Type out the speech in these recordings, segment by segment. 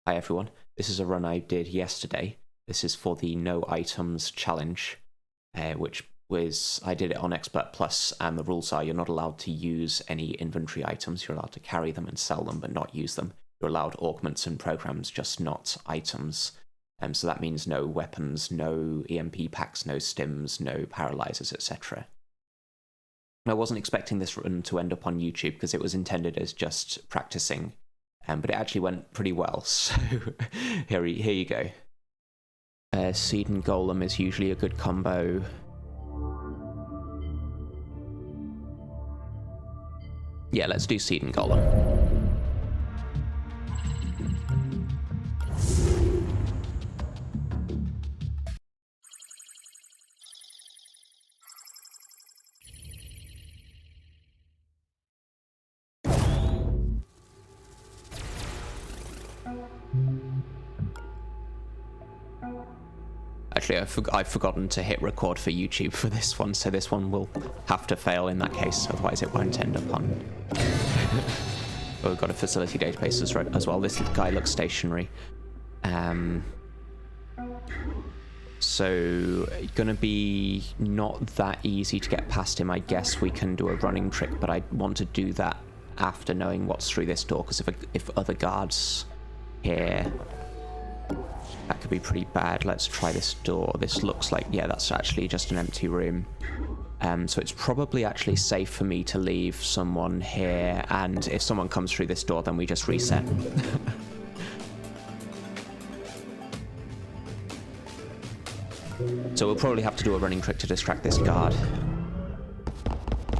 Hi everyone, this is a run I did yesterday. This is for the no items challenge, which was, I did it on Expert Plus, and the rules are you're not allowed to use any inventory items, you're allowed to carry them and sell them but not use them. You're allowed augments and programs, just not items. So that means no weapons, no EMP packs, no stims, no paralyzers, etc. I wasn't expecting this run to end up on YouTube because it was intended as just practicing. But it actually went pretty well, so here you go. Seed and Golem is usually a good combo. Yeah, let's do Seed and Golem. Actually, I've forgotten to hit record for YouTube for this one, so this one will have to fail in that case, otherwise it won't end up on... Oh, we've got a facility database as well. This guy looks stationary. So, gonna be not that easy to get past him. I guess we can do a running trick, but I want to do that after knowing what's through this door, because if other guards here... That could be pretty bad. Let's try this door. This looks like, yeah, that's actually just an empty room. So it's probably actually safe for me to leave someone here, and if someone comes through this door, then we just reset. So we'll probably have to do a running trick to distract this guard.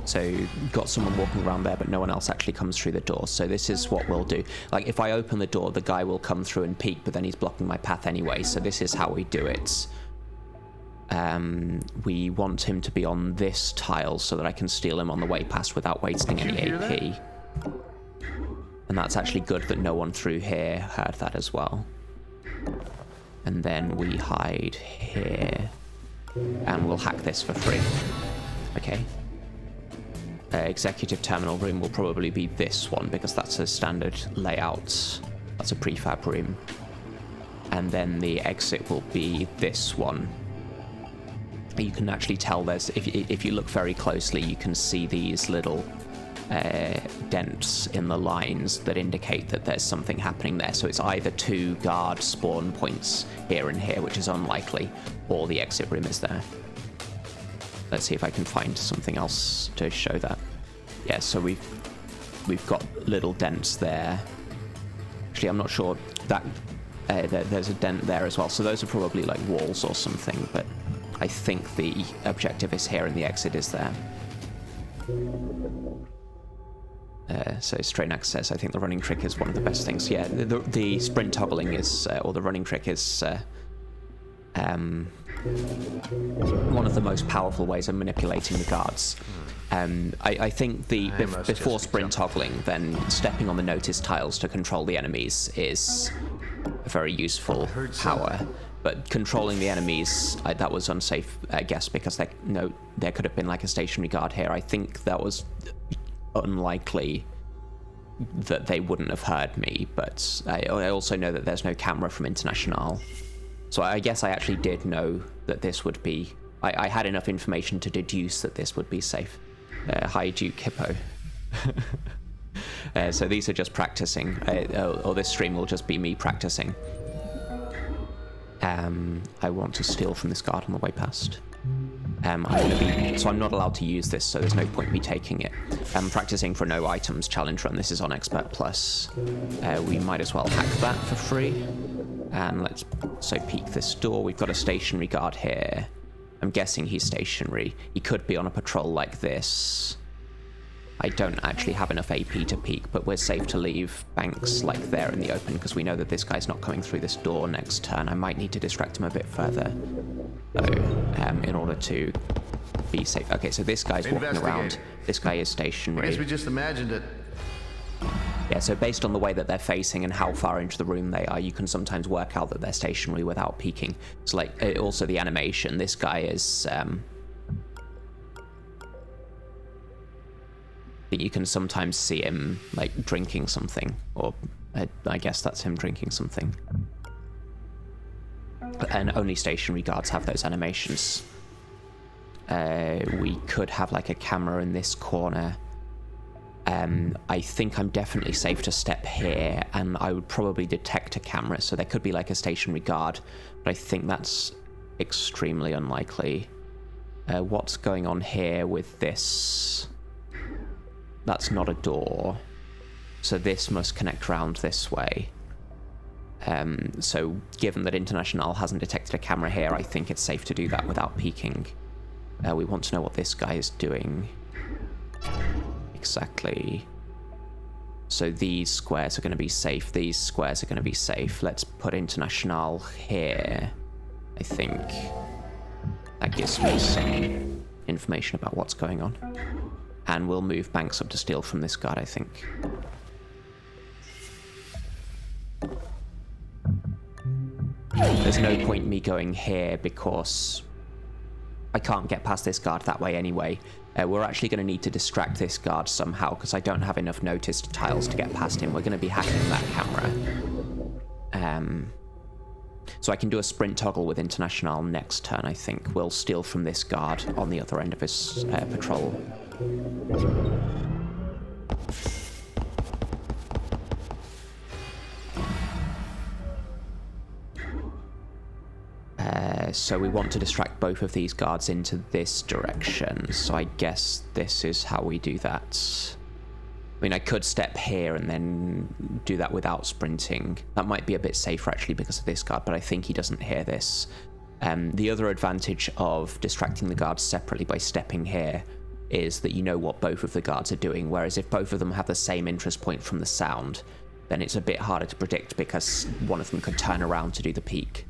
So got someone walking around there, but no one else actually comes through the door. So this is what we'll do. Like, if I open the door, the guy will come through and peek, but then he's blocking my path anyway. So this is how we do it. We want him to be on this tile so that I can steal him on the way past without wasting any AP. And that's actually good that no one through here heard that as well. And then we hide here. And we'll hack this for free. Okay. Executive terminal room will probably be this one because that's a standard layout. That's a prefab room. And then the exit will be this one. You can actually tell there's, if you look very closely, you can see these little dents in the lines that indicate that there's something happening there. So it's either two guard spawn points here and here, which is unlikely, or the exit room is there. Let's see if I can find something else to show that. Yeah, so we've got little dents there. Actually, I'm not sure that there's a dent there as well. So those are probably like walls or something, but I think the objective is here and the exit is there. So Straynax says, I think the running trick is one of the best things. Yeah, the sprint toggling is, or the running trick is one of the most powerful ways of manipulating the guards. I think before sprint toggling, then stepping on the notice tiles to control the enemies is a very useful power. But controlling the enemies, that was unsafe, I guess, because there could have been like a stationary guard here. I think that was unlikely that they wouldn't have heard me, but I also know that there's no camera from International. So I guess I actually did know that this would be... I had enough information to deduce that this would be safe. Hi, Duke Hippo. So these are just practicing, or this stream will just be me practicing. I want to steal from this guard on the way past. So I'm not allowed to use this, so there's no point me taking it. I'm practicing for no items challenge run. This is on Expert Plus. We might as well hack that for free. And let's peek this door. We've got a stationary guard here. I'm guessing he's stationary. He could be on a patrol like this. I don't actually have enough AP to peek, but we're safe to leave banks like there in the open because we know that this guy's not coming through this door next turn. I might need to distract him a bit further, though, in order to be safe. Okay, so this guy's walking around. This guy is stationary. I guess we just imagined it. Yeah, so based on the way that they're facing and how far into the room they are, you can sometimes work out that they're stationary without peeking. It's like, also the animation. This guy is, you can sometimes see him, like, drinking something, or I guess that's him drinking something. And only stationary guards have those animations. We could have like a camera in this corner. I think I'm definitely safe to step here, and I would probably detect a camera, so there could be like a stationary guard, but I think that's extremely unlikely. What's going on here with this? That's not a door, so this must connect around this way. So given that International hasn't detected a camera here, I think it's safe to do that without peeking. We want to know what this guy is doing. Exactly. So these squares are going to be safe. These squares are going to be safe. Let's put International here. I think that gives me some information about what's going on. And we'll move Banks up to steal from this guard, I think. There's no point in me going here because I can't get past this guard that way anyway. We're actually going to need to distract this guard somehow because I don't have enough noticed tiles to get past him. We're going to be hacking that camera. So I can do a sprint toggle with International next turn, I think. We'll steal from this guard on the other end of his patrol. So we want to distract both of these guards into this direction, so I guess this is how we do that. I mean, I could step here and then do that without sprinting. That might be a bit safer actually because of this guard, but I think he doesn't hear this. The other advantage of distracting the guards separately by stepping here is that you know what both of the guards are doing, whereas if both of them have the same interest point from the sound, then it's a bit harder to predict because one of them could turn around to do the peek.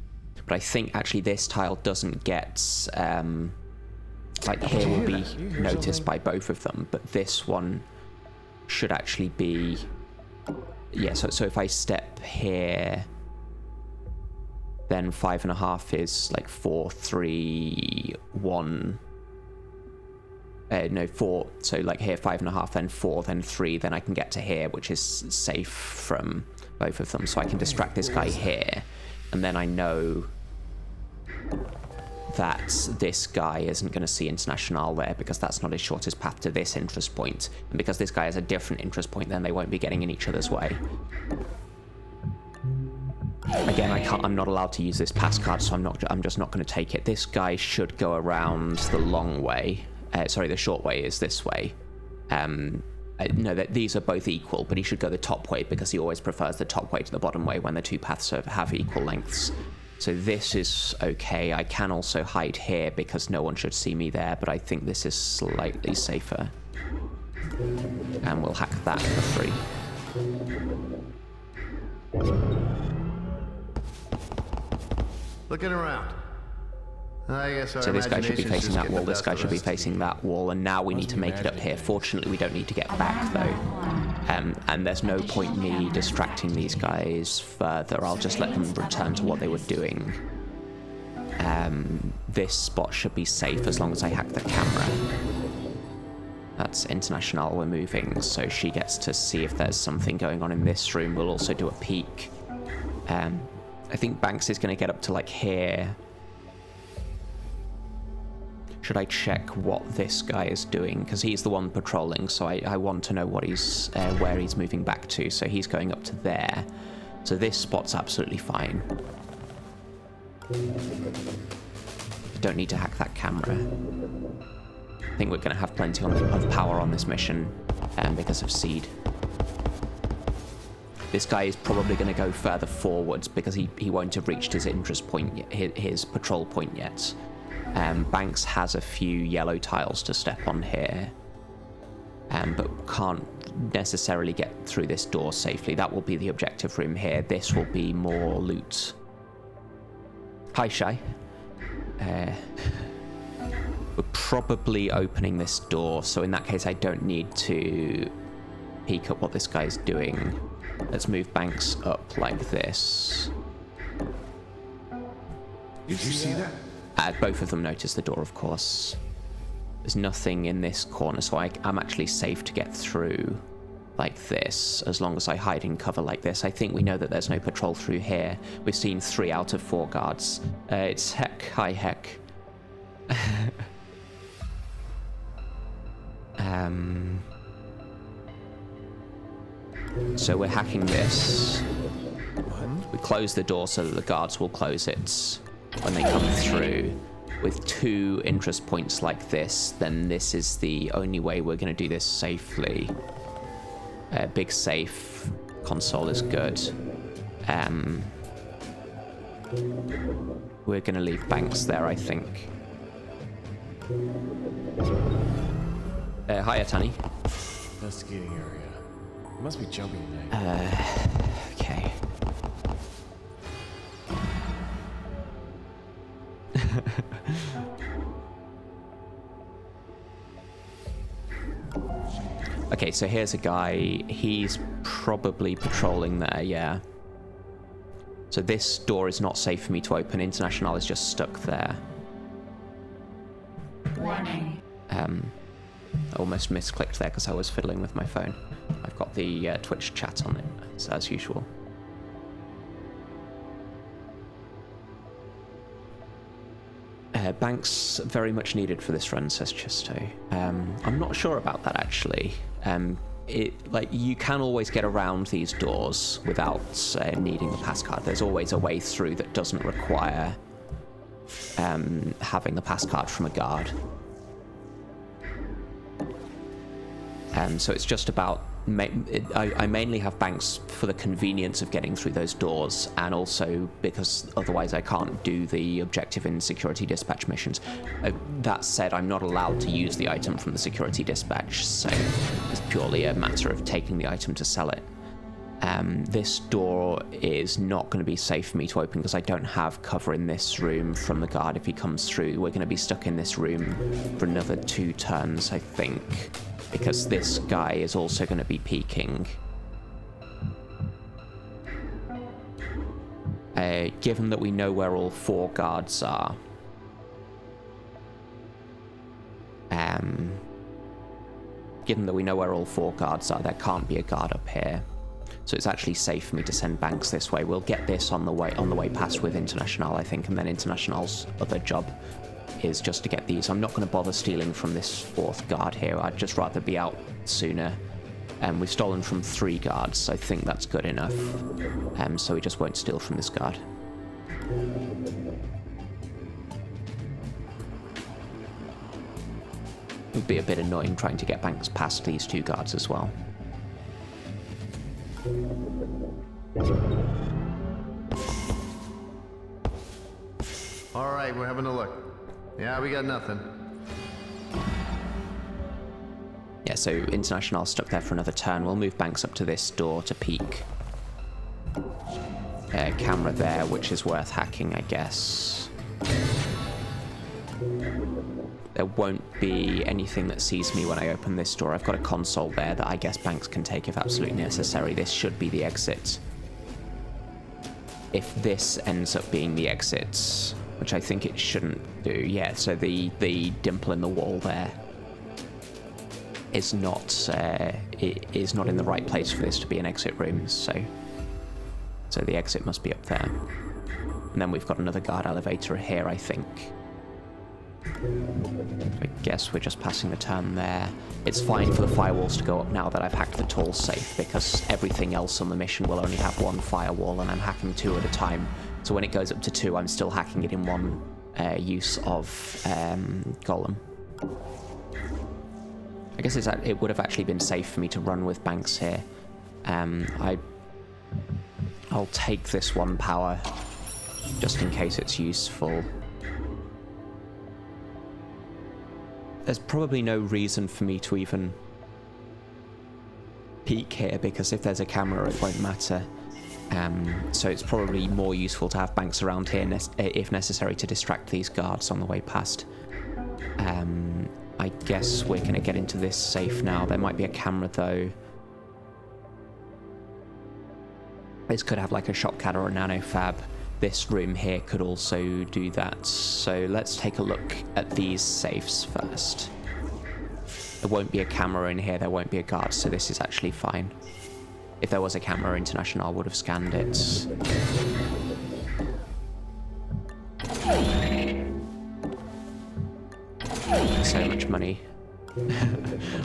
But I think actually this tile doesn't get, like here will be noticed by both of them, but this one should actually be, yeah, so if I step here, then 5.5 is like 4, 3, 1, no, 4, so like here 5.5, then 4, then 3, then I can get to here, which is safe from both of them, so I can distract this guy here, and then I know that this guy isn't going to see International there because that's not his shortest path to this interest point, and because this guy has a different interest point, then they won't be getting in each other's way. Again, I'm not allowed to use this pass card, so I'm just not going to take it. This guy should go around the long way. Sorry, the short way is this way. No, these are both equal, but he should go the top way because he always prefers the top way to the bottom way when the two paths have equal lengths. So this is okay. I can also hide here because no one should see me there, but I think this is slightly safer. And we'll hack that for free. Looking around. I guess so this guy should be facing that wall, this guy should be facing that wall, and now we need to make it up here. Fortunately, we don't need to get back, though. And there's no point me distracting these guys further. I'll just let them return to what they were doing. This spot should be safe as long as I hack the camera. That's International, we're moving, so she gets to see if there's something going on in this room. We'll also do a peek. I think Banks is going to get up to, like, here. Should I check what this guy is doing? Because he's the one patrolling, so I want to know what he's where he's moving back to. So he's going up to there. So this spot's absolutely fine. Don't need to hack that camera. I think we're going to have plenty of power on this mission because of Seed. This guy is probably going to go further forwards because he won't have reached his interest point yet, his patrol point yet. Banks has a few yellow tiles to step on here, but can't necessarily get through this door safely. That will be the objective room here. This will be more loot. Hi, Shy. We're probably opening this door, so in that case I don't need to peek at what this guy's doing. Let's move Banks up like this. Did you see that? Both of them notice the door, of course. There's nothing in this corner, so I'm actually safe to get through. like this, as long as I hide in cover like this. I think we know that there's no patrol through here. We've seen 3 out of 4 guards. It's Heck. Hi, Heck. So we're hacking this. We close the door so that the guards will close it when they come through. With 2 interest points like this, then this is the only way we're going to do this safely. Big safe console is good. We're going to leave banks there, I think. Hiya, Tanny. Investigating area. It must be jumping today. Okay. Okay, so here's a guy. He's probably patrolling there, yeah. So this door is not safe for me to open. International is just stuck there. Warning. I almost misclicked there because I was fiddling with my phone. I've got the Twitch chat on it, as usual. Banks very much needed for this run, says Chisto. I'm not sure about that, actually. Like, you can always get around these doors without needing the passcard. There's always a way through that doesn't require having the passcard from a guard. So it's just about... I mainly have banks for the convenience of getting through those doors, and also because otherwise I can't do the objective in security dispatch missions. That said, I'm not allowed to use the item from the security dispatch, so it's purely a matter of taking the item to sell it. This door is not going to be safe for me to open because I don't have cover in this room from the guard if he comes through. We're going to be stuck in this room for another 2 turns, I think, because this guy is also going to be peeking. Given that we know where all 4 guards are, there can't be a guard up here. So it's actually safe for me to send banks this way. We'll get this on the way past with International, I think, and then International's other job is just to get these. I'm not going to bother stealing from this 4th guard here. I'd just rather be out sooner. We've stolen from 3 guards, so I think that's good enough. So we just won't steal from this guard. It would be a bit annoying trying to get banks past these 2 guards as well. All right, we're having a look. Yeah, we got nothing. Yeah, so International stuck there for another turn. We'll move banks up to this door to peek. Camera there, which is worth hacking, I guess. There won't be anything that sees me when I open this door. I've got a console there that I guess banks can take if absolutely necessary. This should be the exit. If this ends up being the exit, which I think it shouldn't do, yeah, so the dimple in the wall there is not it is not in the right place for this to be an exit room, so the exit must be up there. And then we've got another guard elevator here, I think. I guess we're just passing the turn there. It's fine for the firewalls to go up now that I've hacked the tall safe, because everything else on the mission will only have 1 firewall, and I'm hacking 2 at a time. So when it goes up to 2, I'm still hacking it in 1 use of Golem. I guess it would have actually been safe for me to run with banks here. I'll take this 1 power, just in case it's useful. There's probably no reason for me to even peek here, because if there's a camera, it won't matter. So it's probably more useful to have banks around here, if necessary, to distract these guards on the way past. I guess we're going to get into this safe now. There might be a camera, though. This could have like a shopcat or a nanofab. This room here could also do that. So let's take a look at these safes first. There won't be a camera in here, there won't be a guard, so this is actually fine. If there was a camera international, I would have scanned it. So much money.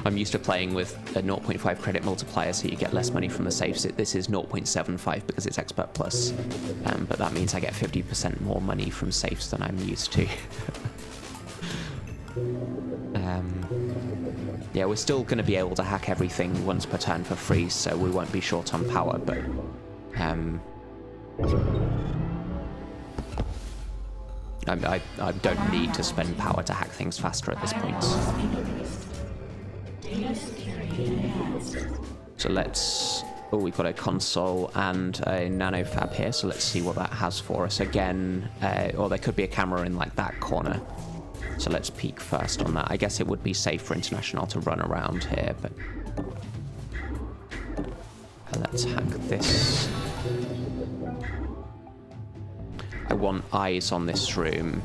I'm used to playing with a 0.5 credit multiplier, so you get less money from the safes. This is 0.75 because it's Expert Plus, but that means I get 50% more money from safes than I'm used to. Yeah, we're still going to be able to hack everything once per turn for free, so we won't be short on power, but I don't need to spend power to hack things faster at this point. So let's... Oh, we've got a console and a nanofab here, so let's see what that has for us. Again, or there could be a camera in like that corner. So let's peek first on that. I guess it would be safe for International to run around here, but... let's hack this. I want eyes on this room.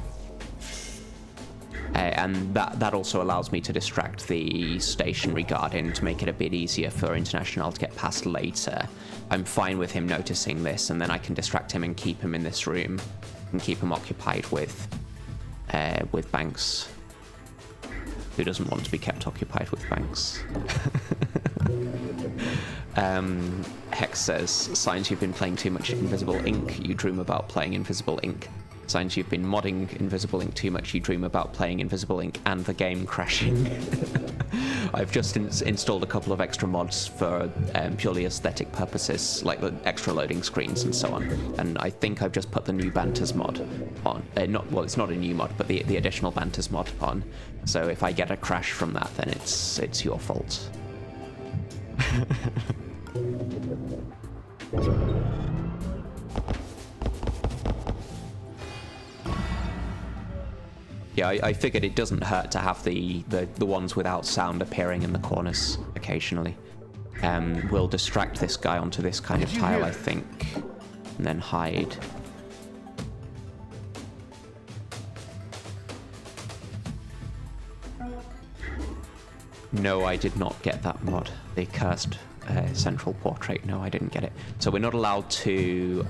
And that also allows me to distract the stationary guard in to make it a bit easier for International to get past later. I'm fine with him noticing this, and then I can distract him and keep him in this room and keep him occupied with Banks. Who doesn't want to be kept occupied with Banks? Hex says, signs you've been playing too much Invisible Ink, you dream about playing Invisible Ink. Signs you've been modding Invisible Ink too much, you dream about playing Invisible Ink and the game crashing. I've just installed a couple of extra mods for purely aesthetic purposes, like the extra loading screens and so on. And I think I've just put the new Banters mod on. Well, it's not a new mod, but the additional Banters mod on. So if I get a crash from that, then it's your fault. Yeah, I figured it doesn't hurt to have the ones without sound appearing in the corners occasionally. We'll distract this guy onto this kind of tile, I think, and then hide. No, I did not get that mod. The cursed central portrait. No, I didn't get it. So we're not allowed to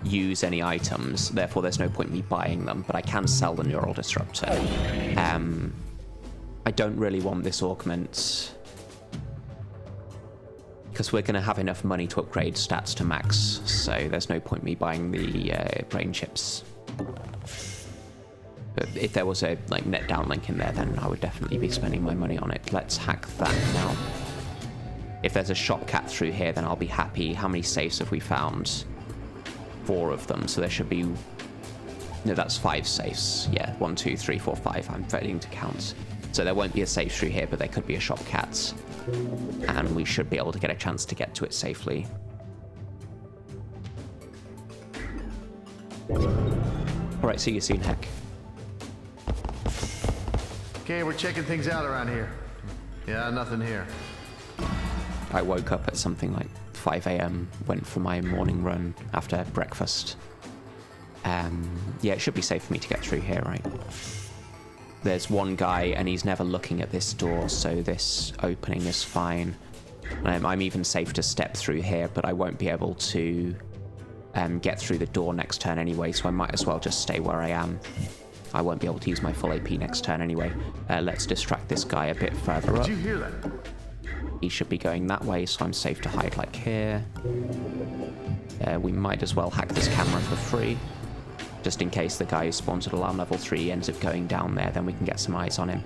use any items, therefore there's no point me buying them, but I can sell the neural disruptor. I don't really want this augment because we're going to have enough money to upgrade stats to max, so there's no point me buying the brain chips. But if there was a net downlink in there, then I would definitely be spending my money on it. Let's hack that now. If there's a shop cat through here, then I'll be happy. How many safes have we found? 4 of them, so there should be... No, that's 5 safes. Yeah, 1, 2, 3, 4, 5. I'm failing to count. So there won't be a safe through here, but there could be a shop cat. And we should be able to get a chance to get to it safely. Alright, see you soon, Heck. Okay, we're checking things out around here. Yeah, nothing here. I woke up at something like 5 a.m, went for my morning run after breakfast. Yeah, it should be safe for me to get through here, right? There's one guy and he's never looking at this door, so this opening is fine. I'm even safe to step through here, but I won't be able to get through the door next turn anyway, so I might as well just stay where I am. I won't be able to use my full AP next turn anyway. Let's distract this guy a bit further up. Did you hear that? He should be going that way, so I'm safe to hide like here. We might as well hack this camera for free. Just in case the guy who spawns at alarm level 3 ends up going down there, then we can get some eyes on him.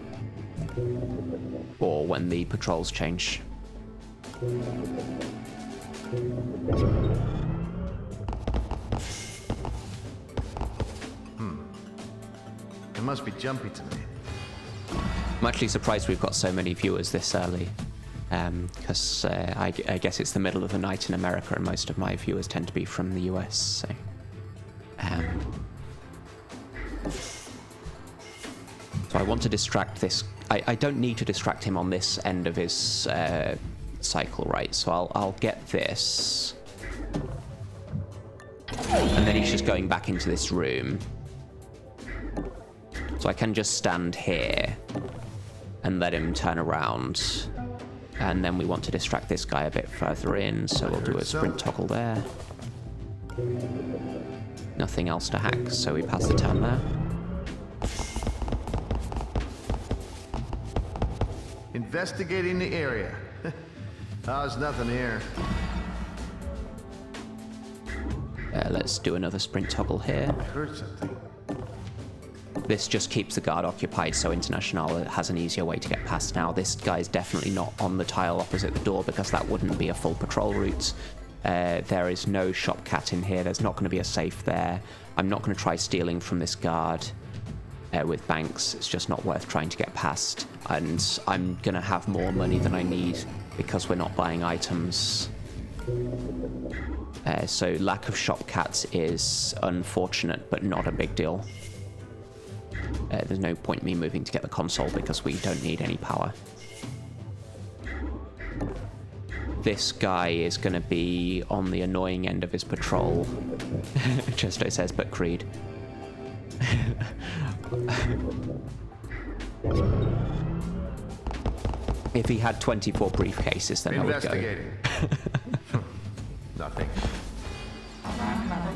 Or when the patrols change. It must be jumpy to me. I'm actually surprised we've got so many viewers this early. Because I guess it's the middle of the night in America and most of my viewers tend to be from the US, so... So I want to distract this... I don't need to distract him on this end of his cycle, right? So I'll get this. And then he's just going back into this room. So I can just stand here. and let him turn around. And then we want to distract this guy a bit further in, so we'll do a sprint toggle there. Nothing else to hack, so we pass the turn there. Investigating the area. Oh, there's nothing here. Let's do another sprint toggle here. I heard something. This just keeps the guard occupied, so International has an easier way to get past now. This guy's definitely not on the tile opposite the door, because that wouldn't be a full patrol route. There is no shop cat in here. There's not going to be a safe there. I'm not going to try stealing from this guard with banks. It's just not worth trying to get past. And I'm going to have more money than I need because we're not buying items. So lack of shop cats is unfortunate, but not a big deal. There's no point me moving to get the console because we don't need any power. This guy is going to be on the annoying end of his patrol. Chesto says, but Creed. If he had 24 briefcases, then I would go. Investigating. Nothing. Alarm level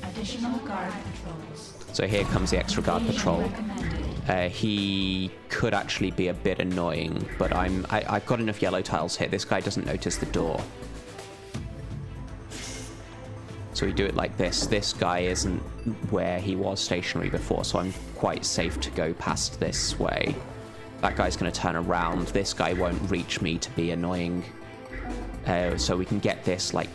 3. Additional guard patrols. So here comes the extra guard patrol. Recommended. He could actually be a bit annoying, but I've got enough yellow tiles here. This guy doesn't notice the door. So we do it like this. This guy isn't where he was stationary before, so I'm quite safe to go past this way. That guy's going to turn around. This guy won't reach me to be annoying. So we can get this like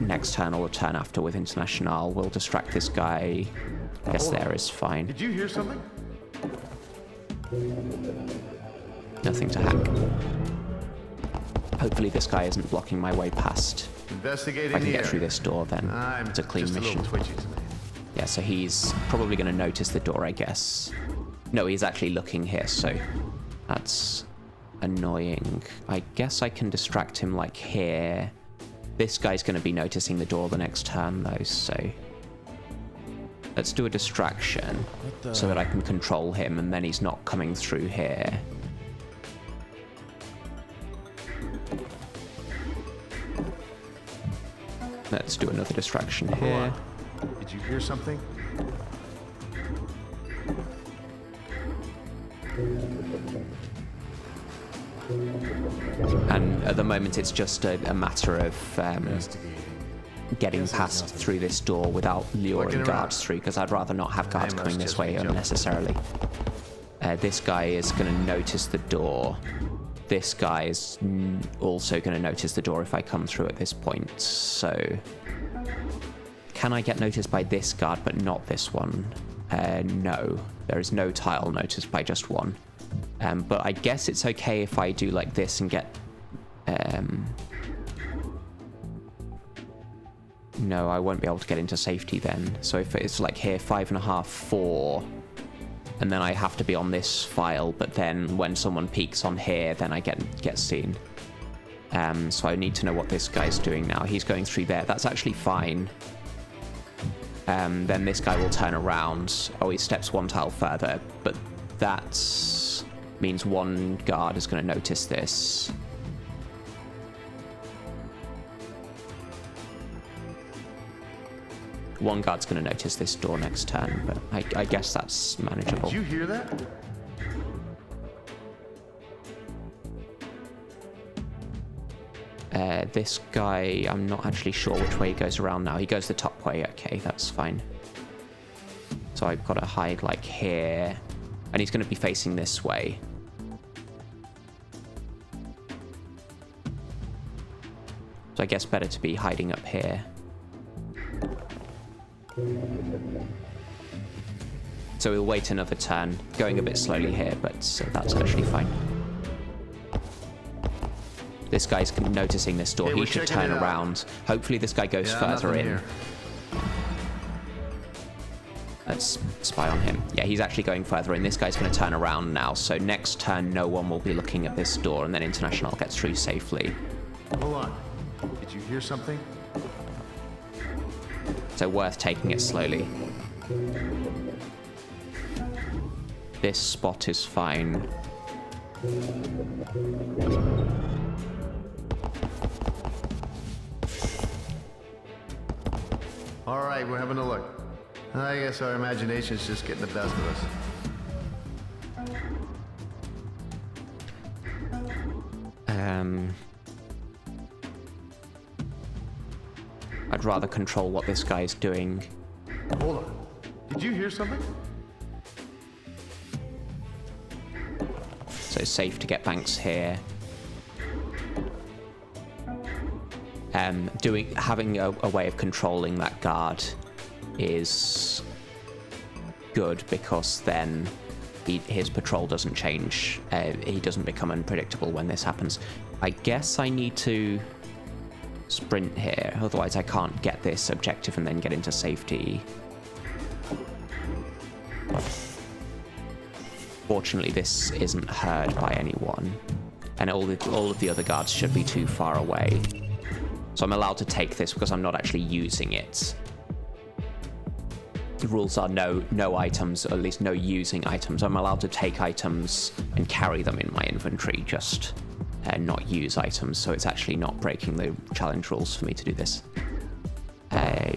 next turn or the turn after with International. We'll distract this guy. I guess there is fine. Did you hear something? Nothing to hack. Hopefully this guy isn't blocking my way past. Investigating If I can the get area. through this door, then I'm it's a clean just mission. A little twitchy tonight. Yeah, so he's probably going to notice the door, I guess. No, he's actually looking here, so that's annoying. I guess I can distract him like here. This guy's going to be noticing the door the next turn, though, so let's do a distraction so that I can control him, and then he's not coming through here. Let's do another distraction here. Did you hear something? And at the moment, it's just a matter of getting past through this door without luring Working guards around. through, because I'd rather not have guards I must coming this just way be jumping. unnecessarily. This guy is going to notice the door. This guy is also going to notice the door if I come through at this point. So can I get noticed by this guard but not this one? No, there is no tile noticed by just one. But I guess it's okay if I do like this and get... No, I won't be able to get into safety then. So if it's like here, 5.5, 4, and then I have to be on this file, but then when someone peeks on here, then I get seen. So I need to know what this guy's doing now. He's going through there. That's actually fine. Then this guy will turn around. Oh, he steps one tile further, but that means one guard is going to notice this. One guard's going to notice this door next turn, but I guess that's manageable. Did you hear that? This guy, I'm not actually sure which way he goes around now. He goes the top way. Okay, that's fine. So I've got to hide like here, and he's going to be facing this way. So I guess better to be hiding up here. So we'll wait another turn, going a bit slowly here, but that's actually fine. This guy's noticing this door. Hey, He we're should checking turn it out. around. Hopefully this guy goes Yeah, further nothing in. here. Let's spy on him. Yeah, he's actually going further in. This guy's going to turn around now. So next turn, no one will be looking at this door, and then International gets through safely. Hold on. Did you hear something? So worth taking it slowly. This spot is fine. All right, we're having a look. I guess our imagination's just getting the best of us. I'd rather control what this guy's doing. Hold on. Did you hear something? So it's safe to get banks here. Having a way of controlling that guard is good because then his patrol doesn't change. He doesn't become unpredictable when this happens. I guess I need to sprint here, otherwise I can't get this objective and then get into safety. Fortunately, this isn't heard by anyone, and all of the other guards should be too far away. So I'm allowed to take this because I'm not actually using it. The rules are no items, or at least no using items. I'm allowed to take items and carry them in my inventory, just not use items. So it's actually not breaking the challenge rules for me to do this.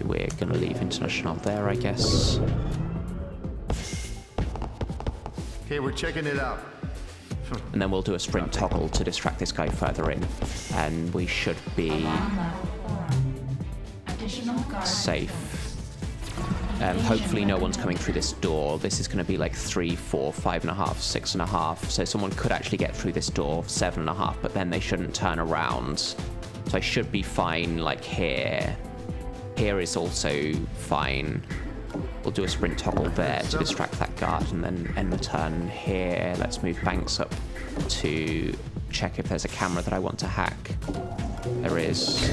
We're gonna leave International there, I guess. Okay, we're checking it out. And then we'll do a sprint toggle to distract this guy further in, and we should be Alarm level 4. Additional guard safe. patrols. Hopefully no one's coming through this door. This is going to be like 3, 4, 5.5, 6.5. So someone could actually get through this door 7.5, but then they shouldn't turn around. So I should be fine like here. Here is also fine. We'll do a sprint toggle there to distract that guard and then end the turn here. Let's move banks up to check if there's a camera that I want to hack. There is.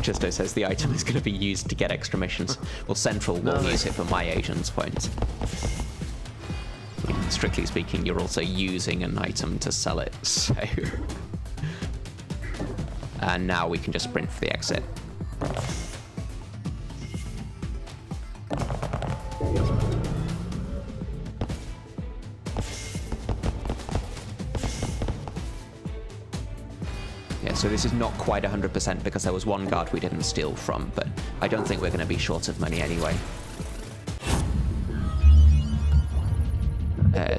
Justo says the item is going to be used to get extra missions. Well, Central will use it, but my agents won't. Strictly speaking, you're also using an item to sell it, so... And now we can just sprint for the exit. Yeah, so this is not quite 100% because there was one guard we didn't steal from, but I don't think we're going to be short of money anyway.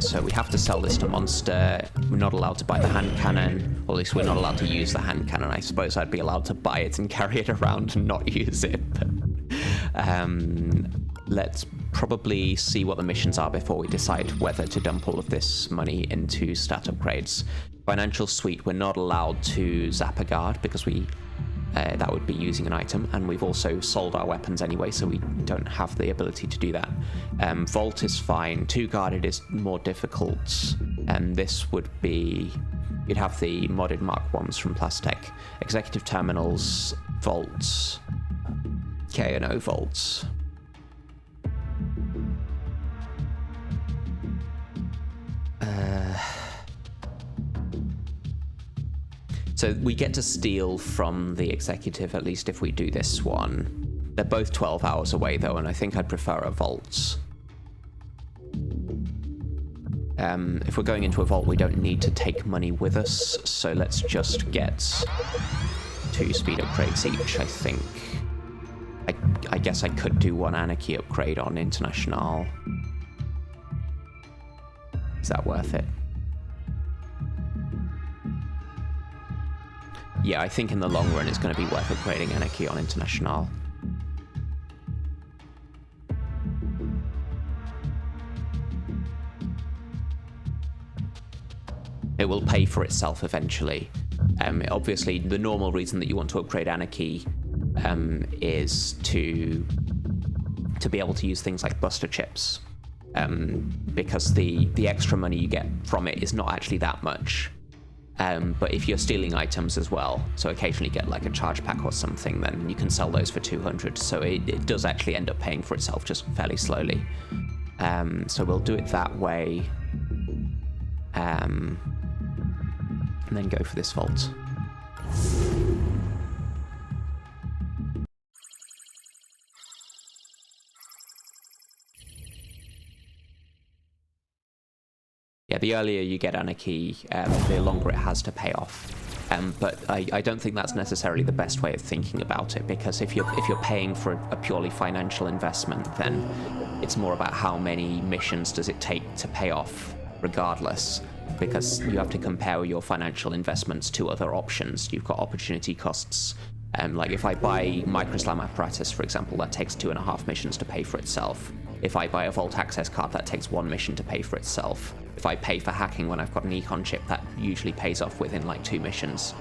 So we have to sell this to Monster. We're not allowed to buy the hand cannon, or at least we're not allowed to use the hand cannon. I suppose I'd be allowed to buy it and carry it around and not use it. But, let's probably see what the missions are before we decide whether to dump all of this money into stat upgrades. Financial Suite, we're not allowed to zap a guard because that would be using an item, and we've also sold our weapons anyway, so we don't have the ability to do that. Vault is fine. 2 guarded is more difficult, and this would be... You'd have the modded Mark 1s from Plastech. Executive terminals, vaults, K&O vaults. So we get to steal from the executive, at least if we do this one. They're both 12 hours away, though, and I think I'd prefer a vault. If we're going into a vault, we don't need to take money with us, so let's just get 2 speed upgrades each, I think. I guess I could do 1 Anarchy upgrade on International. Is that worth it? Yeah, I think in the long run it's going to be worth upgrading Anarchy on International. It will pay for itself eventually. Obviously, the normal reason that you want to upgrade Anarchy is to be able to use things like Buster Chips, because the extra money you get from it is not actually that much. But if you're stealing items as well, so occasionally get like a charge pack or something, then you can sell those for 200. So it does actually end up paying for itself just fairly slowly. So we'll do it that way. And then go for this vault. Yeah, the earlier you get anarchy, the longer it has to pay off. But I don't think that's necessarily the best way of thinking about it, because if you're paying for a purely financial investment, then it's more about how many missions does it take to pay off, regardless, because you have to compare your financial investments to other options. You've got opportunity costs. Like if I buy microslam apparatus, for example, that takes 2.5 missions to pay for itself. If I buy a Vault access card, that takes 1 mission to pay for itself. If I pay for hacking when I've got an econ chip, that usually pays off within like 2 missions.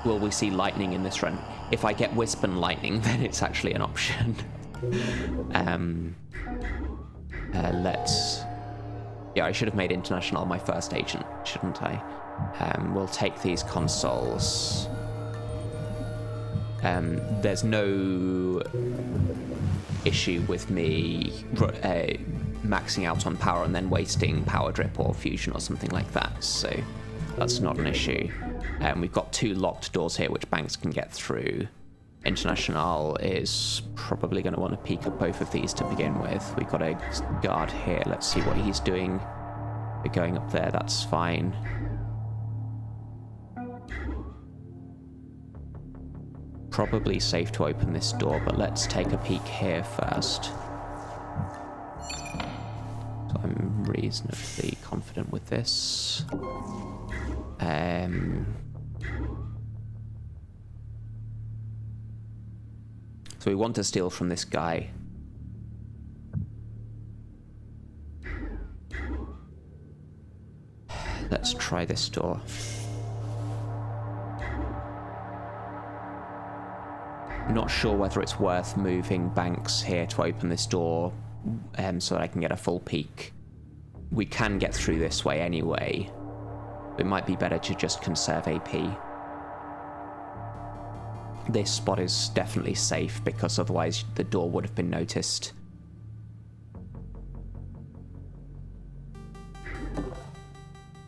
Will we see lightning in this run? If I get Wisp and lightning, then it's actually an option. Yeah, I should have made International my first agent, shouldn't I? We'll take these consoles. There's no issue with me maxing out on power and then wasting power drip or fusion or something like that, so that's not an issue. We've got 2 locked doors here which banks can get through. International is probably going to want to peek at both of these to begin with. We've got a guard here, let's see what he's doing. We're going up there, that's fine. Probably safe to open this door, but let's take a peek here first. So I'm reasonably confident with this. So we want to steal from this guy. Let's try this door. Not sure whether it's worth moving banks here to open this door so that I can get a full peek. We can get through this way anyway. It might be better to just conserve AP. This spot is definitely safe because otherwise the door would have been noticed.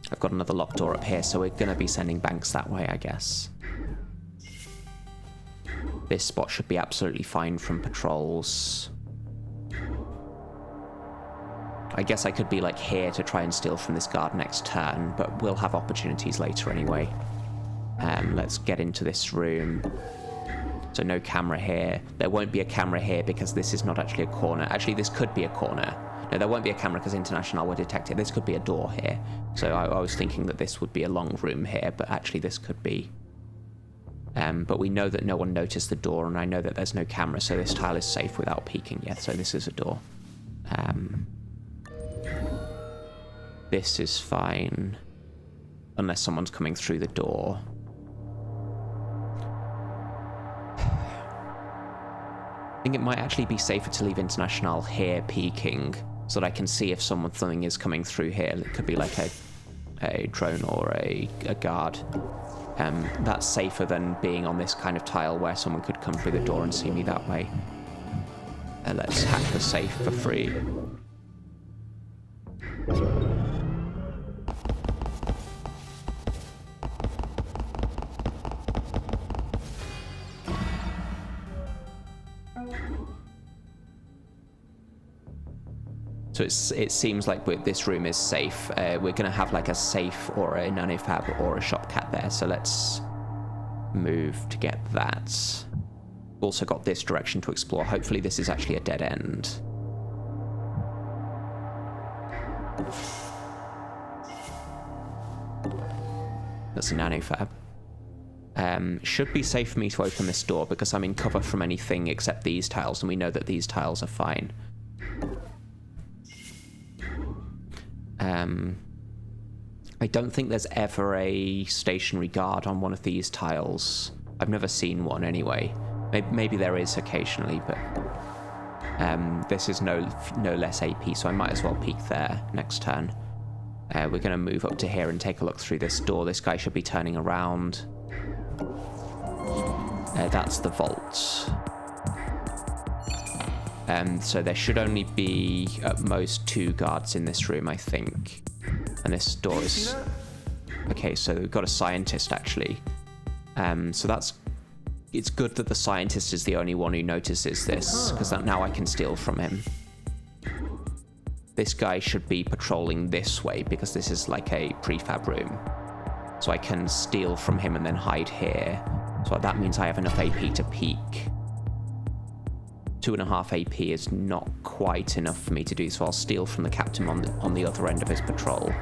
I've got another locked door up here, so we're going to be sending banks that way, I guess. This spot should be absolutely fine from patrols. I guess I could be like here to try and steal from this guard next turn, but we'll have opportunities later anyway. Let's get into this room. So no camera here. There won't be a camera here because this is not actually a corner. Actually, this could be a corner. No, there won't be a camera because International will detect it. This could be a door here. So I was thinking that this would be a long room here, but actually this could be. But we know that no one noticed the door, and I know that there's no camera, so this tile is safe without peeking yet. So this is a door. This is fine, unless someone's coming through the door. I think it might actually be safer to leave International here peeking, so that I can see if something is coming through here. It could be like a drone or a guard. That's safer than being on this kind of tile where someone could come through the door and see me that way. Let's hack the safe for free. So it seems like this room is safe. We're going to have like a safe or a nanofab or a shopcat there. So let's move to get that. Also got this direction to explore. Hopefully this is actually a dead end. That's a nanofab. Should be safe for me to open this door because I'm in cover from anything except these tiles, and we know that these tiles are fine. I don't think there's ever a stationary guard on one of these tiles. I've never seen one anyway. Maybe there is occasionally, but this is no less AP, so I might as well peek there next turn. We're going to move up to here and take a look through this door. This guy should be turning around. That's the vault. So there should only be at most 2 guards in this room, I think. And this door is... Okay, so we've got a scientist, actually. So it's good that the scientist is the only one who notices this, because now I can steal from him. this guy should be patrolling this way because this is like a prefab room. So I can steal from him and then hide here. So that means I have enough AP to peek. 2.5 AP is not quite enough for me to do, so I'll steal from the captain on the other end of his patrol.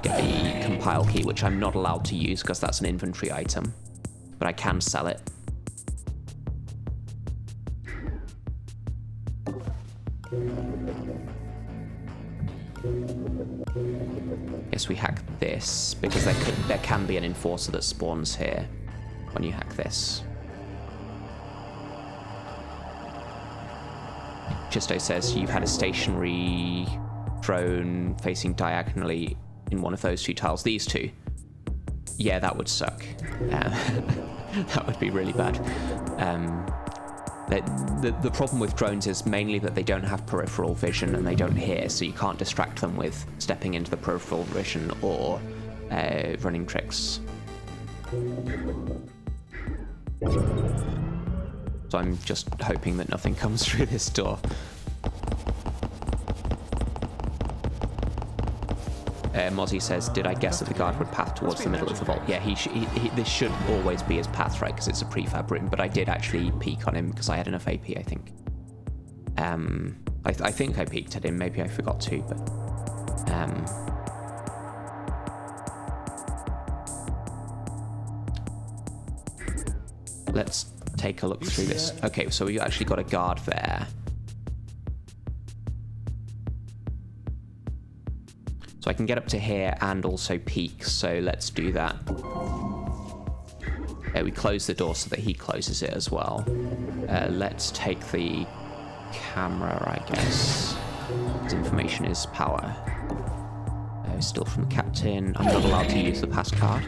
Get the compile key, which I'm not allowed to use because that's an inventory item, but I can sell it. Yes, we hack this because there can be an enforcer that spawns here when you hack this. Chisto says you've had a stationary drone facing diagonally in one of those two tiles. These two. Yeah, that would suck. That would be really bad. The problem with drones is mainly that they don't have peripheral vision and they don't hear, so you can't distract them with stepping into the peripheral vision or running tricks. So I'm just hoping that nothing comes through this door. Mozzie says, did I guess that the guard would path towards the middle of the vault? Yeah, this should always be his path, right, because it's a prefab room, but I did actually peek on him because I had enough AP, I think. I think I peeked at him, maybe I forgot to, but... let's take a look through this. Okay, so we actually got a guard there. So I can get up to here and also peek, so let's do that. We close the door so that he closes it as well. Let's take the camera, I guess. His information is power. Still from the captain. I'm not allowed to use the pass card.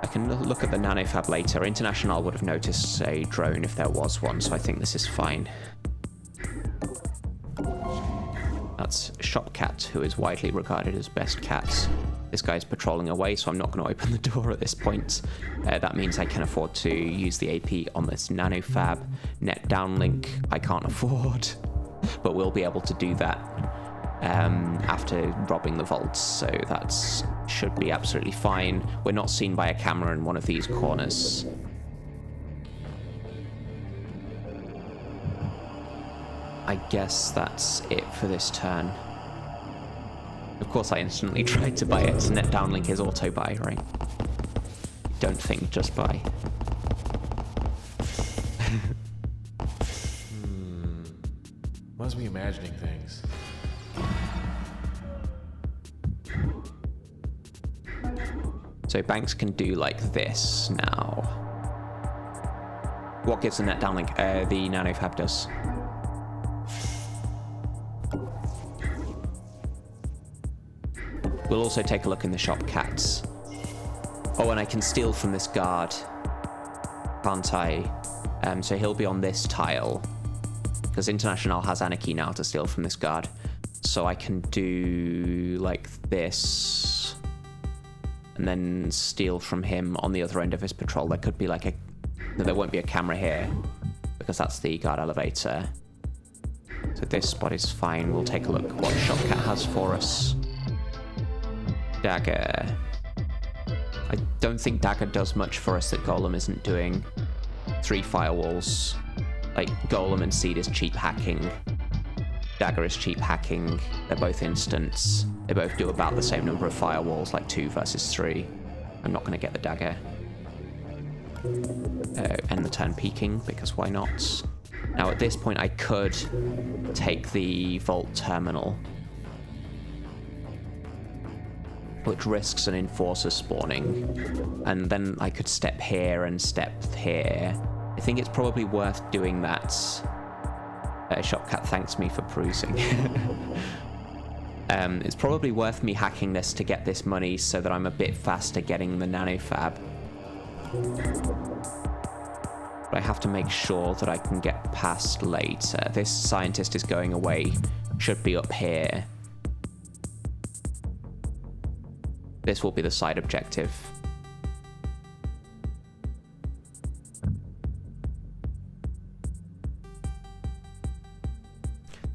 I can look at the nanofab later. International would have noticed a drone if there was one, so I think this is fine. That's Shopcat, who is widely regarded as best cat. This guy's patrolling away, so I'm not going to open the door at this point. That means I can afford to use the AP on this nanofab. Net downlink, I can't afford, but we'll be able to do that after robbing the vaults, so that should be absolutely fine. We're not seen by a camera in one of these corners. I guess that's it for this turn. Of course I instantly tried to buy it. Net downlink is auto buy, right? Don't think, just buy. Must be imagining things. So banks can do like this now. What gives the net downlink? The nanofab does. We'll also take a look in the shop cats. Oh, and I can steal from this guard, can't I? So he'll be on this tile, because International has Anarchy now to steal from this guard. So I can do like this, and then steal from him on the other end of his patrol. There could be like a... No, there won't be a camera here, because that's the guard elevator. So this spot is fine. We'll take a look what Shopcat has for us. Dagger. I don't think Dagger does much for us that Golem isn't doing. 3 firewalls. Like, Golem and Seed is cheap hacking. Dagger is cheap hacking. They're both instants. They both do about the same number of firewalls, like 2 versus 3. I'm not going to get the Dagger. End the turn peeking, because why not? Now, at this point, I could take the Vault Terminal, which risks an enforcer spawning, and then I could step here and step here. I think it's probably worth doing that. Shopcat thanks me for perusing. It's probably worth me hacking this to get this money so that I'm a bit faster getting the nanofab. But I have to make sure that I can get past later. This scientist is going away, should be up here. This will be the side objective.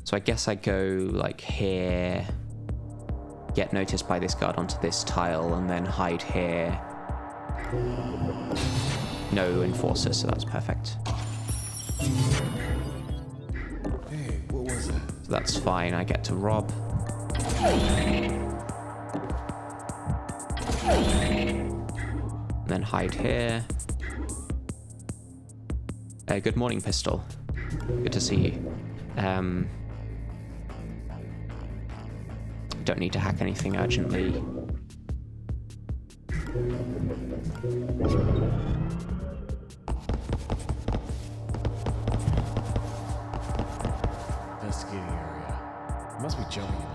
So I guess I go like here, get noticed by this guard onto this tile, and then hide here. No enforcer, so that's perfect. Hey, what was that? So that's fine, I get to rob. And then hide here. Good morning, Pistol. Good to see you. Don't need to hack anything urgently. Investigating area. It must be jumping at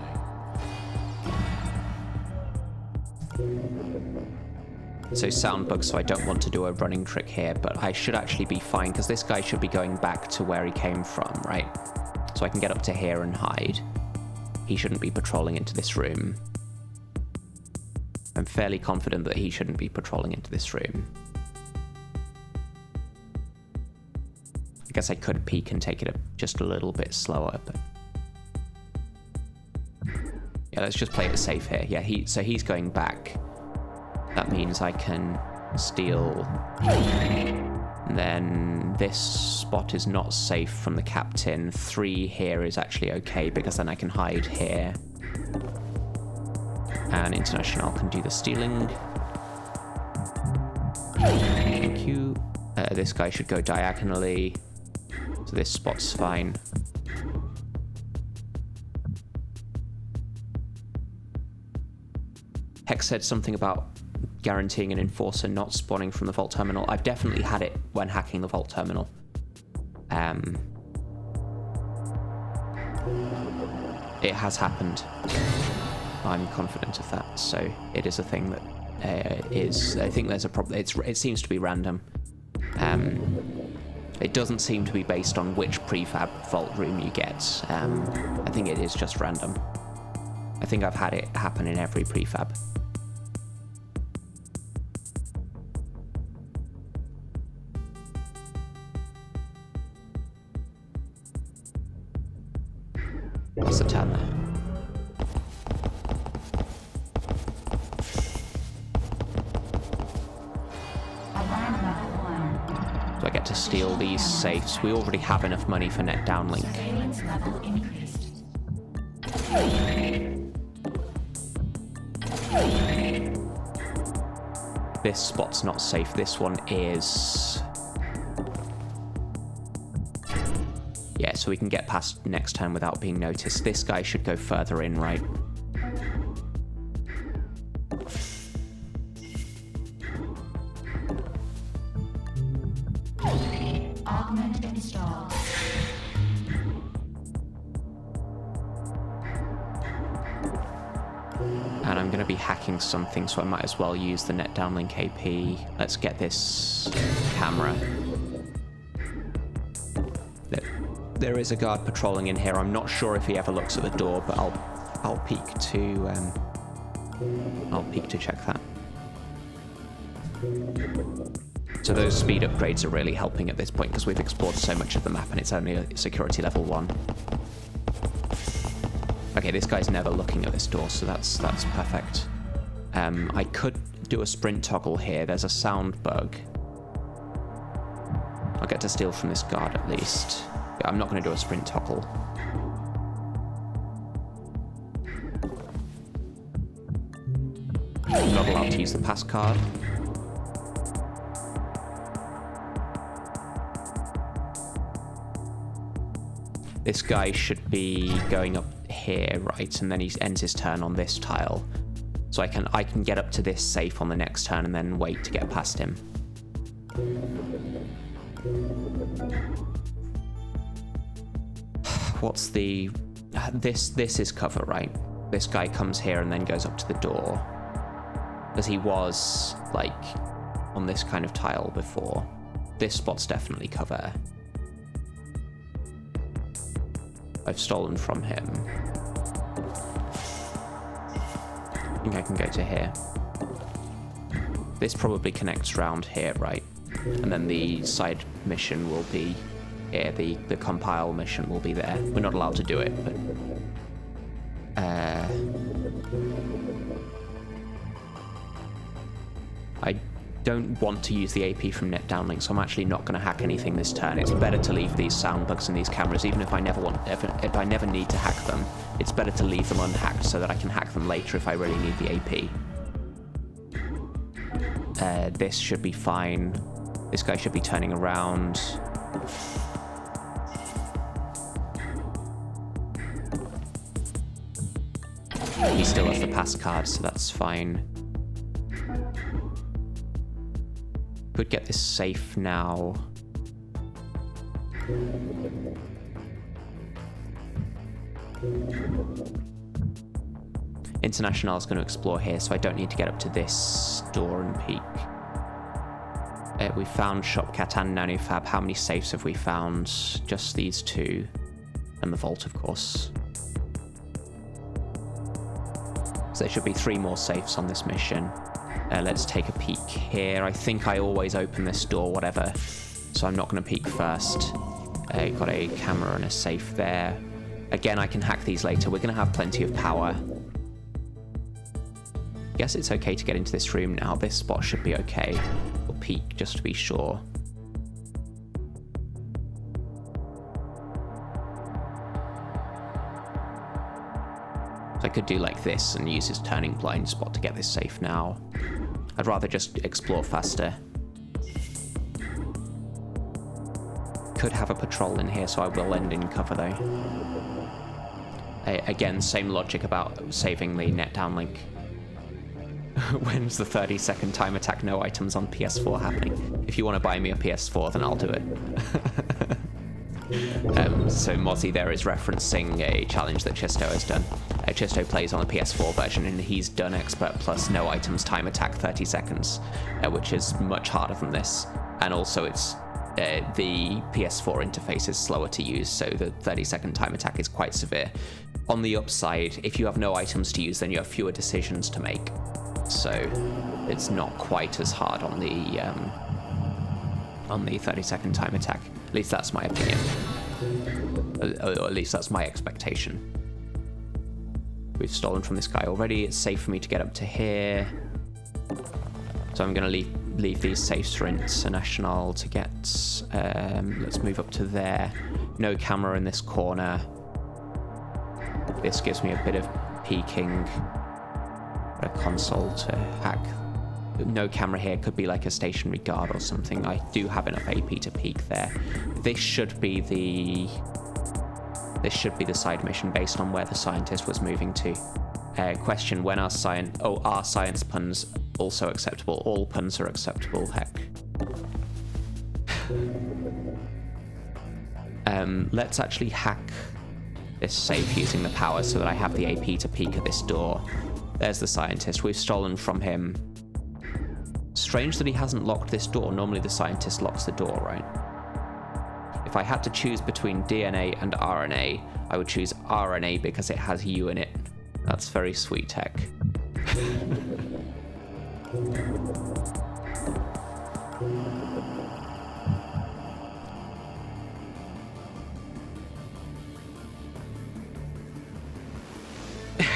night. So sound bug, so I don't want to do a running trick here, but I should actually be fine, because this guy should be going back to where he came from, right? So I can get up to here and hide. He shouldn't be patrolling into this room. I'm fairly confident that he shouldn't be patrolling into this room. I guess I could peek and take it just a little bit slower, but... yeah, let's just play it safe here. Yeah, so he's going back. That means I can steal. And then this spot is not safe from the captain. 3 here is actually okay, because then I can hide here. And International can do the stealing. Thank you. This guy should go diagonally. So this spot's fine. Hex said something about guaranteeing an enforcer not spawning from the vault terminal. I've definitely had it when hacking the vault terminal. It has happened. I'm confident of that. So it is a thing that is. I think there's a problem. It seems to be random. It doesn't seem to be based on which prefab vault room you get. I think it is just random. I think I've had it happen in every prefab. What's the turn there? Alarm level 1. Do I get to steal these safes? We already have enough money for net downlink. Surveillance level increased. This spot's not safe. This one is. Yeah, so we can get past next turn without being noticed. This guy should go further in, right? Augment installed. And I'm going to be hacking something, so I might as well use the net downlink AP. Let's get this camera. There is a guard patrolling in here. I'm not sure if he ever looks at the door, but I'll peek to check that. So those speed upgrades are really helping at this point, because we've explored so much of the map and it's only a security level 1. Okay, this guy's never looking at this door, so that's perfect. I could do a sprint toggle here. There's a sound bug. I'll get to steal from this guard at least. Yeah, I'm not going to do a sprint toggle. I'm not allowed to use the pass card. This guy should be going up here, right? And then he ends his turn on this tile. So I can get up to this safe on the next turn and then wait to get past him. What's the... This is cover, right? This guy comes here and then goes up to the door. Because he was, like, on this kind of tile before. This spot's definitely cover. I've stolen from him. I think I can go to here. This probably connects round here, right? And then the side mission will be here. The compile mission will be there. We're not allowed to do it, but I don't want to use the AP from net downlink, so I'm actually not going to hack anything this turn. It's better to leave these sound bugs and these cameras, even if I never need to hack them. It's better to leave them unhacked so that I can hack them later if I really need the AP. This should be fine. This guy should be turning around. He still has the pass card, so that's fine. Could get this safe now. International is going to explore here, so I don't need to get up to this door and peek. We found Shopcat and Nanofab. How many safes have we found? Just these two. And the vault, of course. So there should be 3 more safes on this mission. Let's take a peek here. I think I always open this door, whatever. So I'm not going to peek first. Got a camera and a safe there. Again, I can hack these later. We're going to have plenty of power. Guess it's okay to get into this room now. This spot should be okay. We'll peek just to be sure. I could do like this and use his turning blind spot to get this safe now. I'd rather just explore faster. Could have a patrol in here, so I will end in cover though. Again, same logic about saving the net downlink. When's the 30-second time attack no items on PS4 happening? If you want to buy me a PS4, then I'll do it. So Mozzie there is referencing a challenge that Chisto has done. Chisto plays on the PS4 version, and he's done Expert Plus no items time attack 30 seconds, which is much harder than this. And also it's the PS4 interface is slower to use, so the 30-second time attack is quite severe. On the upside, if you have no items to use, then you have fewer decisions to make. So it's not quite as hard on the 30-second time attack. At least that's my opinion. Or at least that's my expectation. We've stolen from this guy already. It's safe for me to get up to here. So I'm going to leave these safes for International to get... let's move up to there. No camera in this corner. This gives me a bit of peeking. A console to hack. No camera here. Could be like a stationary guard or something. I do have enough AP to peek there. This should be the side mission based on where the scientist was moving to. Question: when are science puns also acceptable? All puns are acceptable. Heck. Let's actually hack this safe using the power so that I have the AP to peek at this door. There's the scientist. We've stolen from him. Strange that he hasn't locked this door. Normally the scientist locks the door, right? If I had to choose between DNA and RNA, I would choose RNA because it has U in it. That's very sweet tech.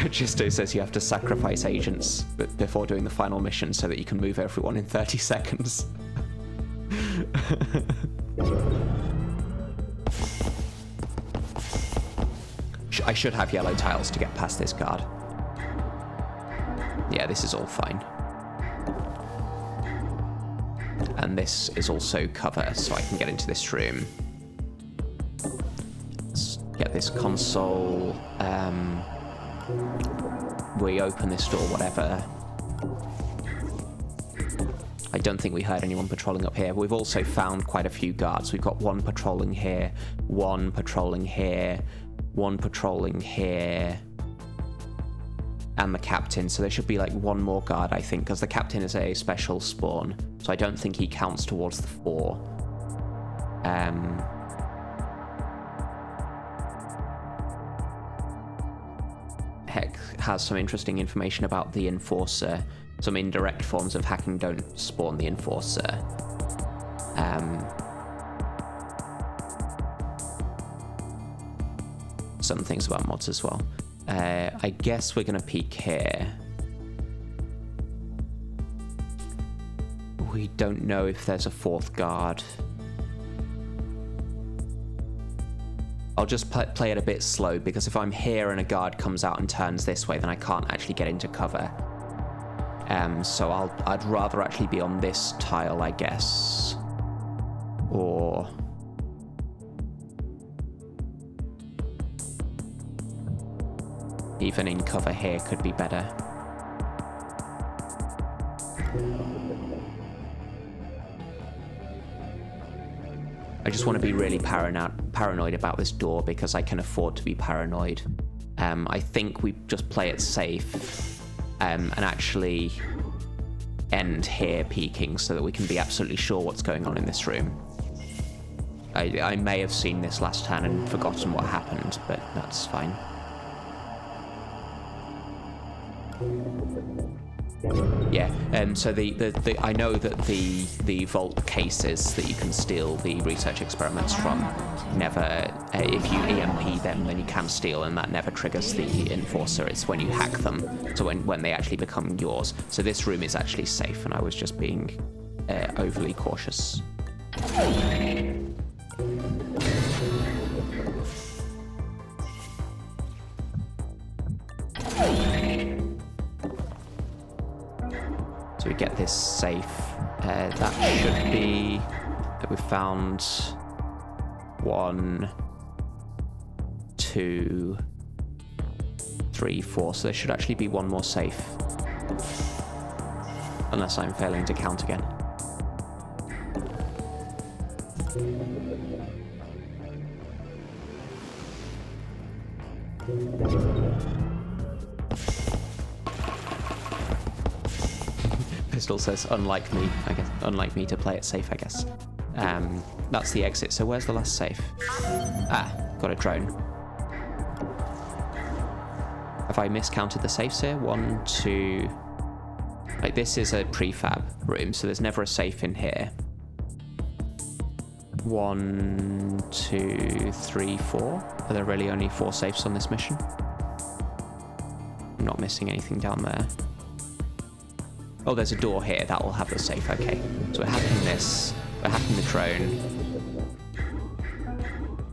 Gisto says you have to sacrifice agents before doing the final mission so that you can move everyone in 30 seconds. I should have yellow tiles to get past this guard. Yeah, this is all fine. And this is also cover, so I can get into this room. Let's get this console. We open this door, whatever. I don't think we heard anyone patrolling up here. We've also found quite a few guards. We've got one patrolling here, one patrolling here, one patrolling here, and the captain. So there should be like one more guard, I think, because the captain is a special spawn. So I don't think he counts towards the 4. Heck has some interesting information about the Enforcer. Some indirect forms of hacking don't spawn the Enforcer. some things about mods as well. I guess we're gonna peek here. We don't know if there's a fourth guard. I'll just play it a bit slow, because if I'm here and a guard comes out and turns this way, then I can't actually get into cover. So I'd rather actually be on this tile, I guess. Or... even in cover here could be better. I just want to be really paranoid about this door, because I can afford to be paranoid. I think we just play it safe and actually end here peeking so that we can be absolutely sure what's going on in this room. I may have seen this last turn and forgotten what happened, but that's fine. Yeah, so I know that the vault cases that you can steal the research experiments from never, if you EMP them, then you can steal, and that never triggers the enforcer. It's when you hack them, so when they actually become yours. So this room is actually safe, and I was just being overly cautious. So we get this safe. That should be that we found 1, 2, 3, 4. So there should actually be one more safe. Unless I'm failing to count again. Pistol says, unlike me, I guess. Unlike me to play it safe, I guess. That's the exit. So where's the last safe? Ah, got a drone. Have I miscounted the safes here? 1, 2... Like, this is a prefab room, so there's never a safe in here. 1, 2, 3, 4. Are there really only 4 safes on this mission? I'm not missing anything down there. Oh, there's a door here. That will have the safe. Okay. So we're hacking this. We're hacking the drone.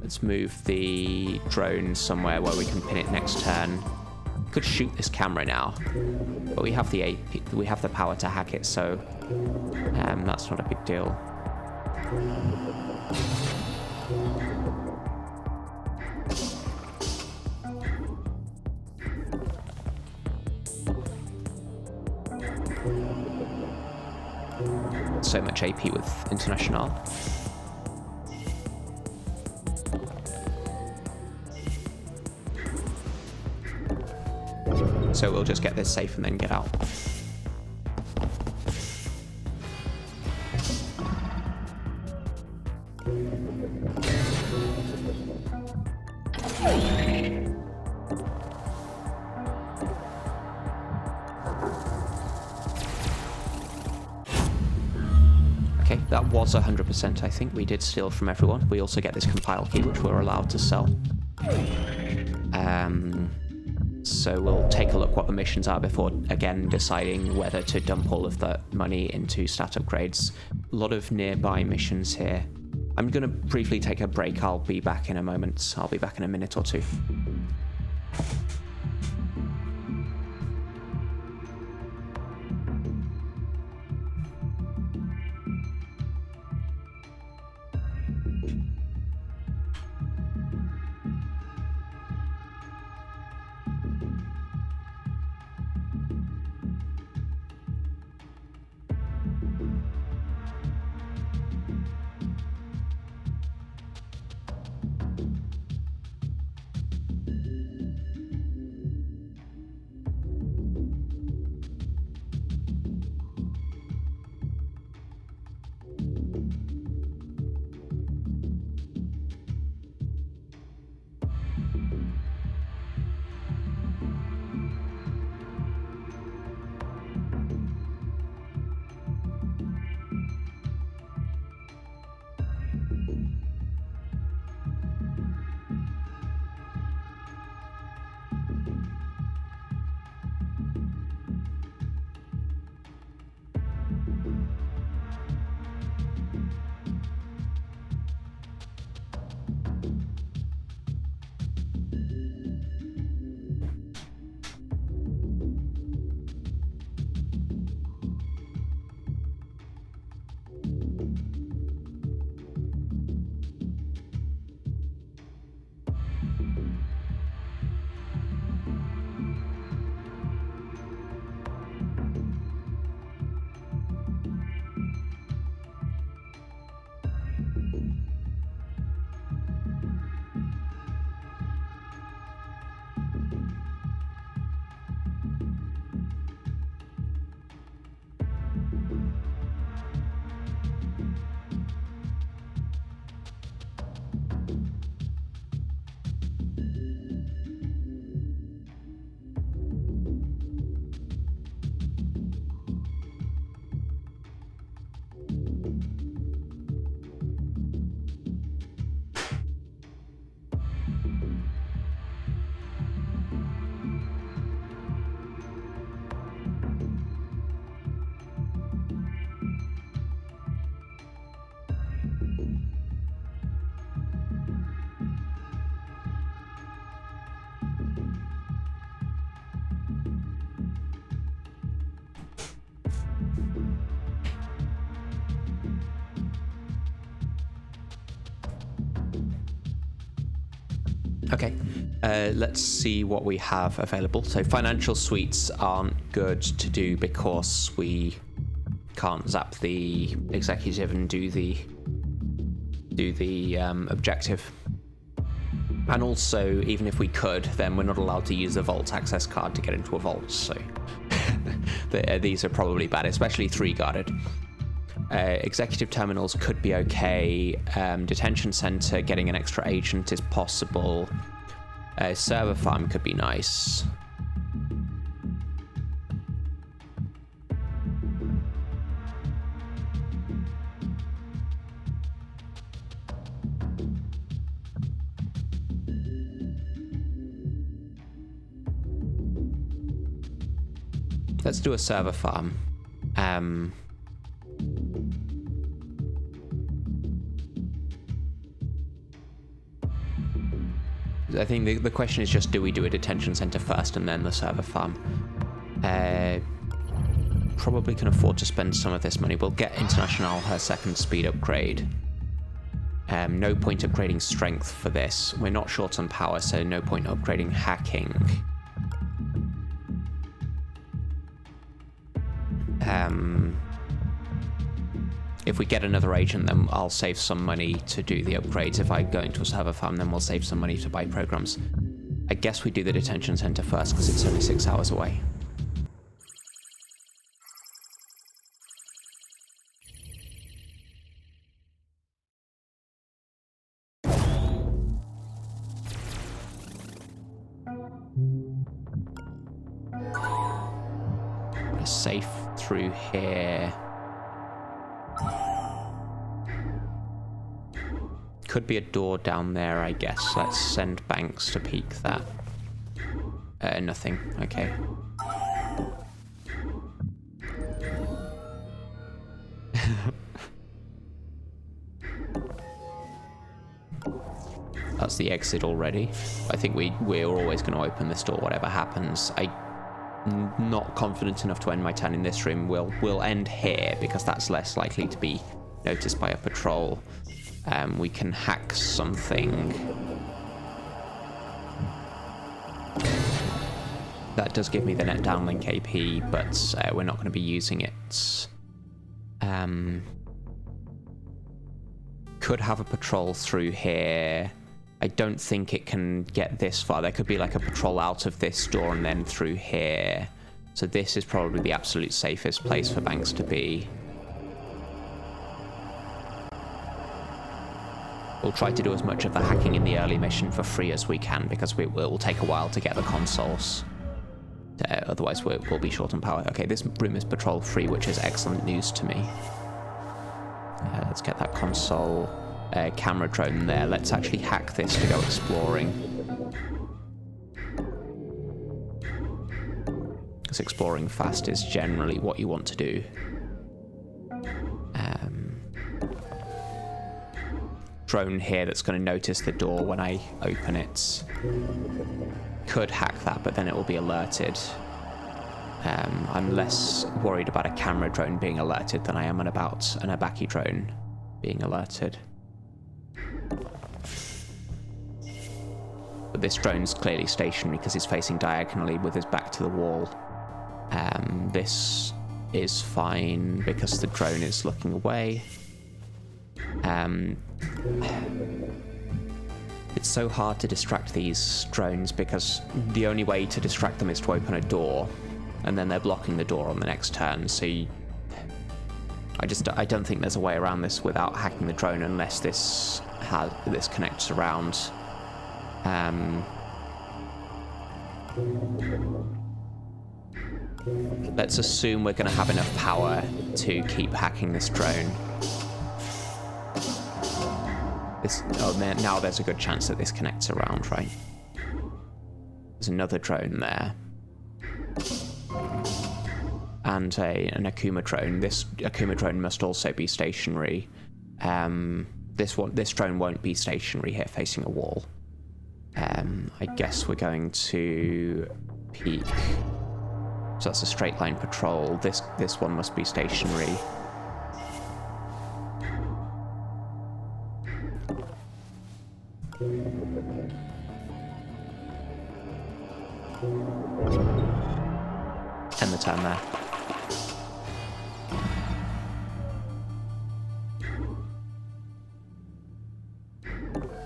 Let's move the drone somewhere where we can pin it next turn. We could shoot this camera now, but we have the power to hack it, so that's not a big deal. So much AP with International. So we'll just get this safe and then get out. Okay, that was 100%, I think. We did steal from everyone. We also get this compile key, which we're allowed to sell. So we'll take a look what the missions are before, again, deciding whether to dump all of the money into stat upgrades. A lot of nearby missions here. I'm going to briefly take a break. I'll be back in a moment. I'll be back in a minute or two. Okay, let's see what we have available. So financial suites aren't good to do because we can't zap the executive and do the objective. And also, even if we could, then we're not allowed to use the vault access card to get into a vault. So these are probably bad, especially 3 guarded. Executive terminals could be okay. Detention center, getting an extra agent is possible. Server farm could be nice. Let's do a server farm. I think the question is just, do we do a detention center first and then the server farm? Probably can afford to spend some of this money. We'll get International her second speed upgrade. No point upgrading strength for this. We're not short on power, so no point upgrading hacking. If we get another agent, then I'll save some money to do the upgrades. If I go into a server farm, then we'll save some money to buy programs. I guess we do the detention center first because it's only 6 hours away. A safe through here. Could be a door down there, I guess. Let's send Banks to peek that. Nothing. Okay. That's the exit already. I think we're always going to open this door, whatever happens. I'm not confident enough to end my turn in this room. We'll end here because that's less likely to be noticed by a patrol. We can hack something. That does give me the net downlink AP, but we're not going to be using it. Could have a patrol through here. I don't think it can get this far. There could be like a patrol out of this door and then through here. So this is probably the absolute safest place for Banks to be. We'll try to do as much of the hacking in the early mission for free as we can, because it will take a while to get the consoles. Otherwise we'll be short on power. Okay, this room is patrol free, which is excellent news to me. Let's get that console camera drone there. Let's actually hack this to go exploring. Because exploring fast is generally what you want to do. Drone here that's going to notice the door when I open it. Could hack that, but then it will be alerted. I'm less worried about a camera drone being alerted than I am about an Abaki drone being alerted. But this drone's clearly stationary because he's facing diagonally with his back to the wall. This is fine because the drone is looking away. It's so hard to distract these drones because the only way to distract them is to open a door, and then they're blocking the door on the next turn. So I don't think there's a way around this without hacking the drone unless this connects around. Let's assume we're going to have enough power to keep hacking this drone. Now there's a good chance that this connects around, right? There's another drone there. And an Akuma drone. This Akuma drone must also be stationary. This drone won't be stationary here facing a wall. I guess we're going to peek. So that's a straight line patrol. This one must be stationary. End the turn there.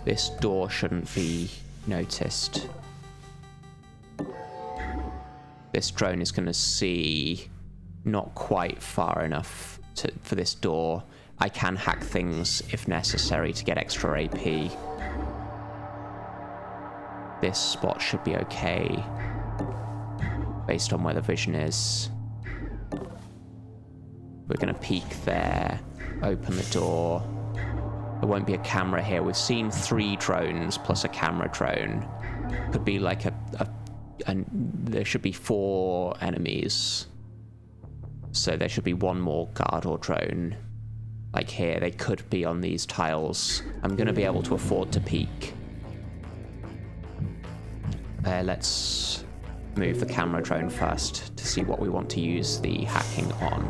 This door shouldn't be noticed. This drone is going to see not quite far enough for this door. I can hack things if necessary to get extra AP. This spot should be okay based on where the vision is. We're going to peek there, open the door. There won't be a camera here. We've seen 3 drones plus a camera drone. Could be like there should be 4 enemies. So there should be 1 more guard or drone. Like here, they could be on these tiles. I'm going to be able to afford to peek. Let's move the camera drone first to see what we want to use the hacking on.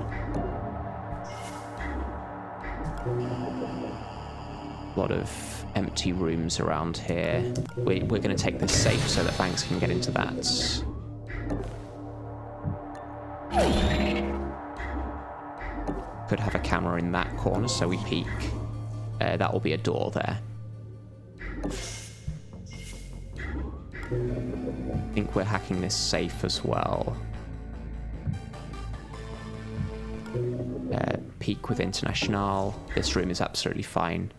A lot of empty rooms around here. We're going to take this safe so that Banks can get into that. Could have a camera in that corner, so we peek. That will be a door there. I think we're hacking this safe as well. Peek with International. This room is absolutely fine.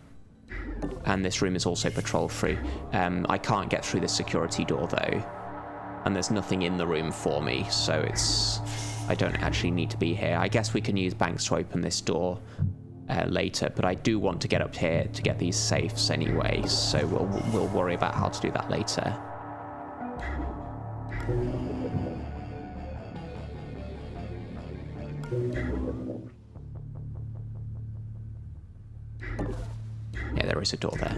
And this room is also patrol free. I can't get through this security door though. And there's nothing in the room for me, so I don't actually need to be here. I guess we can use Banks to open this door later, but I do want to get up here to get these safes anyway, so we'll worry about how to do that later. Yeah, there is a door there.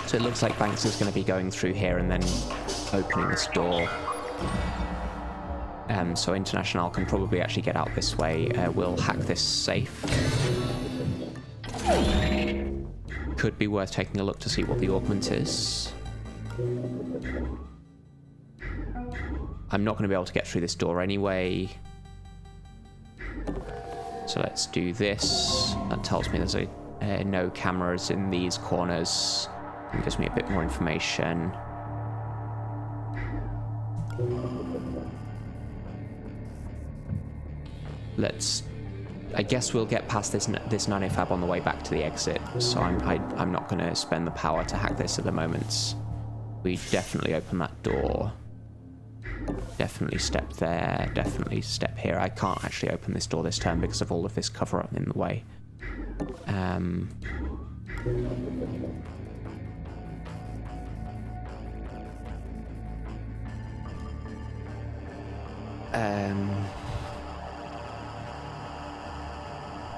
So it looks like Banks is going to be going through here and then opening this door. So International can probably actually get out this way. We'll hack this safe. Could be worth taking a look to see what the augment is. I'm not going to be able to get through this door anyway. So let's do this. That tells me there's no cameras in these corners. It gives me a bit more information. I guess we'll get past this nanofab on the way back to the exit, so I'm not going to spend the power to hack this at the moment. We definitely open that door. Definitely step there, definitely step here. I can't actually open this door this turn because of all of this cover up in the way.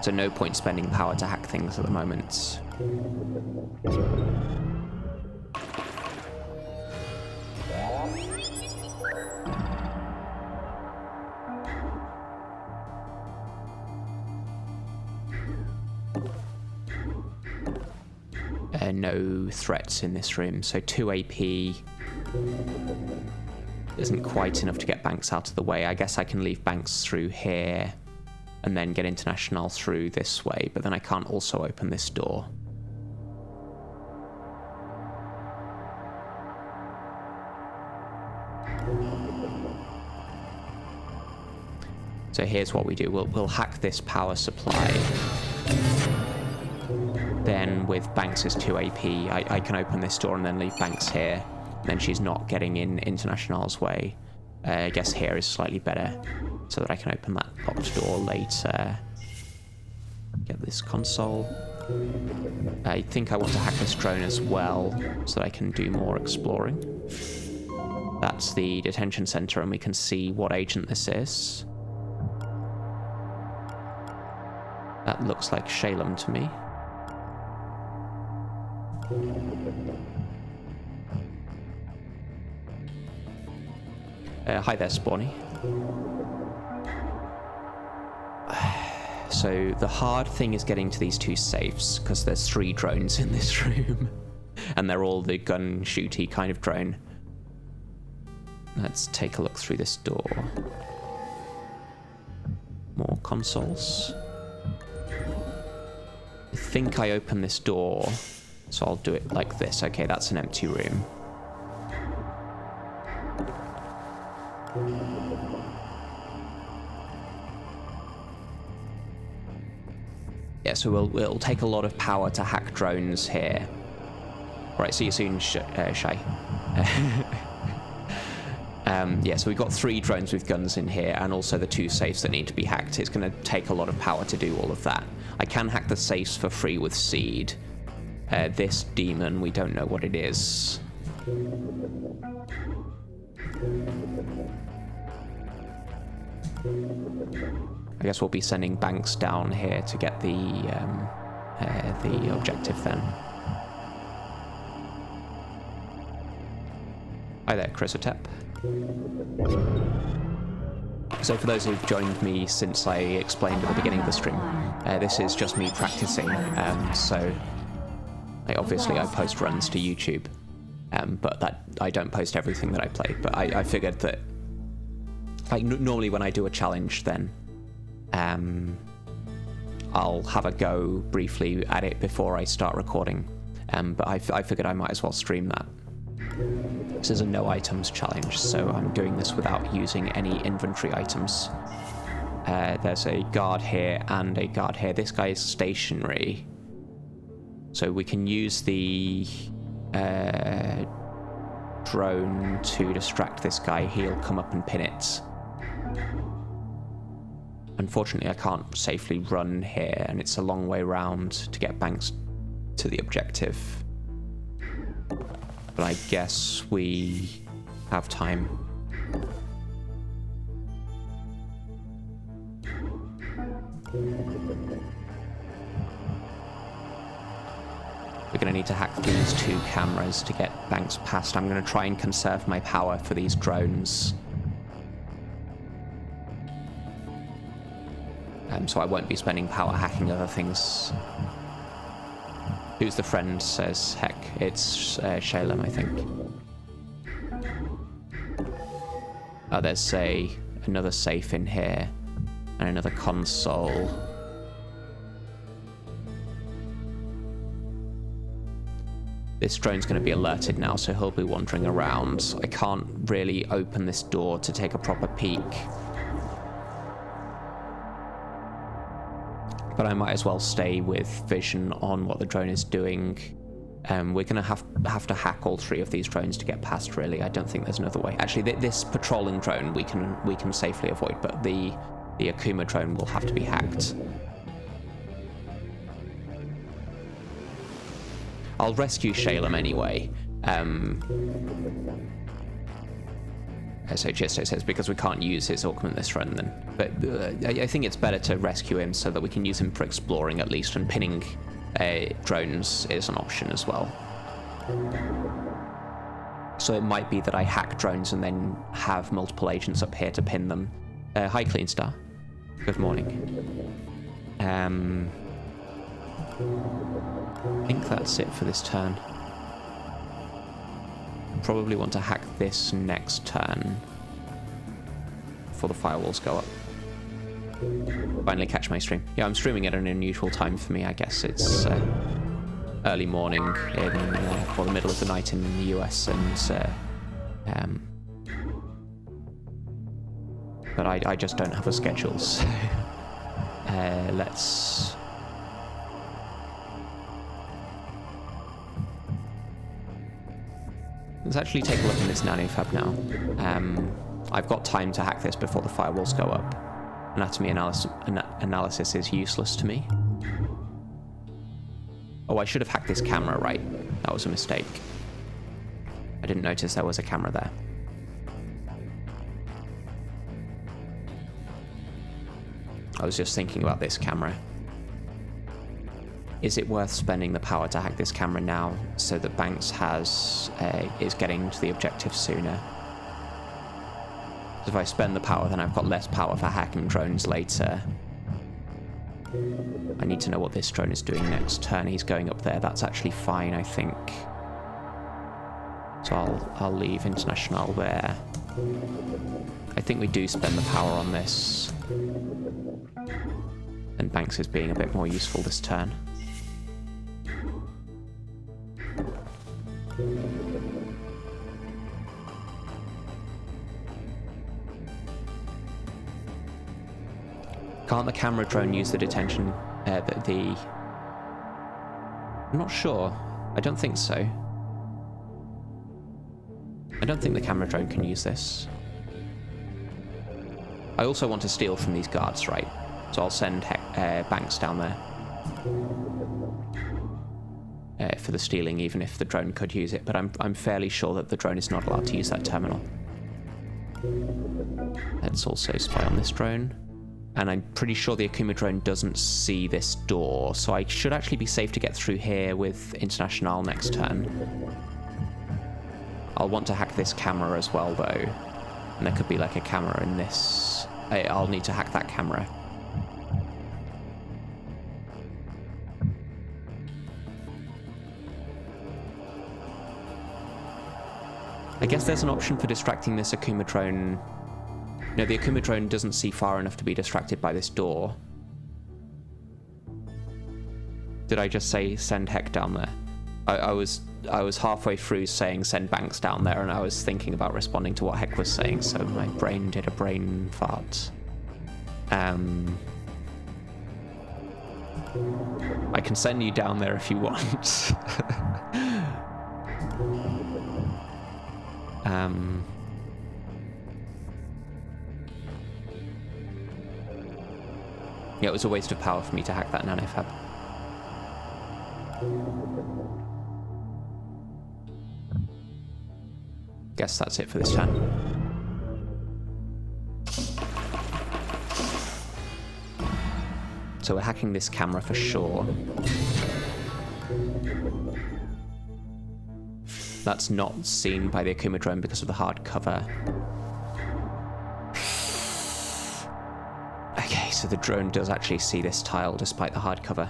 So no point spending power to hack things at the moment. No threats in this room, so 2 AP isn't quite enough to get Banks out of the way. I guess I can leave Banks through here and then get International through this way, but then I can't also open this door. So here's what we do. We'll hack this power supply. Then with Banks' 2 AP, I can open this door and then leave Banks here. Then she's not getting in International's way. I guess here is slightly better, so that I can open that locked door later. Get this console. I think I want to hack this drone as well, so that I can do more exploring. That's the detention center, and we can see what agent this is. That looks like Shalem to me. Hi there, Spawny. So the hard thing is getting to these two safes, because there's 3 drones in this room. And they're all the gun shooty kind of drone. Let's take a look through this door. More consoles. I think I open this door, so I'll do it like this. Okay, that's an empty room. Yeah, so it'll take a lot of power to hack drones here. Right, see you soon, Shay. Yeah, so we've got 3 drones with guns in here, and also the 2 safes that need to be hacked. It's going to take a lot of power to do all of that. I can hack the safes for free with seed. This demon, we don't know what it is. I guess we'll be sending Banks down here to get the objective then. Hi there, Chrysotep. So for those who've joined me since I explained at the beginning of the stream, this is just me practicing. So obviously I post runs to YouTube, but that I don't post everything that I play. But I figured that, like, normally when I do a challenge, then I'll have a go briefly at it before I start recording. But I figured I might as well stream that. This is a no items challenge, so I'm doing this without using any inventory items. There's a guard here and a guard here. This guy is stationary, so we can use the drone to distract this guy. He'll come up and pin it. Unfortunately, I can't safely run here, and it's a long way round to get Banks to the objective. But I guess we have time. We're going to need to hack these 2 cameras to get Banks past. I'm going to try and conserve my power for these drones. So I won't be spending power hacking other things. Who's the friend, says Heck. It's Shalem, I think. Oh, there's another safe in here. And another console. This drone's going to be alerted now, so he'll be wandering around. I can't really open this door to take a proper peek. But I might as well stay with vision on what the drone is doing. We're going to have to hack all 3 of these drones to get past, really. I don't think there's another way. Actually, this patrolling drone we can safely avoid, but the Akuma drone will have to be hacked. I'll rescue Shalem anyway. So just it says because we can't use his augment this run then. But I think it's better to rescue him so that we can use him for exploring at least, and pinning drones is an option as well. So it might be that I hack drones and then have multiple agents up here to pin them. Hi, Clean Star. Good morning. I think that's it for this turn. Probably want to hack this next turn before the firewalls go up. Finally catch my stream. Yeah, I'm streaming at an unusual time for me, I guess. It's early morning in, or the middle of the night in the US, and but I just don't have a schedule, so let's... Let's actually take a look in this nanofab now. I've got time to hack this before the firewalls go up. Anatomy analysis is useless to me. Oh, I should have hacked this camera, right? That was a mistake. I didn't notice there was a camera there. I was just thinking about this camera. is it worth spending the power to hack this camera now so that Banks is getting to the objective sooner? If I spend the power, then I've got less power for hacking drones later. I need to know what this drone is doing next turn. He's going up there. That's actually fine, I think. So I'll leave International there. I think we do spend the power on this. And Banks is being a bit more useful this turn. Can't the camera drone use the detention? I'm not sure. I don't think so. I don't think the camera drone can use this. I also want to steal from these guards, right? So I'll send Banks down there for the stealing, even if the drone could use it. But I'm fairly sure that the drone is not allowed to use that terminal. Let's also spy on this drone. And I'm pretty sure the Akuma drone doesn't see this door, so I should actually be safe to get through here with International next turn. I'll want to hack this camera as well, though. And there could be like a camera in this. I'll need to hack that camera. I guess there's an option for distracting this Akuma drone. No, the Akuma drone doesn't see far enough to be distracted by this door. Did I just say send Heck down there? I was halfway through saying send Banks down there, and I was thinking about responding to what Heck was saying, so my brain did a brain fart. I can send you down there if you want. Yeah, it was a waste of power for me to hack that nanofab. Guess that's it for this turn. So we're hacking this camera for sure. That's not seen by the Akuma drone because of the hard cover. Okay, so the drone does actually see this tile despite the hard cover.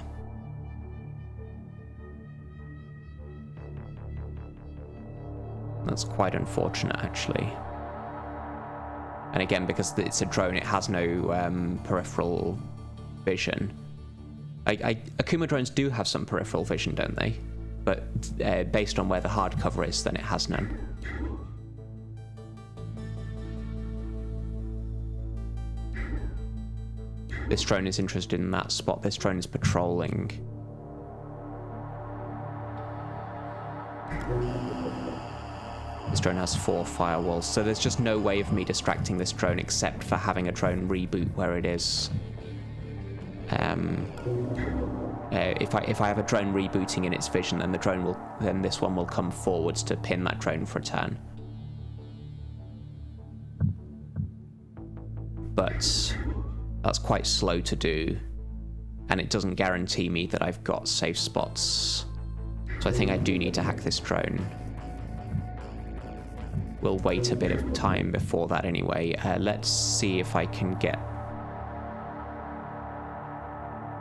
That's quite unfortunate, actually. And again, because it's a drone, it has no peripheral vision. Akuma drones do have some peripheral vision, don't they? But based on where the hard cover is, then it has none. This drone is interested in that spot. This drone is patrolling. This drone has 4 firewalls, so there's just no way of me distracting this drone except for having a drone reboot where it is. If I have a drone rebooting in its vision, then this one will come forwards to pin that drone for a turn. But that's quite slow to do, and it doesn't guarantee me that I've got safe spots. So I think I do need to hack this drone. We'll wait a bit of time before that anyway. Let's see if I can get...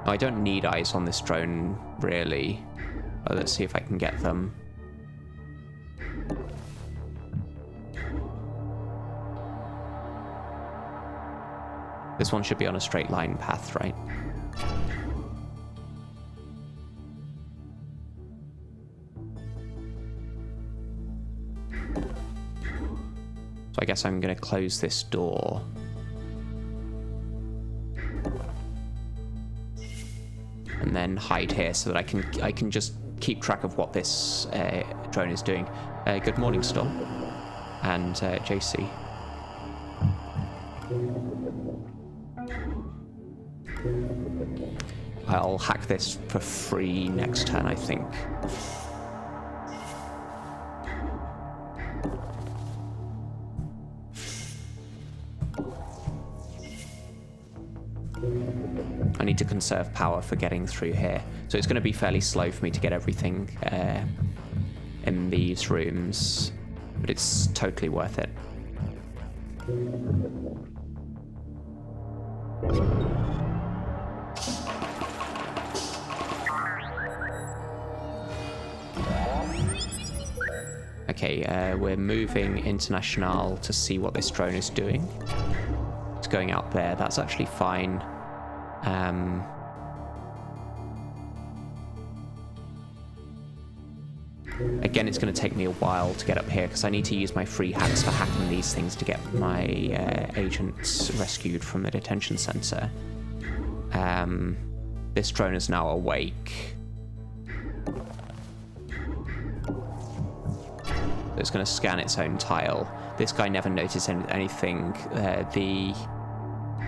I don't need eyes on this drone, really. Let's see if I can get them. This one should be on a straight line path, right? So I guess I'm going to close this door. And then hide here so that I can just keep track of what this drone is doing. Good morning, Storm. And JC. I'll hack this for free next turn, I think. I need to conserve power for getting through here. So it's going to be fairly slow for me to get everything in these rooms, but it's totally worth it. Okay, we're moving International to see what this drone is doing. It's going out there. That's actually fine. Again, it's going to take me a while to get up here because I need to use my free hacks for hacking these things to get my agents rescued from the detention center. This drone is now awake. It's going to scan its own tile. This guy never noticed anything. The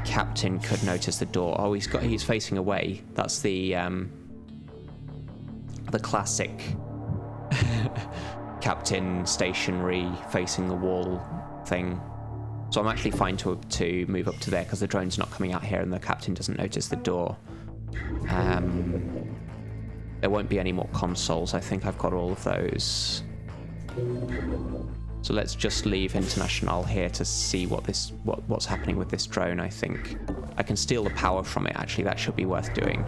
captain could notice the door. Oh, he's facing away. That's the classic captain stationary facing the wall thing. So I'm actually fine to move up to there because the drone's not coming out here and the captain doesn't notice the door. There won't be any more consoles. I think I've got all of those. So let's just leave International here to see what's happening with this drone. I think I can steal the power from it. Actually, that should be worth doing.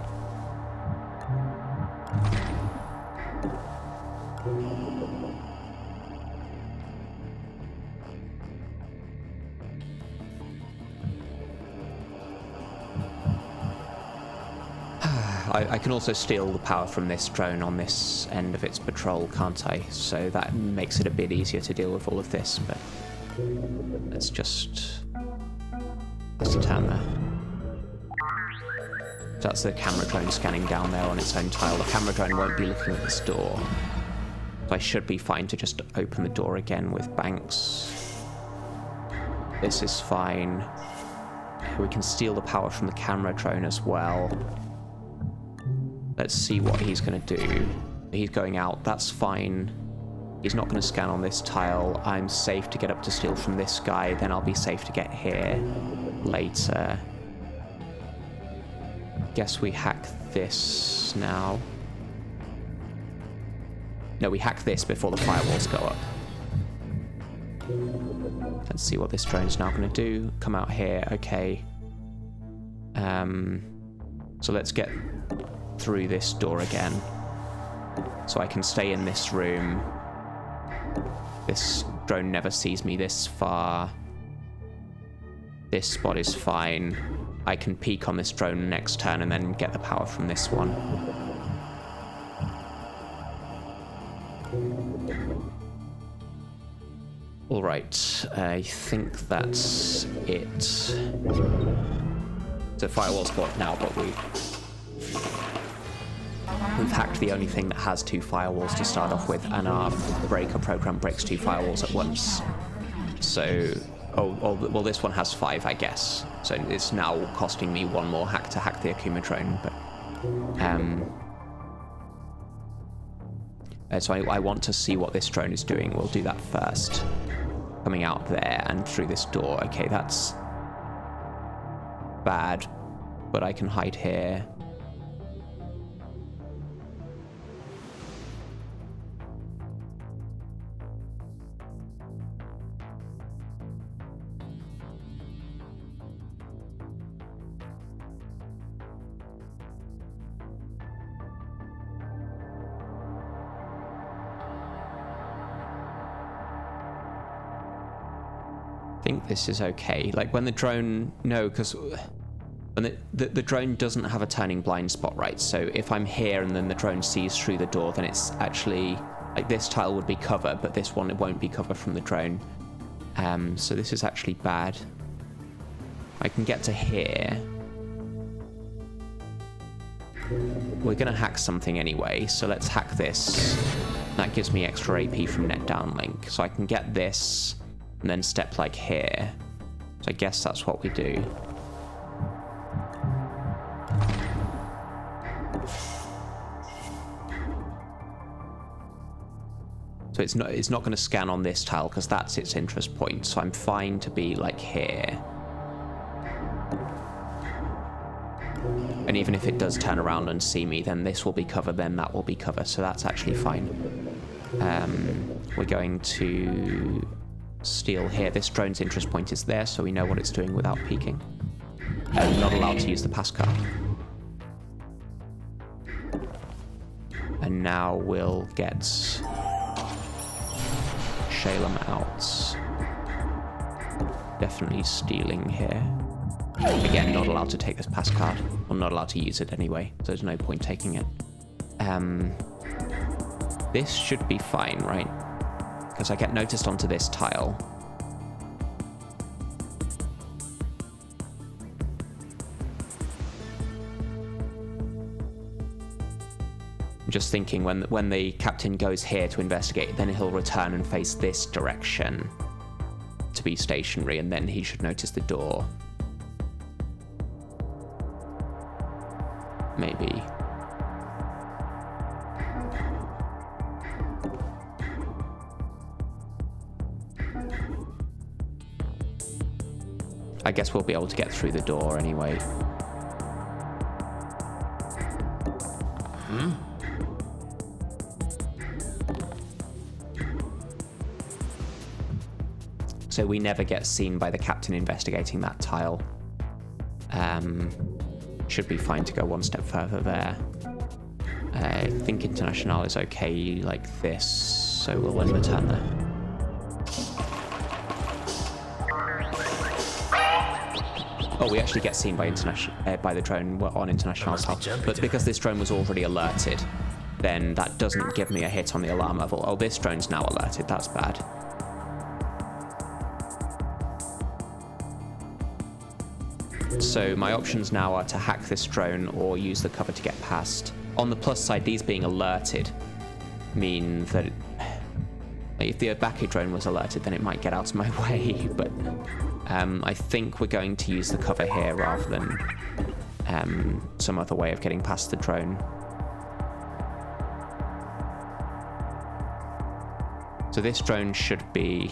I can also steal the power from this drone on this end of its patrol, can't I? So that makes it a bit easier to deal with all of this, but let's just turn there. So that's the camera drone scanning down there on its own tile. The camera drone won't be looking at this door. So I should be fine to just open the door again with Banks. This is fine. We can steal the power from the camera drone as well. Let's see what he's going to do. He's going out. That's fine. He's not going to scan on this tile. I'm safe to get up to steal from this guy. Then I'll be safe to get here later. Guess we hack this now. No, we hack this before the firewalls go up. Let's see what this drone's now going to do. Come out here. Okay. So let's get through this door again. So I can stay in this room. This drone never sees me this far. This spot is fine. I can peek on this drone next turn and then get the power from this one. Alright, I think that's it. It's a firewall spot now, but we've hacked the only thing that has 2 firewalls to start off with, and our breaker program breaks 2 firewalls at once. So, well, this one has 5, I guess. So it's now costing me 1 more hack to hack the Akuma drone. But so I want to see what this drone is doing. We'll do that first. Coming out there and through this door. Okay, that's bad, but I can hide here. I think this is okay. Like when the drone, no, because when the drone doesn't have a turning blind spot, right? So if I'm here and then the drone sees through the door, then it's actually like this tile would be cover, but this one, it won't be cover from the drone. So this is actually bad. I can get to here. We're gonna hack something anyway, so let's hack this. That gives me extra AP from net downlink, so I can get this and then step like here. So I guess that's what we do. So it's not going to scan on this tile because that's its interest point. So I'm fine to be like here. And even if it does turn around and see me, then this will be cover, then that will be cover, so that's actually fine. We're going to steal here. This drone's interest point is there, so we know what it's doing without peeking. Not allowed to use the pass card. And now we'll get Shalem out. Definitely stealing here. Again, not allowed to take this pass card. Or not allowed to use it anyway, so there's no point taking it. This should be fine, right? Because I get noticed onto this tile. I'm just thinking when the captain goes here to investigate, then he'll return and face this direction to be stationary, and then he should notice the door. Maybe. I guess we'll be able to get through the door anyway. So we never get seen by the captain investigating that tile. Should be fine to go one step further there. I think International is okay like this, so we'll end the turn there. Oh, we actually get seen by by the drone on International side, but because this drone was already alerted, then that doesn't give me a hit on the alarm level. Oh, this drone's now alerted. That's bad. So my options now are to hack this drone or use the cover to get past. On the plus side, these being alerted mean that if the Obake drone was alerted, then it might get out of my way, but I think we're going to use the cover here rather than some other way of getting past the drone. So this drone should be...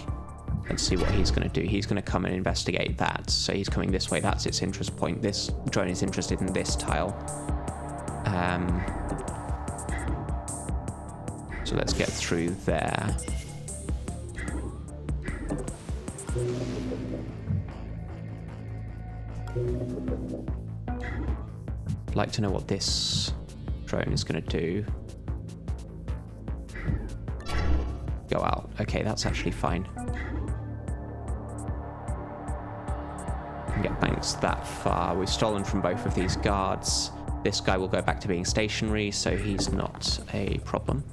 Let's see what he's going to do. He's going to come and investigate that. So he's coming this way. That's its interest point. This drone is interested in this tile. So let's get through there. I'd like to know what this drone is going to do. Go out. Okay, that's actually fine. Get banks that far. We've stolen from both of these guards. This guy will go back to being stationary, so he's not a problem.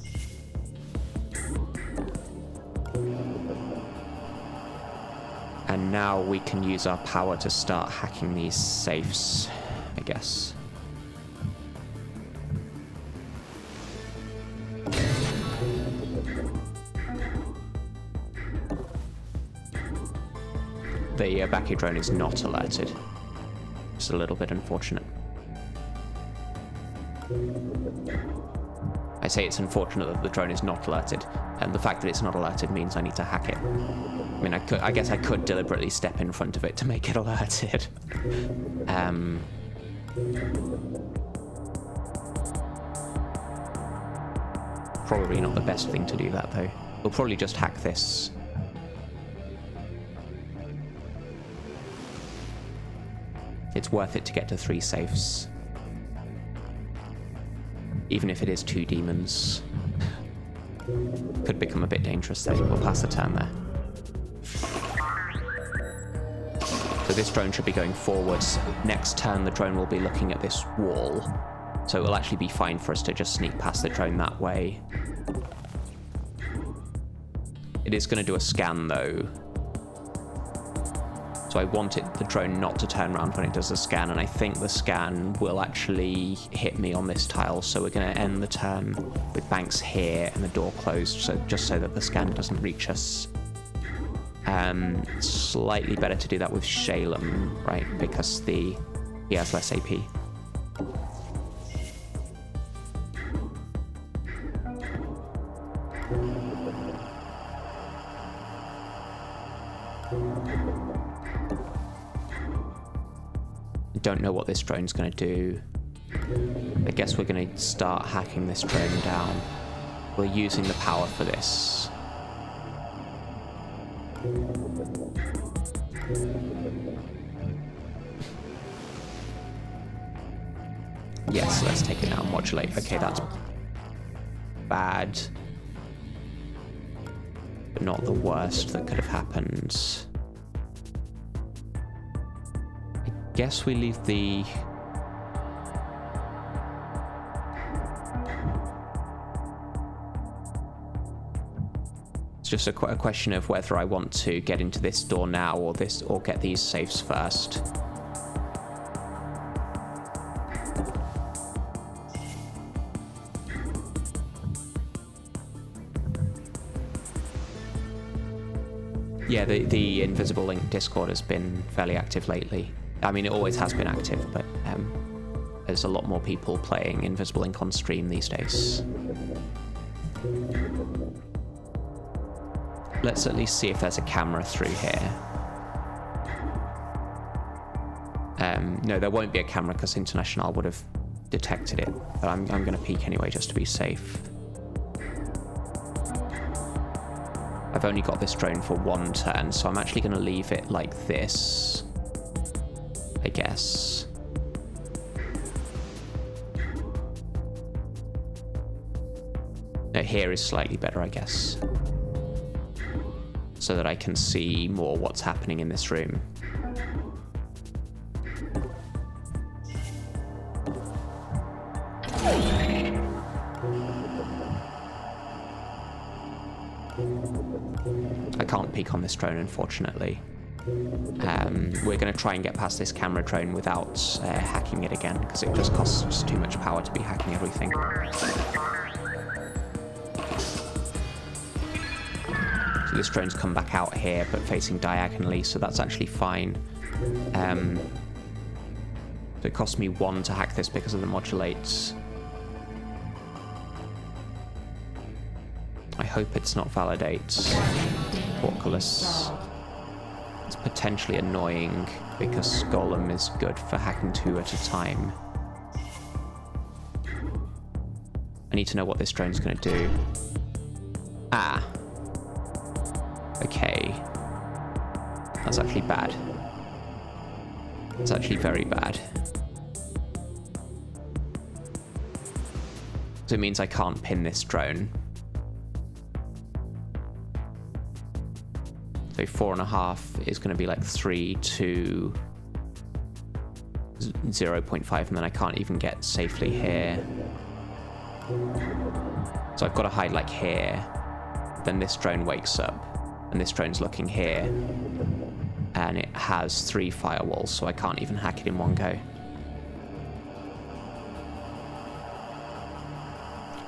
And now we can use our power to start hacking these safes, I guess. The Obake drone is not alerted. It's a little bit unfortunate. I say it's unfortunate that the drone is not alerted, and the fact that it's not alerted means I need to hack it. I mean, I guess I could deliberately step in front of it to make it alerted. Probably not the best thing to do that, though. We'll probably just hack this. It's worth it to get to 3 safes. Even if it is 2 demons. Could become a bit dangerous though. We'll pass the turn there. So this drone should be going forwards. Next turn the drone will be looking at this wall. So it will actually be fine for us to just sneak past the drone that way. It is going to do a scan though. So I want the drone not to turn around when it does a scan, and I think the scan will actually hit me on this tile, so we're going to end the turn with banks here and the door closed, so just so that the scan doesn't reach us. Slightly better to do that with Shalem, right, because he has less AP. Don't know what this drone's going to do. I guess we're going to start hacking this drone down. We're using the power for this. Yes, let's take it down, modulate. Okay, that's bad. But not the worst that could have happened. I guess we leave the... It's just a question of whether I want to get into this door now or get these safes first. Yeah, the Invisible Link Discord has been fairly active lately. I mean, it always has been active, but there's a lot more people playing Invisible Link on stream these days. Let's at least see if there's a camera through here. No, there won't be a camera because International would have detected it, but I'm going to peek anyway just to be safe. I've only got this drone for one turn, so I'm actually going to leave it like this, I guess. No, here is slightly better, I guess, so that I can see more what's happening in this room. I can't peek on this drone, unfortunately. We're going to try and get past this camera drone without hacking it again, because it just costs too much power to be hacking everything. So this drone's come back out here, but facing diagonally, so that's actually fine. So it cost me 1 to hack this because of the modulates. I hope it's not validates. Portcullis. It's potentially annoying because Golem is good for hacking 2 at a time. I need to know what this drone's going to do. Ah. Okay. That's actually bad. It's actually very bad. So it means I can't pin this drone. So 4.5 is going to be like 3 to 0.5, and then I can't even get safely here. So I've got to hide like here. Then this drone wakes up, and this drone's looking here, and it has 3 firewalls, so I can't even hack it in one go.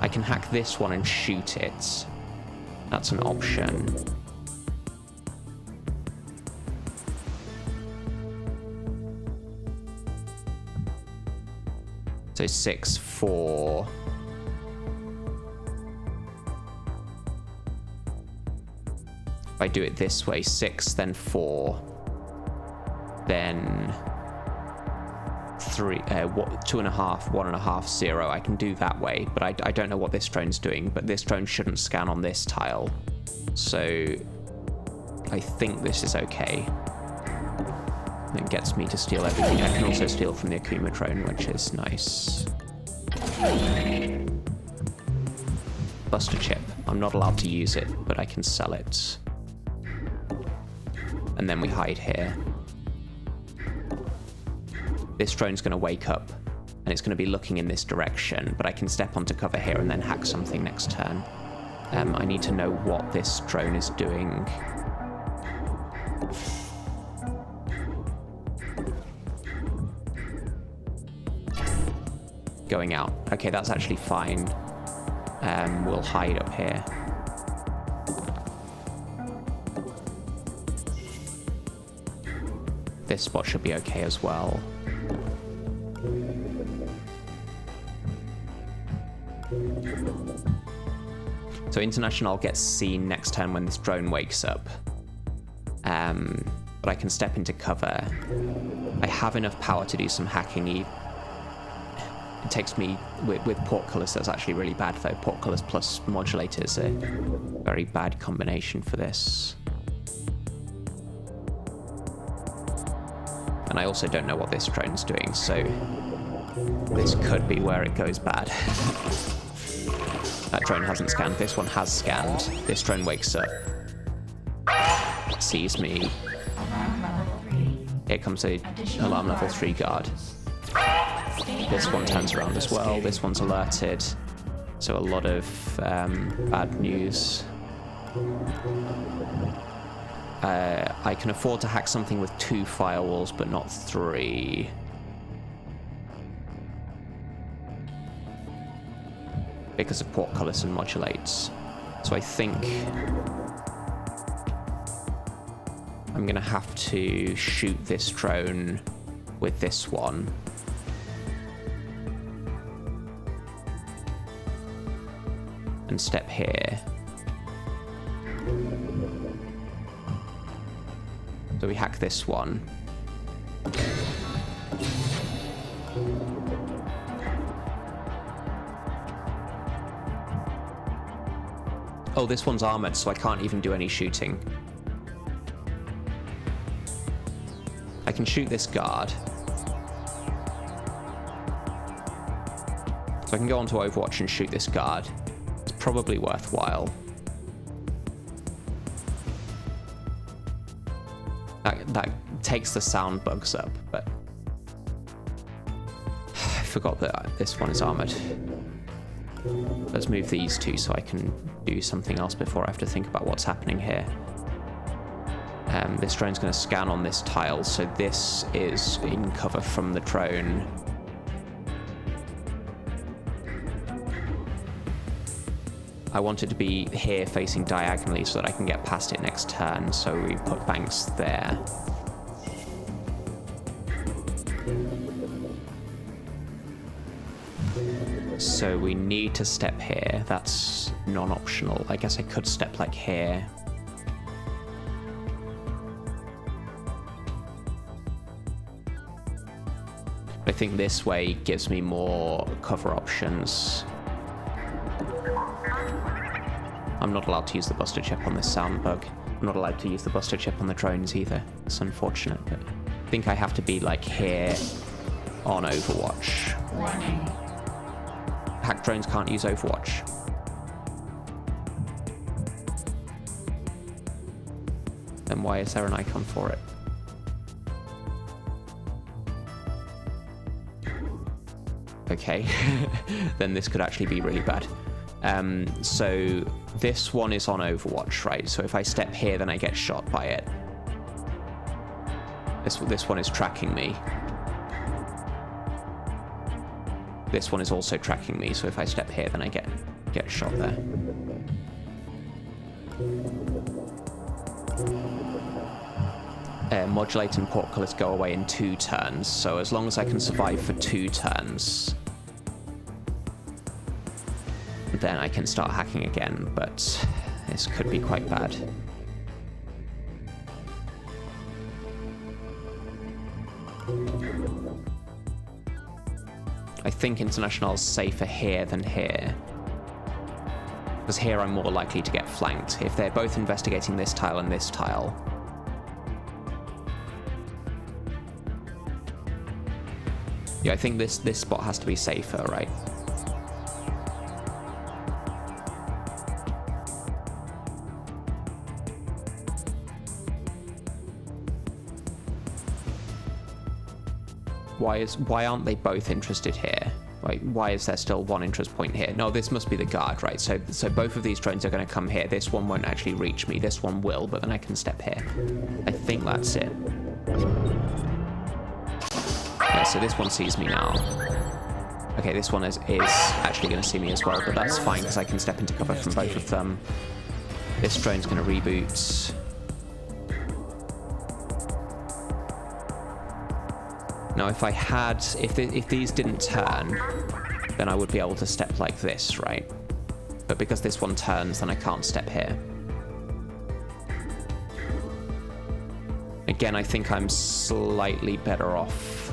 I can hack this one and shoot it. That's an option. So 6, 4. If I do it this way, 6, then 4, then 3, 2.5, 1.5, 0. I can do that way, but I don't know what this drone's doing. But this drone shouldn't scan on this tile, so I think this is okay. It gets me to steal everything. I can also steal from the Akuma drone, which is nice. Buster chip. I'm not allowed to use it, but I can sell it. And then we hide here. This drone's going to wake up, and it's going to be looking in this direction, but I can step onto cover here and then hack something next turn. I need to know what this drone is doing. Going out. Okay, that's actually fine. We'll hide up here. This spot should be okay as well. So International gets seen next turn when this drone wakes up. But I can step into cover. I have enough power to do some hacking It takes me with portcullis. That's actually really bad though. Portcullis plus modulator is a very bad combination for this. And I also don't know what this drone's doing, so this could be where it goes bad. That drone hasn't scanned. This one has scanned. This drone wakes up, sees me. Alarm level 3. Here comes a alarm level 3 guard. This one turns around as well. This one's alerted. So a lot of bad news. I can afford to hack something with 2 firewalls, but not 3. Because of portcullis and modulates. So I think I'm gonna have to shoot this drone with this one. And step here. So we hack this one. Oh, this one's armored, so I can't even do any shooting. I can shoot this guard. So I can go onto Overwatch and shoot this guard. It's probably worthwhile. That takes the sound bugs up, but I forgot that this one is armored. Let's move these two so I can do something else before I have to think about what's happening here. This drone's going to scan on this tile, so this is in cover from the drone. I want it to be here facing diagonally so that I can get past it next turn, so we put banks there. So we need to step here. That's non-optional. I guess I could step like here. I think this way gives me more cover options. I'm not allowed to use the buster chip on this sound bug. I'm not allowed to use the buster chip on the drones either. It's unfortunate, but I think I have to be like here on Overwatch. Warning. Hack drones can't use Overwatch. Then why is there an icon for it? Okay, then this could actually be really bad. So this one is on Overwatch, right? So if I step here, then I get shot by it. This one is tracking me. This one is also tracking me, so if I step here, then I get shot there. Modulate and portcullis go away in 2 turns, so as long as I can survive for 2 turns, then I can start hacking again, but this could be quite bad. I think International's safer here than here. Because here I'm more likely to get flanked. If they're both investigating this tile and this tile. Yeah, I think this spot has to be safer, right? Why aren't they both interested here? Like, why is there still one interest point here? No, this must be the guard, right? So both of these drones are going to come here. This one won't actually reach me. This one will, but then I can step here. I think that's it. Yeah, so this one sees me now. Okay, this one is actually going to see me as well, but that's fine because I can step into cover from both of them. This drone's going to reboot. Now, if these didn't turn, then I would be able to step like this, right? But because this one turns, then I can't step here. Again, I think I'm slightly better off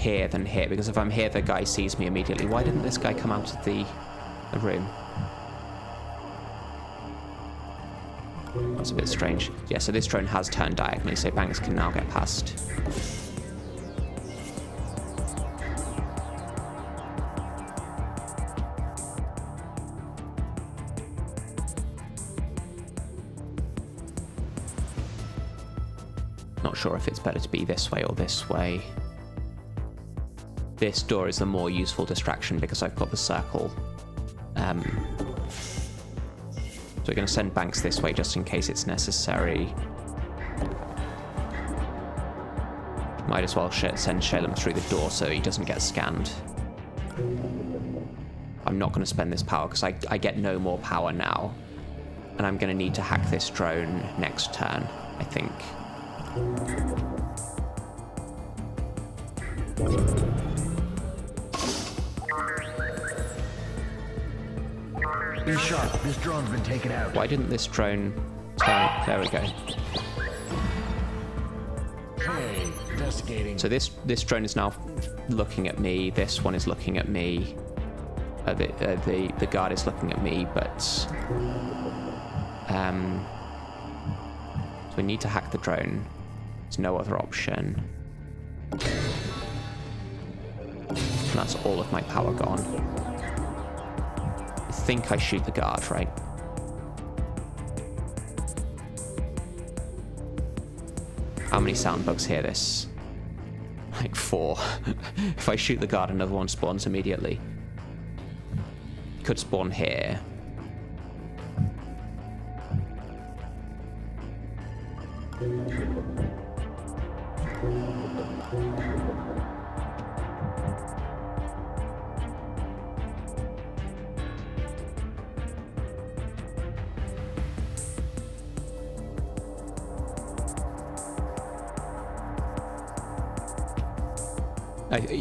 here than here, because if I'm here, the guy sees me immediately. Why didn't this guy come out of the room? That's a bit strange. Yeah, so this drone has turned diagonally, so Banks can now get past. Not sure if it's better to be this way or this way. This door is the more useful distraction because I've got the circle. So we're going to send Banks this way just in case it's necessary. Might as well send Shalem through the door so he doesn't get scanned. I'm not going to spend this power because I get no more power now. And I'm going to need to hack this drone next turn, I think. Be sharp. This drone's been taken out. Why didn't this drone turn? There we go. Hey, investigating. So this drone is now looking at me. This one is looking at me. The guard is looking at me, but so we need to hack the drone. There's no other option. And that's all of my power gone. I think I shoot the guard, right? How many sound bugs hear this? Like 4. If I shoot the guard, another one spawns immediately. Could spawn here.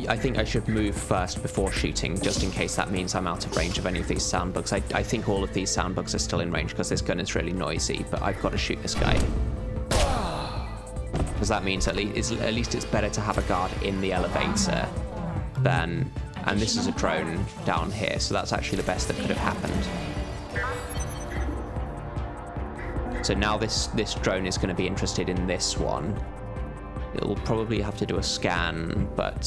I think I should move first before shooting, just in case that means I'm out of range of any of these sound bugs. I think all of these sound bugs are still in range because this gun is really noisy, but I've got to shoot this guy. Because that means at least it's better to have a guard in the elevator than... And this is a drone down here, so that's actually the best that could have happened. So now this drone is going to be interested in this one. It'll probably have to do a scan, but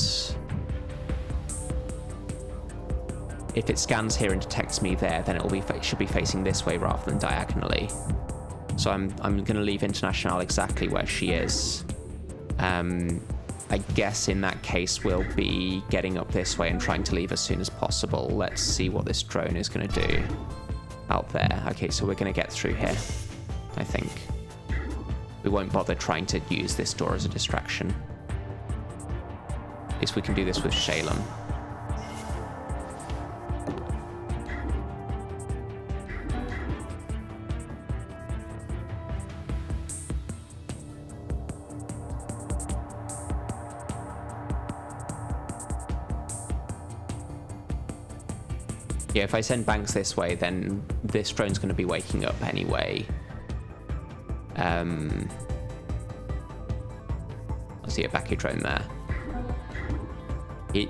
if it scans here and detects me there, then it should be facing this way rather than diagonally. So I'm going to leave International exactly where she is. I guess in that case we'll be getting up this way and trying to leave as soon as possible. Let's see what this drone is going to do out there. Okay, so we're going to get through here, I think. We won't bother trying to use this door as a distraction. At least we can do this with Shalem. Yeah, if I send Banks this way, then this drone's going to be waking up anyway. I see a Baku drone there.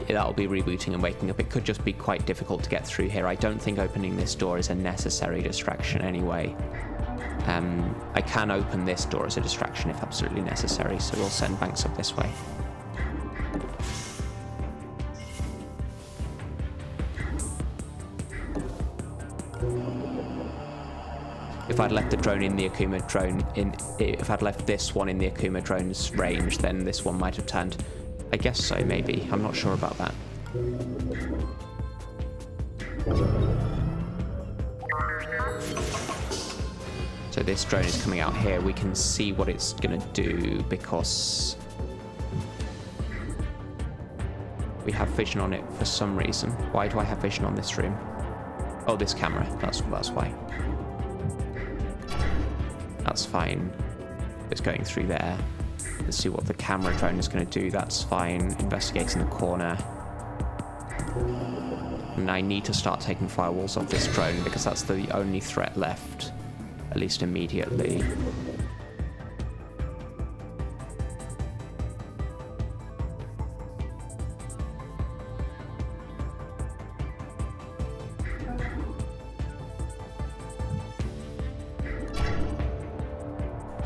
That'll be rebooting and waking up. It could just be quite difficult to get through here. I don't think opening this door is a necessary distraction anyway. I can open this door as a distraction if absolutely necessary, so we'll send Banks up this way. If I'd left the drone in the Akuma drone, if I'd left this one in the Akuma drone's range, then this one might have turned. I guess so, maybe. I'm not sure about that. So this drone is coming out here. We can see what it's going to do because we have vision on it for some reason. Why do I have vision on this room? Oh, this camera. That's why. That's fine. It's going through there. Let's see what the camera drone is going to do. That's fine. Investigating the corner. And I need to start taking firewalls off this drone because that's the only threat left, at least immediately.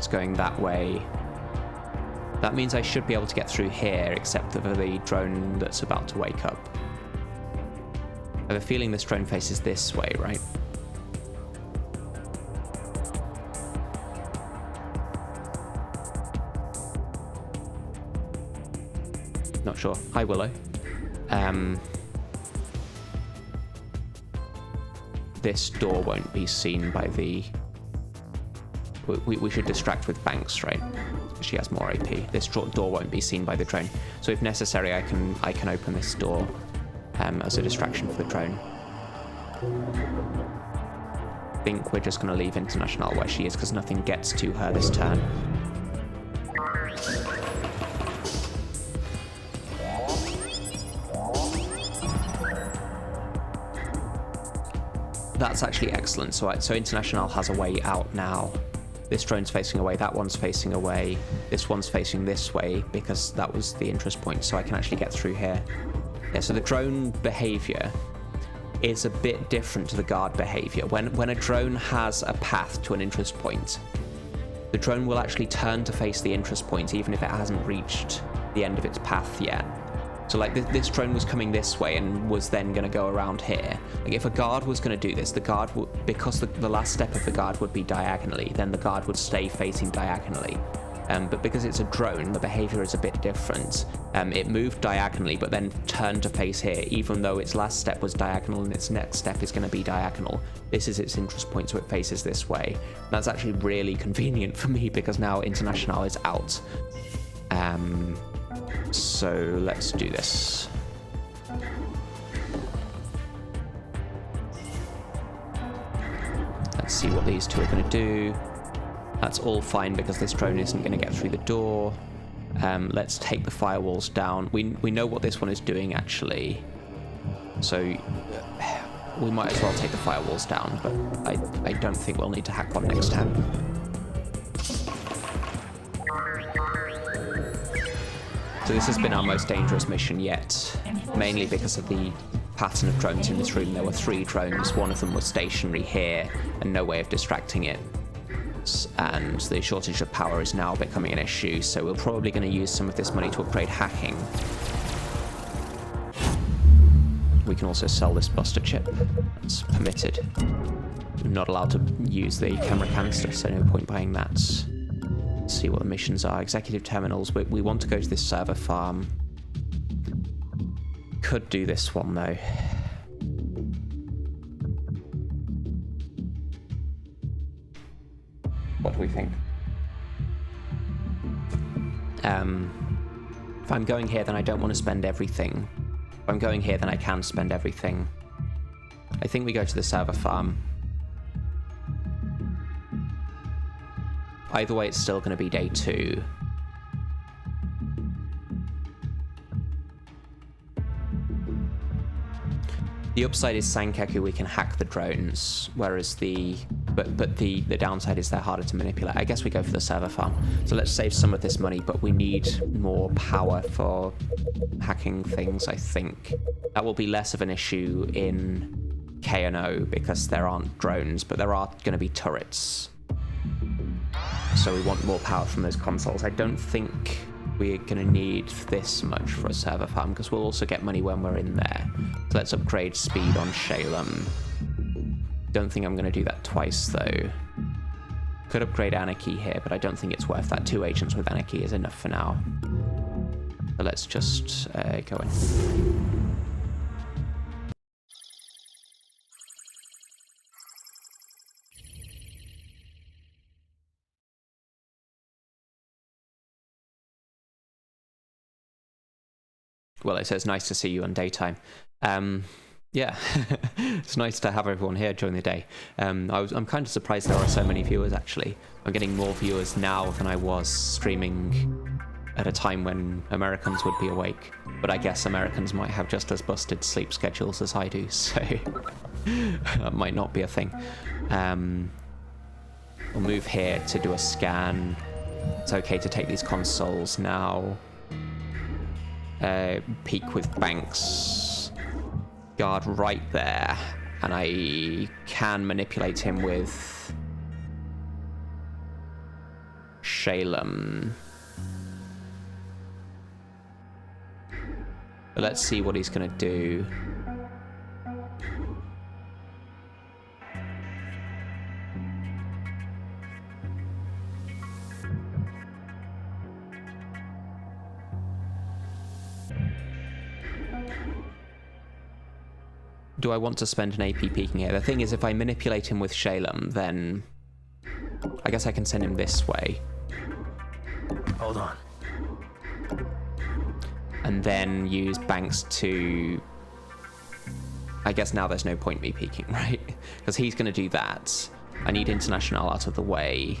going that way. That means I should be able to get through here, except for the drone that's about to wake up. I have a feeling this drone faces this way, right? Not sure. Hi, Willow. This door won't be seen by the... We should distract with Banks, right? She has more AP. This door won't be seen by the drone. So if necessary, I can open this door as a distraction for the drone. I think we're just going to leave International where she is because nothing gets to her this turn. That's actually excellent. So International has a way out now. This drone's facing away, that one's facing away, this one's facing this way because that was the interest point, so I can actually get through here. Yeah, so the drone behavior is a bit different to the guard behavior. When a drone has a path to an interest point, the drone will actually turn to face the interest point even if it hasn't reached the end of its path yet. So like this drone was coming this way and was then going to go around here. Like if a guard was going to do this, the guard would, because the last step of the guard would be diagonally, then the guard would stay facing diagonally. But because it's a drone, the behavior is a bit different. It moved diagonally, but then turned to face here, even though its last step was diagonal and its next step is going to be diagonal. This is its interest point, so it faces this way. That's actually really convenient for me because now International is out. So let's do this. Let's see what these two are going to do. That's all fine because this drone isn't going to get through the door. Let's take the firewalls down. We know what this one is doing actually. So we might as well take the firewalls down, but I don't think we'll need to hack one next time. So this has been our most dangerous mission yet, mainly because of the pattern of drones in this room. There were 3 drones, one of them was stationary here and no way of distracting it. And the shortage of power is now becoming an issue, so we're probably going to use some of this money to upgrade hacking. We can also sell this buster chip. It's permitted. We're not allowed to use the camera canister, so no point buying that. Let's see what the missions are. Executive terminals. We want to go to this server farm. Could do this one though. What do we think? If I'm going here, then I don't want to spend everything. If I'm going here, then I can spend everything. I think we go to the server farm. Either way, it's still going to be day 2. The upside is Sankeku, we can hack the drones, whereas the downside is they're harder to manipulate. I guess we go for the server farm. So let's save some of this money, but we need more power for hacking things, I think. That will be less of an issue in K&O because there aren't drones, but there are going to be turrets. So we want more power from those consoles. I don't think we're going to need this much for a server farm because we'll also get money when we're in there. So let's upgrade speed on Shalem. Don't think I'm going to do that twice though. Could upgrade Anarchy here, but I don't think it's worth that. 2 agents with Anarchy is enough for now. So let's just go in. Well, it says nice to see you on daytime. Yeah, it's nice to have everyone here during the day. I'm kind of surprised there are so many viewers, actually. I'm getting more viewers now than I was streaming at a time when Americans would be awake. But I guess Americans might have just as busted sleep schedules as I do, so that might not be a thing. We'll move here to do a scan. It's okay to take these consoles now. Peek with Banks. Guard right there. And I can manipulate him with Shalem. But let's see what he's going to do. Do I want to spend an AP peeking here? The thing is, if I manipulate him with Shalem, then I guess I can send him this way. Hold on. And then use Banks to... I guess now there's no point me peeking, right? Because he's going to do that. I need International out of the way.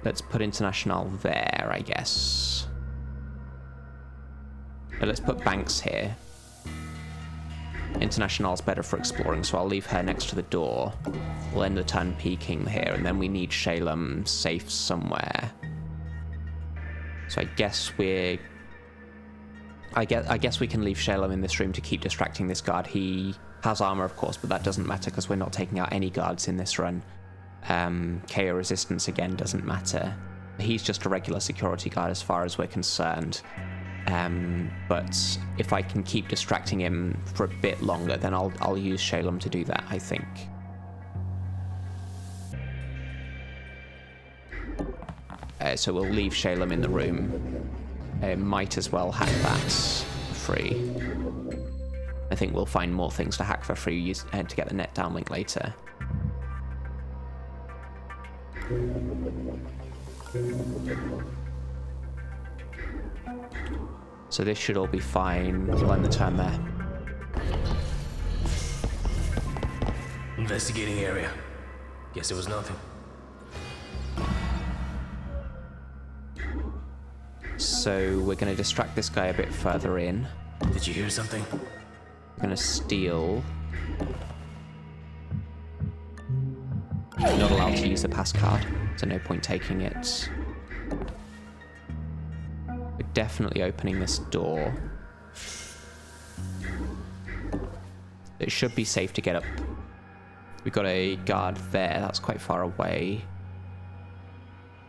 Let's put International there, I guess. Let's put Banks here. International's better for exploring, so I'll leave her next to the door. We'll end the turn peeking here, and then we need Shalem safe somewhere. So I guess we're... I guess we can leave Shalem in this room to keep distracting this guard. He has armor, of course, but that doesn't matter because we're not taking out any guards in this run. KO resistance, again, doesn't matter. He's just a regular security guard as far as we're concerned. But if I can keep distracting him for a bit longer, then I'll use Shalem to do that, I think. So we'll leave Shalem in the room. Might as well hack that free. I think we'll find more things to hack for free to get the net downlink later. So this should all be fine. We'll end the turn there. Investigating area. Guess it was nothing. So we're going to distract this guy a bit further in. Did you hear something? We're going to steal. Not allowed to use the pass card, so no point taking it. We're definitely opening this door. It should be safe to get up. We've got a guard there, that's quite far away.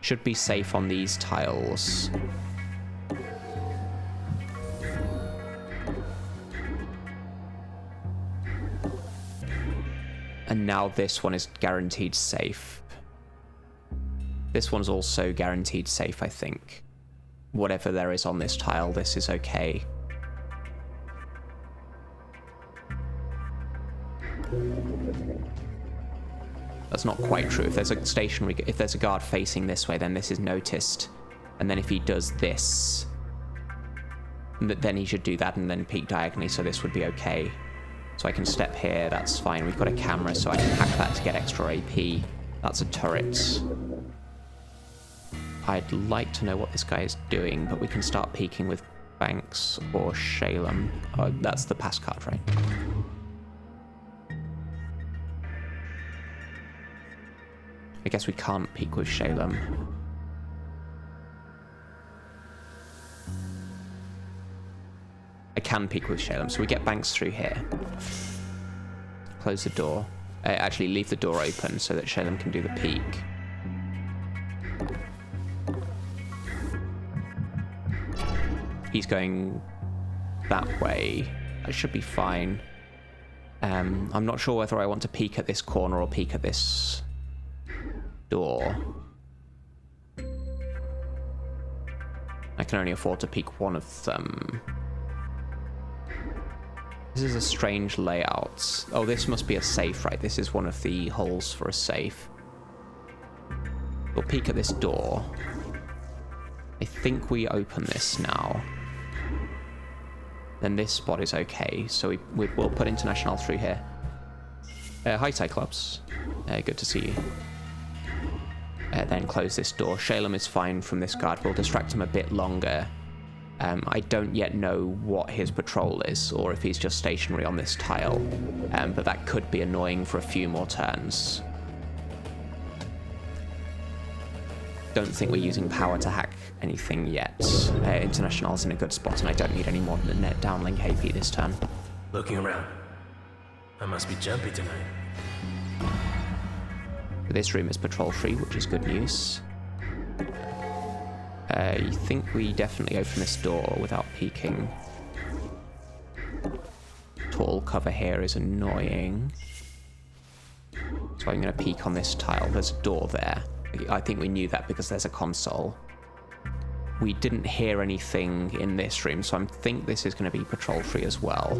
Should be safe on these tiles. And now this one is guaranteed safe. This one's also guaranteed safe, I think. Whatever there is on this tile, this is okay. That's not quite true. If there's a if there's a guard facing this way, then this is noticed. And then if he does this, then he should do that and then peek diagonally, so this would be okay. So I can step here, that's fine. We've got a camera, so I can hack that to get extra AP. That's a turret. I'd like to know what this guy is doing, but we can start peeking with Banks or Shalem. Oh, that's the pass card, right? I guess we can't peek with Shalem. I can peek with Shalem, so we get Banks through here. Close the door. Actually, leave the door open so that Shalem can do the peek. He's going that way. That should be fine. I'm not sure whether I want to peek at this corner or peek at this door. I can only afford to peek one of them. This is a strange layout. Oh, this must be a safe, right? This is one of the holes for a safe. We'll peek at this door. I think we open this now. Then this spot is okay, so we'll put International through here. Hi, Cyclops. Good to see you. Then close this door. Shalem is fine from this guard. We'll distract him a bit longer. I don't yet know what his patrol is, or if he's just stationary on this tile. But that could be annoying for a few more turns. Don't think we're using power to hack anything yet. International's in a good spot, and I don't need any more than a net downlink AP this turn. Looking around. I must be jumpy tonight. This room is patrol free, which is good news. I think we definitely open this door without peeking. Tall cover here is annoying. So I'm going to peek on this tile. There's a door there. I think we knew that because there's a console. We didn't hear anything in this room, so I think this is going to be patrol free as well.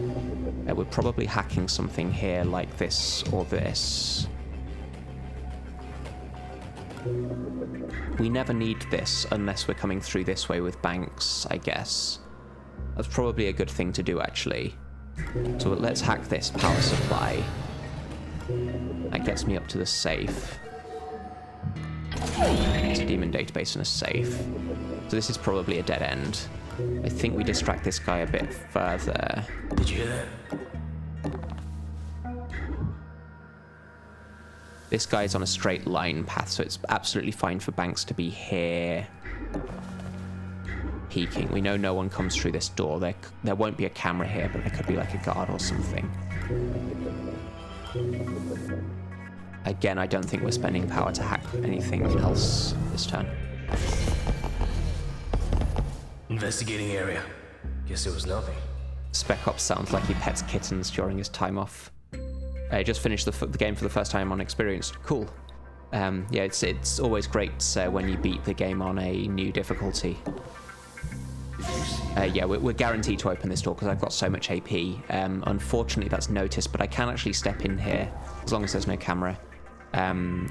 We're probably hacking something here like this or this. We never need this unless we're coming through this way with banks, I guess. That's probably a good thing to do, actually. So let's hack this power supply. That gets me up to the safe. It's a demon database and a safe. So this is probably a dead end. I think we distract this guy a bit further. Did you hear that? This guy's on a straight line path, so it's absolutely fine for banks to be here peeking. We know no one comes through this door. There won't be a camera here, but there could be like a guard or something. Again, I don't think we're spending power to hack anything else this turn. Investigating area. Guess it was nothing. Spec Ops sounds like he pets kittens during his time off. I just finished the game for the first time on Experienced. Cool. Yeah, it's always great when you beat the game on a new difficulty. Yeah, we're guaranteed to open this door because I've got so much AP. Unfortunately, that's noticed, but I can actually step in here as long as there's no camera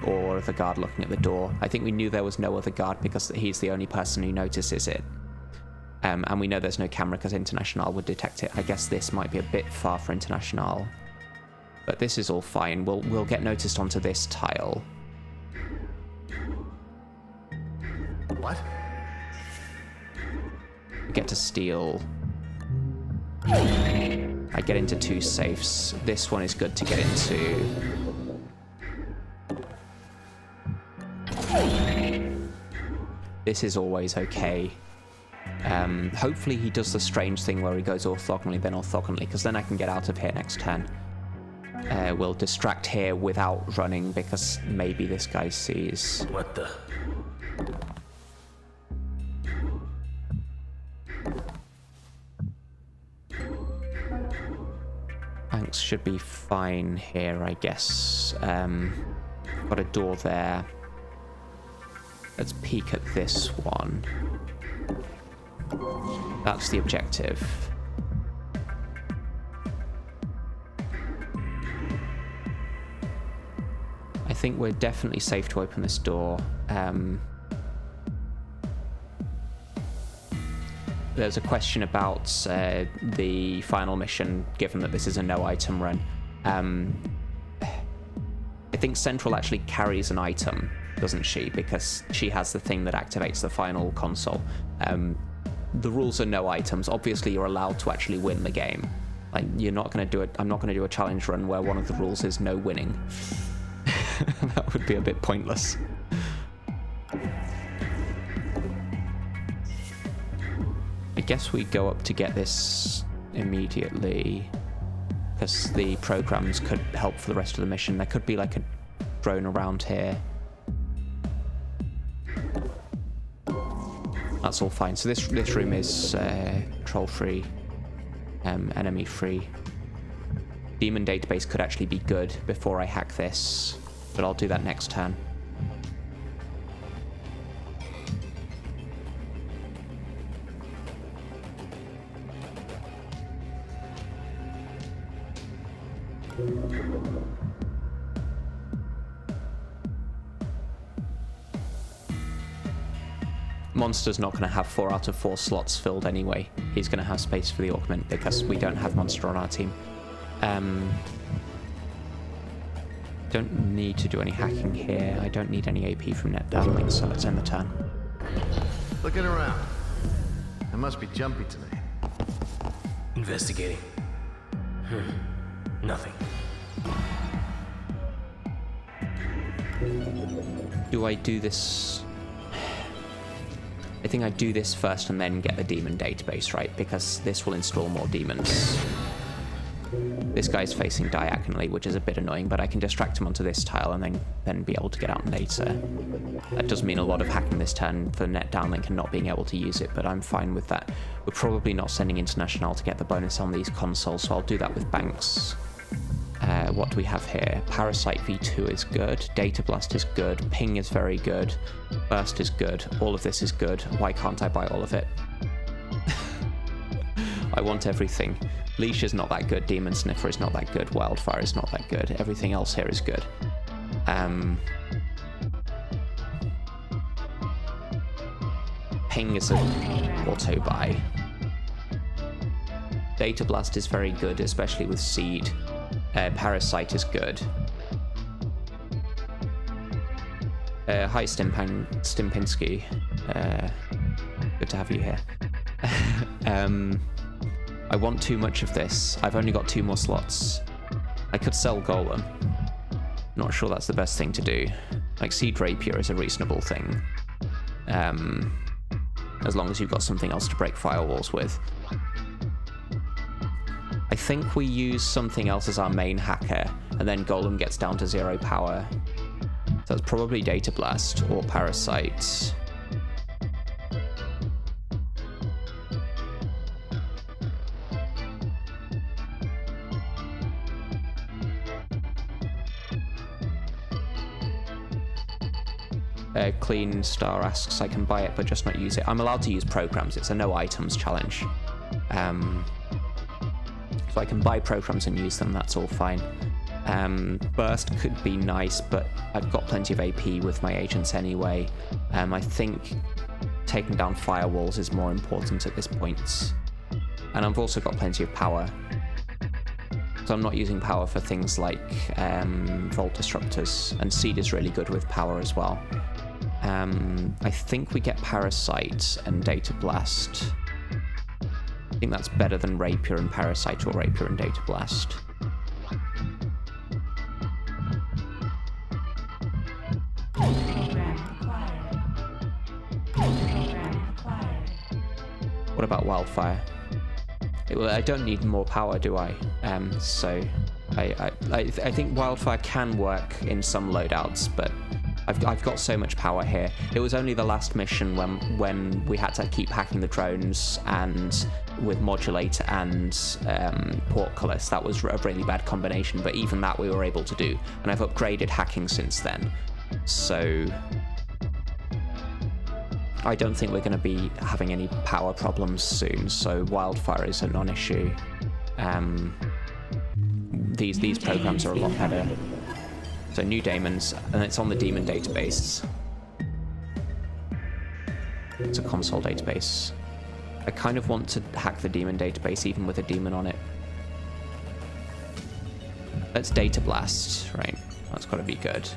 or the guard looking at the door. I think we knew there was no other guard because he's the only person who notices it. And we know there's no camera because International would detect it. I guess this might be a bit far for International. But this is all fine. We'll get noticed onto this tile. What? We get to steal. I get into 2 safes. This one is good to get into. This is always okay. Hopefully he does the strange thing where he goes orthogonally, then orthogonally, because then I can get out of here next turn. We'll distract here without running because maybe this guy sees. What the? Banks should be fine here, I guess. Got a door there. Let's peek at this one. That's the objective. I think we're definitely safe to open this door. There's a question about the final mission, given that this is a no-item run. I think Central actually carries an item, doesn't she? Because she has the thing that activates the final console. The rules are no items. Obviously, you're allowed to actually win the game. Like, you're not going to do it. I'm not going to do a challenge run where one of the rules is no winning. That would be a bit pointless. I guess we go up to get this immediately, because the programs could help for the rest of the mission. There could be like a drone around here. That's all fine. So this room is troll free, enemy free. Demon database could actually be good before I hack this, but I'll do that next turn. Monster's not going to have 4 out of 4 slots filled anyway. He's going to have space for the augment because we don't have Monster on our team. Don't need to do any hacking here. I don't need any AP from net downlink, so let's end the turn. Looking around. I must be jumpy today. Investigating. Nothing. Do I do this? I think I do this first and then get the demon database, right? Because this will install more demons. This guy's facing diagonally, which is a bit annoying, but I can distract him onto this tile and then be able to get out later. That does mean a lot of hacking this turn for net downlink and not being able to use it, but I'm fine with that. We're probably not sending International to get the bonus on these consoles, so I'll do that with Banks. What do we have here? Parasite V2 is good, Data Blast is good, Ping is very good, Burst is good, all of this is good. Why can't I buy all of it? I want everything. Leash is not that good, Demon Sniffer is not that good, Wildfire is not that good, everything else here is good. Ping is an auto buy. Data Blast is very good, especially with Seed. Parasite is good. Hi Stimpinski. Good to have you here. I want too much of this. I've only got 2 more slots. I could sell Golem. Not sure that's the best thing to do. Like Seed Rapier is a reasonable thing. As long as you've got something else to break firewalls with. I think we use something else as our main hacker, and then Golem gets down to 0 power. So it's probably Data Blast or Parasite. Clean Star asks, I can buy it but just not use it. I'm allowed to use programs, it's a no items challenge. So I can buy programs and use them, that's all fine. Burst could be nice, but I've got plenty of AP with my agents anyway. I think taking down firewalls is more important at this point. And I've also got plenty of power. So I'm not using power for things like Vault Disruptors, and Seed is really good with power as well. I think we get Parasite and Data Blast. I think that's better than Rapier and Parasite or Rapier and Data Blast. What about Wildfire? I don't need more power, do I? So I think Wildfire can work in some loadouts, but I've got so much power here. It was only the last mission when we had to keep hacking the drones and with Modulate and Portcullis. That was a really bad combination, but even that we were able to do. And I've upgraded hacking since then. So I don't think we're going to be having any power problems soon, so Wildfire is a non-issue. These programs are a lot better. So new daemons, and it's on the demon database. It's a console database. I kind of want to hack the demon database even with a demon on it. Let's Data Blast, right? That's got to be good.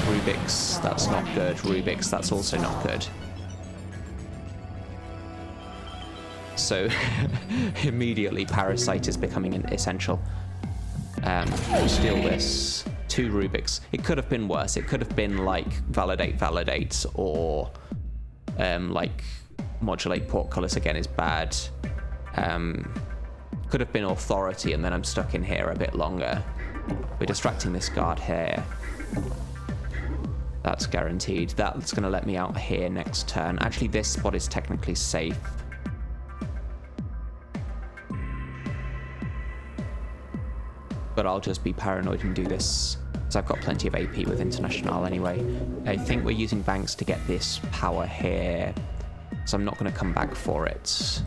Rubik's, that's not good. Rubik's, that's also not good. So immediately Parasite is becoming essential. Steal this. 2 Rubik's. It could have been worse. It could have been like Validate, or like Modulate Portcullis again is bad. Could have been Authority, and then I'm stuck in here a bit longer. We're distracting this guard here. That's guaranteed. That's going to let me out here next turn. Actually, this spot is technically safe. But I'll just be paranoid and do this, because I've got plenty of AP with International anyway. I think we're using Banks to get this power here, so I'm not going to come back for it.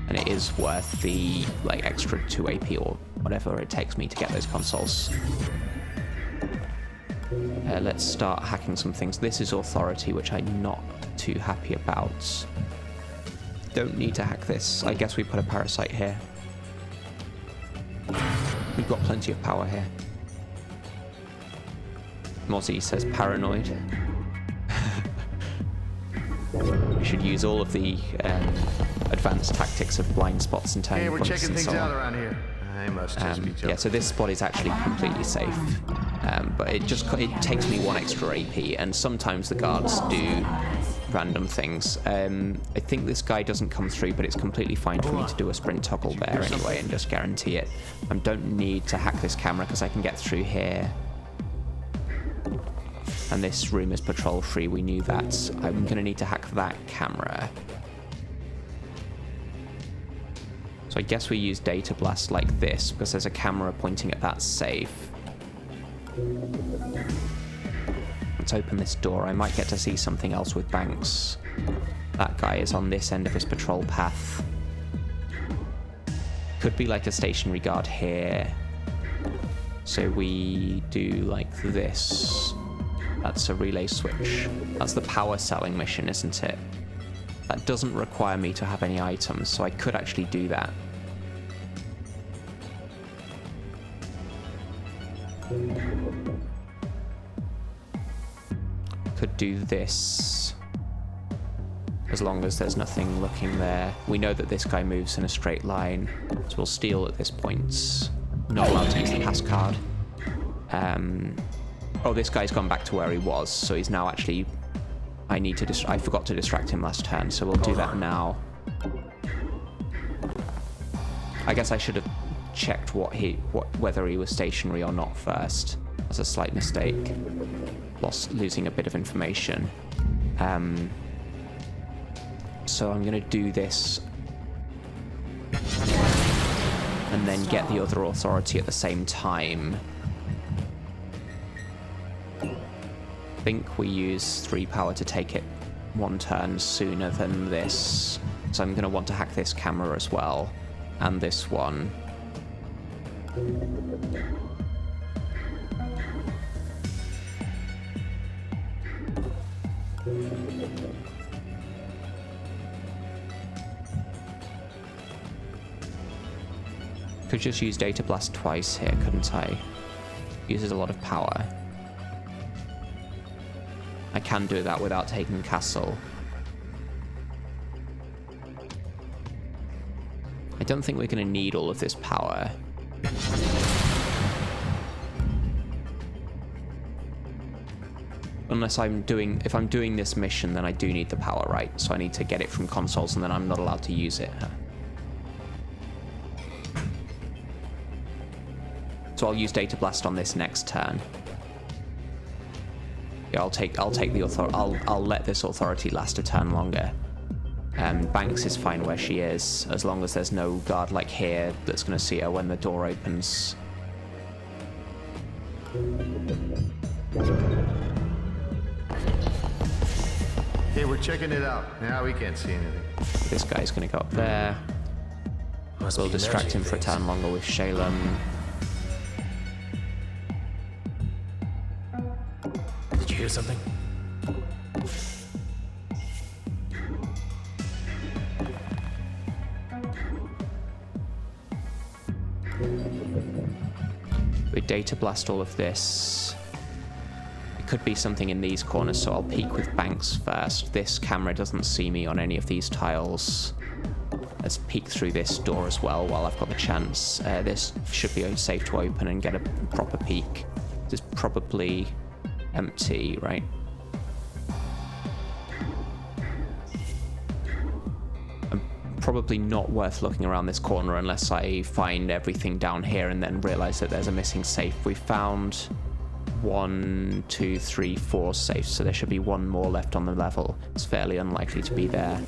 And it is worth the extra 2 AP or whatever it takes me to get those consoles. Let's start hacking some things. This is Authority, which I'm not too happy about. Don't need to hack this. I guess we put a Parasite here. We've got plenty of power here. Mozzie says paranoid. We should use all of the advanced tactics of blind spots and turning Hey, we're checking things out around here. I must just be joking. Yeah, so this spot is actually completely safe. But it takes me 1 extra AP, and sometimes the guards do random things. I think this guy doesn't come through, but it's completely fine for me to do a sprint toggle there anyway and just guarantee it. I don't need to hack this camera because I can get through here. And this room is patrol free, we knew that. I'm going to need to hack that camera. So I guess we use data blast like this because there's a camera pointing at that safe. Let's open this door. I might get to see something else with Banks. That guy is on this end of his patrol path. Could be like a stationary guard here. So we do like this. That's a relay switch. That's the power selling mission, isn't it? That doesn't require me to have any items, so I could actually do that. Could do this. As long as there's nothing looking there. We know that this guy moves in a straight line, so we'll steal at this point. Not allowed to use the pass card. Oh, this guy's gone back to where he was, so he's now actually... I forgot to distract him last turn, so we'll do that now. I guess I should have checked whether he was stationary or not first. That's a slight mistake. Losing a bit of information. So I'm going to do this and then get the other authority at the same time. I think we use 3 power to take it 1 turn sooner than this. So I'm going to want to hack this camera as well, and this one. Could just use Data Blast twice here, couldn't I? Uses a lot of power. I can do that without taking Castle. I don't think we're going to need all of this power. Unless if I'm doing this mission, then I do need the power, right? So I need to get it from consoles, and then I'm not allowed to use it. So I'll use Data Blast on this next turn. Yeah, I'll take the authority. I'll let this authority last a turn longer. Banks is fine where she is, as long as there's no guard like here that's going to see her when the door opens. Okay, we're checking it out. Yeah, we can't see anything. This guy's going to go up there. We'll distract him for a turn longer with Shalem. Did you hear something? We Data Blast all of this. It could be something in these corners, so I'll peek with Banks first. This camera doesn't see me on any of these tiles. Let's peek through this door as well while I've got the chance. This should be safe to open and get a proper peek. This is probably empty, right? Probably not worth looking around this corner unless I find everything down here and then realize that there's a missing safe. We found 1, 2, 3, 4 safes, so there should be 1 more left on the level. It's fairly unlikely to be there.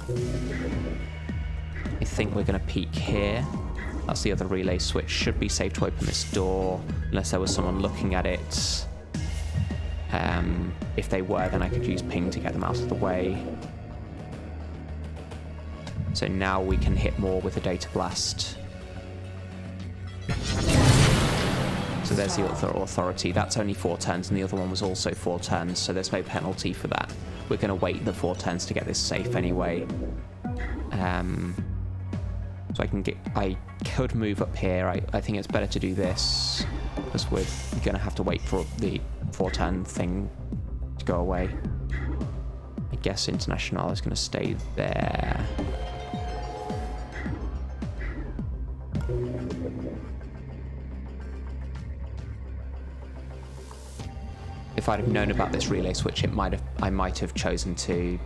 I think we're going to peek here. That's the other relay switch. Should be safe to open this door unless there was someone looking at it. If they were, then I could use ping to get them out of the way. So now we can hit more with a Data Blast. So there's the other authority. That's only 4 turns, and the other one was also 4 turns, so there's no penalty for that. We're going to wait the 4 turns to get this safe anyway. So I could move up here. I think it's better to do this, because we're going to have to wait for the 4-turn thing to go away. I guess International is going to stay there. If I'd have known about this relay switch, I might have chosen to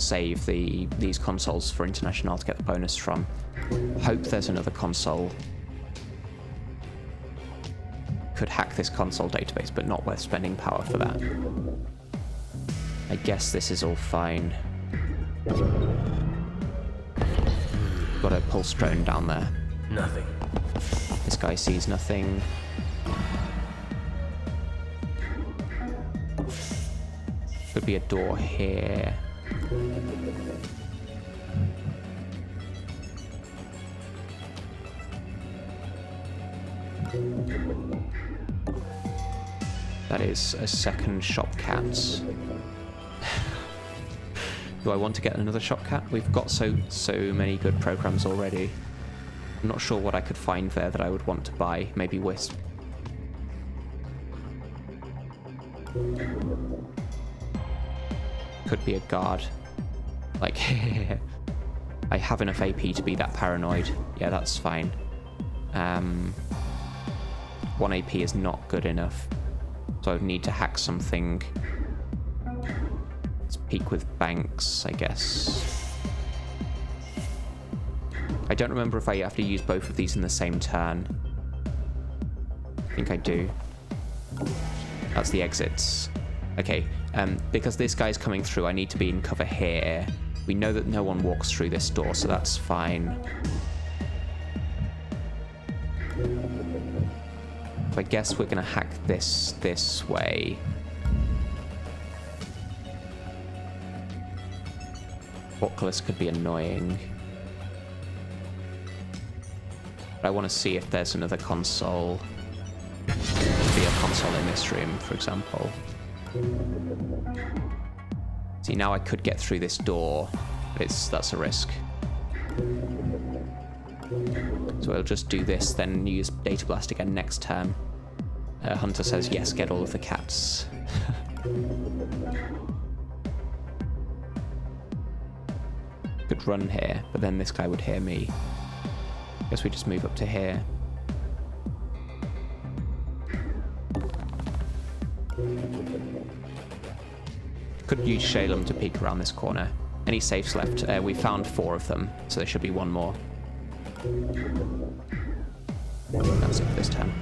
save these consoles for International to get the bonus from. Hope there's another console. Could hack this console database, but not worth spending power for that. I guess this is all fine. Got a pulse drone down there. Nothing. This guy sees nothing. Could be a door here. That is a second shop cat. Do I want to get another shop cat? We've got so many good programs already. I'm not sure what I could find there that I would want to buy. Maybe Wisp. Could be a guard. Like, I have enough AP to be that paranoid. Yeah, that's fine. 1 AP is not good enough. So I would need to hack something. Let's peek with banks, I guess. I don't remember if I have to use both of these in the same turn. I think I do. That's the exits. Okay, because this guy's coming through, I need to be in cover here. We know that no one walks through this door, so that's fine. So I guess we're gonna hack this way. Portcullis could be annoying. But I want to see if there's another console. Could be a console in this room, for example. See, now I could get through this door, but that's a risk. So I'll just do this, then use Data Blast again next turn. Hunter says, yes, get all of the cats. Could run here, but then this guy would hear me. Guess we just move up to here. Could use Shalem to peek around this corner. Any safes left? We found 4 of them, so there should be 1 more. That's it for this turn.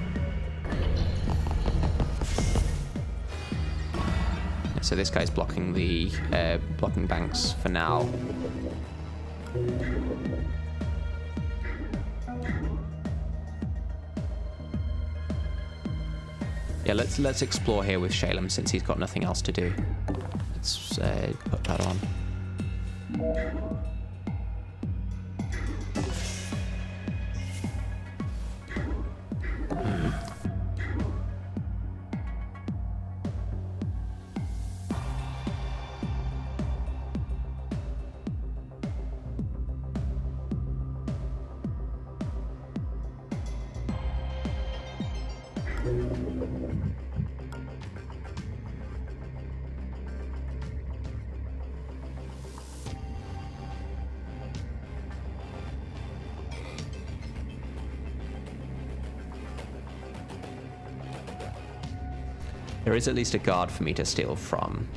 So this guy's blocking the blocking banks for now. Yeah, let's explore here with Shalem since he's got nothing else to do. Let's put that on. There is at least a guard for me to steal from.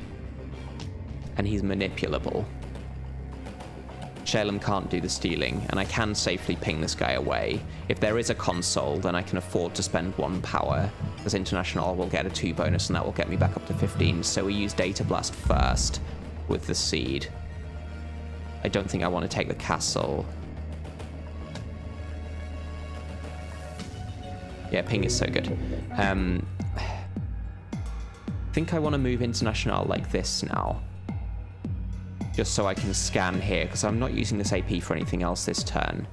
And he's manipulable. Shalem can't do the stealing, and I can safely ping this guy away. If there is a console, then I can afford to spend 1 power, because International will get a 2 bonus, and that will get me back up to 15. So we use Data Blast first with the seed. I don't think I want to take the castle. Yeah, ping is so good. I think I want to move International like this now. Just so I can scan here, because I'm not using this AP for anything else this turn.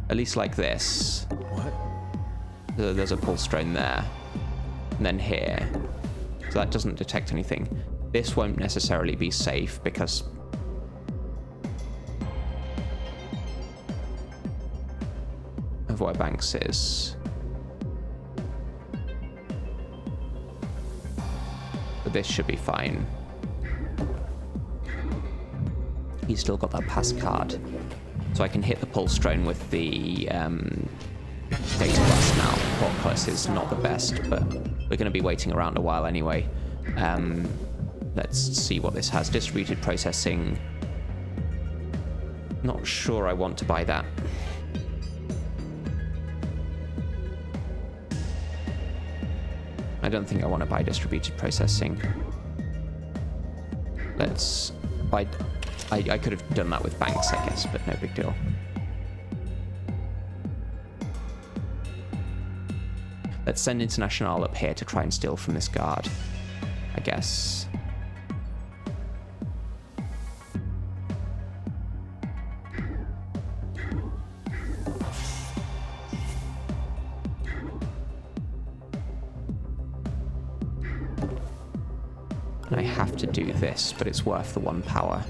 At least like this. What? There's a pulse drone there. And then here. So that doesn't detect anything. This won't necessarily be safe, because... of where Banks is. But this should be fine. He's still got that pass card. So I can hit the pulse drone with the Data Blast now. Portcullis is not the best, but we're going to be waiting around a while anyway. Let's see what this has. Distributed processing. Not sure I want to buy that. I don't think I want to buy distributed processing. Let's buy... I could have done that with banks, I guess, but no big deal. Let's send International up here to try and steal from this guard, I guess. And I have to do this, but it's worth the 1 power.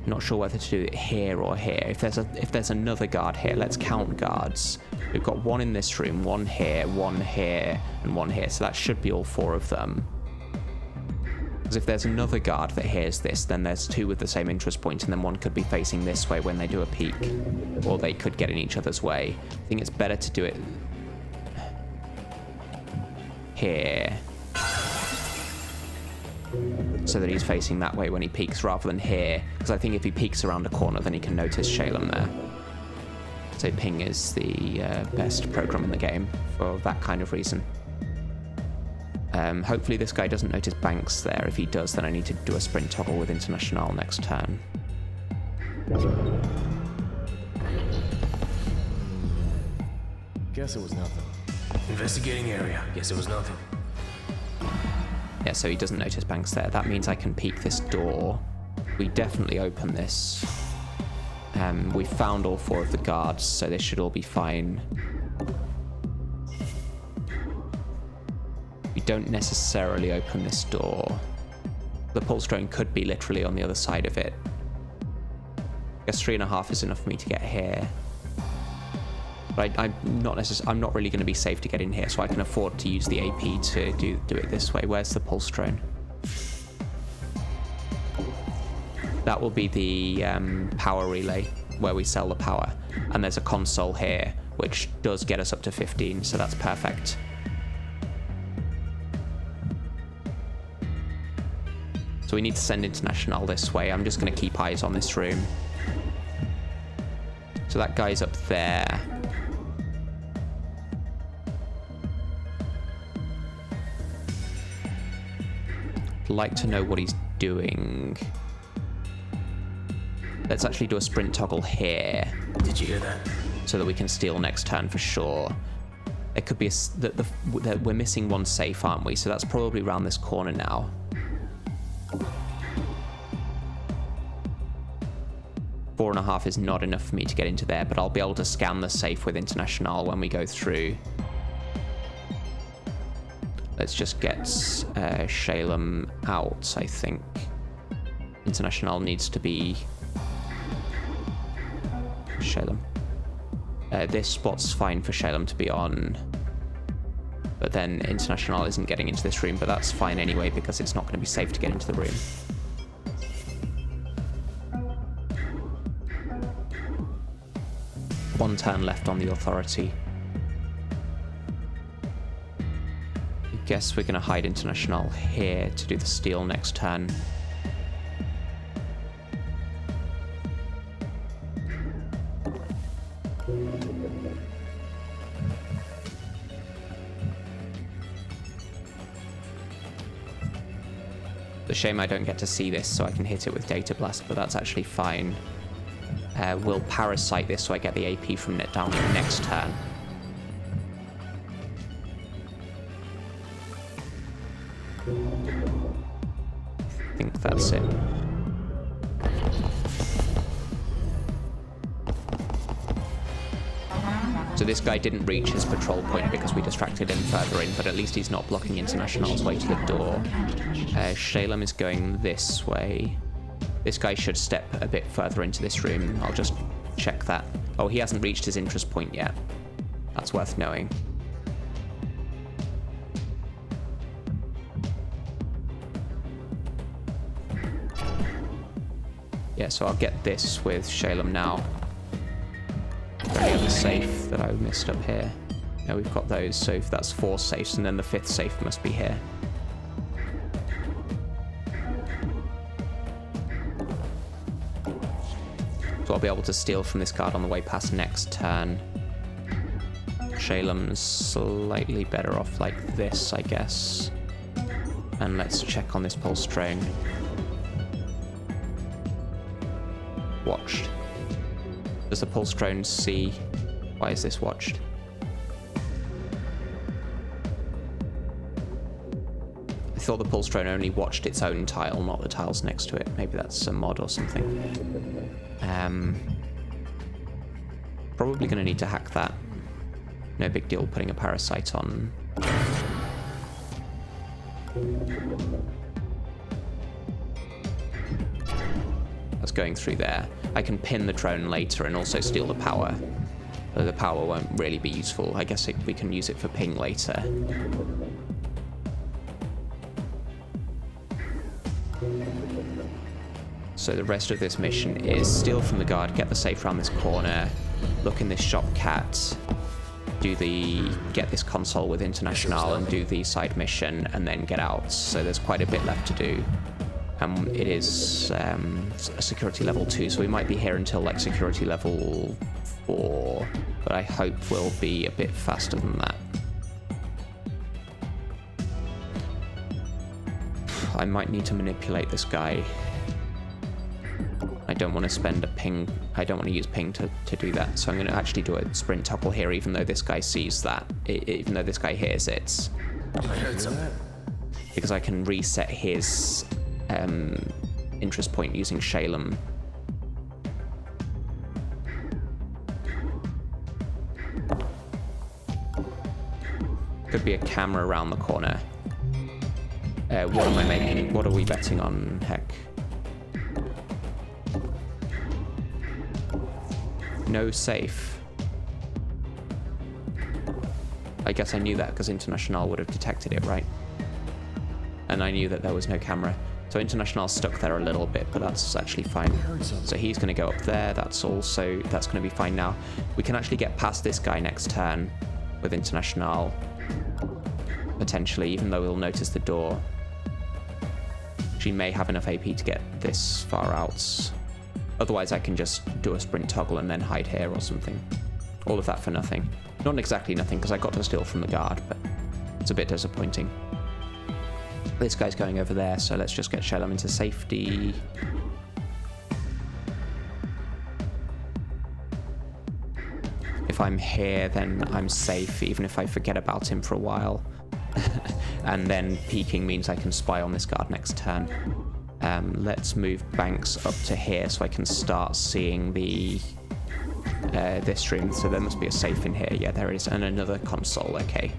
Not sure whether to do it here or here. If there's another guard here, let's count guards. We've got 1 in this room, 1 here, 1 here, and 1 here. So that should be all 4 of them. Because if there's another guard that hears this, then there's 2 with the same interest point, and then 1 could be facing this way when they do a peek. Or they could get in each other's way. I think it's better to do it here, so that he's facing that way when he peeks rather than here, because I think if he peeks around a corner then he can notice Shalem there. So ping is the best program in the game for that kind of reason. Hopefully this guy doesn't notice banks there. If he does, then I need to do a sprint toggle with International next turn. Guess it was nothing. Investigating area. Guess it was nothing. Yeah, so he doesn't notice banks there. That means I can peek this door. We definitely open this. We found all 4 of the guards, so they should all be fine. We don't necessarily open this door. The pulse drone could be literally on the other side of it. I guess 3.5 is enough for me to get here. But I'm not really going to be safe to get in here, so I can afford to use the AP to do it this way. Where's the pulse drone? That will be the power relay where we sell the power. And there's a console here, which does get us up to 15, so that's perfect. So we need to send International this way. I'm just going to keep eyes on this room. So that guy's up there. Like to know what he's doing. Let's actually do a sprint toggle here. Did you hear that? So that we can steal next turn for sure. It could be we're missing 1 safe, aren't we? So that's probably around this corner now. Four and a half is not enough for me to get into there, but I'll be able to scan the safe with International when we go through. Let's just get Shalem out, I think. International needs to be... Shalem. This spot's fine for Shalem to be on. But then International isn't getting into this room, but that's fine anyway because it's not going to be safe to get into the room. One turn left on the authority. I guess we're going to hide International here to do the steal next turn. It's a shame I don't get to see this so I can hit it with Data Blast, but that's actually fine. We'll parasite this so I get the AP from it down next turn. I think that's it. So this guy didn't reach his patrol point because we distracted him further in, but at least he's not blocking International's way to the door. Shalem is going this way. This guy should step a bit further into this room. I'll just check that. Oh, he hasn't reached his interest point yet. That's worth knowing. Yeah, so I'll get this with Shalem now. Any other safe that I missed up here? No, we've got those, so that's 4 safes, and then the 5th safe must be here. So I'll be able to steal from this guard on the way past next turn. Shalem's slightly better off like this, I guess. And let's check on this pulse drone. Watched. Does the pulse drone see? Why is this watched? I thought the pulse drone only watched its own tile, not the tiles next to it. Maybe that's a mod or something. Probably going to need to hack that. No big deal putting a parasite on. That's going through there. I can pin the drone later and also steal the power. Though the power won't really be useful. I guess we can use it for ping later. So the rest of this mission is steal from the guard, get the safe around this corner, look in this shop cat, get this console with International and do the side mission, and then get out. So there's quite a bit left to do. It is a security level 2, so we might be here until like security level 4, but I hope we'll be a bit faster than that. I might need to manipulate this guy. I don't want to spend a ping. I don't want to use ping to do that. So I'm going to actually do a sprint toggle here, even though this guy sees that. Even though this guy hears it. I heard something. Because I can reset his interest point using Shalem. Could be a camera around the corner. What am I making? What are we betting on, heck? No safe. I guess I knew that because International would have detected it, right? And I knew that there was no camera. So International's stuck there a little bit, but that's actually fine. So he's going to go up there. That's going to be fine now. We can actually get past this guy next turn with International. Potentially, even though we'll notice the door. She may have enough AP to get this far out. Otherwise, I can just do a sprint toggle and then hide here or something. All of that for nothing. Not exactly nothing, because I got to steal from the guard, but it's a bit disappointing. This guy's going over there, so let's just get Shalem into safety. If I'm here, then I'm safe, even if I forget about him for a while. And then peeking means I can spy on this guard next turn. Let's move Banks up to here so I can start seeing the this room. So there must be a safe in here. Yeah, there is. And another console. Okay.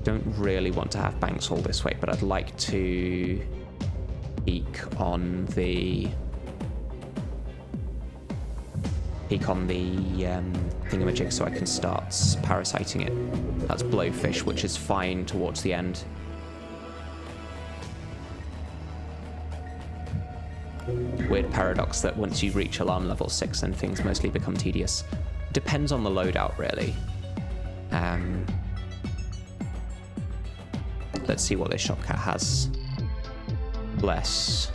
Don't really want to have Banks all this way, but I'd like to peek on the thingamajig so I can start parasiting it. That's Blowfish, which is fine towards the end. Weird paradox that once you reach alarm level 6, then things mostly become tedious. Depends on the loadout, really. Let's see what this shopcat has. Bless.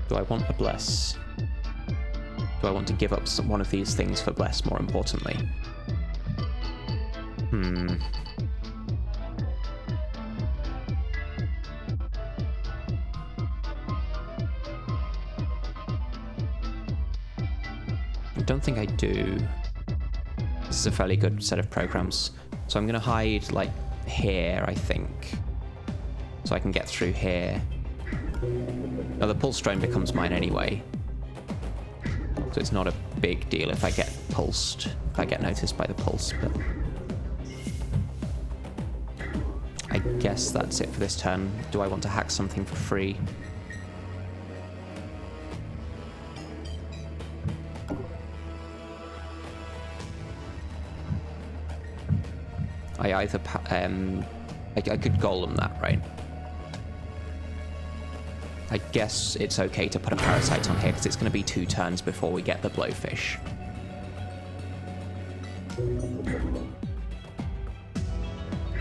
Do I want a Bless? Do I want to give up one of these things for Bless, more importantly? I don't think I do. This is a fairly good set of programs. So I'm going to hide, like, here, I think. So I can get through here. Now the pulse drone becomes mine anyway. So it's not a big deal if I get pulsed, if I get noticed by the pulse, but... I guess that's it for this turn. Do I want to hack something for free? I either... I could golem that, right? I guess it's okay to put a parasite on here because it's going to be 2 turns before we get the Blowfish.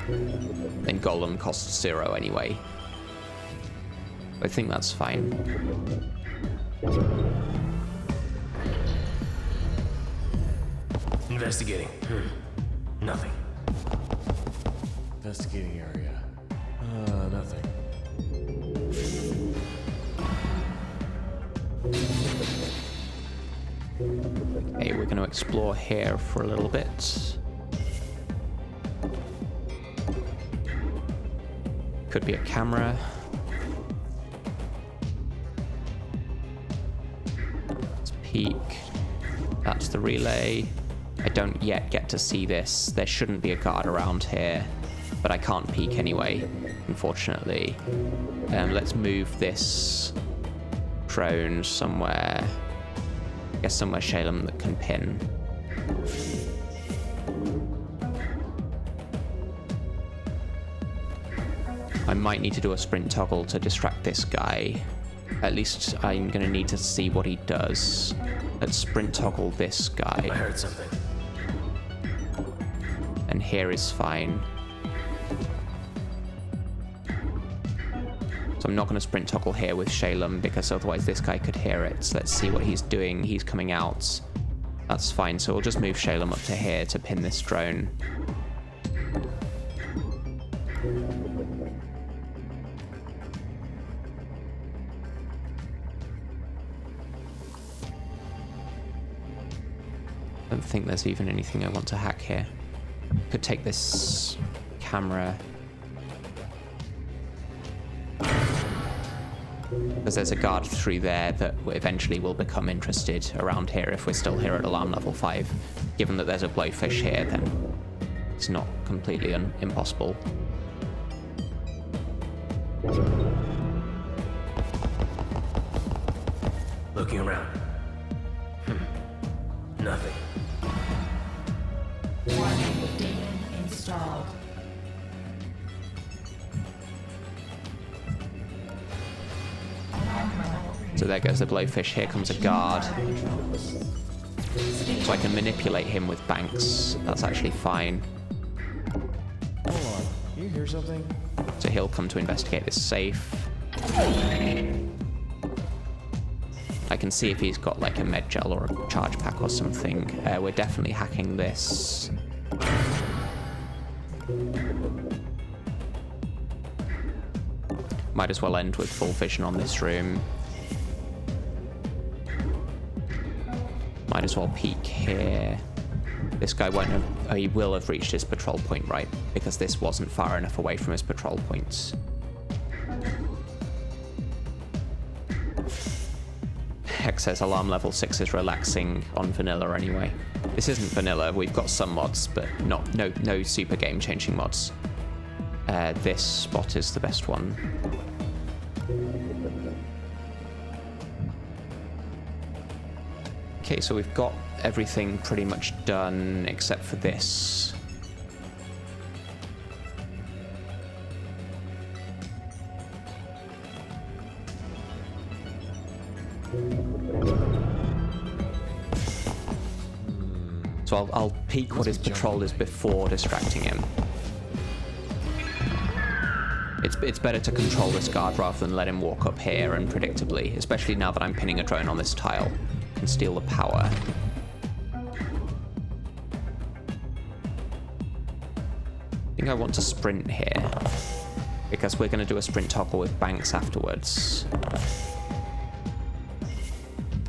Then Golem costs 0 anyway. I think that's fine. Investigating. Nothing. Investigating area. Nothing. Okay, we're going to explore here for a little bit. Could be a camera. Let's peek. That's the relay. I don't yet get to see this. There shouldn't be a guard around here, but I can't peek anyway, unfortunately. Let's move this drone somewhere. I guess somewhere Shalem that can pin. I might need to do a sprint toggle to distract this guy. At least I'm going to need to see what he does. Let's sprint toggle this guy. I heard something. And here is fine. So I'm not going to sprint toggle here with Shalem because otherwise this guy could hear it. So let's see what he's doing. He's coming out. That's fine. So we'll just move Shalem up to here to pin this drone. I don't think there's even anything I want to hack here. Could take this camera. Because there's a guard through there that eventually will become interested around here if we're still here at alarm level 5. Given that there's a blowfish here, then it's not completely impossible. Looking around. Nothing. Warning, demon installed. So there goes the blowfish. Here comes a guard. So I can manipulate him with banks. That's actually fine. Hold on. You hear something? So he'll come to investigate this safe. I can see if he's got like a med gel or a charge pack or something. We're definitely hacking this. Might as well end with full vision on this room. Might as well peek here. This guy won't have... Oh, he will have reached his patrol point, right? Because this wasn't far enough away from his patrol points. Hex says alarm level 6 is relaxing on vanilla anyway. This isn't vanilla. We've got some mods, but no super game-changing mods. This spot is the best one. Okay, so we've got everything pretty much done except for this. So I'll peek what his patrol is before distracting him. It's better to control this guard rather than let him walk up here unpredictably, especially now that I'm pinning a drone on this tile and steal the power. I think I want to sprint here because we're going to do a sprint toggle with banks afterwards.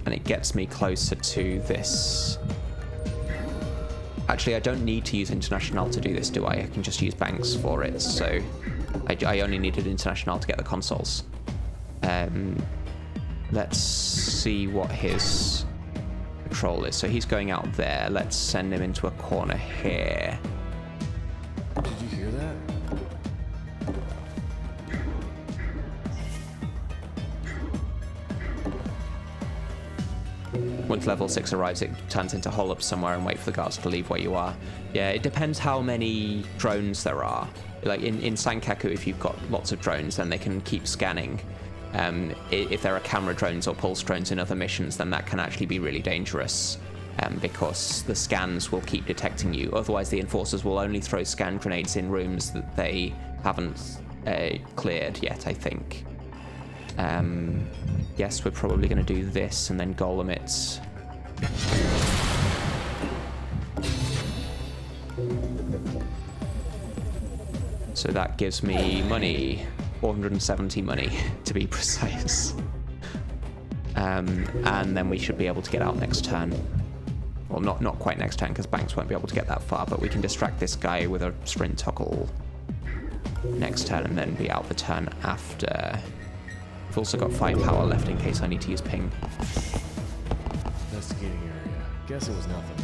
And it gets me closer to this. Actually, I don't need to use International to do this, do I? I can just use banks for it, so I only needed International to get the consoles. Let's see what his patrol is. So he's going out there. Let's send him into a corner here. Did you hear that? Once level 6 arrives, it turns into hole up somewhere and wait for the guards to leave where you are. Yeah, it depends how many drones there are. Like in Sankaku, if you've got lots of drones, then they can keep scanning. If there are camera drones or pulse drones in other missions, then that can actually be really dangerous. because the scans will keep detecting you. Otherwise, the enforcers will only throw scan grenades in rooms that they haven't cleared yet, I think. Yes, we're probably going to do this and then golem it. So that gives me money, 470 money to be precise. And then we should be able to get out next turn. Well, not quite next turn, because Banks won't be able to get that far, but we can distract this guy with a sprint toggle next turn and then be out the turn after. We've also got 5 power left in case I need to use ping. Investigating area. Guess it was nothing.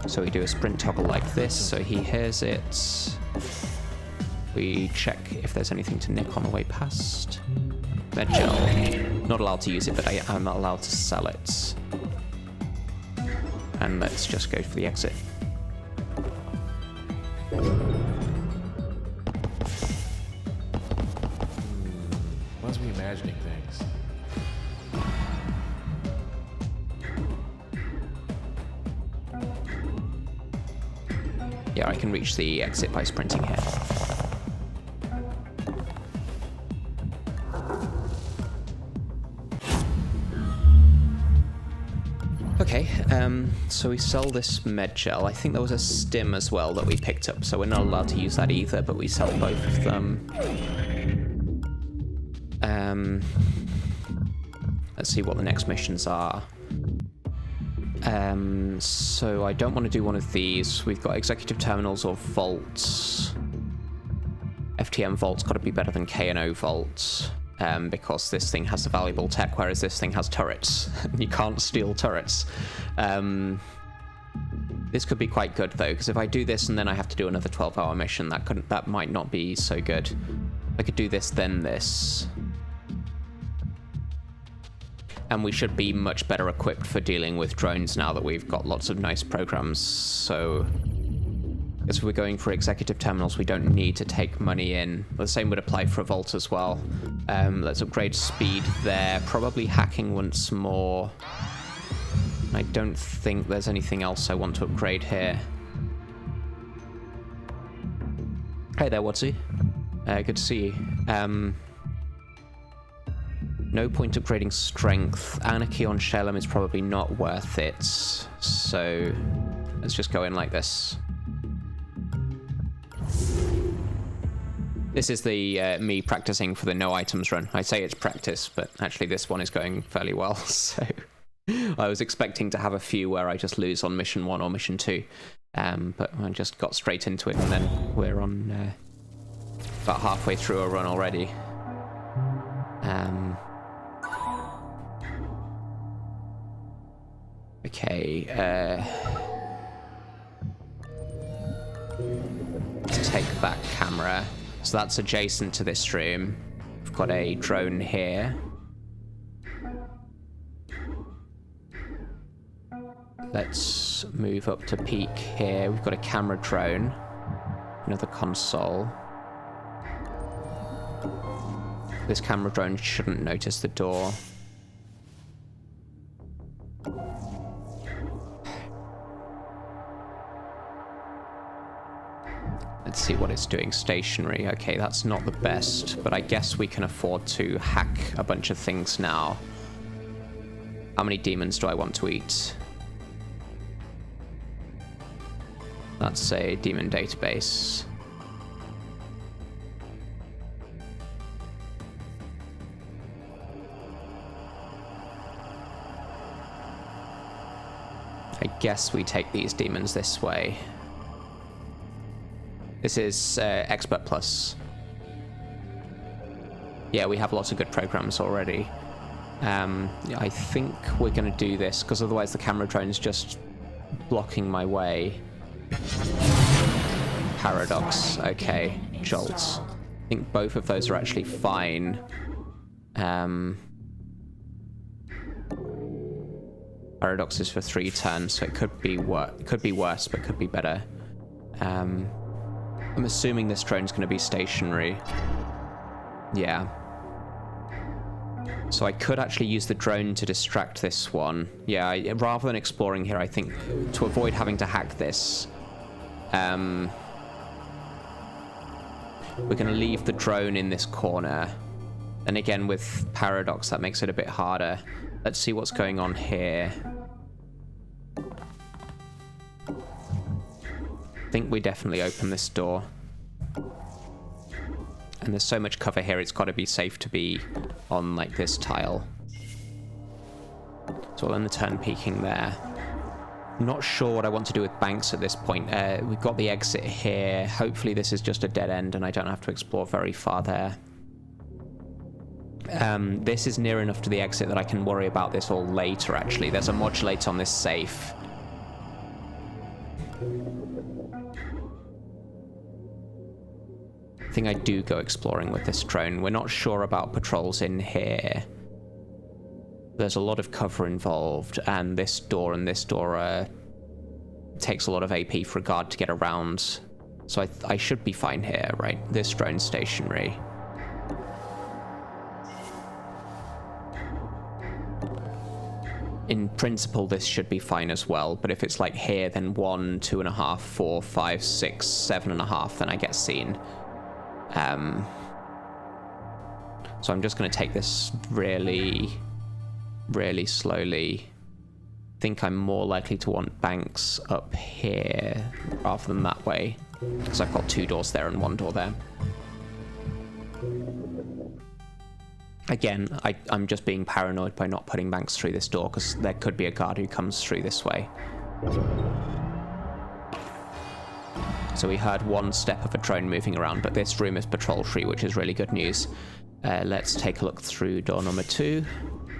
So we do a sprint toggle like this, so he hears it. We check if there's anything to nick on the way past. Med gel. Not allowed to use it, but I am allowed to sell it. And let's just go for the exit. Must be imagining things. Yeah, I can reach the exit by sprinting here. Okay, so we sell this med gel. I think there was a stim as well that we picked up, so we're not allowed to use that either, but we sell both of them. Let's see what the next missions are. So I don't want to do one of these. We've got executive terminals or vaults. FTM vault's got to be better than K&O vault. Because this thing has the valuable tech, whereas this thing has turrets. You can't steal turrets. This could be quite good though, because if I do this and then I have to do another 12-hour mission, that might not be so good. I could do this, then this. And we should be much better equipped for dealing with drones now that we've got lots of nice programs. So as we're going for executive terminals, we don't need to take money in. The same would apply for a vault as well. Let's upgrade speed there. Probably hacking once more. I don't think there's anything else I want to upgrade here. Hey there, Watsy. Good to see you. No point upgrading strength. Anarchy on Shellam is probably not worth it. So let's just go in like this. This is the me practicing for the no items run. I say it's practice, but actually this one is going fairly well. So I was expecting to have a few where I just lose on mission 1 or mission 2. But I just got straight into it, and then we're on about halfway through a run already. Okay, let's take that camera. So that's adjacent to this room. We've got a drone here. Let's move up to peek here. We've got a camera drone. Another console. This camera drone shouldn't notice the door. Let's see what it's doing. Stationary. Okay, that's not the best, but I guess we can afford to hack a bunch of things now. How many demons do I want to eat? That's a demon database. I guess we take these demons this way. This is Expert Plus. Yeah, we have lots of good programs already. I think we're going to do this, because otherwise the camera drone's just blocking my way. Paradox. Okay. Jolts. I think both of those are actually fine. Paradox is for 3 turns, so it could be worse, but could be better. I'm assuming this drone's going to be stationary. Yeah. So I could actually use the drone to distract this one. Yeah, rather than exploring here, I think to avoid having to hack this, we're going to leave the drone in this corner. And again, with Paradox, that makes it a bit harder. Let's see what's going on here. I think we definitely open this door. And there's so much cover here, it's got to be safe to be on, like, this tile. So we'll end the turn peeking there. I'm not sure what I want to do with banks at this point. We've got the exit here. Hopefully this is just a dead end and I don't have to explore very far there. This is near enough to the exit that I can worry about this all later, actually. There's a modulate on this safe. I think I do go exploring with this drone. We're not sure about patrols in here. There's a lot of cover involved, and this door takes a lot of AP for a guard to get around. So I should be fine here, right? This drone's stationary. In principle, this should be fine as well, but if it's like here, then 1, 2.5, 4, 5, 6, 7.5, then I get seen. So I'm just going to take this really, really slowly. I think I'm more likely to want banks up here rather than that way, because I've got 2 doors there and 1 door there. Again, I'm just being paranoid by not putting banks through this door, because there could be a guard who comes through this way. So we heard 1 step of a drone moving around, but this room is patrol-free, which is really good news. Let's take a look through door number 2.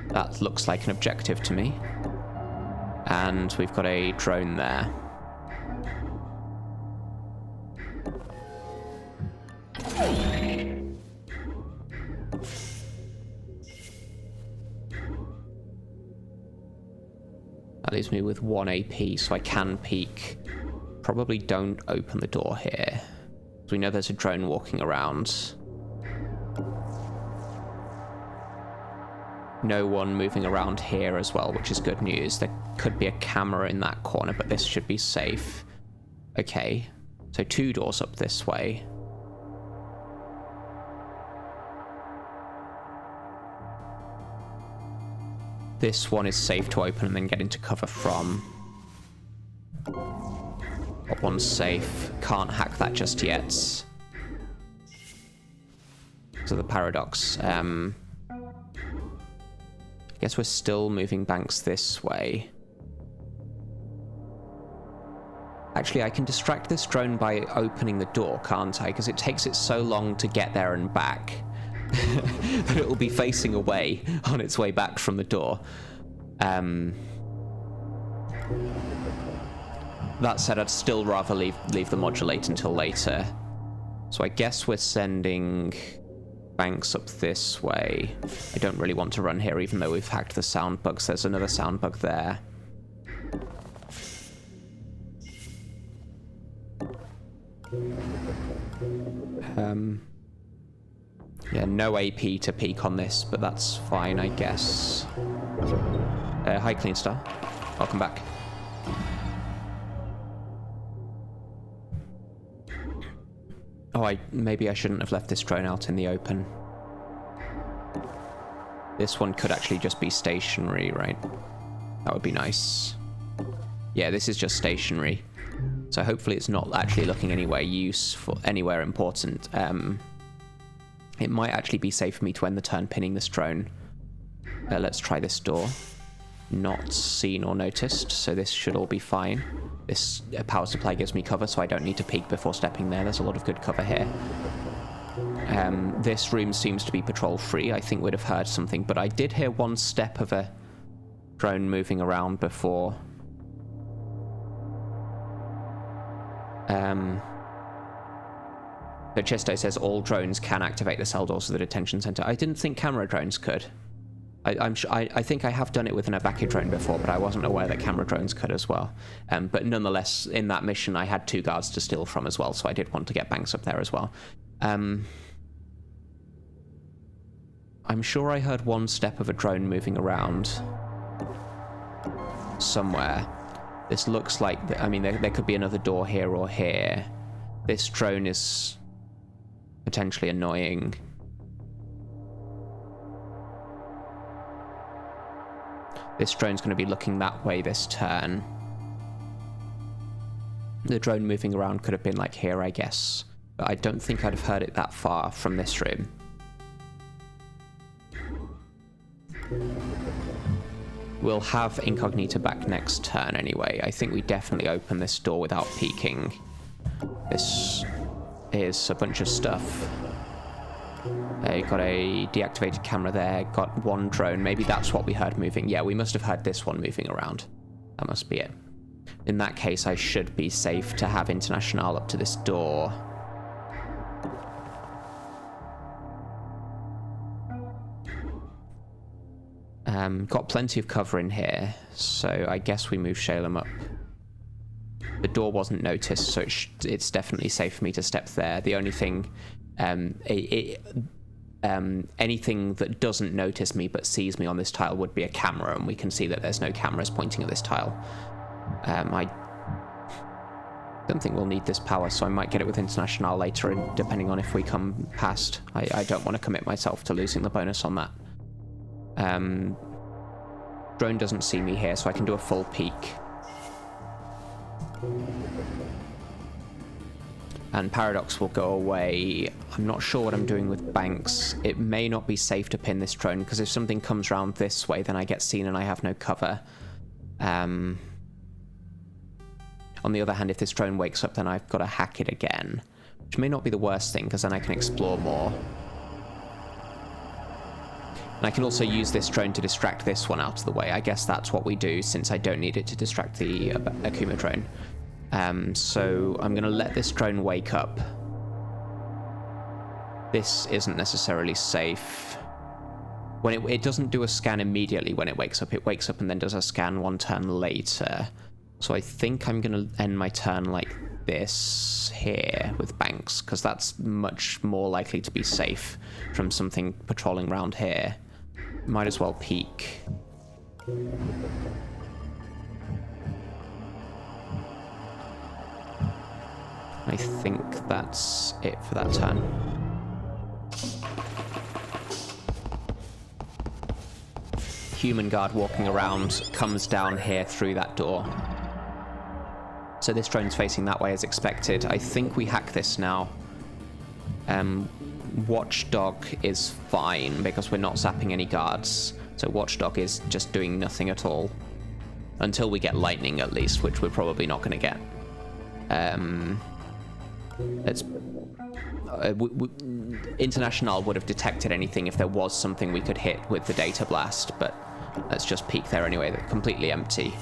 That looks like an objective to me. And we've got a drone there. That leaves me with 1 AP, so I can peek. Probably don't open the door here. We know there's a drone walking around. No one moving around here as well, which is good news. There could be a camera in that corner, but this should be safe. Okay, so 2 doors up this way. This one is safe to open and then get into cover from. That one's safe. Can't hack that just yet. So the Paradox. I guess we're still moving banks this way. Actually, I can distract this drone by opening the door, can't I? Because it takes it so long to get there and back that it will be facing away on its way back from the door. That said, I'd still rather leave the modulate until later. So I guess we're sending banks up this way. I don't really want to run here, even though we've hacked the sound bugs. There's another sound bug there. Yeah, no AP to peek on this, but that's fine, I guess. Hi, Clean Star. Welcome back. Oh, maybe I shouldn't have left this drone out in the open. This one could actually just be stationary, right? That would be nice. Yeah, this is just stationary. So hopefully it's not actually looking anywhere useful, anywhere important. It might actually be safe for me to end the turn pinning this drone. Let's try this door. Not seen or noticed, so this should all be fine. This power supply gives me cover, so I don't need to peek before stepping there. There's a lot of good cover here. This room seems to be patrol-free. I think we'd have heard something, but I did hear 1 step of a drone moving around before. So Chesto says all drones can activate the cell doors of the detention center. I didn't think camera drones could. I think I have done it with an Abaki drone before, but I wasn't aware that camera drones could as well. But nonetheless, in that mission, I had 2 guards to steal from as well, so I did want to get banks up there as well. I'm sure I heard one step of a drone moving around somewhere. This looks like, I mean, there could be another door here or here. This drone is potentially annoying. This drone's going to be looking that way this turn. The drone moving around could have been like here, I guess. But I don't think I'd have heard it that far from this room. We'll have Incognita back next turn anyway. I think we definitely open this door without peeking. This is a bunch of stuff. Got a deactivated camera there, got one drone. Maybe that's what we heard moving. Yeah, we must have heard this one moving around. That must be it. In that case, I should be safe to have International up to this door. Got plenty of cover in here, so I guess we move Shalem up. The door wasn't noticed, so it's definitely safe for me to step there. The only thing, anything that doesn't notice me but sees me on this tile would be a camera, and we can see that there's no cameras pointing at this tile. I don't think we'll need this power, so I might get it with International later, depending on if we come past. I don't want to commit myself to losing the bonus on that. Drone doesn't see me here, so I can do a full peek. And Paradox will go away. I'm not sure what I'm doing with Banks. It may not be safe to pin this drone, because if something comes around this way, then I get seen and I have no cover. On the other hand, if this drone wakes up, then I've got to hack it again, which may not be the worst thing, because then I can explore more. And I can also use this drone to distract this one out of the way. I guess that's what we do, since I don't need it to distract the Akuma drone. So I'm going to let this drone wake up. This isn't necessarily safe. When it doesn't do a scan immediately when it wakes up. It wakes up and then does a scan one turn later. So I think I'm going to end my turn like this here with Banks, because that's much more likely to be safe from something patrolling around here. Might as well peek. I think that's it for that turn. Human guard walking around comes down here through that door. So this drone's facing that way as expected. I think we hack this now. Watchdog is fine because we're not zapping any guards. So Watchdog is just doing nothing at all. Until we get lightning at least, which we're probably not going to get. International would have detected anything if there was something we could hit with the data blast, but let's just peek there anyway. They're completely empty.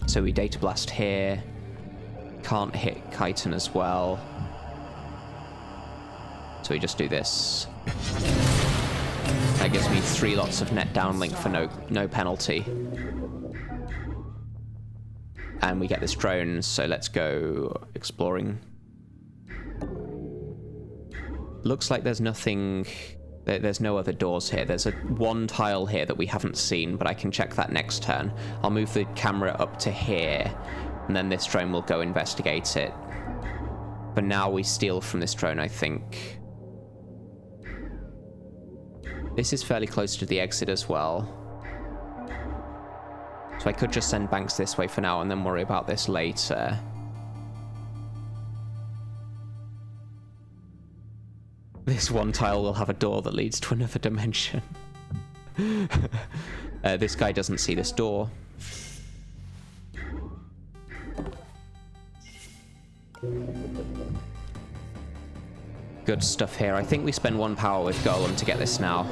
So we data blast here. Can't hit Chiton as well. So we just do this. That gives me 3 lots of net downlink for no penalty. And we get this drone, so let's go exploring. Looks like there's nothing... There's no other doors here. There's one tile here that we haven't seen, but I can check that next turn. I'll move the camera up to here, and then this drone will go investigate it. But now we steal from this drone, I think. This is fairly close to the exit as well. So I could just send Banks this way for now and then worry about this later. This one tile will have a door that leads to another dimension. This guy doesn't see this door. Good stuff here. I think we spend 1 power with Golem to get this now.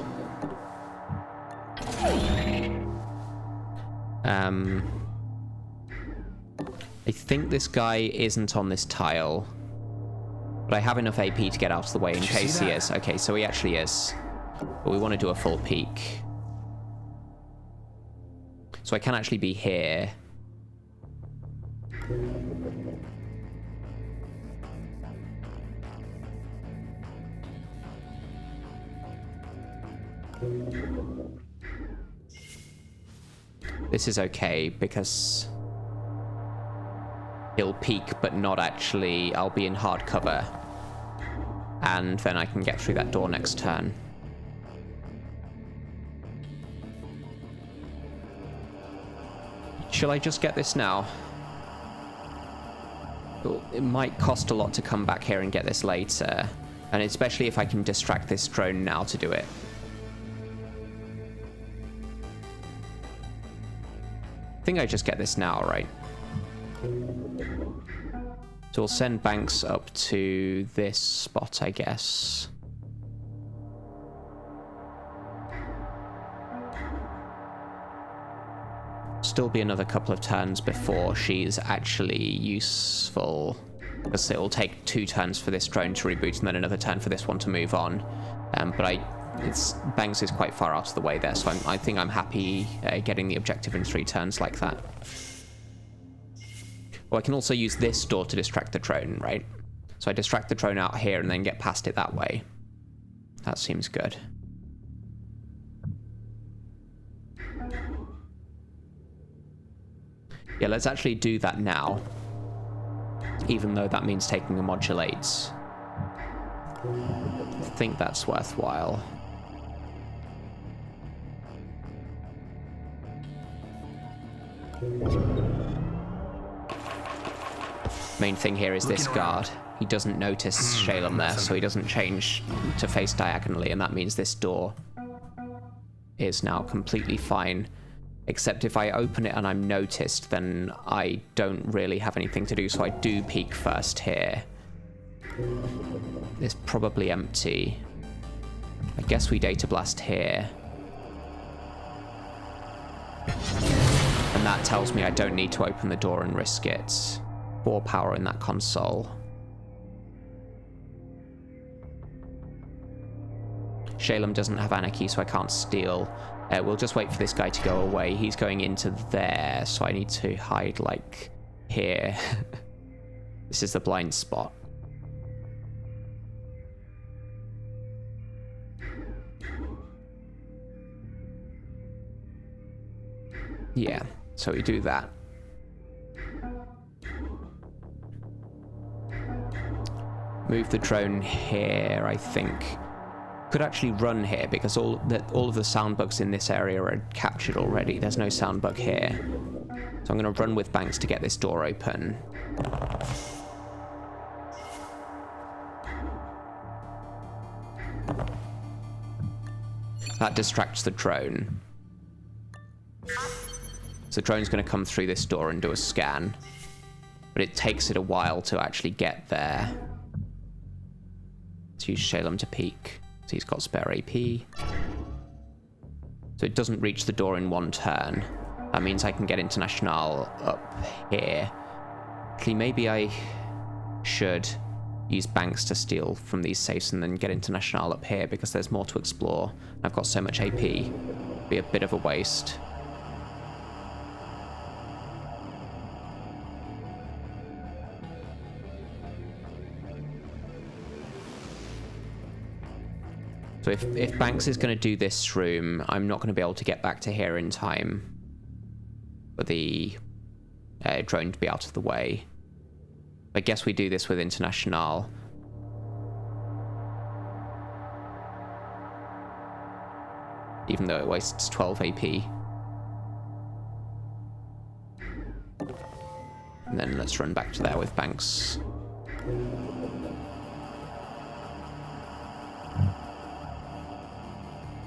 I think this guy isn't on this tile. But I have enough AP to get out of the way in case he is. Okay, so he actually is. But we want to do a full peek. So I can actually be here. This is okay because he'll peek, but not actually. I'll be in hard cover. And then I can get through that door next turn. Shall I just get this now? It might cost a lot to come back here and get this later. And especially if I can distract this drone now to do it. I think I just get this now, right? So we'll send Banks up to this spot, I guess. Still be another couple of turns before she's actually useful. Because it will take 2 turns for this drone to reboot and then another turn for this one to move on. But Banks is quite far out of the way there, so I think I'm happy getting the objective in 3 turns like that. Well, I can also use this door to distract the drone, right? So I distract the drone out here and then get past it that way. That seems good. Yeah, let's actually do that now. Even though that means taking a modulate. I think that's worthwhile. Main thing here is this guard. He doesn't notice Shalem there, so he doesn't change to face diagonally, and that means this door is now completely fine. Except if I open it and I'm noticed, then I don't really have anything to do, so I do peek first here. It's probably empty. I guess we data blast here. And that tells me I don't need to open the door and risk it. 4 power in that console. Shalem doesn't have Anarchy, so I can't steal. We'll just wait for this guy to go away. He's going into there, so I need to hide, like, here. This is the blind spot. Yeah, so we do that. Move the drone here, I think. Could actually run here because all of the sound bugs in this area are captured already. There's no sound bug here. So I'm going to run with Banks to get this door open. That distracts the drone. So the drone's going to come through this door and do a scan. But it takes it a while to actually get there. Let's use Shalem to peek. So he's got spare AP. So it doesn't reach the door in 1 turn. That means I can get International up here. Actually, maybe I should use Banks to steal from these safes and then get International up here because there's more to explore. I've got so much AP. It'd be a bit of a waste. So if Banks is going to do this room, I'm not going to be able to get back to here in time for the drone to be out of the way. I guess we do this with International. Even though it wastes 12 AP. And then let's run back to there with Banks.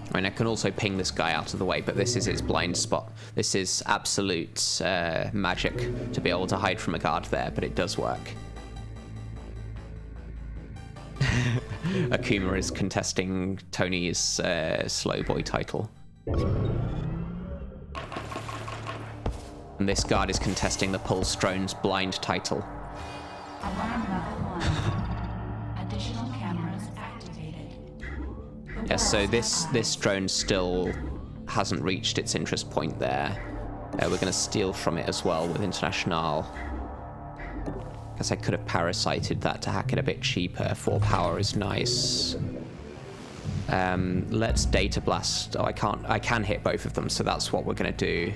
I mean, I can also ping this guy out of the way, but this is his blind spot. This is absolute magic to be able to hide from a guard there, but it does work. Akuma is contesting Tony's slow boy title. And this guard is contesting the Pulse Drone's blind title. Alarm level 1. Additional cameras activated. Yes, so this drone still hasn't reached its interest point there. We're going to steal from it as well with International. Guess I could have parasited that to hack it a bit cheaper. 4 power is nice. Let's data blast. Oh, I can hit both of them, so that's what we're going to do.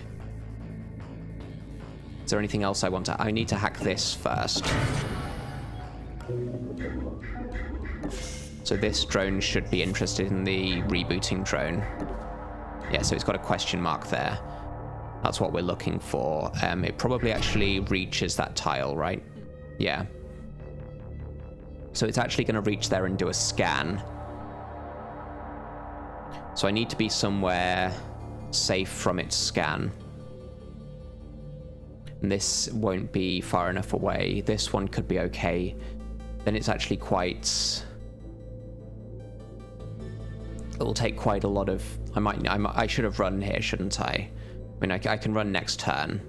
Is there anything else I want to... I need to hack this first. So this drone should be interested in the rebooting drone. Yeah, so it's got a question mark there. That's what we're looking for. It probably actually reaches that tile, right? Yeah. So it's actually going to reach there and do a scan. So I need to be somewhere safe from its scan. And this won't be far enough away. This one could be okay. Then it's actually quite... It'll take quite a lot of... I should have run here, shouldn't I? I mean, I can run next turn.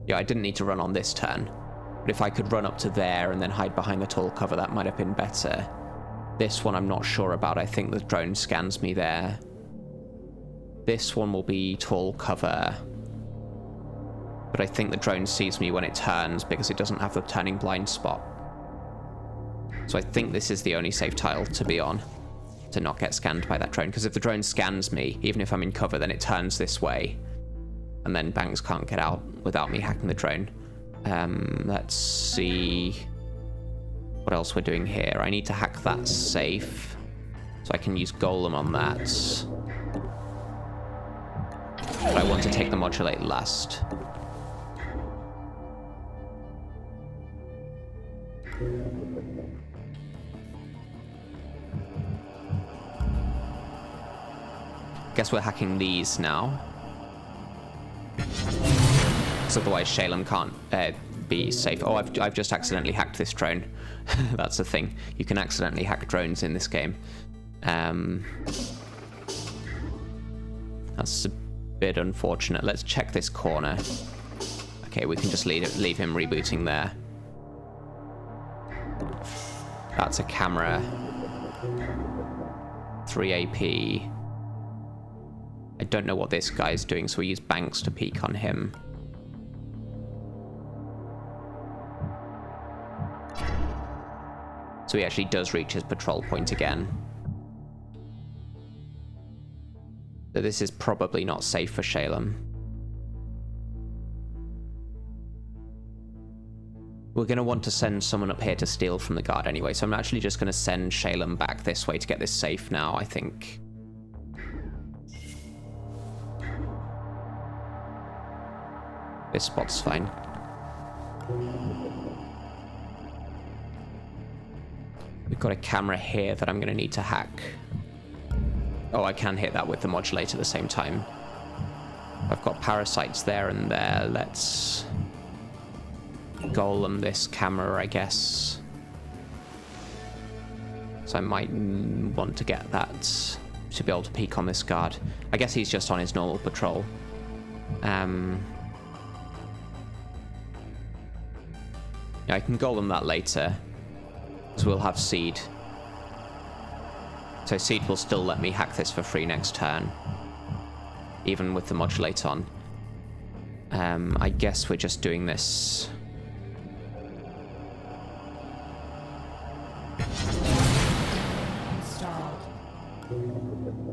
Yeah, I didn't need to run on this turn. But if I could run up to there and then hide behind the tall cover, that might have been better. This one I'm not sure about. I think the drone scans me there. This one will be tall cover. But I think the drone sees me when it turns because it doesn't have the turning blind spot. So I think this is the only safe tile to be on, to not get scanned by that drone. Because if the drone scans me, even if I'm in cover, then it turns this way. And then Bangs can't get out without me hacking the drone. Let's see what else we're doing here. I need to hack that safe, so I can use Golem on that. But I want to take the modulate last. Guess we're hacking these now. Because otherwise Shalem can't be safe. Oh, I've just accidentally hacked this drone. That's the thing. You can accidentally hack drones in this game. That's a bit unfortunate. Let's check this corner. Okay, we can just leave him rebooting there. That's a camera. 3 AP. I don't know what this guy's doing, so we use Banks to peek on him. So he actually does reach his patrol point again. So this is probably not safe for Shalem. We're going to want to send someone up here to steal from the guard anyway, so I'm actually just going to send Shalem back this way to get this safe now, I think. This spot's fine. We've got a camera here that I'm going to need to hack. Oh, I can hit that with the modulator at the same time. I've got parasites there and there. Let's golem this camera, I guess. So I might want to get that to be able to peek on this guard. I guess he's just on his normal patrol. Yeah, I can golem that later, because we'll have Seed. So Seed will still let me hack this for free next turn, even with the modulate on. I guess we're just doing this.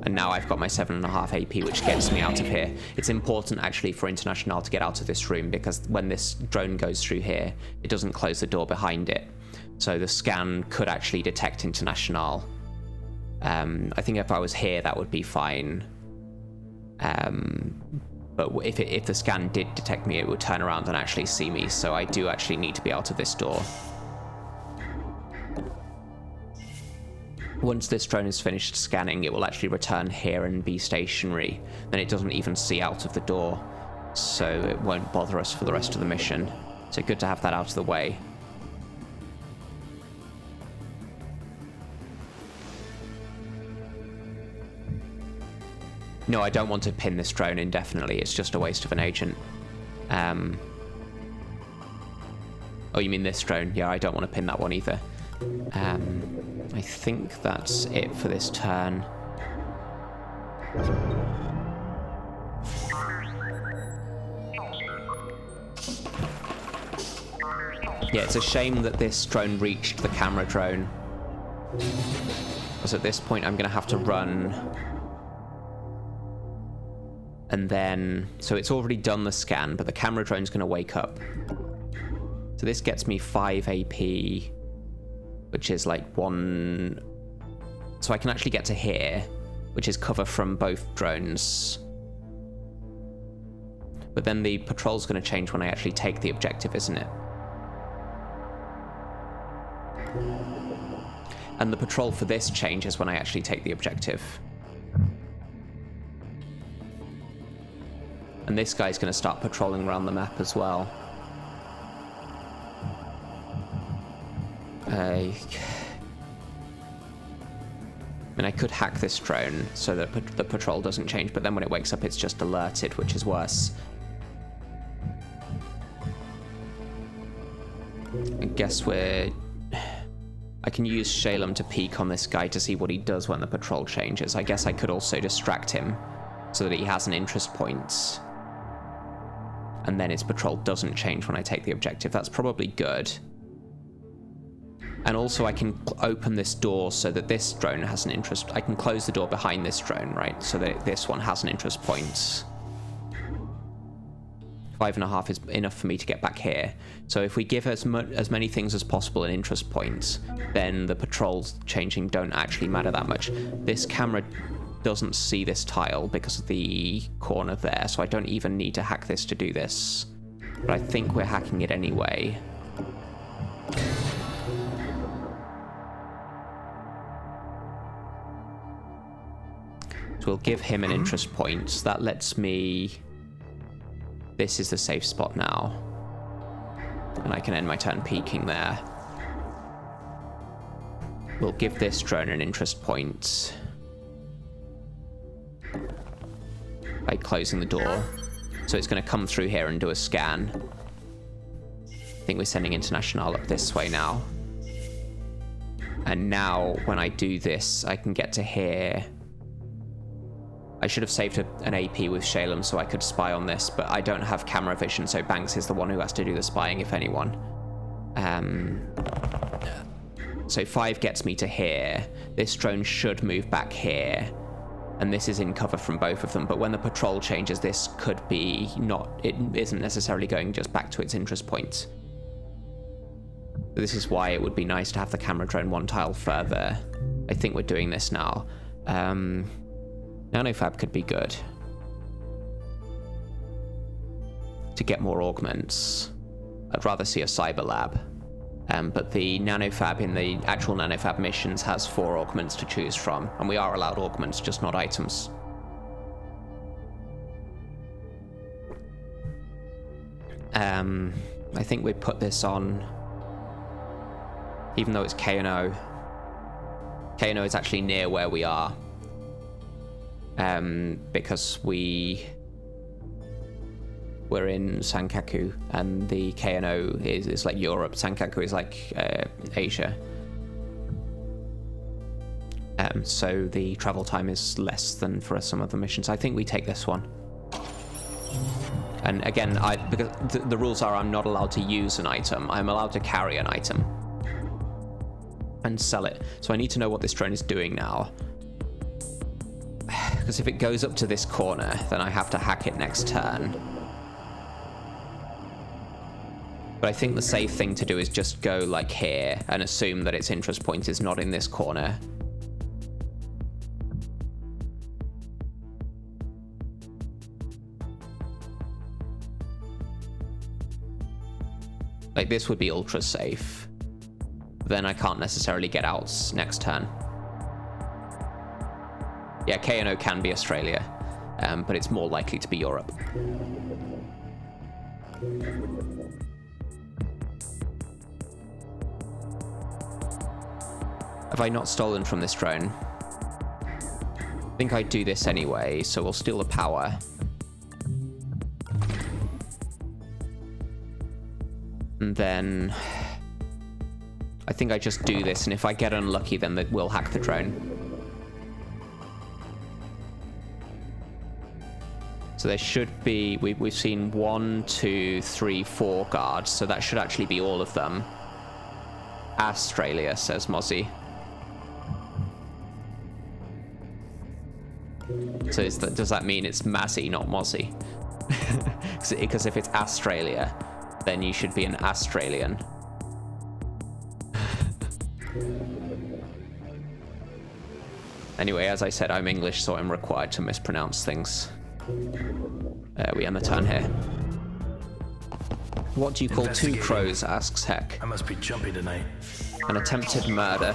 And now I've got my 7.5 AP, which gets me out of here. It's important actually for International to get out of this room, because when this drone goes through here, it doesn't close the door behind it. So the scan could actually detect International. I think if I was here, that would be fine. But if the scan did detect me, it would turn around and actually see me. So I do actually need to be out of this door. Once this drone is finished scanning, it will actually return here and be stationary. Then it doesn't even see out of the door, so it won't bother us for the rest of the mission. So good to have that out of the way. No, I don't want to pin this drone indefinitely. It's just a waste of an agent. Oh, you mean this drone? Yeah, I don't want to pin that one either. I think that's it for this turn. Yeah, it's a shame that this drone reached the camera drone. Because at this point I'm going to have to run. And then... So it's already done the scan, but the camera drone's going to wake up. So this gets me 5 AP, which is like 1... So I can actually get to here, which is cover from both drones. But then the patrol's going to change when I actually take the objective, isn't it? And the patrol for this changes when I actually take the objective. And this guy's going to start patrolling around the map as well. I mean, I could hack this drone so that the patrol doesn't change, but then when it wakes up, it's just alerted, which is worse. I guess I can use Shalem to peek on this guy to see what he does when the patrol changes. I guess I could also distract him so that he has an interest point. And then his patrol doesn't change when I take the objective. That's probably good. And also I can open this door so that this drone has an interest. I can close the door behind this drone, right? So that this one has an interest point. 5.5 is enough for me to get back here. So if we give as many things as possible an interest point, then the patrols changing don't actually matter that much. This camera doesn't see this tile because of the corner there, so I don't even need to hack this to do this. But I think we're hacking it anyway. So we'll give him an interest point. That lets me... This is the safe spot now. And I can end my turn peeking there. We'll give this drone an interest point by closing the door. So it's going to come through here and do a scan. I think we're sending International up this way now. And now when I do this, I can get to here. I should have saved an AP with Shalem so I could spy on this, but I don't have camera vision, so Banks is the one who has to do the spying, if anyone. So 5 gets me to here. This drone should move back here. And this is in cover from both of them, but when the patrol changes, this could be it isn't necessarily going just back to its interest point. This is why it would be nice to have the camera drone 1 tile further. I think we're doing this now. Nanofab could be good to get more augments. I'd rather see a cyber lab. But the nanofab in the actual nanofab missions has 4 augments to choose from, and we are allowed augments, just not items. I think we put this on, even though it's K&O. K&O is actually near where we are. Because we're in Sankaku, and the K&O is like Europe. Sankaku is like Asia. So the travel time is less than for some of the missions. I think we take this one. And again, because the rules are I'm not allowed to use an item. I'm allowed to carry an item and sell it. So I need to know what this drone is doing now. Because if it goes up to this corner, then I have to hack it next turn. But I think the safe thing to do is just go like here and assume that its interest point is not in this corner. Like this would be ultra safe. Then I can't necessarily get out next turn. Yeah, K&O can be Australia, but it's more likely to be Europe. Have I not stolen from this drone? I think I'd do this anyway, so we'll steal the power. And then I think I just do this, and if I get unlucky, then we'll hack the drone. So there should be, we've seen 1, 2, 3, 4 guards, so that should actually be all of them. Australia, says Mozzie. So does that mean it's Mazzy, not Mozzie? Because if it's Australia, then you should be an Australian. Anyway, as I said, I'm English, so I'm required to mispronounce things. We end the turn here. What do you call two crows? Asks Heck. I must be jumpy tonight. An attempted murder.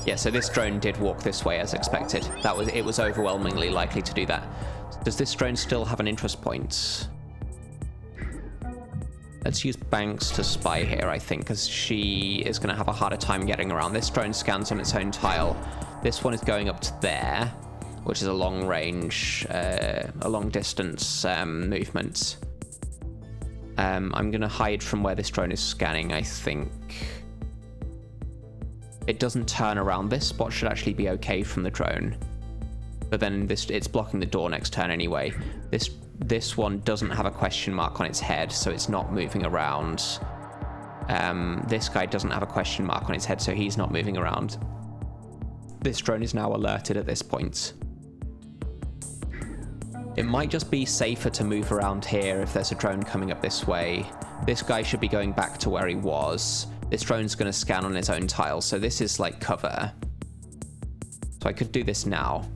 Yeah, so this drone did walk this way as expected. It was overwhelmingly likely to do that. Does this drone still have an interest point? Let's use Banks to spy here, I think, because she is going to have a harder time getting around. This drone scans on its own tile. This one is going up to there, which is a long range, a long distance movement. I'm going to hide from where this drone is scanning, I think. It doesn't turn around. This spot should actually be okay from the drone. But then it's blocking the door next turn anyway. This one doesn't have a question mark on its head, so it's not moving around. This guy doesn't have a question mark on its head, so he's not moving around. This drone is now alerted at this point. It might just be safer to move around here if there's a drone coming up this way. This guy should be going back to where he was. This drone's going to scan on its own tile, so this is like cover. So I could do this now.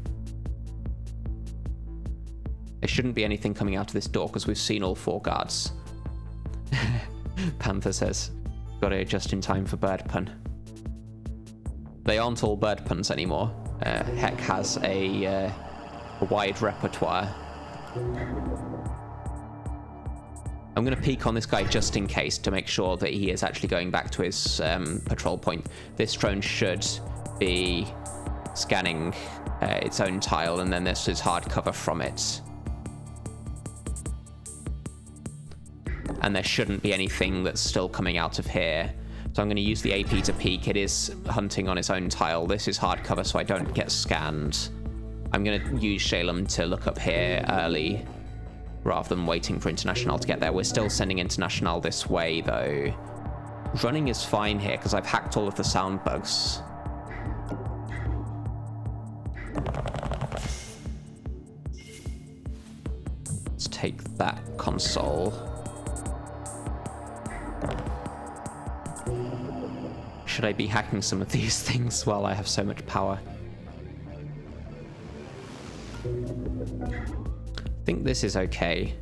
There shouldn't be anything coming out of this door because we've seen all 4 guards. Panther says, got it just in time for bird pun. They aren't all bird puns anymore. Heck has a wide repertoire. I'm going to peek on this guy just in case to make sure that he is actually going back to his patrol point. This drone should be scanning its own tile, and then this is hard cover from it. And there shouldn't be anything that's still coming out of here. So I'm going to use the AP to peek. It is hunting on its own tile. This is hard cover, so I don't get scanned. I'm going to use Shalem to look up here early, rather than waiting for International to get there. We're still sending International this way, though. Running is fine here, because I've hacked all of the sound bugs. Let's take that console. Should I be hacking some of these things while I have so much power? I think this is okay.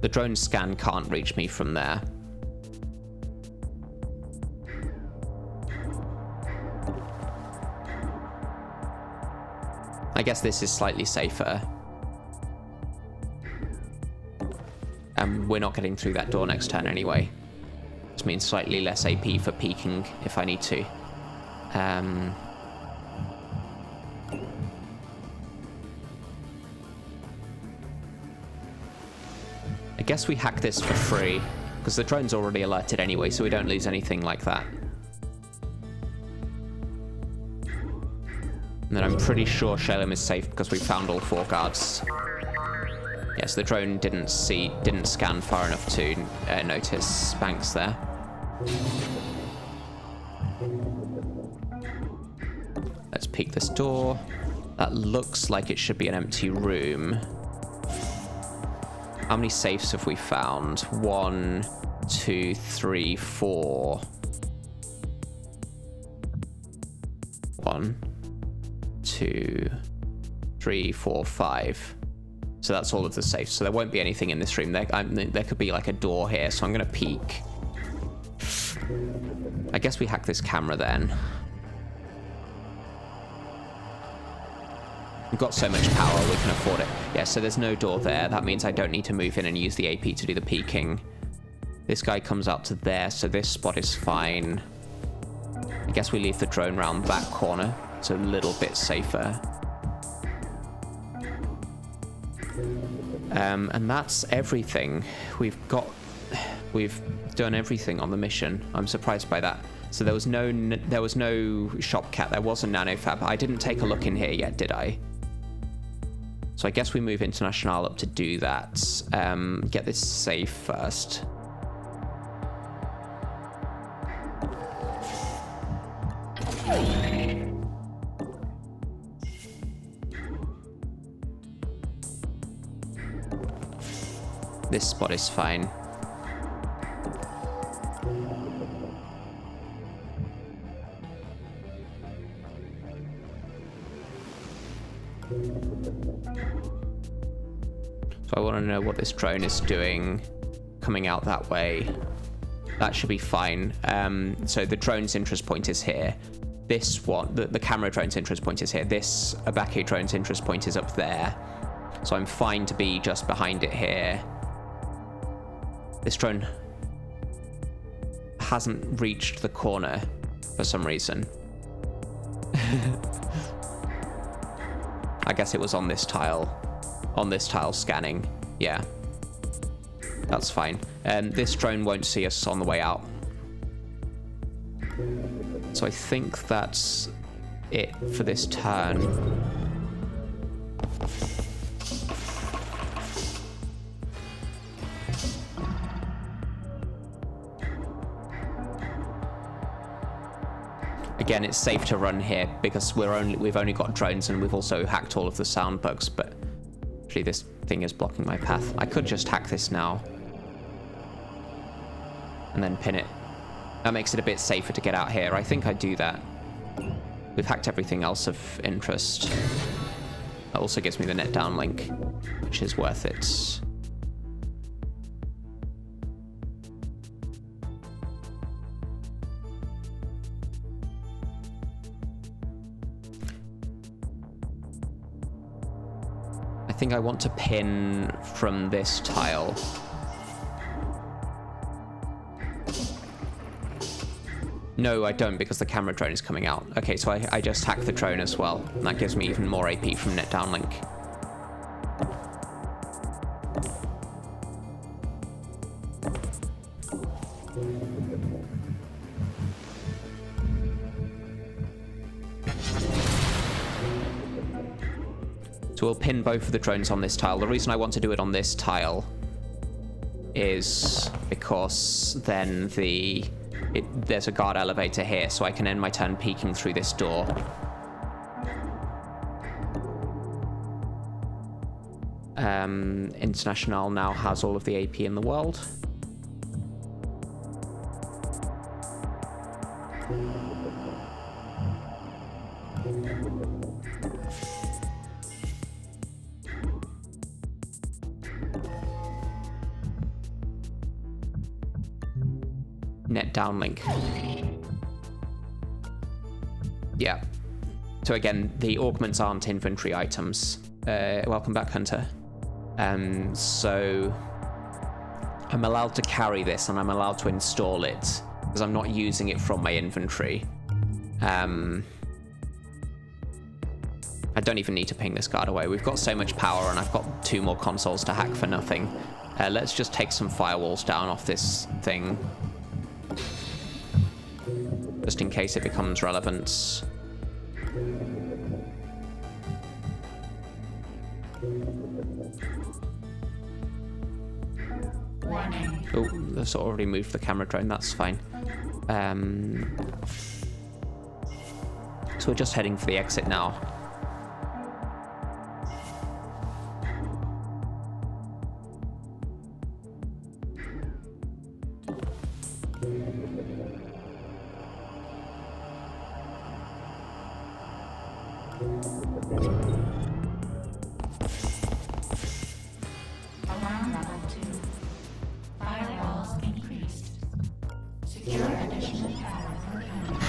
The drone scan can't reach me from there. I guess this is slightly safer. We're not getting through that door next turn anyway. This means slightly less AP for peeking if I need to. I guess we hack this for free, because the drone's already alerted anyway, so we don't lose anything like that. And then I'm pretty sure Shalem is safe because we found all 4 guards. Yes, the drone didn't scan far enough to notice Banks there. Let's peek this door. That looks like it should be an empty room. How many safes have we found? 1, 2, 3, 4. 1, 2, 3, 4, 5. So that's all of the safes. So there won't be anything in this room. There could be like a door here, so I'm going to peek. I guess we hack this camera then. We've got so much power, we can afford it. Yeah, so there's no door there. That means I don't need to move in and use the AP to do the peeking. This guy comes out to there, so this spot is fine. I guess we leave the drone round that corner. It's a little bit safer. And that's everything. We've done everything on the mission. I'm surprised by that. So there was no shopcat. There was a nanofab. I didn't take a look in here yet, did I? So I guess we move International up to do that. Get this safe first. This spot is fine. So I want to know what this drone is doing coming out that way. That should be fine. So the drone's interest point is here. This one, the camera drone's interest point is here. This Abake drone's interest point is up there. So I'm fine to be just behind it here. This drone hasn't reached the corner for some reason. I guess it was on this tile. On this tile scanning. Yeah. That's fine. This drone won't see us on the way out. So I think that's it for this turn. Again, it's safe to run here because we've only got drones and we've also hacked all of the sound bugs, but actually this thing is blocking my path. I could just hack this now and then pin it. That makes it a bit safer to get out here. I think I'd do that. We've hacked everything else of interest. That also gives me the net downlink, which is worth it. I think I want to pin from this tile. No, I don't, because the camera drone is coming out. Okay, so I just hack the drone as well. And that gives me even more AP from net downlink. So we'll pin both of the drones on this tile. The reason I want to do it on this tile is because then there's a guard elevator here, so I can end my turn peeking through this door. International now has all of the AP in the world. Net downlink. Yeah. So again, the augments aren't inventory items. Welcome back, Hunter. So I'm allowed to carry this and I'm allowed to install it because I'm not using it from my inventory. I don't even need to ping this guard away. We've got so much power and I've got 2 more consoles to hack for nothing. Let's just take some firewalls down off this thing, just in case it becomes relevant. Oh, that's already moved the camera drone, that's fine. So we're just heading for the exit now. Alarm level 2. Firewalls increased. Secure additional power per unit.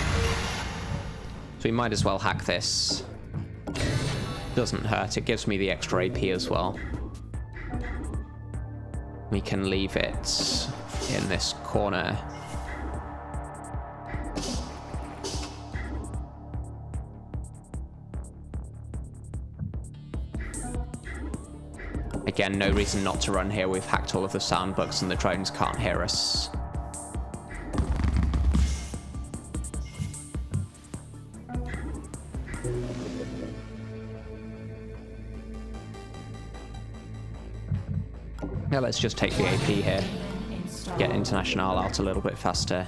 So we might as well hack this. Doesn't hurt, it gives me the extra AP as well. We can leave it in this corner. Again, no reason not to run here. We've hacked all of the sound bugs and the drones can't hear us. Yeah, let's just take the AP here. Get International out a little bit faster.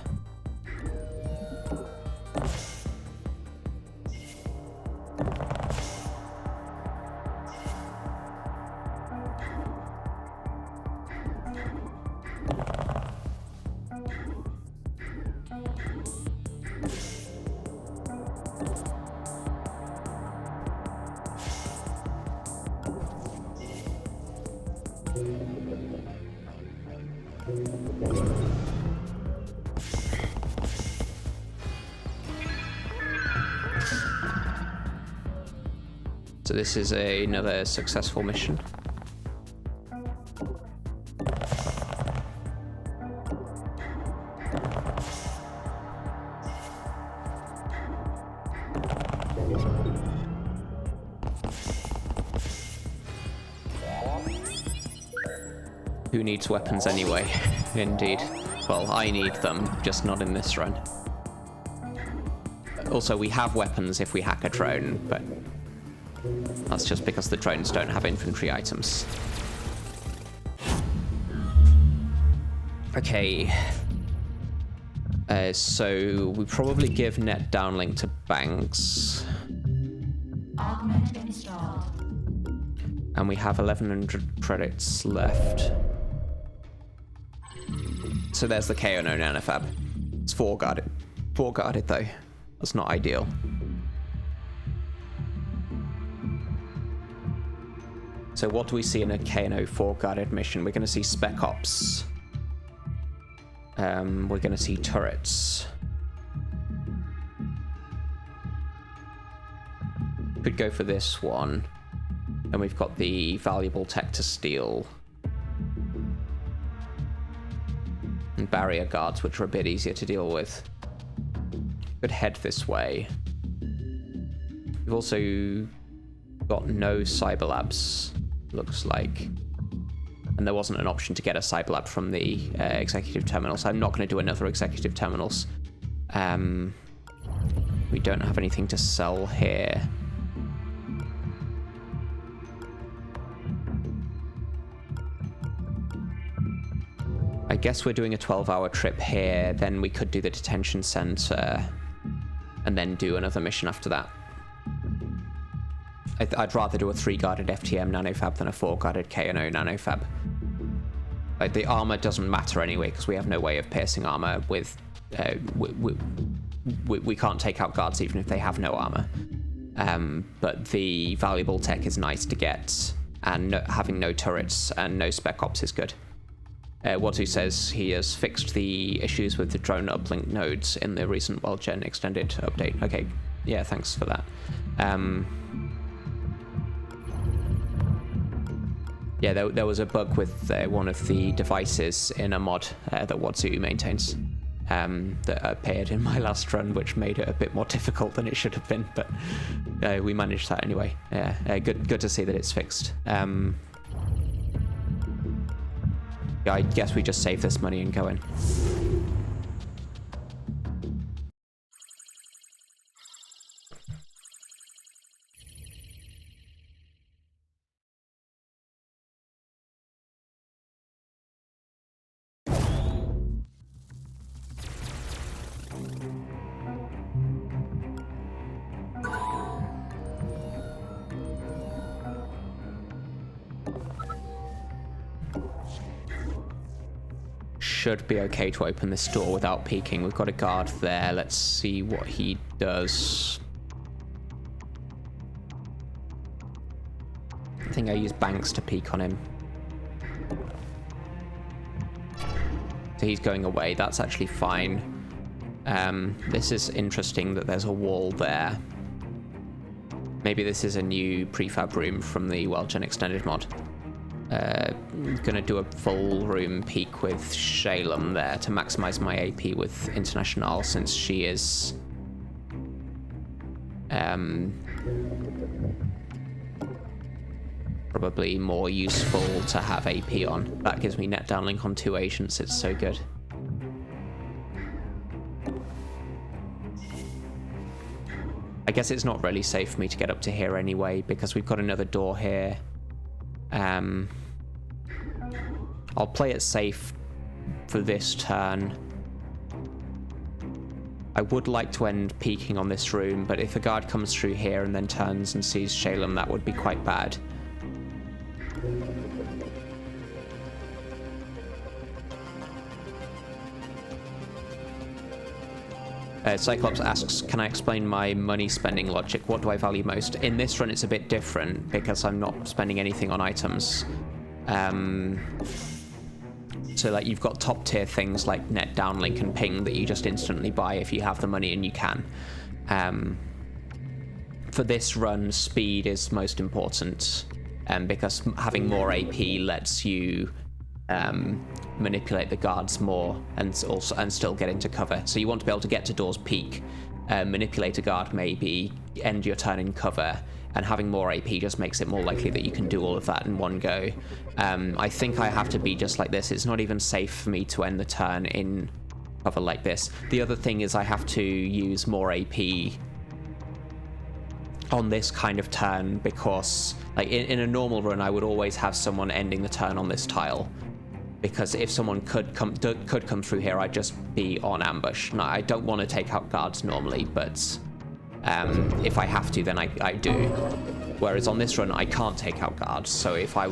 So this is another successful mission. Who needs weapons anyway? Indeed. Well, I need them, just not in this run. Also, we have weapons if we hack a drone, but that's just because the drones don't have infantry items. Okay. So we probably give net downlink to Banks. Augment installed. And we have 1100 credits left. So there's the KO no nanofab. It's 4 guarded. 4 guarded though. That's not ideal. So what do we see in a KNO 4 guarded mission? We're going to see spec ops. We're going to see turrets. Could go for this one. And we've got the valuable tech to steal. And barrier guards, which are a bit easier to deal with. Could head this way. We've also got no cyber labs, looks like. And there wasn't an option to get a cyber lab from the executive terminal, so I'm not going to do another executive terminals. We don't have anything to sell here. I guess we're doing a 12-hour trip here, then we could do the detention center and then do another mission after that. I'd rather do a 3-guarded FTM nanofab than a 4-guarded KNO nanofab. Like, the armor doesn't matter anyway, because we have no way of piercing armor with... we can't take out guards even if they have no armor. But the valuable tech is nice to get, and having no turrets and no spec ops is good. Watu says he has fixed the issues with the drone uplink nodes in the recent WorldGen extended update. Okay, yeah, thanks for that. Yeah, there was a bug with one of the devices in a mod that Watu maintains that appeared in my last run, which made it a bit more difficult than it should have been, but we managed that anyway. Yeah, good to see that it's fixed. I guess we just save this money and go in. Should be okay to open this door without peeking. We've got a guard there. Let's see what he does. I think I use Banks to peek on him. So he's going away. That's actually fine. This is interesting that there's a wall there. Maybe this is a new prefab room from the WorldGen extended mod. Gonna do a full room peek with Shalem there to maximize my AP with International, since she is probably more useful to have AP on. That gives me net downlink on 2 agents. It's so good. I guess it's not really safe for me to get up to here anyway, because we've got another door here. I'll play it safe for this turn. I would like to end peeking on this room, but if a guard comes through here and then turns and sees Shalem, that would be quite bad. Cyclops asks, can I explain my money spending logic? What do I value most? In this run, it's a bit different because I'm not spending anything on items. So like, you've got top tier things like net downlink and ping that you just instantly buy if you have the money and you can. for this run, speed is most important, because having more AP lets you manipulate the guards more and still get into cover. So you want to be able to get to doors, peek, manipulate a guard, maybe end your turn in cover, and having more AP just makes it more likely that you can do all of that in one go. I think I have to be just like this. It's not even safe for me to end the turn in cover like this. The other thing is I have to use more AP on this kind of turn, because like in a normal run I would always have someone ending the turn on this tile, because if someone could come through here, I'd just be on ambush. Now, I don't want to take out guards normally, but if I have to, then I do. Whereas on this run, I can't take out guards. So if I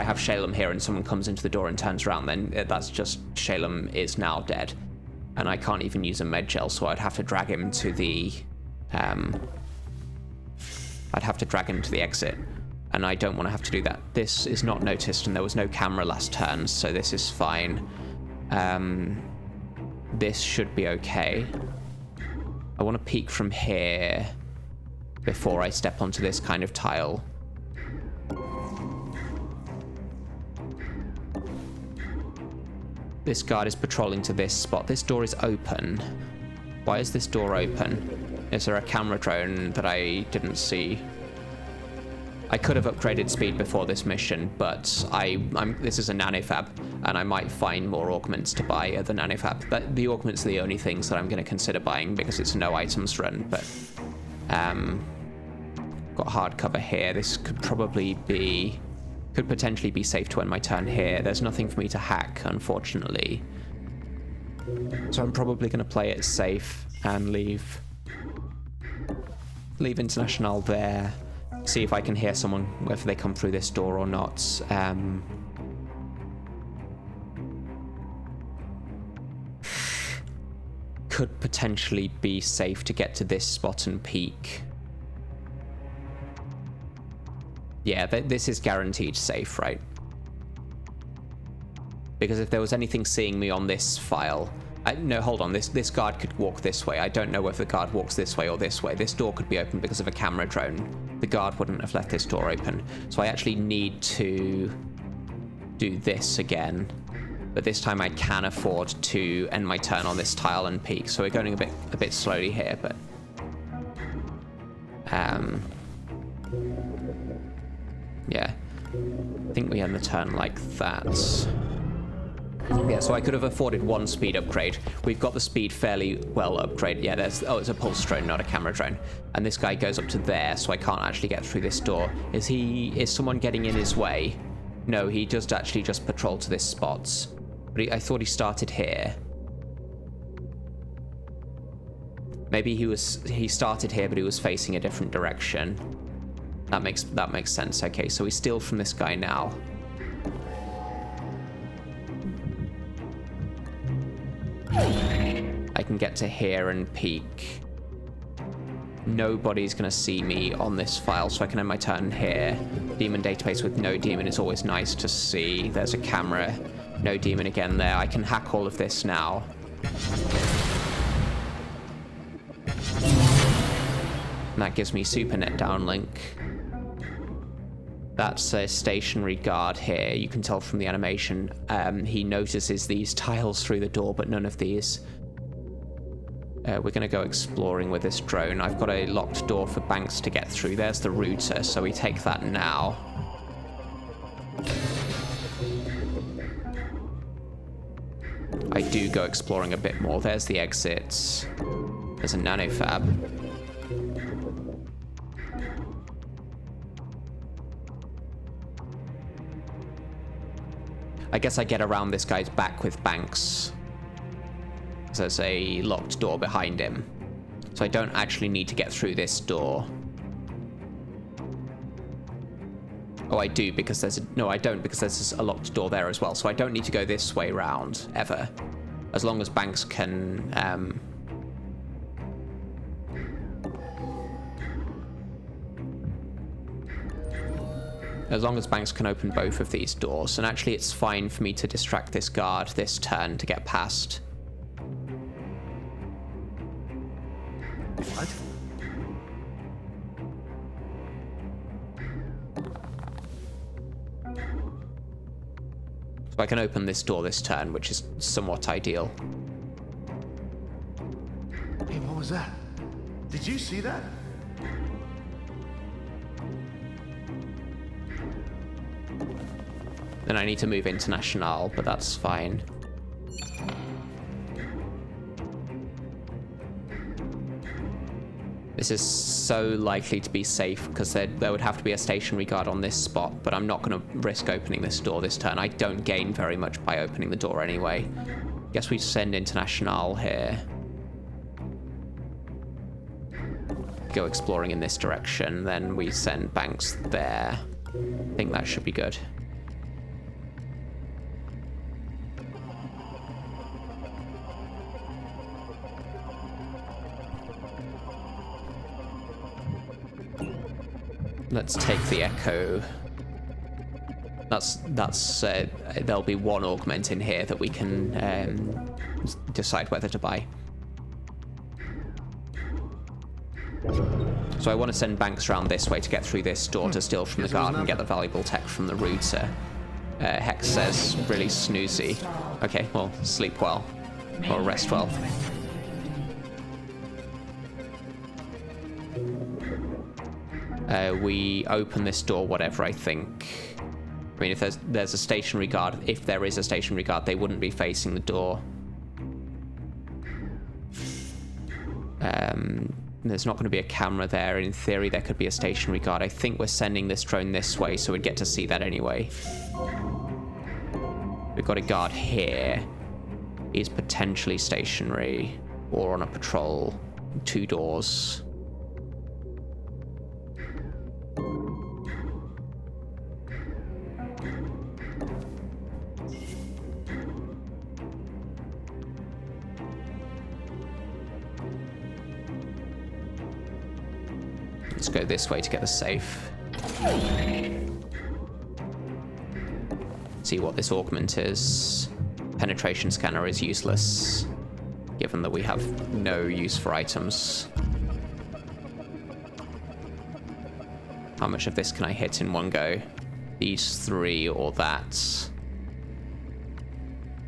have Shalem here and someone comes into the door and turns around, then that's just Shalem is now dead, and I can't even use a med gel. So I'd have to drag him to the exit, and I don't want to have to do that. This is not noticed, and there was no camera last turn, so this is fine. This should be okay. I want to peek from here before I step onto this kind of tile. This guard is patrolling to this spot. This door is open. Why is this door open? Is there a camera drone that I didn't see? I could have upgraded speed before this mission, but this is a nanofab, and I might find more augments to buy at the nanofab. But the augments are the only things that I'm going to consider buying because it's a no items run. But got hard cover here. This could potentially be safe to end my turn here. There's nothing for me to hack, unfortunately. So I'm probably going to play it safe and leave International there. See if I can hear someone, whether they come through this door or not. Could potentially be safe to get to this spot and peek. Yeah, this is guaranteed safe, right? Because if there was anything seeing me on this file... no, hold on. This guard could walk this way. I don't know if the guard walks this way or this way. This door could be open because of a camera drone. The guard wouldn't have left this door open. So I actually need to do this again. But this time I can afford to end my turn on this tile and peek. So we're going a bit slowly here, but... yeah. I think we end the turn like that. Yeah, so I could have afforded one speed upgrade. We've got the speed fairly well upgraded. Yeah, it's a pulse drone, not a camera drone. And this guy goes up to there, so I can't actually get through this door. Is someone getting in his way? No, he does actually just patrol to this spot. But I thought he started here. Maybe he started here, but he was facing a different direction. That makes sense. Okay, so we steal from this guy now. I can get to here and peek. Nobody's going to see me on this file, so I can end my turn here. Demon database with no demon is always nice to see. There's a camera. No demon again there. I can hack all of this now. And that gives me SuperNet downlink. That's a stationary guard here. You can tell from the animation. He notices these tiles through the door, but none of these. We're going to go exploring with this drone. I've got a locked door for Banks to get through. There's the router, so we take that now. I do go exploring a bit more. There's the exits. There's a nanofab. I guess I get around this guy's back with Banks. There's a locked door behind him. So I don't actually need to get through this door. Oh, I do, because there's a... No, I don't, because there's a locked door there as well. So I don't need to go this way round, ever. As long as Banks can... As long as Banks can open both of these doors. And actually, it's fine for me to distract this guard this turn to get past. What? So I can open this door this turn, which is somewhat ideal. Hey, what was that? Did you see that? Then I need to move International, but that's fine. This is so likely to be safe because there would have to be a stationary guard on this spot, but I'm not going to risk opening this door this turn. I don't gain very much by opening the door anyway. Guess we send International here. Go exploring in this direction, then we send Banks there. I think that should be good. Let's take the Echo. There'll be one augment in here that we can decide whether to buy. So I want to send Banks around this way to get through this door to steal from the guard and get the valuable tech from the router. Hex says, really snoozy. Okay, well, sleep well. Or rest well. We open this door, whatever, I think. I mean, if there's a stationary guard, if there is a stationary guard, they wouldn't be facing the door. There's not going to be a camera there. In theory, there could be a stationary guard. I think we're sending this drone this way, so we'd get to see that anyway. We've got a guard here. He's potentially stationary or on a patrol. 2 doors. Let's go this way to get the safe. See what this augment is. Penetration scanner is useless, given that we have no use for items. How much of this can I hit in one go? These 3 or that.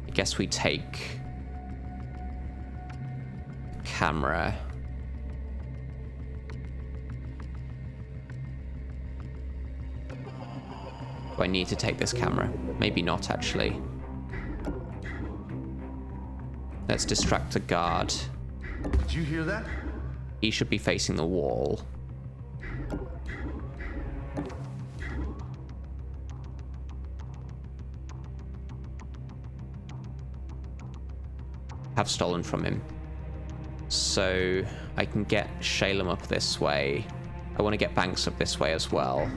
I guess we take camera. Do I need to take this camera? Maybe not, actually. Let's distract the guard. Did you hear that? He should be facing the wall. Have stolen from him. So I can get Shalem up this way. I want to get Banks up this way as well.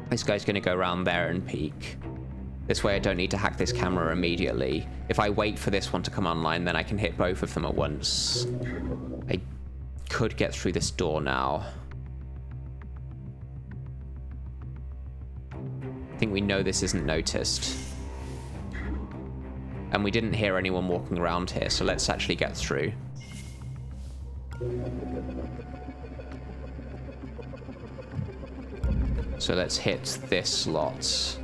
This guy's going to go around there and peek. This way I don't need to hack this camera immediately. If I wait for this one to come online, then I can hit both of them at once. I could get through this door now. I think we know this isn't noticed. And we didn't hear anyone walking around here, so let's actually get through. So let's hit this lot.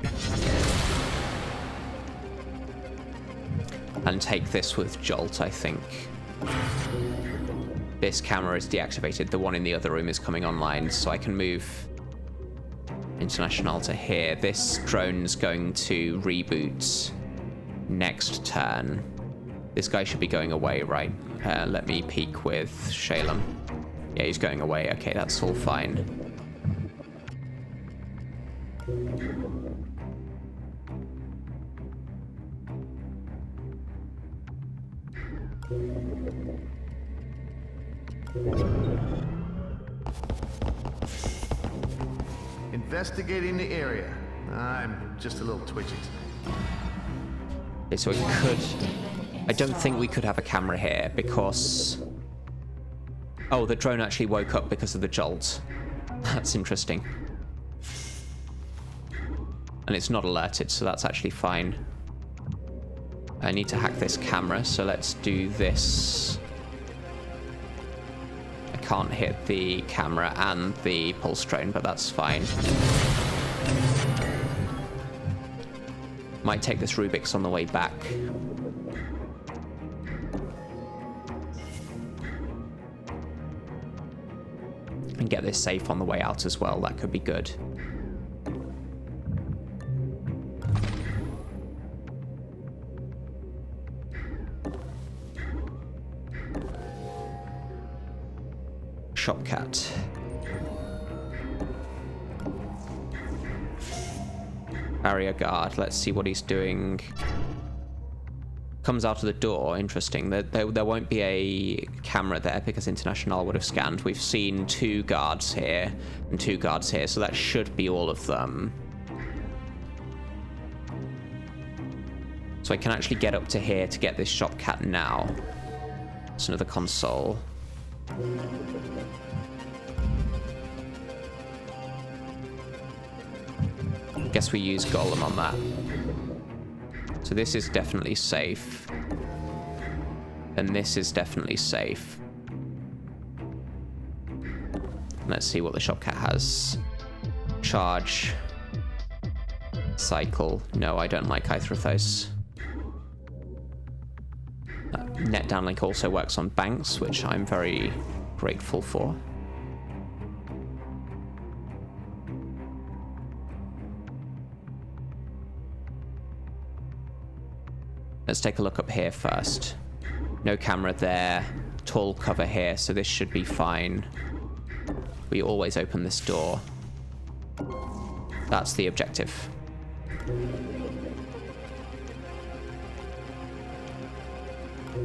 And take this with Jolt, I think. This camera is deactivated. The one in the other room is coming online, so I can move International to here. This drone's going to reboot next turn. This guy should be going away, right? Let me peek with Shalem. Yeah, he's going away. Okay, that's all fine. Investigating the area. I'm just a little twitchy today. Okay, so we could... I don't think we could have a camera here because... Oh, the drone actually woke up because of the jolt. That's interesting. And it's not alerted, so that's actually fine. I need to hack this camera, so let's do this. I can't hit the camera and the pulse drone, but that's fine. Might take this Rubik's on the way back. And get this safe on the way out as well. That could be good. Shopcat. Barrier guard. Let's see what he's doing. Comes out of the door. Interesting. There won't be a camera there because International would have scanned. We've seen 2 guards here and 2 guards here, so that should be all of them. So I can actually get up to here to get this Shopcat now. It's another console. Guess we use Golem on that. So this is definitely safe. And this is definitely safe. Let's see what the Shopcat has. Charge. Cycle. No, I don't like either of those. Net downlink also works on banks, which I'm very grateful for. Let's take a look up here first. No camera there. Tall cover here, so this should be fine. We always open this door. That's the objective.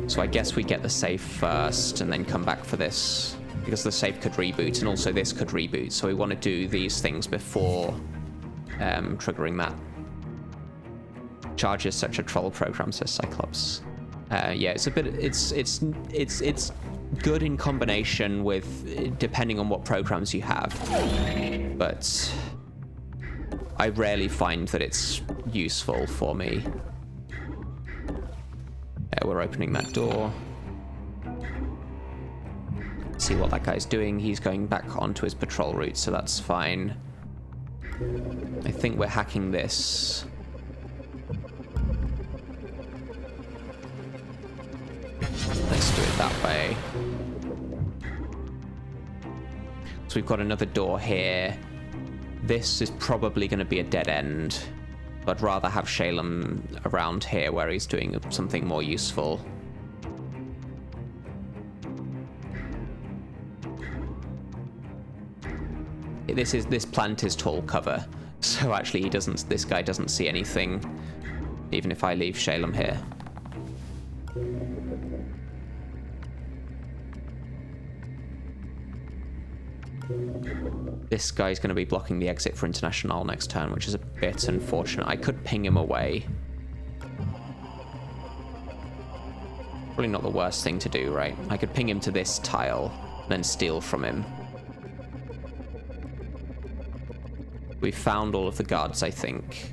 So I guess we get the safe first and then come back for this, because the safe could reboot and also this could reboot. So we want to do these things before triggering that. Charges such a troll program, says Cyclops. Yeah, it's a bit. It's good in combination with, depending on what programs you have, but I rarely find that it's useful for me. Yeah, we're opening that door. See what that guy's doing. He's going back onto his patrol route, so that's fine. I think we're hacking this. Let's do it that way. So we've got another door here. This is probably going to be a dead end. I'd rather have Shalem around here where he's doing something more useful. This plant is tall cover, so actually this guy doesn't see anything, even if I leave Shalem here. This guy's going to be blocking the exit for International next turn, which is a bit unfortunate. I could ping him away. Probably not the worst thing to do, right? I could ping him to this tile, and then steal from him. We've found all of the guards, I think.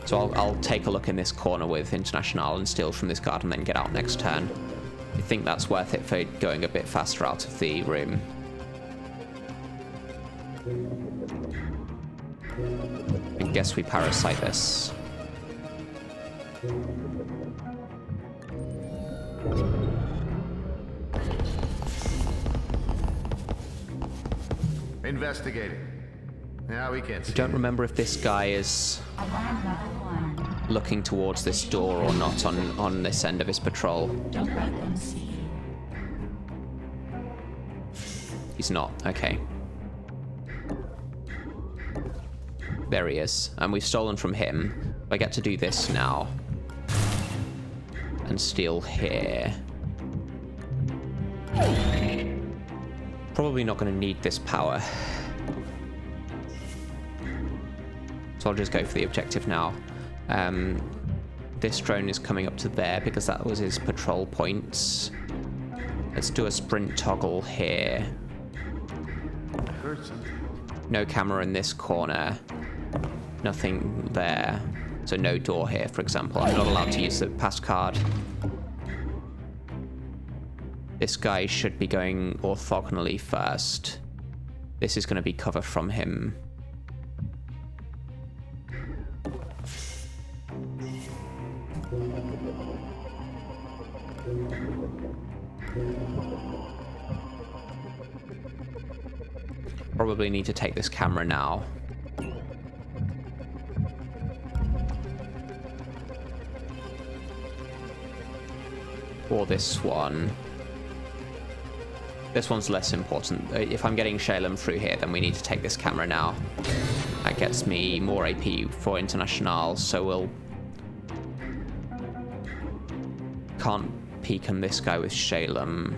So I'll take a look in this corner with International and steal from this guard and then get out next turn. I think that's worth it for going a bit faster out of the room. I guess we parasite this. Investigating. Yeah, we can't see. I don't remember if this guy is Alarm level 1. looking towards this door or not on this end of his patrol. Don't let them see you. He's not. Okay. There he is. And we've stolen from him. I get to do this now. And steal here. Probably not going to need this power. So I'll just go for the objective now. This drone is coming up to there because that was his patrol points. Let's do a sprint toggle here. I heard something. No camera in this corner. Nothing there. So no door here, for example. I'm not allowed to use the pass card. This guy should be going orthogonally first. This is going to be cover from him. Probably need to take this camera now. Or this one. This one's less important. If I'm getting Shalem through here, then we need to take this camera now. That gets me more AP for International, so we'll... Can't peek on this guy with Shalem.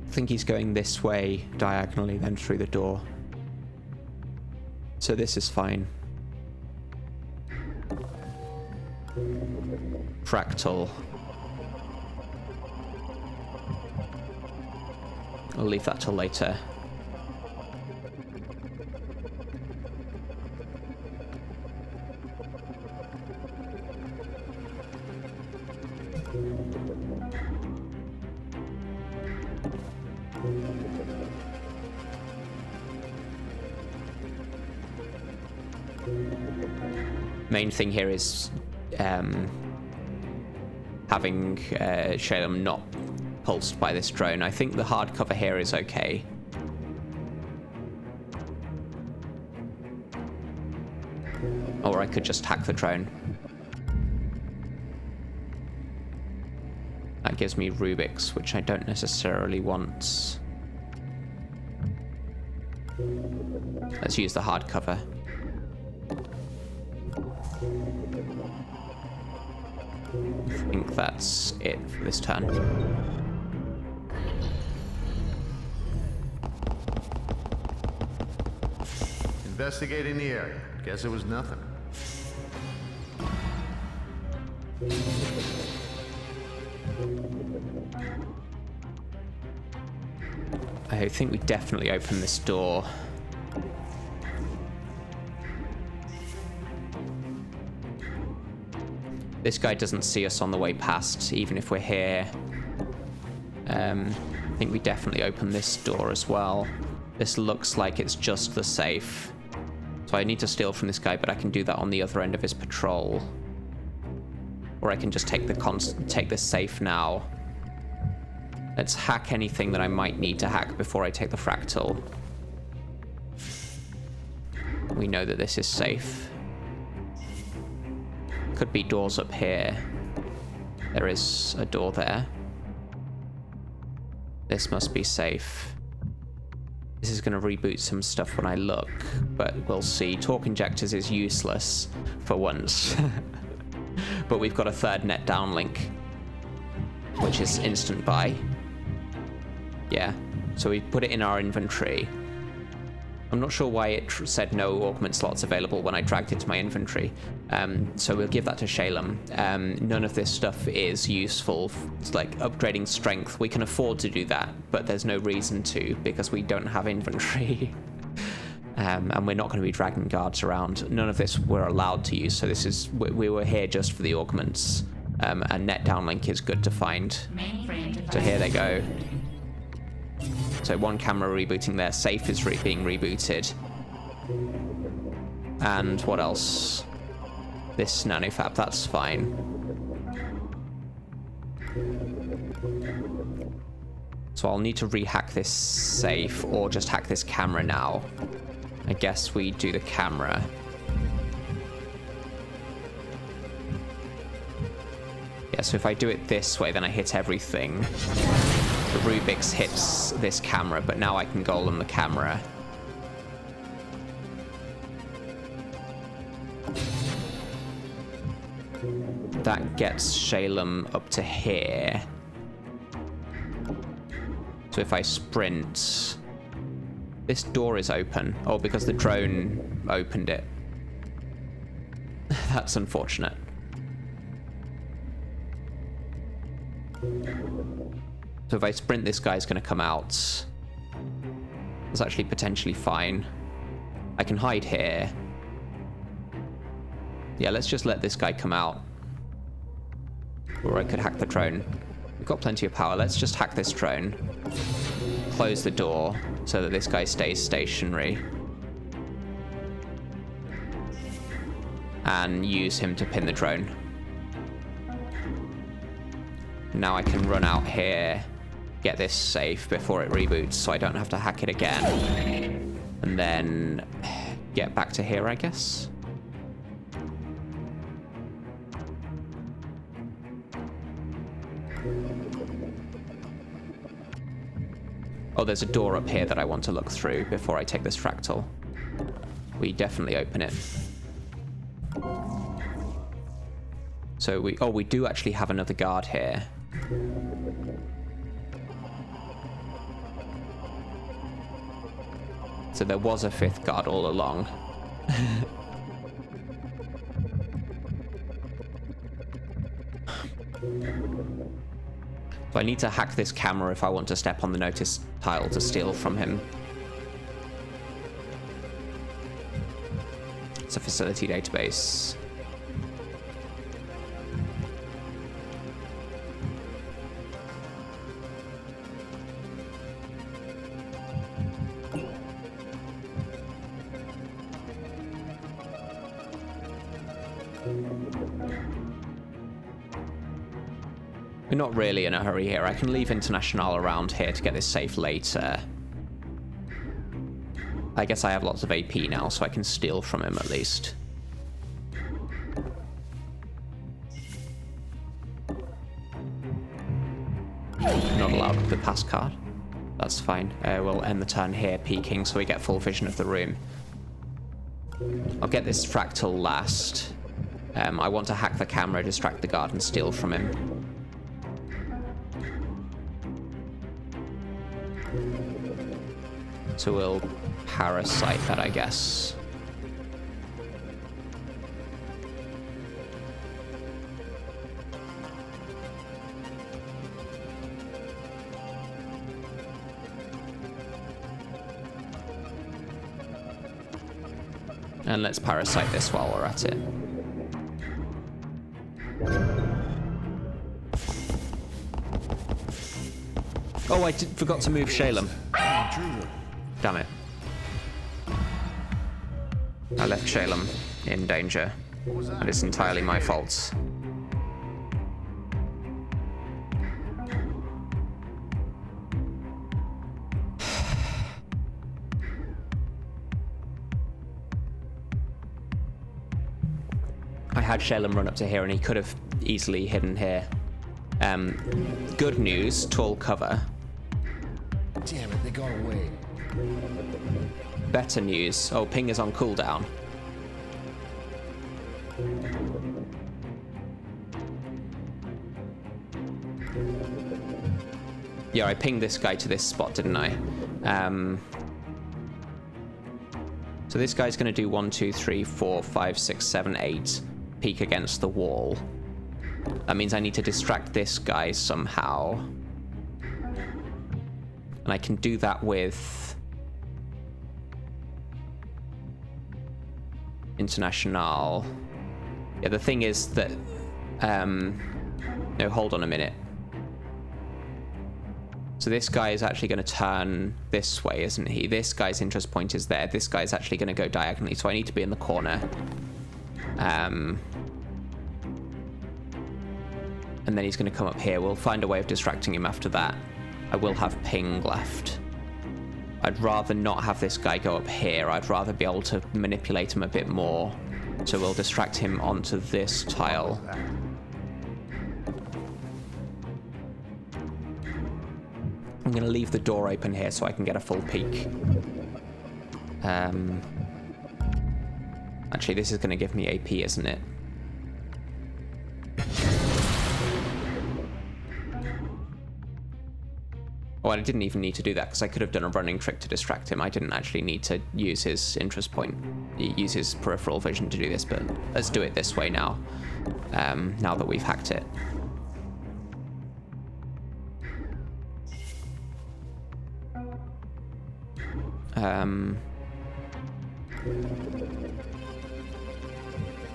I think he's going this way diagonally, then through the door. So this is fine. Fractal. I'll leave that till later. Main thing here is having Shalem not pulsed by this drone. I think the hard cover here is okay. Or I could just hack the drone. That gives me Rubik's, which I don't necessarily want. Let's use the hard cover. I think that's it for this turn. Investigating the area. Guess it was nothing. I think we definitely open this door. This guy doesn't see us on the way past, even if we're here. I think we definitely open this door as well. This looks like it's just the safe. So I need to steal from this guy, but I can do that on the other end of his patrol. Or I can just take the safe now. Let's hack anything that I might need to hack before I take the fractal. We know that this is safe. Could be doors up here. There is a door there. This must be safe. This is going to reboot some stuff when I look, but we'll see. Torque injectors is useless for once. But we've got a third net downlink, which is instant buy. Yeah, so we put it in our inventory. I'm not sure why it said no augment slots available when I dragged it to my inventory. So we'll give that to Shalem. None of this stuff is useful. It's like upgrading strength. We can afford to do that, but there's no reason to because we don't have inventory. And we're not going to be dragging guards around. None of this we're allowed to use. So this is we were here just for the augments. And net downlink is good to find. So here they go. So one camera rebooting there. Safe is being rebooted. And what else? This nanofab, that's fine. So I'll need to rehack this safe or just hack this camera now. I guess we do the camera. Yeah, so if I do it this way, then I hit everything. The Rubik's hits this camera, but now I can golem the camera. That gets Shalem up to here. So if I sprint, This door is open. Oh, because the drone opened it. That's unfortunate. So if I sprint, this guy's going to come out. That's actually potentially fine. I can hide here. Yeah, let's just let this guy come out. Or I could hack the drone. We've got plenty of power. Let's just hack this drone. Close the door so that this guy stays stationary. And use him to pin the drone. Now I can run out here, get this safe before it reboots so I don't have to hack it again. And then get back to here, I guess. Oh, there's a door up here that I want to look through before I take this fractal. We definitely open it. So we do actually have another guard here. So there was a fifth guard all along. So I need to hack this camera if I want to step on the notice tile to steal from him. It's a facility database. We're not really in a hurry here. I can leave International around here to get this safe later. I guess I have lots of AP now, so I can steal from him at least. Not allowed with the pass card. That's fine. We'll end the turn here, peeking, so we get full vision of the room. I'll get this fractal last. I want to hack the camera, distract the guard, and steal from him. So we'll parasite that, I guess. And let's parasite this while we're at it. Oh, I forgot to move Shalem. Damn it. I left Shalem in danger. And it's entirely my fault. I had Shalem run up to here and he could have easily hidden here. Good news, tall cover. Damn it, they got away. Better news. Oh, ping is on cooldown. Yeah, I pinged this guy to this spot, didn't I? So this guy's going to do 1, 2, 3, 4, 5, 6, 7, 8. Peek against the wall. That means I need to distract this guy somehow. And I can do that with International. Yeah, the thing is that... no, hold on a minute. So this guy is actually going to turn this way, isn't he? This guy's interest point is there. This guy's actually going to go diagonally, so I need to be in the corner. And then he's going to come up here. We'll find a way of distracting him after that. I will have ping left. I'd rather not have this guy go up here. I'd rather be able to manipulate him a bit more. So we'll distract him onto this tile. I'm going to leave the door open here so I can get a full peek. Actually, this is going to give me AP, isn't it? Well, I didn't even need to do that because I could have done a running trick to distract him. I didn't actually need to use his interest point, use his peripheral vision to do this, but let's do it this way now, now that we've hacked it.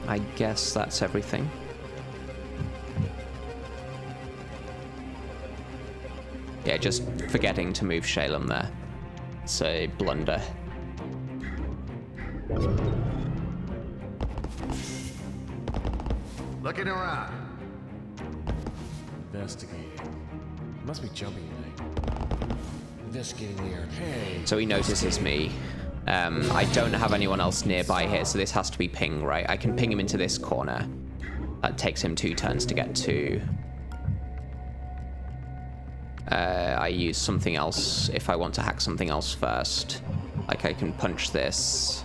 I guess that's everything. Yeah, just forgetting to move Shalem there. It's a blunder. Looking around. Investigating. Must be jumping tonight. Investigating the area. Hey. So he notices me. I don't have anyone else nearby here, so this has to be ping, right? I can ping him into this corner. That takes him 2 turns to get to. I use something else if I want to hack something else first. Like I can punch this,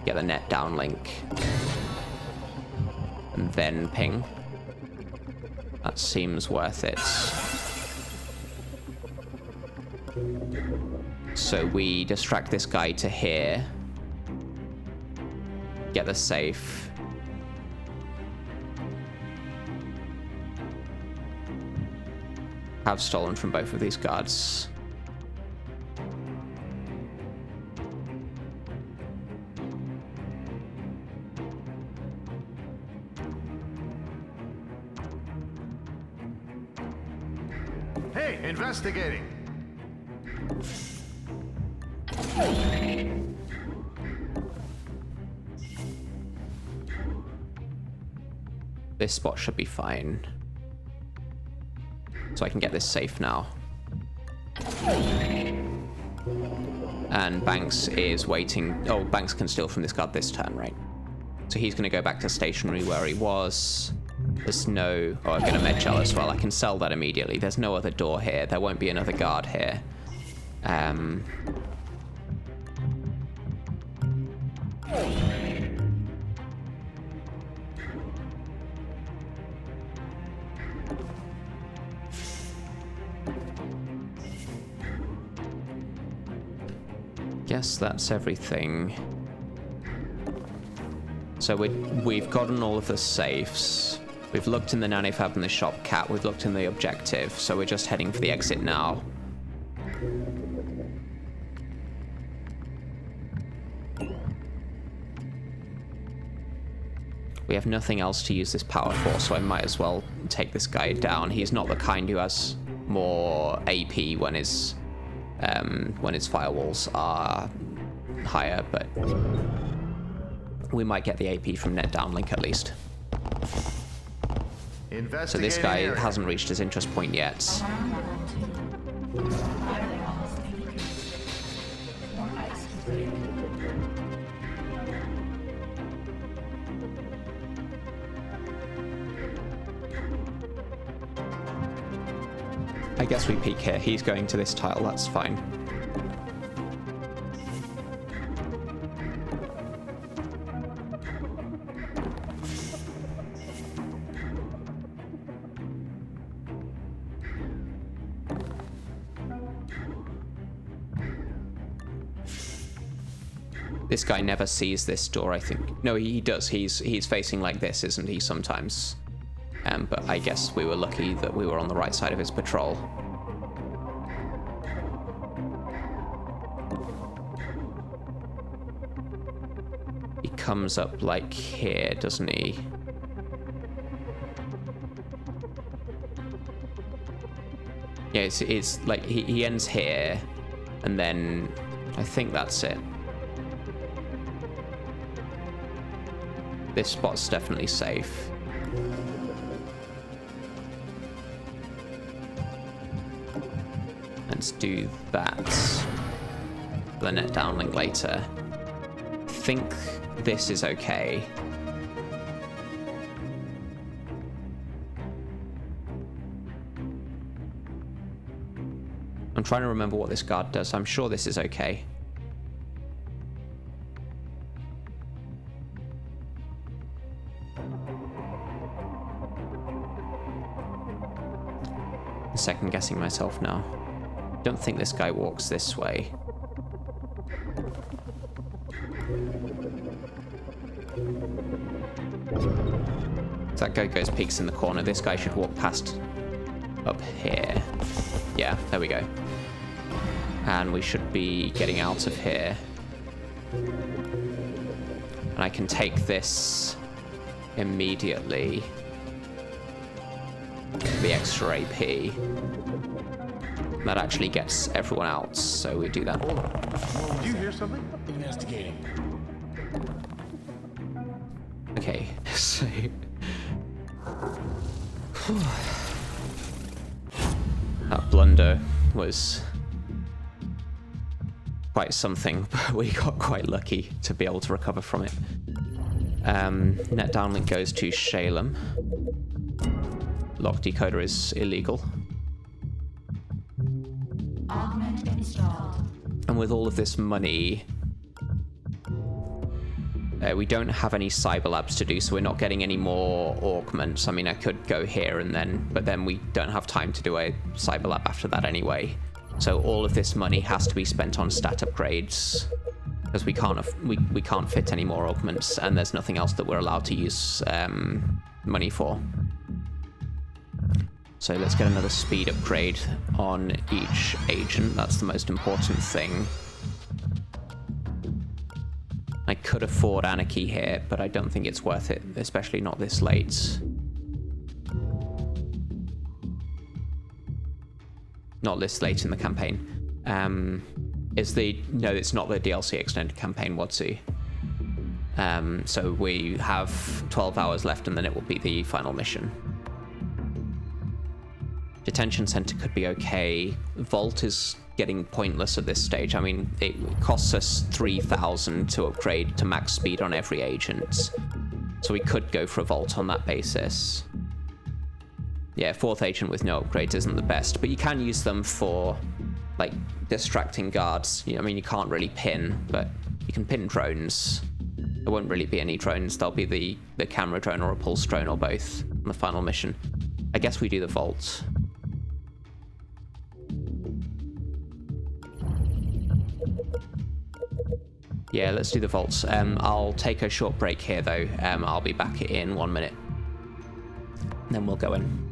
get the net downlink, and then ping. That seems worth it. So we distract this guy to here, get the safe. Have stolen from both of these guards. Hey, investigating. This spot should be fine. So I can get this safe now. And Banks is waiting. Oh, Banks can steal from this guard this turn, right? So he's going to go back to stationary where he was. There's no... Oh, I've got a med shell as well. I can sell that immediately. There's no other door here. There won't be another guard here. Guess that's everything. So we've gotten all of the safes. We've looked in the nanofab and the shop cat. We've looked in the objective. So we're just heading for the exit now. We have nothing else to use this power for, so I might as well take this guy down. He's not the kind who has more AP when his firewalls are higher, but we might get the AP from net downlink at least. So this guy hasn't reached his interest point yet. I guess we peek here. He's going to this tile, that's fine. This guy never sees this door, I think. No, he does. He's facing like this, isn't he, sometimes? But I guess we were lucky that we were on the right side of his patrol. He comes up like here, doesn't he? Yeah, it's like he ends here, and then I think that's it. This spot's definitely safe. Let's do that. The net downlink later. I think this is okay. I'm trying to remember what this guard does. I'm sure this is okay. I'm second guessing myself now. Don't think this guy walks this way. That guy goes peeks in the corner. This guy should walk past up here. Yeah, there we go. And we should be getting out of here. And I can take this immediately. The extra AP. That actually gets everyone out, so we do that. Did you hear something? Investigating. Okay, so... that blunder was quite something, but we got quite lucky to be able to recover from it. Net downlink goes to Shalem. Lock decoder is illegal. Augment installed. And with all of this money, we don't have any cyber labs to do, so we're not getting any more augments. I mean, I could go here and then, but then we don't have time to do a cyber lab after that anyway. So all of this money has to be spent on stat upgrades, because we can't fit any more augments, and there's nothing else that we're allowed to use money for. So let's get another speed upgrade on each agent. That's the most important thing. I could afford Anarchy here, but I don't think it's worth it, especially not this late. Not this late in the campaign. No, it's not the DLC extended campaign, Wadsu. So we have 12 hours left and then it will be the final mission. Detention center could be okay. Vault is getting pointless at this stage. I mean, it costs us 3,000 to upgrade to max speed on every agent. So we could go for a vault on that basis. Yeah, 4th agent with no upgrades isn't the best, but you can use them for, like, distracting guards. I mean, you can't really pin, but you can pin drones. There won't really be any drones. There'll be the camera drone or a pulse drone or both on the final mission. I guess we do the vault. Yeah, let's do the vaults. I'll take a short break here, though. I'll be back in 1 minute. And then we'll go in.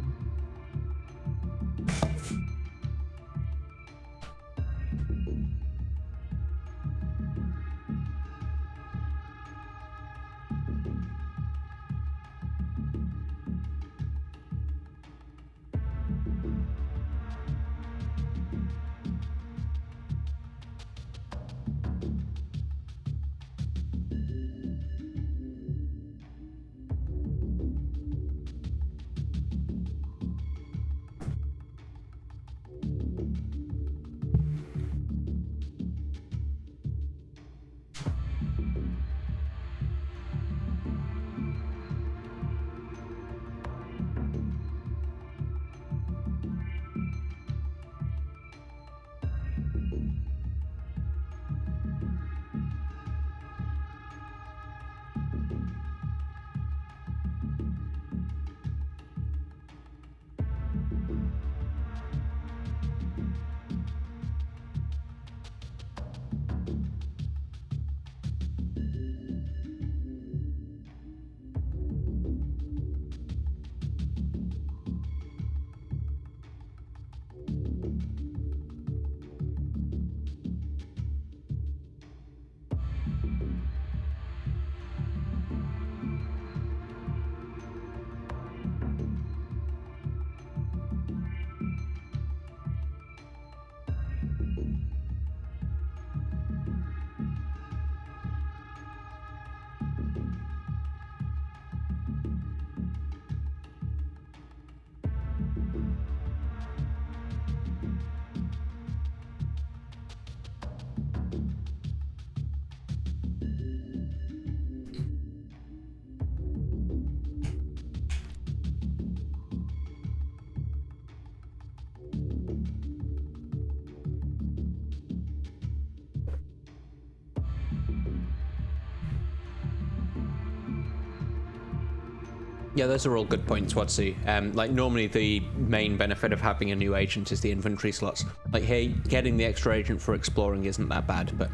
Yeah, those are all good points, Watsu. Like, normally the main benefit of having a new agent is the inventory slots. Like, hey, getting the extra agent for exploring isn't that bad, but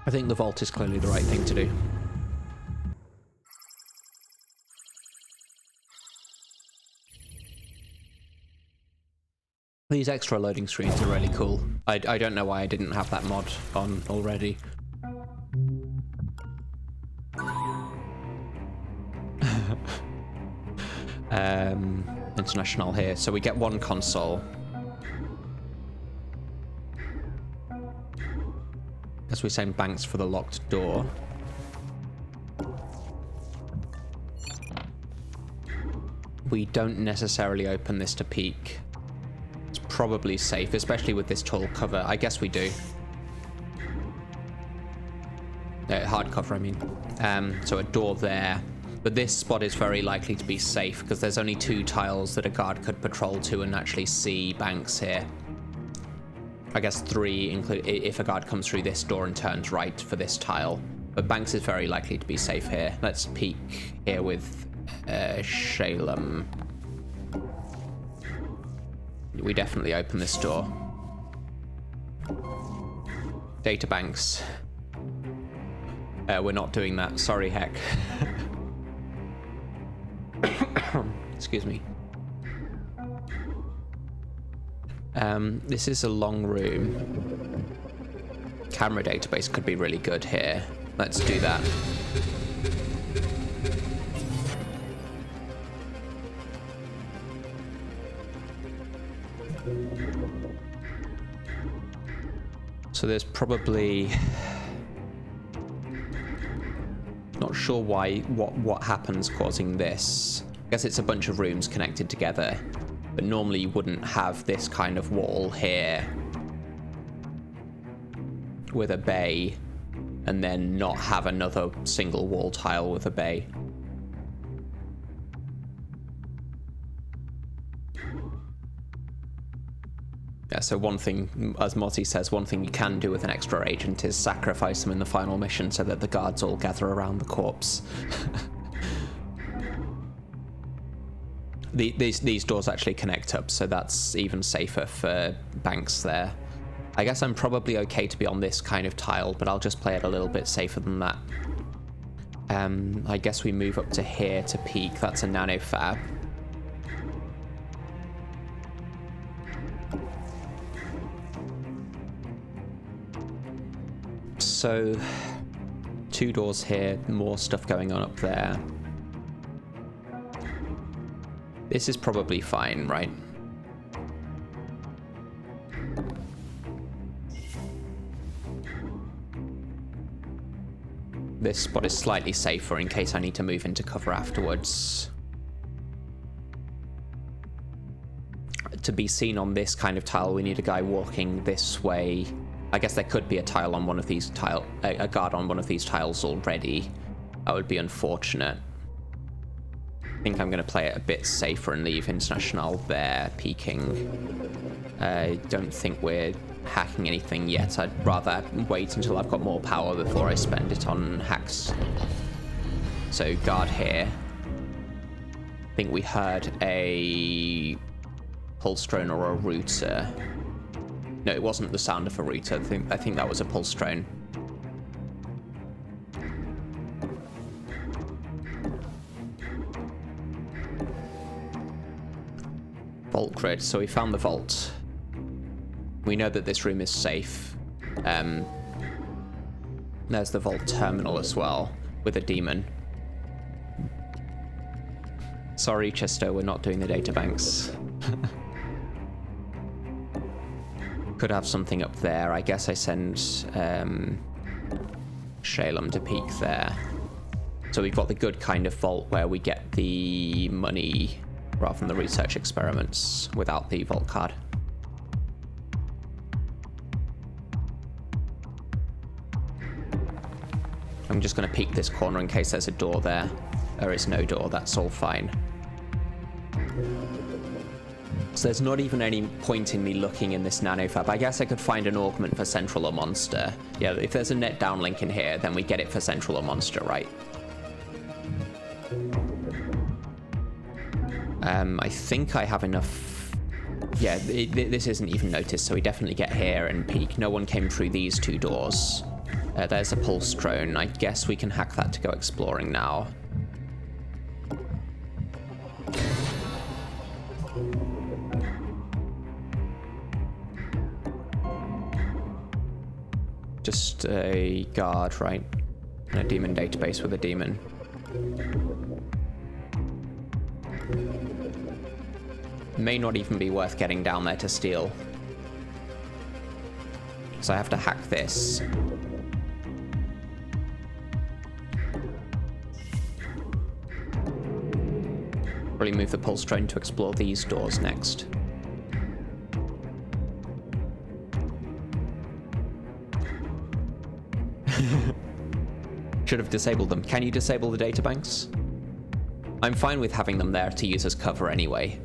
I think the vault is clearly the right thing to do. These extra loading screens are really cool. I don't know why I didn't have that mod on already. International here. So we get one console. As we're saying, banks for the locked door. We don't necessarily open this to peek. It's probably safe, especially with this tall cover. I guess we do. Hard cover, I mean. So a door there. But this spot is very likely to be safe because there's only 2 tiles that a guard could patrol to and actually see banks here. I guess 3 if a guard comes through this door and turns right for this tile. But banks is very likely to be safe here. Let's peek here with Shalem. We definitely open this door. Databanks. We're not doing that. Sorry, heck. Excuse me. This is a long room. Camera database could be really good here. Let's do that. So there's probably... Not sure why, what happens causing this. I guess it's a bunch of rooms connected together, but normally you wouldn't have this kind of wall here with a bay and then not have another single wall tile with a bay. Yeah, so one thing, as Mozzie says, one thing you can do with an extra agent is sacrifice them in the final mission so that the guards all gather around the corpse. These doors actually connect up, so that's even safer for banks there. I guess I'm probably okay to be on this kind of tile, but I'll just play it a little bit safer than that. I guess we move up to here to peek. That's a nano fab. So, 2 doors here, more stuff going on up there. This is probably fine, right? This spot is slightly safer in case I need to move into cover afterwards. To be seen on this kind of tile, we need a guy walking this way. I guess there could be a tile on one of these a guard on one of these tiles already. That would be unfortunate. I think I'm going to play it a bit safer and leave International there, peeking. I don't think we're hacking anything yet. I'd rather wait until I've got more power before I spend it on hacks. So guard here. I think we heard a pulse drone or a router. No, it wasn't the sound of a router. I think that was a pulse drone. Vault grid. So we found the vault. We know that this room is safe. There's the vault terminal as well, with a demon. Sorry, Chester, we're not doing the databanks. Could have something up there. I guess I send Shalem to peek there. So we've got the good kind of vault where we get the money rather than the research experiments without the vault card. I'm just going to peek this corner in case there's a door there. There is no door, that's all fine. So there's not even any point in me looking in this nanofab. I guess I could find an augment for Central or Monster. Yeah, if there's a net downlink in here, then we get it for Central or Monster, right? I think I have enough. Yeah, this isn't even noticed, so we definitely get here and peek. No one came through these two doors. There's a pulse drone. I guess we can hack that to go exploring now. Just a guard, right? And a demon database with a demon. May not even be worth getting down there to steal. So I have to hack this. Probably move the pulse drone to explore these doors next. Should have disabled them. Can you disable the databanks? I'm fine with having them there to use as cover anyway.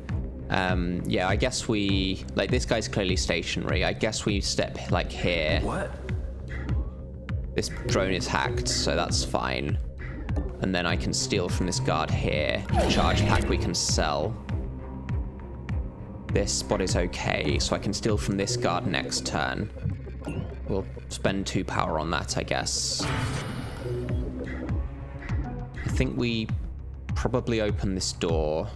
Yeah, I guess we... Like, this guy's clearly stationary. I guess we step, like, here. What? This drone is hacked, so that's fine. And then I can steal from this guard here. Charge pack we can sell. This spot is okay, so I can steal from this guard next turn. We'll spend 2 power on that, I guess. I think we probably open this door.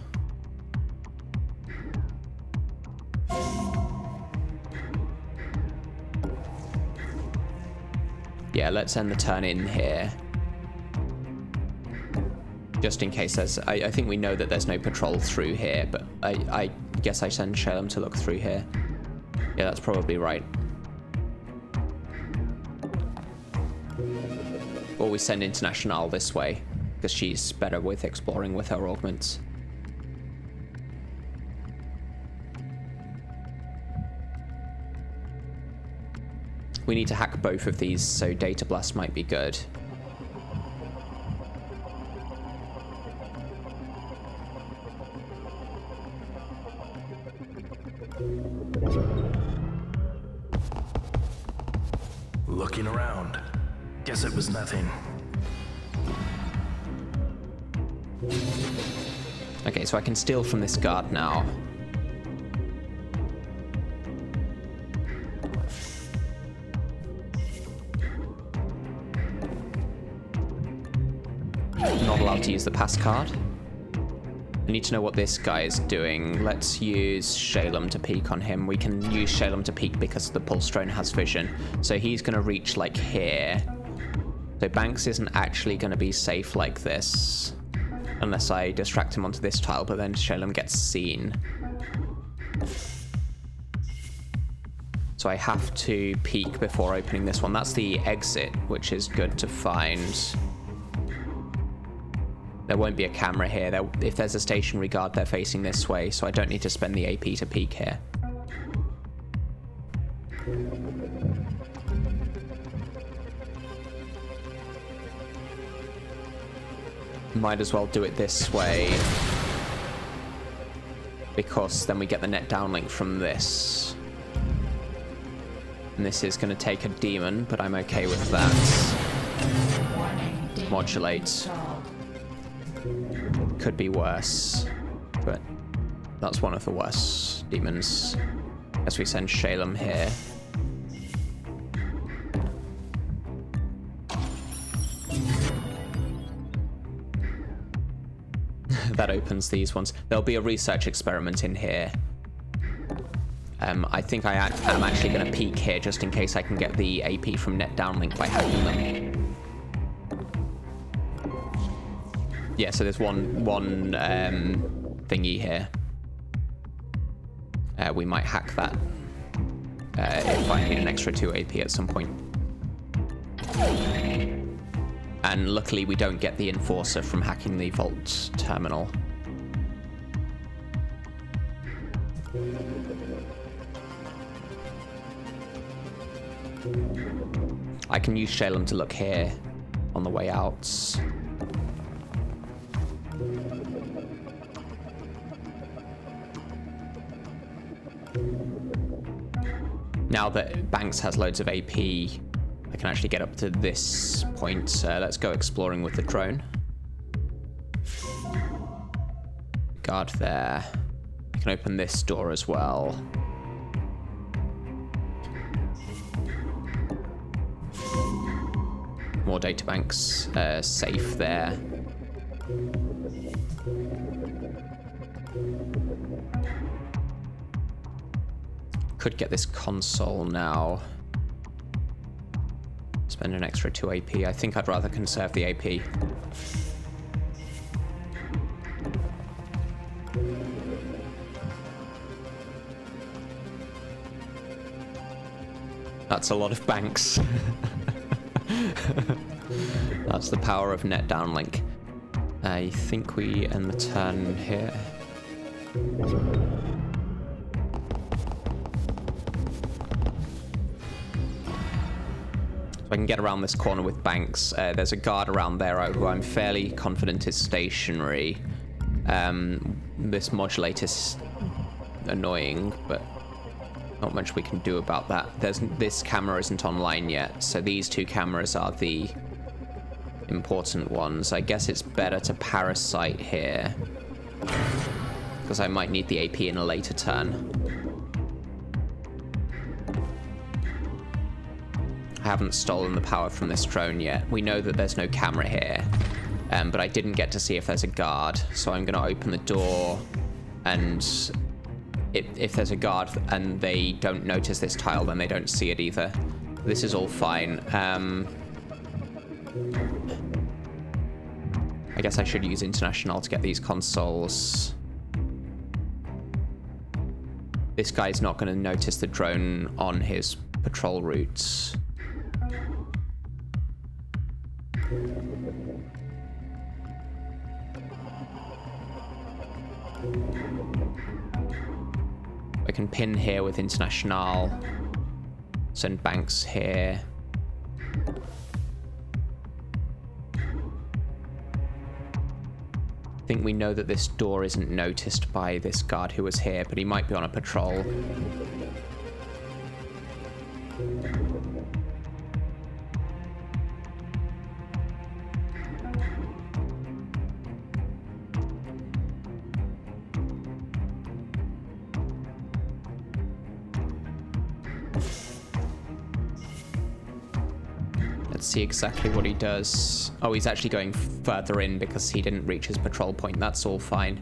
Yeah, let's end the turn in here. Just in case there's... I think we know that there's no patrol through here, but I guess I send Shalem to look through here. Yeah, that's probably right. Or we send International this way, because she's better with exploring with her augments. We need to hack both of these, so Data Blast might be good. Looking around. Guess it was nothing. Okay, so I can steal from this guard now. Not allowed to use the pass card. I need to know what this guy is doing. Let's use Shalem to peek on him. We can use Shalem to peek because the pulse drone has vision. So he's going to reach like here. So Banks isn't actually going to be safe like this. Unless I distract him onto this tile, but then Shalem gets seen. So I have to peek before opening this one. That's the exit, which is good to find. There won't be a camera here. If there's a stationary guard, they're facing this way, so I don't need to spend the AP to peek here. Might as well do it this way, because then we get the net downlink from this. And this is going to take a demon, but I'm okay with that. Modulate. Could be worse, but that's one of the worst demons. As we send Shalem here. That opens these ones. There'll be a research experiment in here. I think I'm actually going to peek here just in case I can get the AP from net downlink by hacking them. Yeah, so there's one thingy here. We might hack that if I need an extra 2 AP at some point. And luckily we don't get the Enforcer from hacking the Vault terminal. I can use Shalem to look here on the way out. Now that Banks has loads of AP, I can actually get up to this point. Let's go exploring with the drone. guard there. I can open this door as well. More databanks, safe there. Could get this console now. Spend an extra 2 AP. I think I'd rather conserve the AP. That's a lot of banks. That's the power of net downlink. I think we end the turn here. I can get around this corner with banks. There's a guard around there who I'm fairly confident is stationary. This modulator's annoying, but not much we can do about that. This camera isn't online yet, so these two cameras are the important ones. I guess it's better to parasite here, because I might need the AP in a later turn. I haven't stolen the power from this drone yet. We know that there's no camera here, but I didn't get to see if there's a guard, so I'm going to open the door, and if there's a guard and they don't notice this tile, then they don't see it either. This is all fine. I guess I should use International to get these consoles. This guy's not going to notice the drone on his patrol routes. I can pin here with International, send banks here. I think we know that this door isn't noticed by this guard who was here, but he might be on a patrol. See exactly what he does. Oh, he's actually going further in because he didn't reach his patrol point. That's all fine.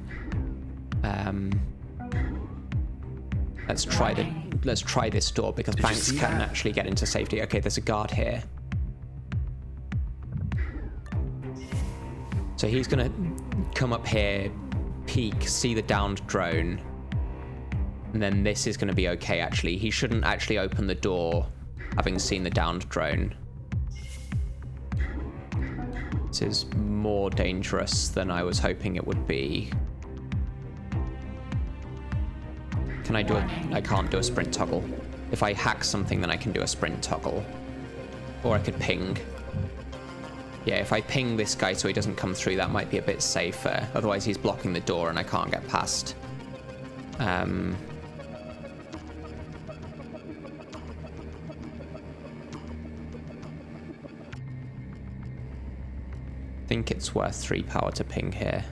Let's try this door because banks can actually get into safety. Okay, there's a guard here. So he's gonna come up here, peek, see the downed drone, and then this is gonna be okay. Actually, he shouldn't actually open the door having seen the downed drone. This is more dangerous than I was hoping it would be. Can I do it? I can't do a sprint toggle. If I hack something, then I can do a sprint toggle. Or I could ping. Yeah, if I ping this guy so he doesn't come through, that might be a bit safer. Otherwise, he's blocking the door and I can't get past. I think it's worth 3 power to ping here.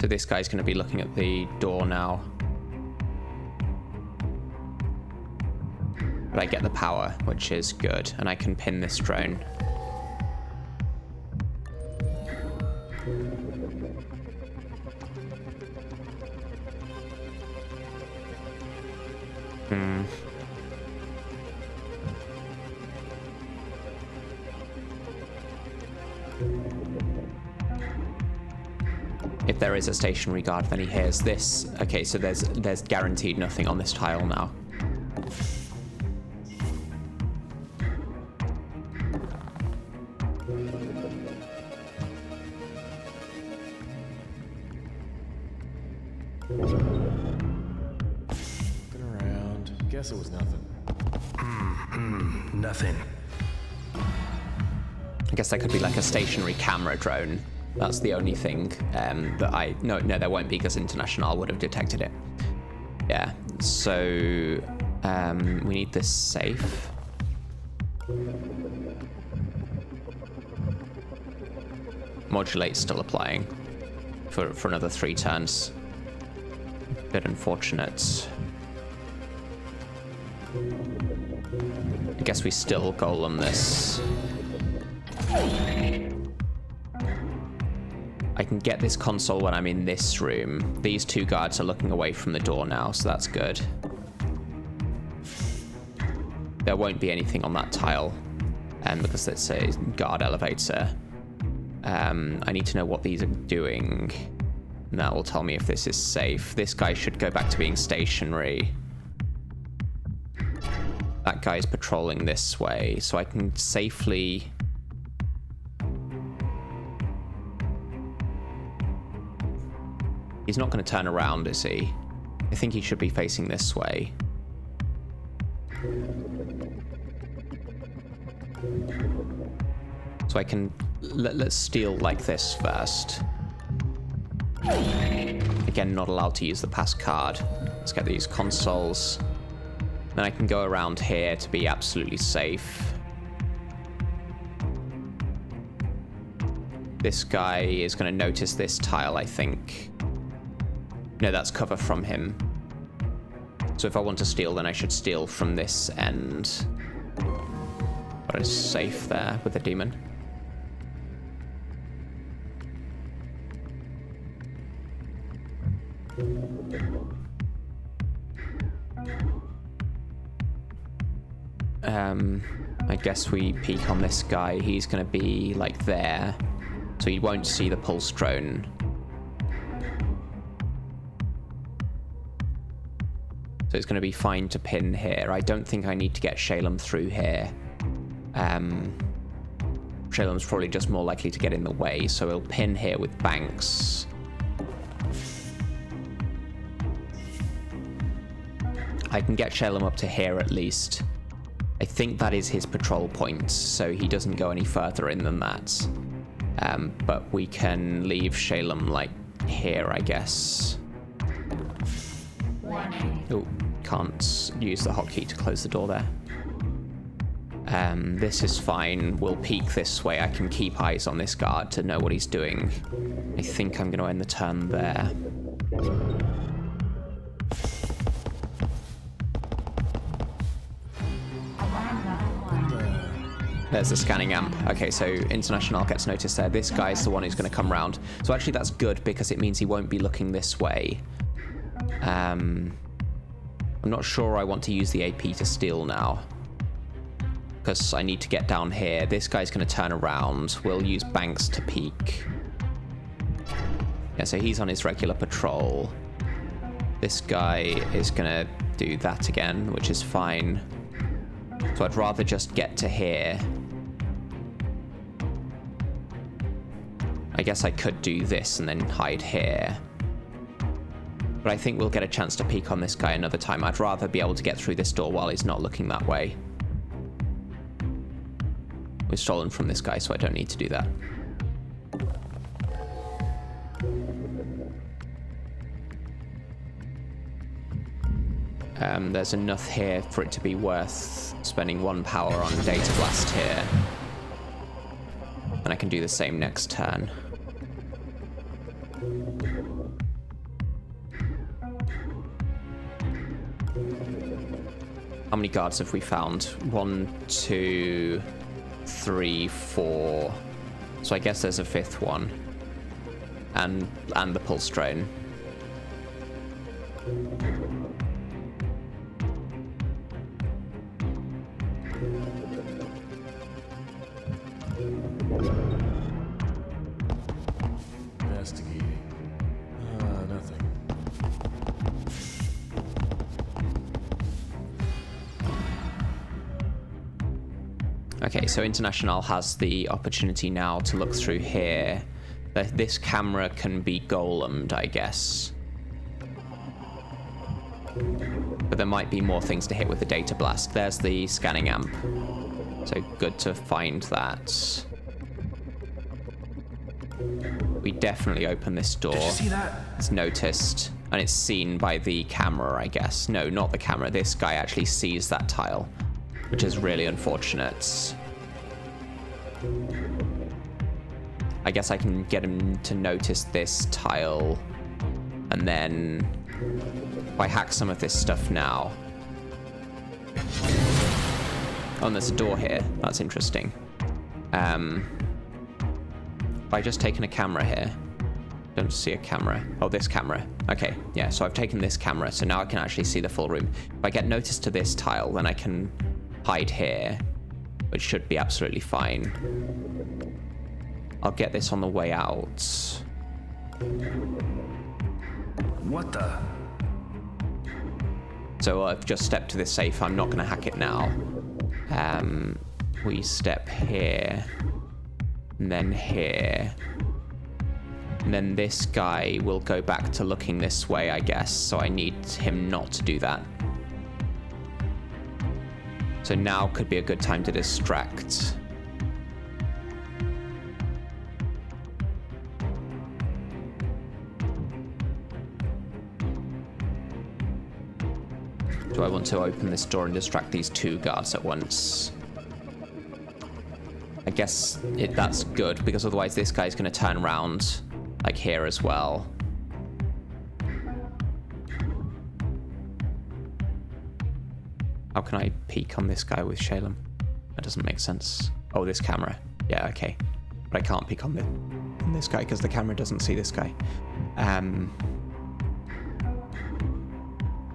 So this guy's going to be looking at the door now. But I get the power, which is good, and I can pin this drone. If there is a stationary guard, then he hears this. Okay, so there's guaranteed nothing on this tile now. Looking around. Guess it was nothing. Nothing. I guess that could be like a stationary camera drone. That's the only thing that no, there won't be because International would have detected it. Yeah, so we need this safe. Modulate's still applying for another 3 turns. Bit unfortunate. I guess we still golem this. I can get this console when I'm in this room. These 2 guards are looking away from the door now, so that's good. There won't be anything on that tile, because it's a guard elevator. I need to know what these are doing. And that will tell me if this is safe. This guy should go back to being stationary. That guy's patrolling this way, so I can safely... He's not going to turn around, is he? I think he should be facing this way. So I can... Let's steal like this first. Again, not allowed to use the pass card. Let's get these consoles. Then I can go around here to be absolutely safe. This guy is going to notice this tile, I think. No, that's cover from him. So if I want to steal, then I should steal from this end. But it's safe there with the demon. I guess we peek on this guy. He's going to be like there, so he won't see the pulse drone. So it's going to be fine to pin here. I don't think I need to get Shalem through here. Shalem's probably just more likely to get in the way, so he'll pin here with Banks. I can get Shalem up to here at least. I think that is his patrol point, so he doesn't go any further in than that. But we can leave Shalem, like, here, I guess. Oh, can't use the hotkey to close the door there. This is fine. We'll peek this way. I can keep eyes on this guard to know what he's doing. I think I'm going to end the turn there. There's the scanning amp. Okay, so International gets noticed there. This guy's the one who's going to come round. So actually that's good because it means he won't be looking this way. I'm not sure I want to use the AP to steal now, because I need to get down here. This guy's going to turn around. We'll use Banks to peek. Yeah, so he's on his regular patrol. This guy is going to do that again, which is fine. So I'd rather just get to here. I guess I could do this and then hide here. But I think we'll get a chance to peek on this guy another time. I'd rather be able to get through this door while he's not looking that way. We've stolen from this guy, so I don't need to do that. There's enough here for it to be worth spending 1 power on Data Blast here. And I can do the same next turn. How many guards have we found? 1, 2, 3, 4. So I guess there's a 5th one. And the pulse drone. Investigating. Nothing. Okay, so International has the opportunity now to look through here. This camera can be golemed, I guess. But there might be more things to hit with the data blast. There's the scanning amp. So good to find that. We definitely open this door. Did you see that? It's noticed, and it's seen by the camera, I guess. No, not the camera. This guy actually sees that tile. which is really unfortunate. I guess I can get him to notice this tile, and then if I hack some of this stuff now. Oh, and there's a door here. That's interesting. Have I just taken a camera here? Don't see a camera. Oh, this camera. Okay, yeah, so I've taken this camera, so now I can actually see the full room. If I get noticed to this tile, then I can hide here, which should be absolutely fine. I'll get this on the way out. What the? So I've just stepped to this safe. I'm not going to hack it now. We step here, and then here. And then this guy will go back to looking this way, I guess. So I need him not to do that. So now could be a good time to distract. Do I want to open this door and distract these two guards at once? I guess that's good, because otherwise this guy's going to turn around, like here as well. How can I peek on this guy with Shalem? That doesn't make sense. Oh, this camera. Yeah, okay. But I can't peek on this guy because the camera doesn't see this guy.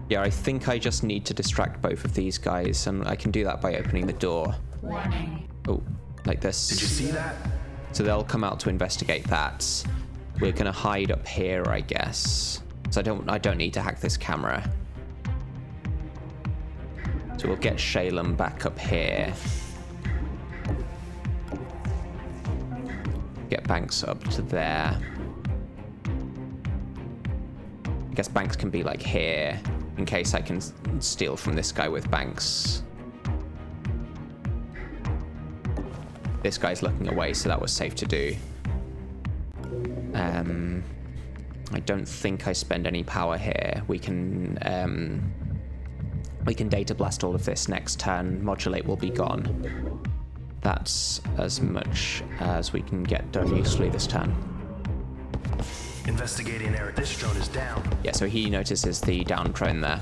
Yeah, I think I just need to distract both of these guys, and I can do that by opening the door. Warning. Oh, like this. Did you see that? So they'll come out to investigate that. We're gonna hide up here, I guess. So I don't need to hack this camera. So we'll get Shalem back up here. Get Banks up to there. I guess Banks can be like here, in case I can steal from this guy with Banks. This guy's looking away, so that was safe to do. I don't think I spend any power here. We can data blast all of this next turn. Modulate will be gone. That's as much as we can get done usefully this turn. Investigating area. This drone is down. Yeah, so he notices the down drone there.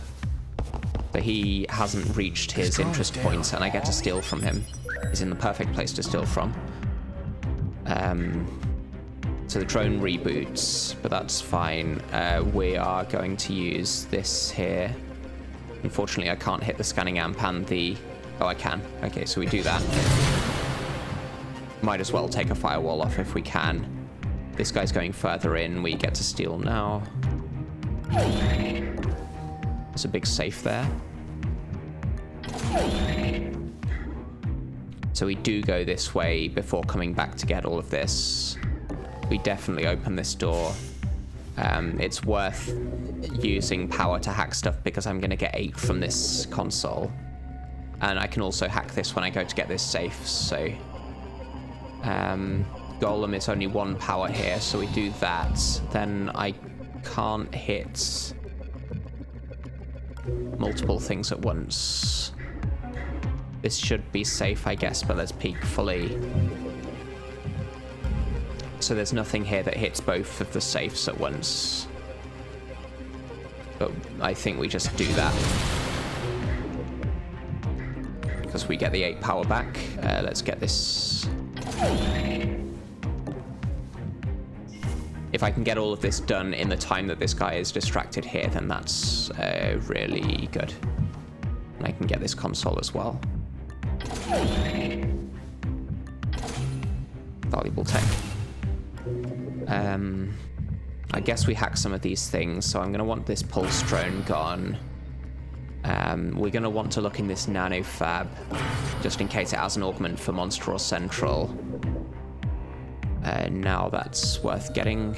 So he hasn't reached his interest points, and I get to steal from him. He's in the perfect place to steal from. So the drone reboots, but that's fine. We are going to use this here. Unfortunately, I can't hit the scanning amp and the... Oh, I can. Okay, so we do that. Might as well take a firewall off if we can. This guy's going further in. We get to steal now. There's a big safe there. So we do go this way before coming back to get all of this. We definitely open this door. It's worth using power to hack stuff because I'm going to get 8 from this console. And I can also hack this when I go to get this safe, so... Golem is only 1 power here, so we do that. Then I can't hit multiple things at once. This should be safe, I guess, but let's peek fully. So there's nothing here that hits both of the safes at once. But I think we just do that. Because we get the 8 power back. Let's get this... If I can get all of this done in the time that this guy is distracted here, then that's really good. And I can get this console as well. Valuable tech. I guess we hack some of these things, so I'm going to want this pulse drone gone. We're going to want to look in this nano fab, just in case it has an augment for Monster or Central. Now that's worth getting.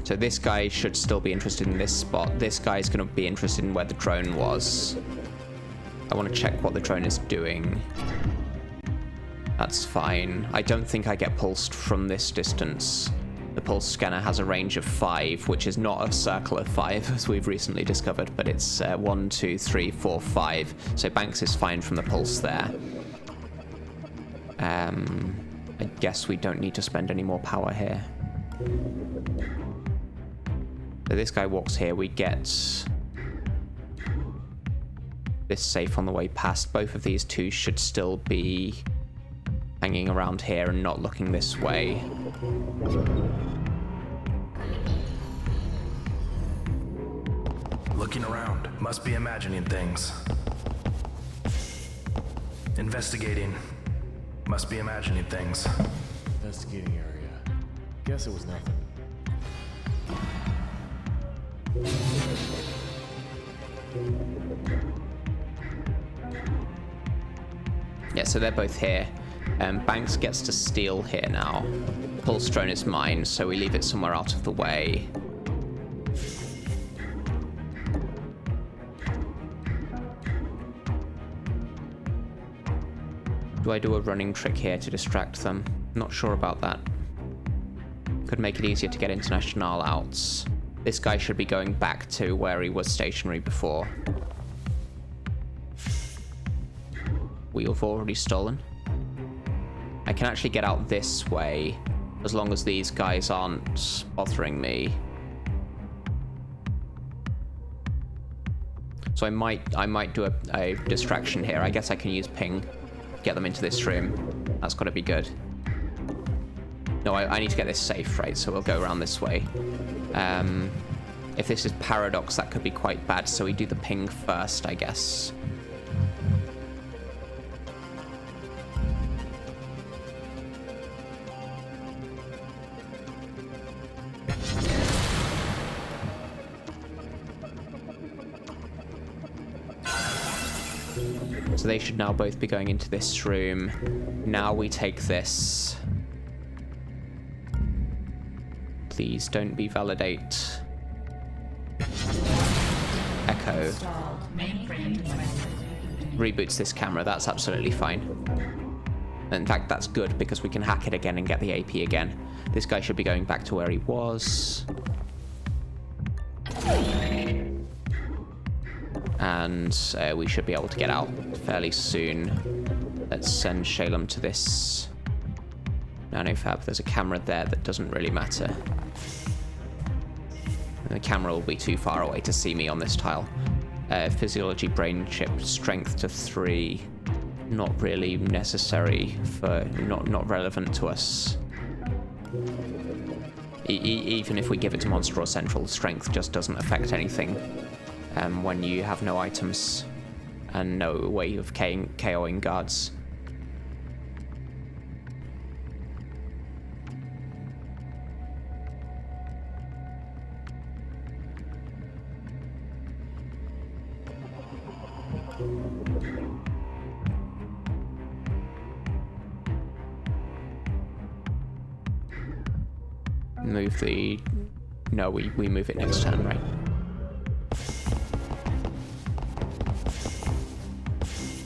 So this guy should still be interested in this spot. This guy's going to be interested in where the drone was. I want to check what the drone is doing. That's fine. I don't think I get pulsed from this distance. The pulse scanner has a range of 5, which is not a circle of 5, as we've recently discovered, but it's 1, 2, 3, 4, 5. So Banks is fine from the pulse there. I guess we don't need to spend any more power here. So this guy walks here, we get this safe on the way past. Both of these two should still be hanging around here and not looking this way. Looking around. Must be imagining things. Investigating. Must be imagining things. Investigating area. Guess it was nothing. Yeah, so they're both here. Banks gets to steal here now. Pulse drone is mine, so we leave it somewhere out of the way. Do I do a running trick here to distract them? Not sure about that. Could make it easier to get International out. This guy should be going back to where he was stationary before. We've already stolen. I can actually get out this way, as long as these guys aren't bothering me. So I might do a distraction here. I guess I can use ping, get them into this room. That's got to be good. No, I need to get this safe, right? So we'll go around this way. If this is paradox, that could be quite bad. So we do the ping first, I guess. So they should now both be going into this room. Now we take this. Please don't be validate. Echo. Reboots this camera, that's absolutely fine. In fact, that's good because we can hack it again and get the AP again. This guy should be going back to where he was. And we should be able to get out fairly soon. Let's send Shalem to this nanofab. There's a camera there that doesn't really matter. And the camera will be too far away to see me on this tile. Physiology brain chip, strength to 3. Not really necessary for, not relevant to us. Even if we give it to Monster or Central, strength just doesn't affect anything. When you have no items and no way of KOing guards. Move the... No, we move it next turn, right?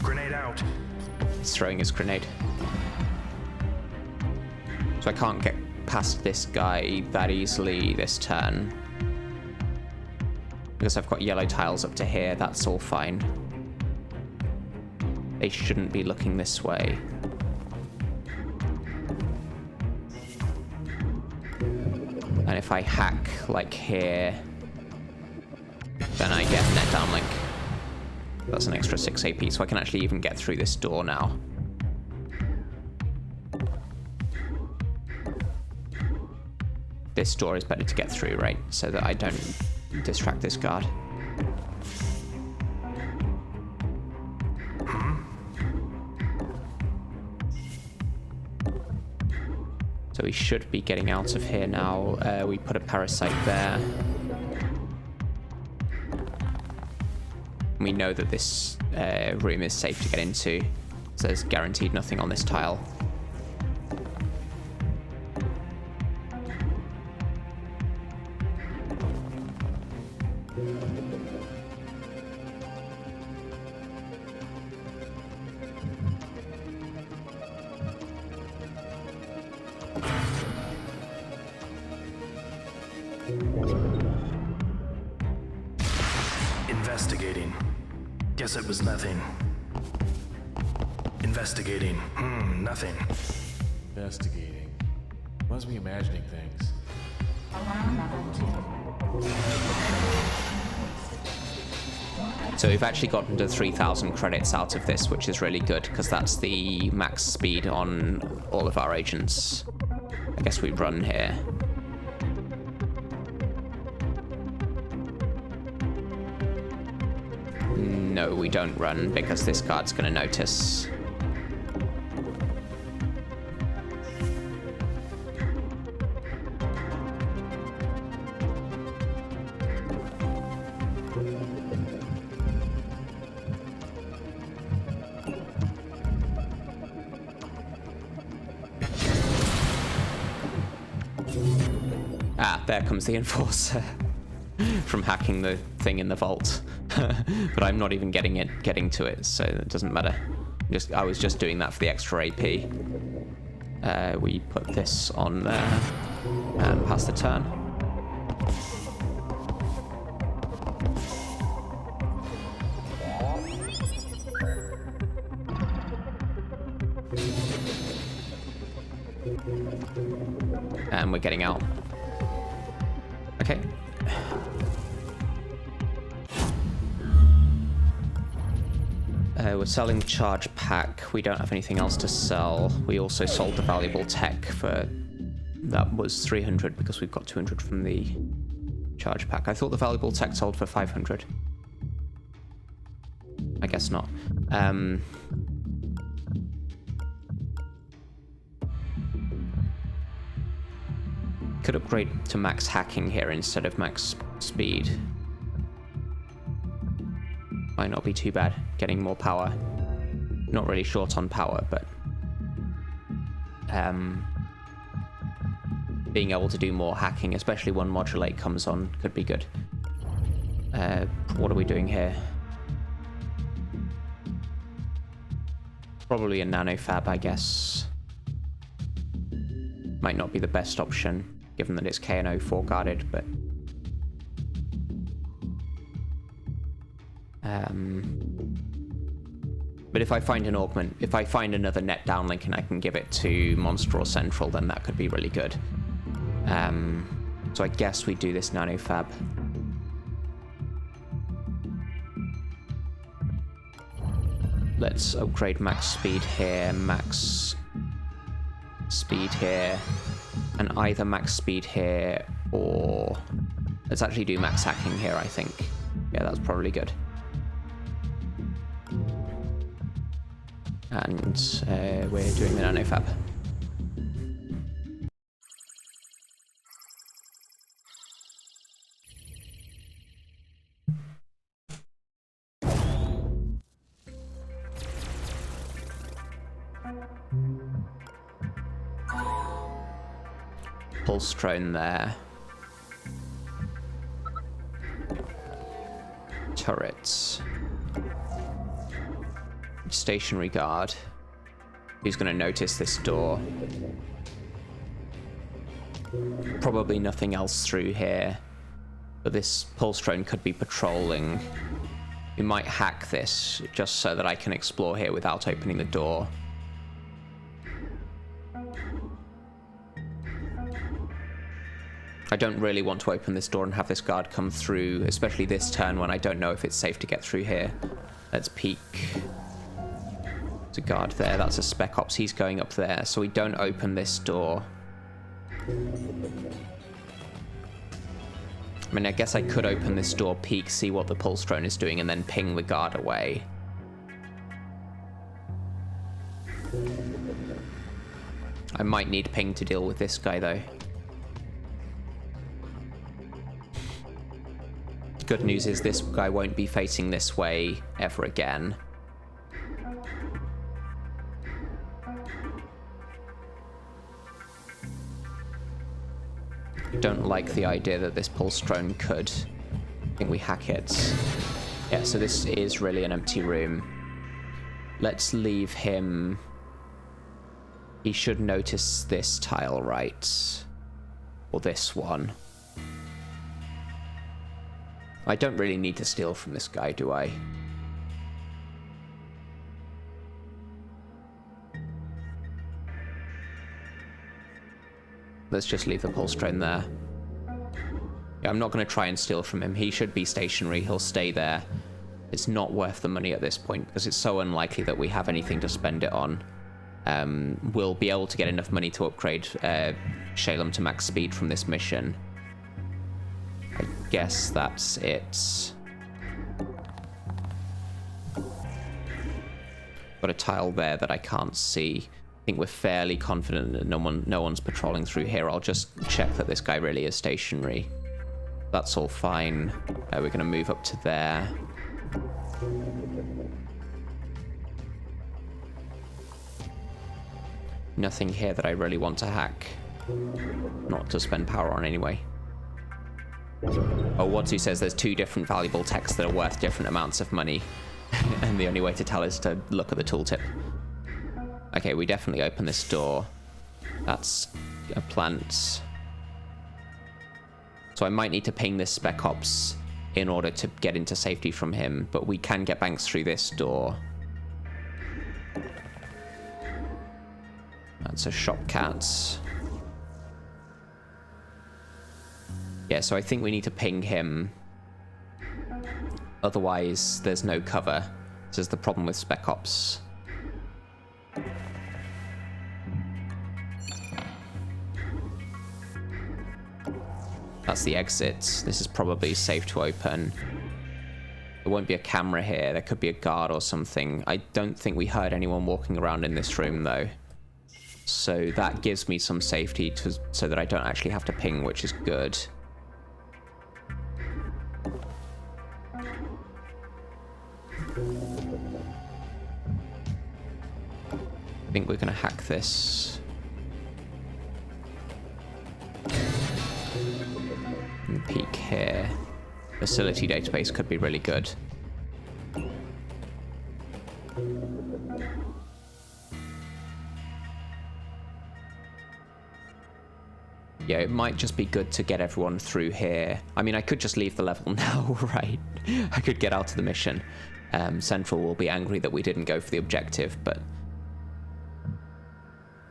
Grenade out. He's throwing his grenade. So I can't get past this guy that easily this turn. Because I've got yellow tiles up to here, that's all fine. They shouldn't be looking this way. And if I hack, like here, then I get net downlink. That's an extra 6 AP, so I can actually even get through this door now. This door is better to get through, right? So that I don't distract this guard. So we should be getting out of here now. We put a parasite there. We know that this room is safe to get into, so there's guaranteed nothing on this tile. Guess it was nothing. Investigating. Nothing. Investigating. Must be imagining things. Alarm level 2. So we've actually gotten to 3,000 credits out of this, which is really good, because that's the max speed on all of our agents. I guess we run here. No, we don't run, because this guard's going to notice. Ah, there comes the enforcer from hacking the thing in the vault. But I'm not even getting to it, so it doesn't matter. I was just doing that for the extra AP. We put this on there and pass the turn. And we're getting out. Okay. We're selling the charge pack. We don't have anything else to sell. We also sold the valuable tech for... That was 300 because we've got 200 from the charge pack. I thought the valuable tech sold for 500. I guess not. Could upgrade to max hacking here instead of max speed. Might not be too bad, getting more power. Not really short on power, but being able to do more hacking, especially when modulate comes on, could be good. What are we doing here? Probably a nanofab, I guess. Might not be the best option, given that it's KNO4 guarded, but... But if I find an augment, if I find another net downlink and I can give it to Monster or Central, then that could be really good. So I guess we do this nanofab. Let's upgrade max speed here, max speed here, and either max speed here or... Let's actually do max hacking here, I think. Yeah, that's probably good. And we're doing the nanofab. Pulse drone there. Turrets. Stationary guard. Who's going to notice this door? Probably nothing else through here. But this pulse drone could be patrolling. We might hack this just so that I can explore here without opening the door. I don't really want to open this door and have this guard come through, especially this turn when I don't know if it's safe to get through here. Let's peek. There's a guard there, that's a Spec Ops, he's going up there, so we don't open this door. I mean, I guess I could open this door, peek, see what the pulse drone is doing, and then ping the guard away. I might need ping to deal with this guy, though. Good news is this guy won't be facing this way ever again. Don't like the idea that this pulse drone could. I think we hack it. Yeah, so this is really an empty room. Let's leave him. He should notice this tile, right? Or this one. I don't really need to steal from this guy, do I? Let's just leave the pulse drone there. Yeah, I'm not going to try and steal from him. He should be stationary. He'll stay there. It's not worth the money at this point because it's so unlikely that we have anything to spend it on. We'll be able to get enough money to upgrade Shalem to max speed from this mission. I guess that's it. Got a tile there that I can't see. I think we're fairly confident that no one's patrolling through here. I'll just check that this guy really is stationary. That's all fine. We're going to move up to there. Nothing here that I really want to hack. Not to spend power on anyway. Oh, Wadzu says there's 2 different valuable texts that are worth different amounts of money. And the only way to tell is to look at the tooltip. Okay, we definitely open this door. That's a plant. So I might need to ping this Spec Ops in order to get into safety from him, but we can get banks through this door. That's a shop cat. Yeah, so I think we need to ping him. Otherwise, there's no cover. This is the problem with Spec Ops. That's the exit. This is probably safe to open. There won't be a camera here. There could be a guard or something. I don't think we heard anyone walking around in this room, though. So that gives me some safety so that I don't actually have to ping, which is good. I think we're going to hack this. And peek here. Facility database could be really good. Yeah, it might just be good to get everyone through here. I mean, I could just leave the level now, right? I could get out of the mission. Central will be angry that we didn't go for the objective, but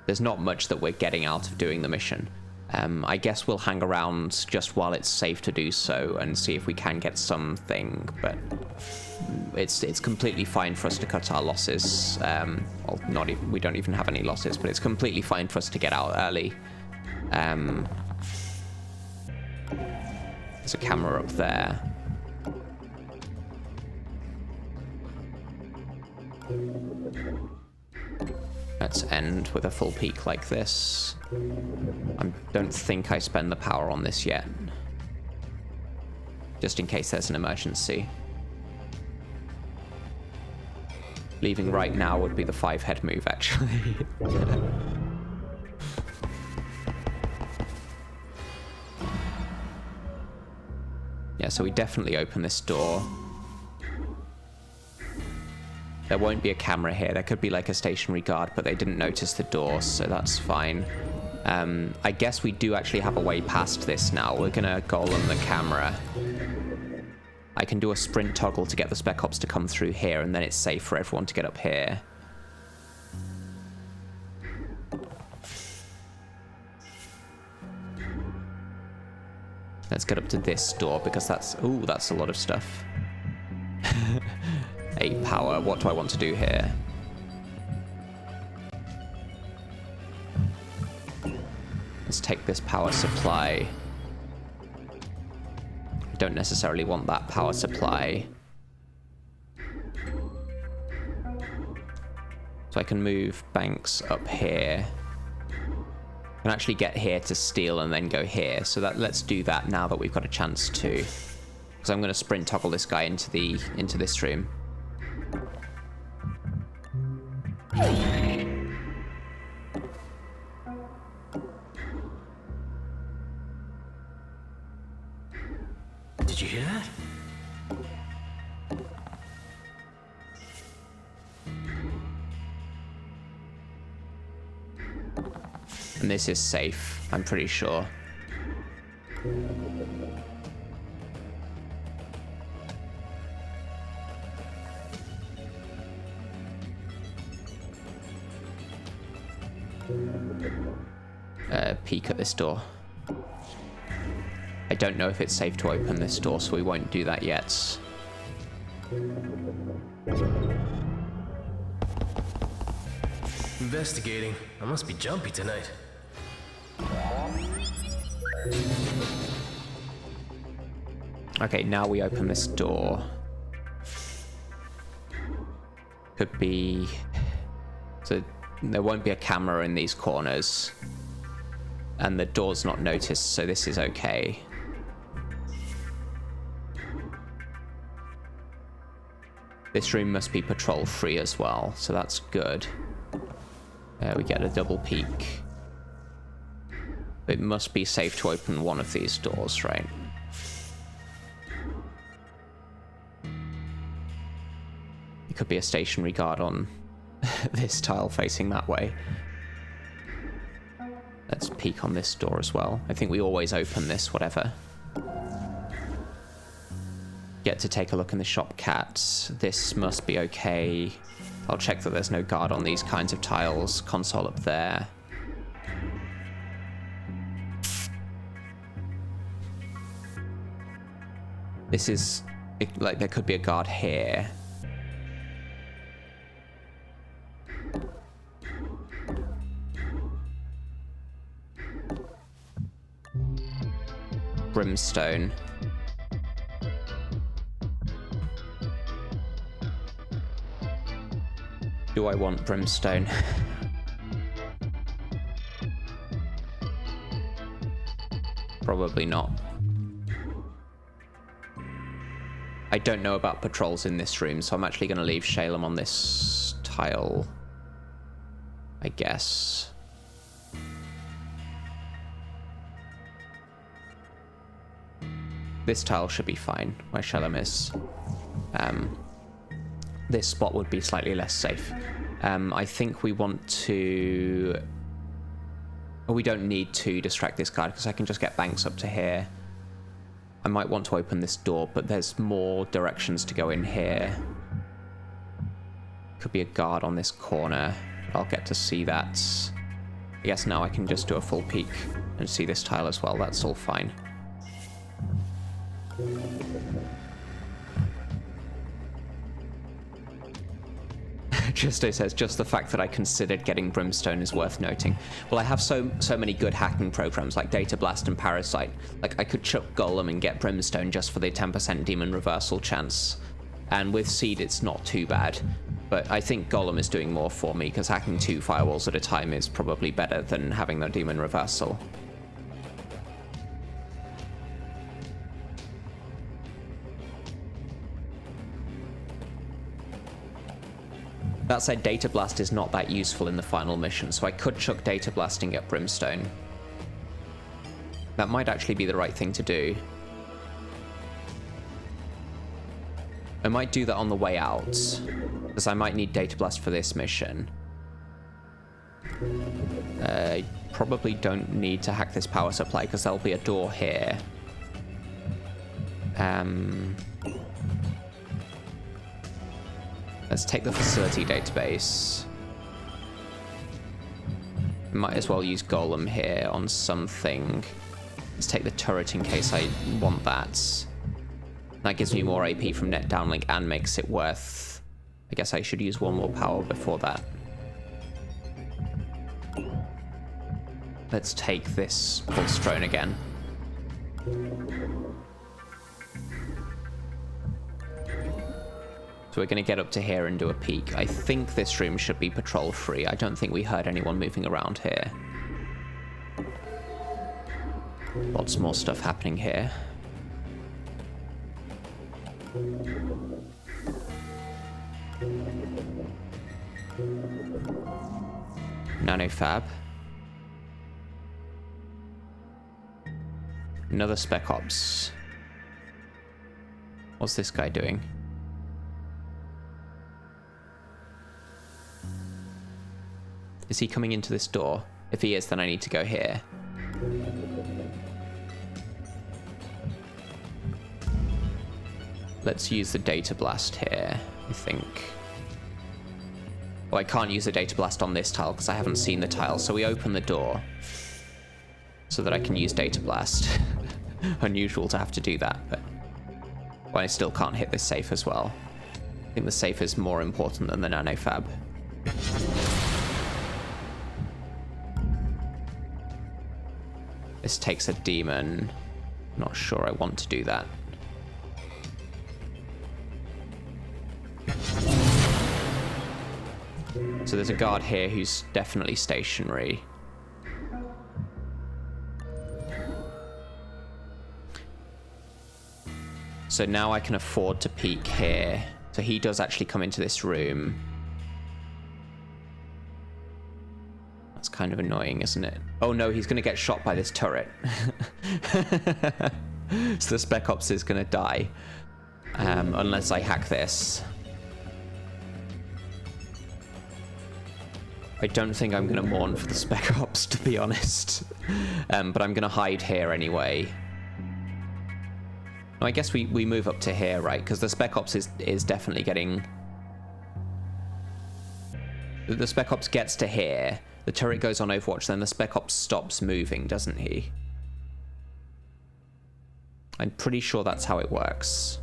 there's not much that we're getting out of doing the mission. I guess we'll hang around just while it's safe to do so and see if we can get something, but it's completely fine for us to cut our losses. Well, not even, we don't even have any losses, but it's completely fine for us to get out early. There's a camera up there. Let's end with a full peak like this. I don't think I spend the power on this yet. Just in case there's an emergency. Leaving right now would be the 5-head move, actually. Yeah, so we definitely open this door. There won't be a camera here. There could be like a stationary guard, but they didn't notice the door, so that's fine. I guess we do actually have a way past this now. We're gonna golem the camera. I can do a sprint toggle to get the Spec Ops to come through here, and then it's safe for everyone to get up here. Let's get up to this door, because that's... Ooh, that's a lot of stuff. 8 power. What do I want to do here? Let's take this power supply. I don't necessarily want that power supply. So I can move banks up here. I can actually get here to steal and then go here. So let's do that now that we've got a chance to. Because I'm going to sprint toggle this guy into this room. Did you hear that? And this is safe, I'm pretty sure. peek at this door. I don't know if it's safe to open this door, so we won't do that yet. Investigating. I must be jumpy tonight. Okay, now we open this door. Could be... So there won't be a camera in these corners. And the door's not noticed, so this is okay. This room must be patrol free as well, so that's good. We get a double peek. It must be safe to open one of these doors, right? It could be a stationary guard on this tile facing that way. Let's peek on this door as well. I think we always open this, whatever. Get to take a look in the shop cat. This must be okay. I'll check that there's no guard on these kinds of tiles. Console up there. This is... like, there could be a guard here. Brimstone. Do I want brimstone? Probably not. I don't know about patrols in this room, so I'm actually going to leave Shalem on this tile, I guess. This tile should be fine, where Shalem is. This spot would be slightly less safe. I think we want to... we don't need to distract this guard, because I can just get Banks up to here. I might want to open this door, but there's more directions to go in here. Could be a guard on this corner. I'll get to see that. I guess now I can just do a full peek and see this tile as well. That's all fine. Justo says, just the fact that I considered getting Brimstone is worth noting. Well, I have so many good hacking programs like Data Blast and Parasite. Like, I could chuck Golem and get Brimstone just for the 10% demon reversal chance. And with Seed, it's not too bad. But I think Golem is doing more for me, because hacking 2 firewalls at a time is probably better than having the demon reversal. That said, Data Blast is not that useful in the final mission, so I could chuck Data Blast and get Brimstone. That might actually be the right thing to do. I might do that on the way out, because I might need Data Blast for this mission. I probably don't need to hack this power supply, because there'll be a door here. Let's take the facility database. Might as well use Golem here on something. Let's take the turret in case I want that. That gives me more AP from net downlink and makes it worth... I guess I should use one more power before that. Let's take this pulse drone again. So we're going to get up to here and do a peek. I think this room should be patrol free. I don't think we heard anyone moving around here. Lots more stuff happening here. Nanofab. Another Spec Ops. What's this guy doing? Is he coming into this door? If he is, then I need to go here. Let's use the Data Blast here, I think. Oh, I can't use the Data Blast on this tile because I haven't seen the tile, so we open the door. so that I can use Data Blast. Unusual to have to do that, but well, I still can't hit this safe as well. I think the safe is more important than the nanofab. This takes a demon. Not sure I want to do that. So there's a guard here who's definitely stationary. So now I can afford to peek here. So he does actually come into this room. That's kind of annoying, isn't it? Oh no, he's going to get shot by this turret. So the Spec Ops is going to die. Unless I hack this. I don't think I'm going to mourn for the Spec Ops, to be honest. But I'm going to hide here anyway. No, I guess we move up to here, right? Because the Spec Ops is definitely getting... The Spec Ops gets to here. The turret goes on Overwatch, then the Spec Ops stops moving, doesn't he? I'm pretty sure that's how it works.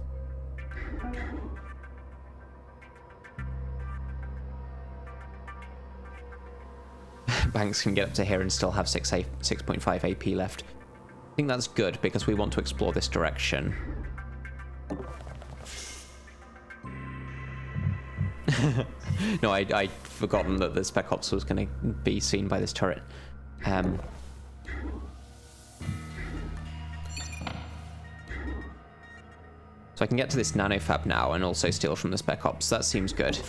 Banks can get up to here and still have 6.5 AP left. I think that's good because we want to explore this direction. No, I'd forgotten that the Spec Ops was going to be seen by this turret. So I can get to this nanofab now and also steal from the Spec Ops. That seems good.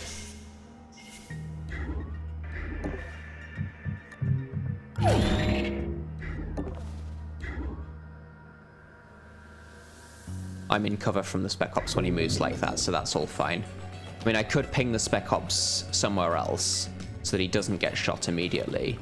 I'm in cover from the Spec Ops when he moves like that, so that's all fine. I mean, I could ping the Spec Ops somewhere else so that he doesn't get shot immediately.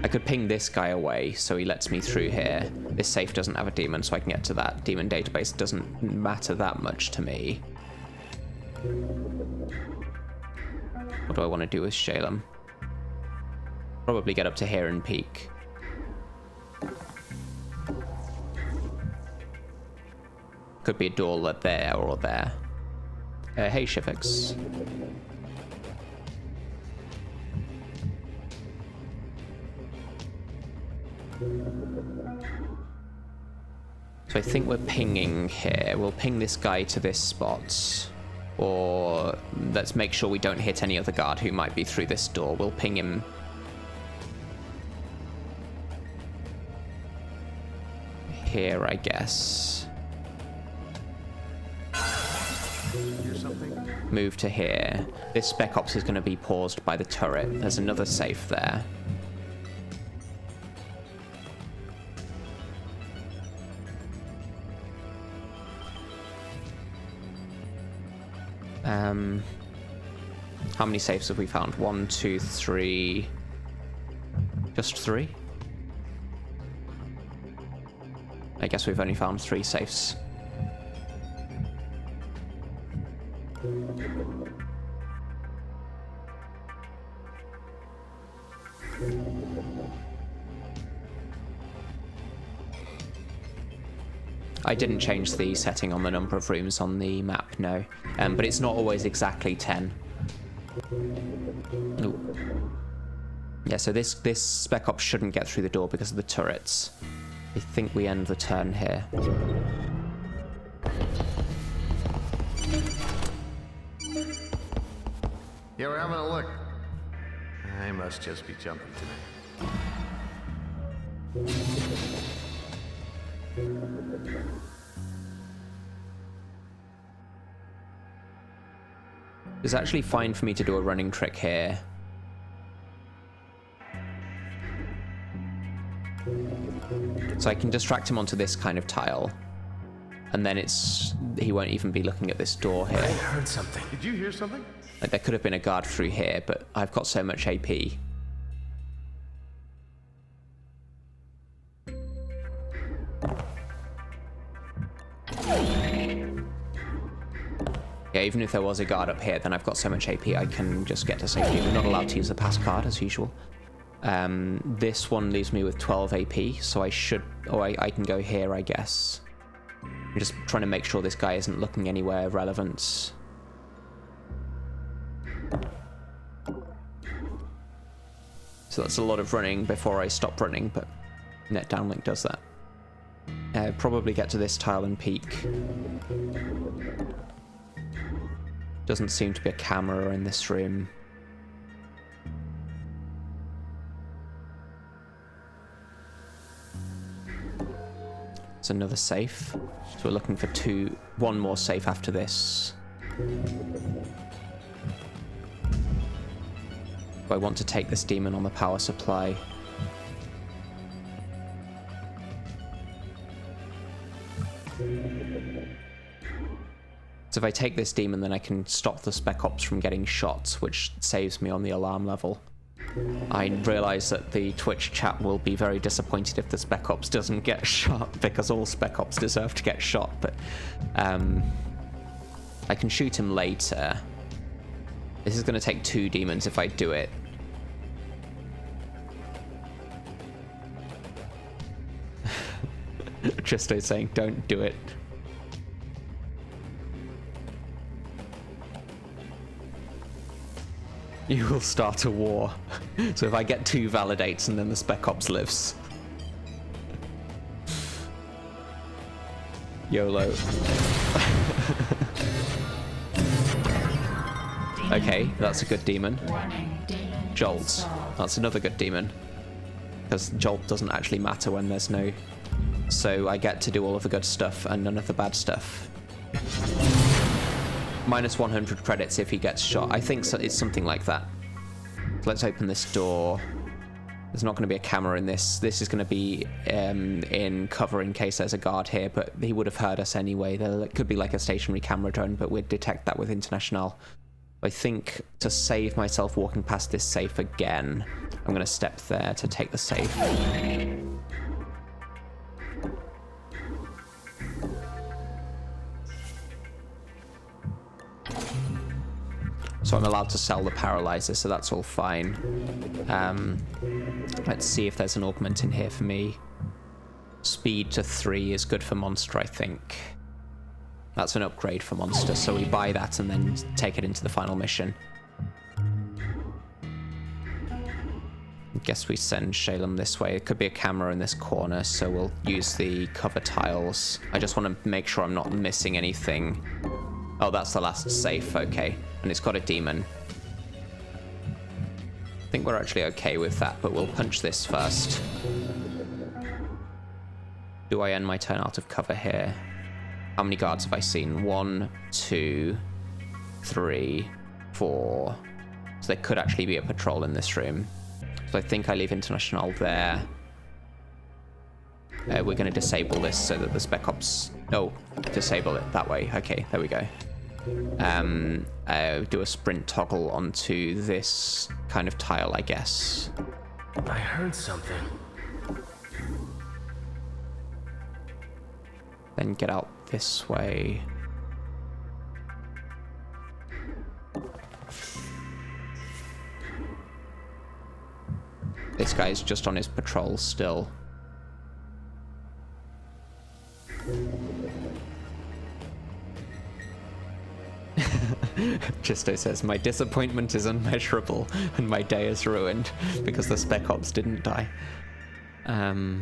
I could ping this guy away so he lets me through here. This safe doesn't have a demon, so I can get to that. Demon database doesn't matter that much to me. What do I want to do with Shalem? Probably get up to here and peek. Could be a door there or there. Hey, Shifix. So I think we're pinging here. We'll ping this guy to this spot. Or let's make sure we don't hit any other guard who might be through this door. We'll ping him here, I guess. Move to here. This Spec Ops is going to be paused by the turret. There's another safe there. How many safes have we found? 1, 2, 3. Just 3? I guess we've only found 3 safes. I didn't change the setting on the number of rooms on the map, no. But it's not always exactly 10. Ooh. Yeah, so this Spec Ops shouldn't get through the door because of the turrets. I think we end the turn here. Yeah, we're having a look. I must just be jumping today. It's actually fine for me to do a running trick here. So I can distract him onto this kind of tile. And then he won't even be looking at this door here. I heard something. Did you hear something? Like, there could have been a guard through here, but I've got so much AP. Yeah, even if there was a guard up here, then I've got so much AP I can just get to safety. We're not allowed to use the pass card as usual. This one leaves me with 12 AP, so I should... Oh, I can go here, I guess. I'm just trying to make sure this guy isn't looking anywhere relevant. So that's a lot of running before I stop running, but net downlink does that. Probably get to this tile and peek. Doesn't seem to be a camera in this room. It's another safe. So we're looking for one more safe after this. I want to take this demon on the power supply. So if I take this demon, then I can stop the Spec Ops from getting shot, which saves me on the alarm level. I realise that the Twitch chat will be very disappointed if the Spec Ops doesn't get shot, because all Spec Ops deserve to get shot, but I can shoot him later. This is going to take 2 demons if I do it. Just saying, don't do it. You will start a war. So if I get 2 validates and then the Spec Ops lives. YOLO. Okay, that's a good demon. Jolt. That's another good demon. Because Jolt doesn't actually matter when there's no... So I get to do all of the good stuff and none of the bad stuff. Minus 100 credits if he gets shot. I think so, it's something like that. Let's open this door. There's not going to be a camera in this. This is going to be in cover in case there's a guard here, but he would have heard us anyway. There could be like a stationary camera drone, but we'd detect that with International. I think to save myself walking past this safe again, I'm going to step there to take the safe. So I'm allowed to sell the paralyzer, so that's all fine. Let's see if there's an augment in here for me. Speed to 3 is good for monster, I think. That's an upgrade for monster, so we buy that and then take it into the final mission. I guess we send Shalem this way. It could be a camera in this corner, so we'll use the cover tiles. I just want to make sure I'm not missing anything. Oh, that's the last safe, okay. And it's got a demon. I think we're actually okay with that, but we'll punch this first. Do I end my turn out of cover here? How many guards have I seen? 1, 2, 3, 4. So there could actually be a patrol in this room. So I think I leave International there. We're going to disable this so that the Spec Ops... Oh, disable it that way. Okay, there we go. Do a sprint toggle onto this kind of tile, I guess. I heard something. Then get out this way. This guy's just on his patrol still. Chisto says, my disappointment is unmeasurable and my day is ruined because the Spec Ops didn't die. Yeah,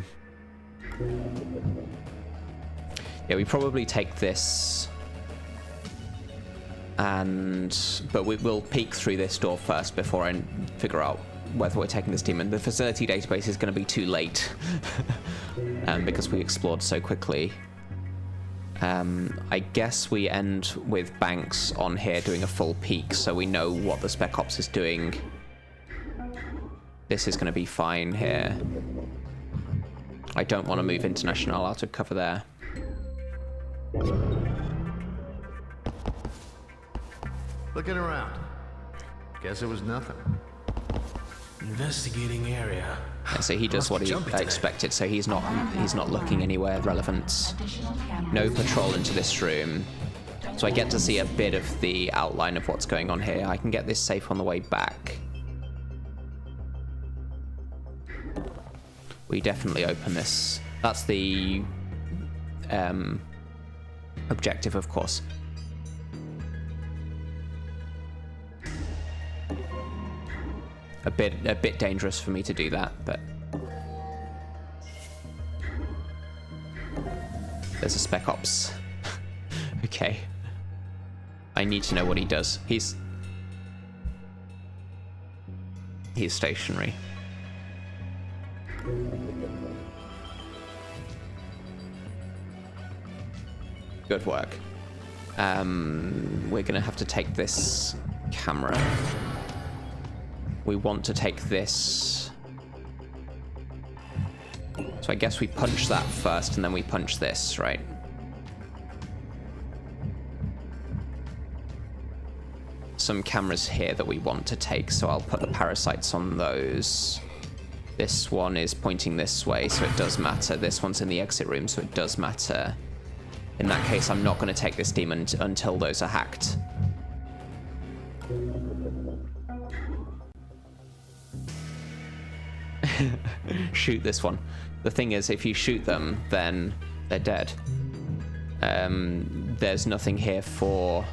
we probably take this, but we'll peek through this door first before I figure out whether we're taking this demon. The facility database is going to be too late because we explored so quickly. I guess we end with Banks on here doing a full peek so we know what the Spec Ops is doing. This is going to be fine here. I don't want to move International out of cover there. Looking around. Guess it was nothing. Investigating area. Yeah, so he does what he expected, so he's not looking anywhere relevant. No patrol into this room. So I get to see a bit of the outline of what's going on here. I can get this safe on the way back. We definitely open this. That's the objective, of course. A bit dangerous for me to do that, but there's a Spec Ops. Okay. I need to know what he does. He's stationary. Good work. We're gonna have to take this camera. We want to take this. So I guess we punch that first and then we punch this, right? Some cameras here that we want to take, so I'll put the parasites on those. This one is pointing this way, so it does matter. This one's in the exit room, so it does matter. In that case, I'm not going to take this demon until those are hacked. Shoot this one. The thing is, if you shoot them, then they're dead. There's nothing here for...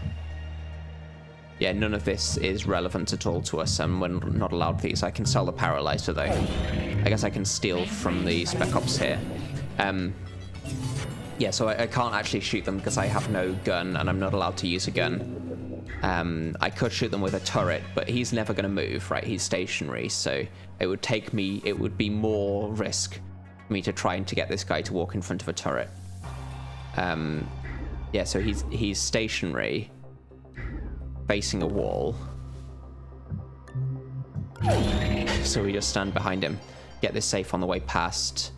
Yeah, none of this is relevant at all to us, and we're not allowed these. I can sell the Paralyzer, though. I guess I can steal from the Spec Ops here. Yeah, so I can't actually shoot them because I have no gun, and I'm not allowed to use a gun. I could shoot them with a turret, but he's never going to move, right? He's stationary, so it would take me... It would be more risk for me to try and to get this guy to walk in front of a turret. Yeah, so he's stationary, facing a wall. So we just stand behind him, get this safe on the way past.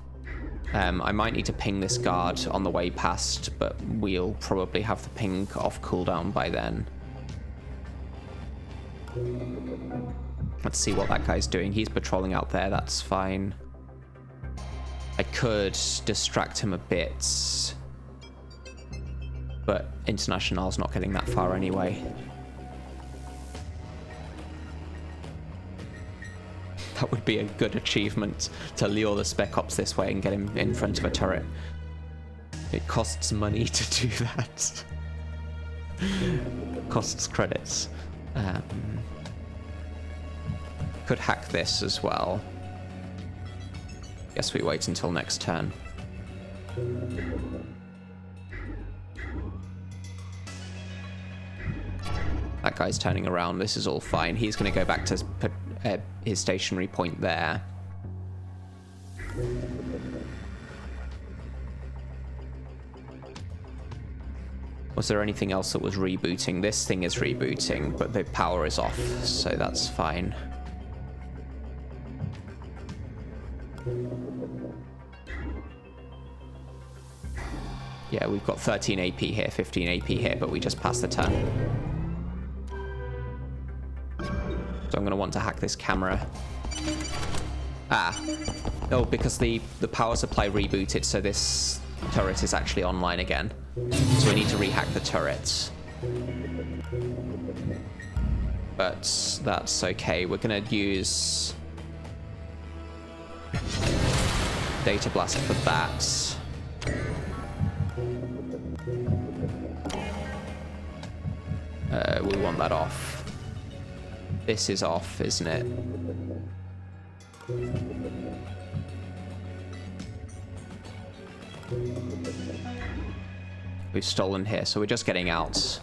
I might need to ping this guard on the way past, but we'll probably have the ping off cooldown by then. Let's see what that guy's doing. He's patrolling out there, that's fine. I could distract him a bit, but International's not getting that far anyway. That would be a good achievement, to lure the Spec Ops this way and get him in front of a turret. It costs money to do that. Costs credits. Could hack this as well. Guess we wait until next turn. That guy's turning around. This is all fine. He's going to go back to his stationary point there. Was there anything else that was rebooting? This thing is rebooting, but the power is off, so that's fine. Yeah, we've got 13 AP here, 15 AP here, but we just passed the turn. So I'm going to want to hack this camera. Ah. Oh, because the power supply rebooted, so this turret is actually online again. So we need to rehack the turret. But that's okay. We're going to use Data Blaster for that. We want that off. This is off, isn't it? We've stolen here, so we're just getting out.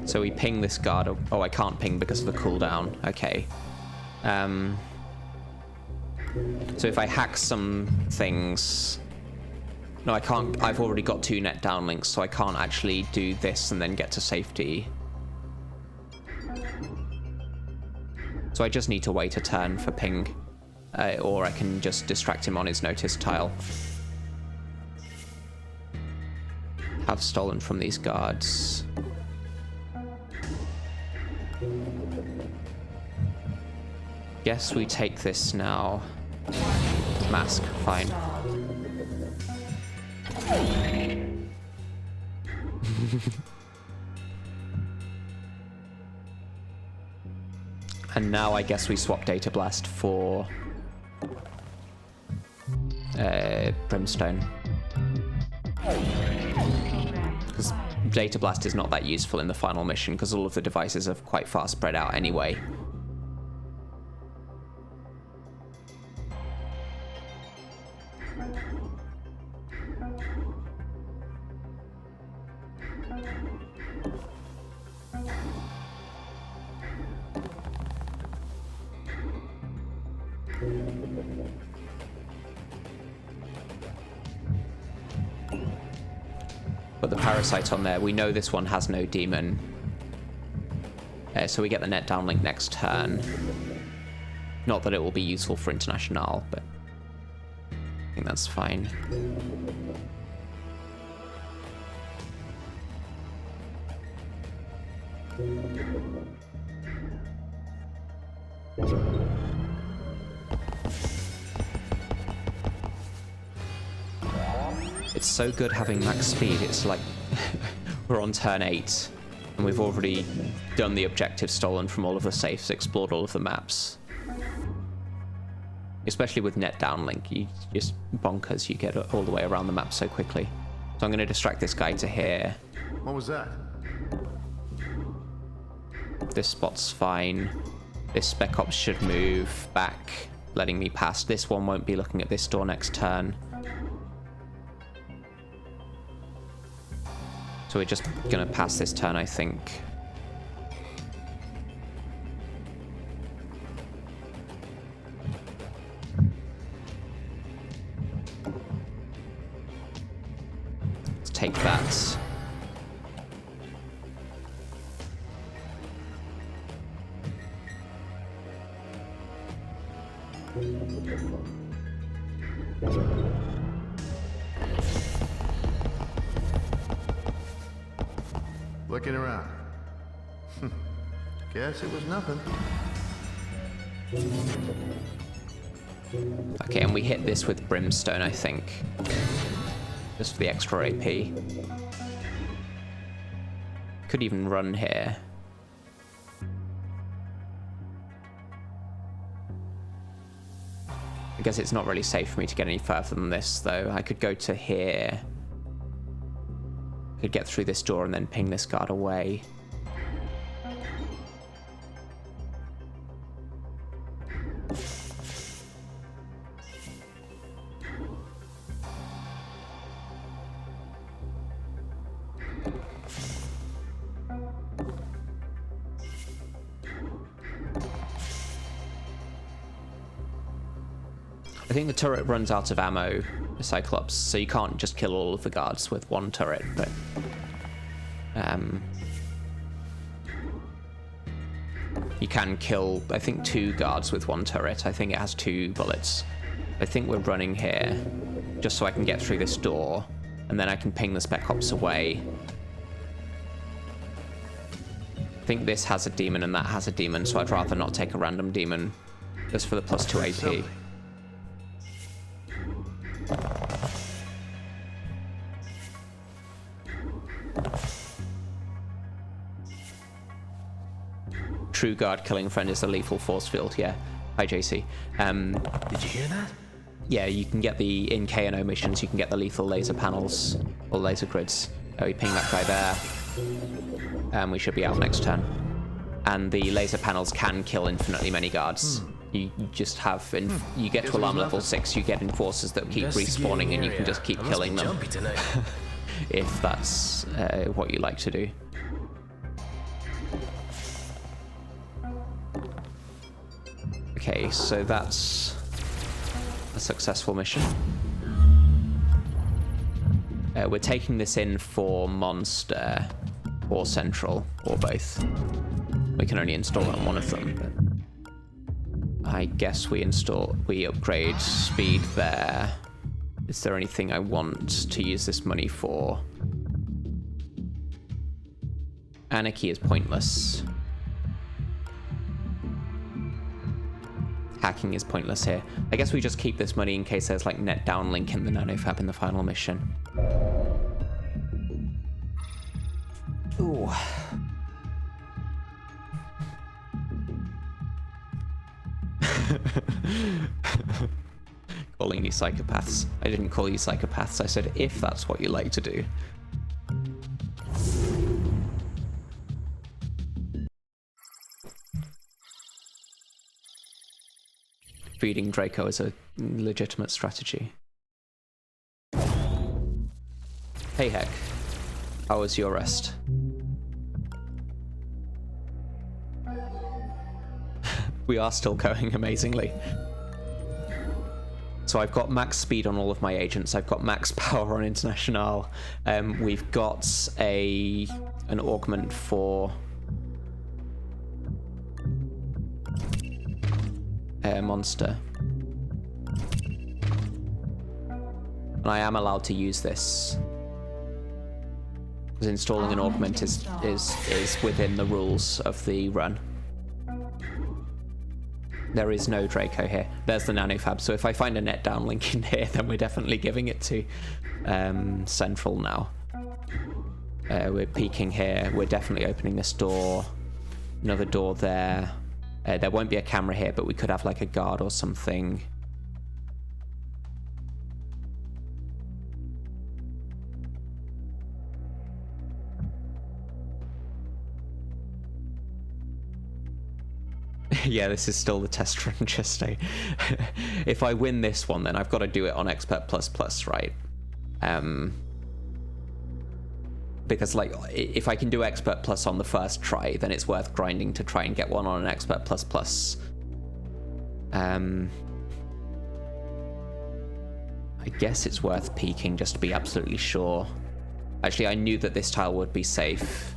So we ping this guard. Oh, I can't ping because of the cooldown. Okay. So if I hack some things... No, I can't. I've already got 2 net downlinks, so I can't actually do this and then get to safety. So I just need to wait a turn for ping. Or I can just distract him on his notice tile. have stolen from these guards. Guess we take this now. Mask, fine. And now I guess we swap Data Blast for Brimstone. Because Data Blast is not that useful in the final mission because all of the devices are quite far spread out anyway. But the parasite on there, we know this one has no demon. So we get the net downlink next turn. Not that it will be useful for International, but I think that's fine. It's so good having max speed. It's like we're on turn 8 and we've already done the objective, stolen from all of the safes, explored all of the maps. Especially with net downlink, you just bonkers, you get all the way around the map so quickly. So I'm going to distract this guy to here. What was that? This spot's fine. This Spec Ops should move back, letting me pass. This one won't be looking at this door next turn. So we're just gonna pass this turn, I think. Let's take that. Looking around. Guess it was nothing. Okay, and we hit this with Brimstone, I think. Just for the extra AP. Could even run here. I guess it's not really safe for me to get any further than this, though. I could go to here. Could get through this door and then ping this guard away. I think the turret runs out of ammo, Cyclops, so you can't just kill all of the guards with one turret, but you can kill, I think, 2 guards with one turret. I think it has 2 bullets. I think we're running here just so I can get through this door, and then I can ping the Spec Ops away. I think this has a demon and that has a demon, so I'd rather not take a random demon just for the +2 AP. True guard killing friend is the lethal force field, yeah. Hi, JC. Did you hear that? Yeah, you can get the, in KNO missions, you can get the lethal laser panels, or laser grids. Oh, we ping that guy there. And we should be out next turn. And the laser panels can kill infinitely many guards. You just have, you get to alarm level 6, you get enforcers that keep respawning and you can just keep killing them. If that's what you like to do. Okay, so that's a successful mission. We're taking this in for Monster or Central, or both. We can only install it on one of them, but I guess we upgrade speed there. Is there anything I want to use this money for? Anarchy is pointless. Hacking is pointless here. I guess we just keep this money in case there's like net downlink in the nanofab in the final mission. Ooh. Calling you psychopaths. I didn't call you psychopaths. I said if that's what you like to do. Feeding Draco is a legitimate strategy. Hey Heck, how was your rest? We are still going amazingly. So I've got max speed on all of my agents. I've got max power on International. We've got an augment for monster. And I am allowed to use this. Because installing an augment is within the rules of the run. There is no Draco here. There's the nanofab. So if I find a net downlink in here, then we're definitely giving it to Central now. We're peeking here. We're definitely opening this door. Another door there. There won't be a camera here, but we could have like a guard or something. Yeah, this is still the test run, just if I win this one, then I've got to do it on Expert Plus, right? Because like, if I can do Expert Plus on the first try, then it's worth grinding to try and get one on an Expert Plus. I guess it's worth peeking just to be absolutely sure. Actually, I knew that this tile would be safe,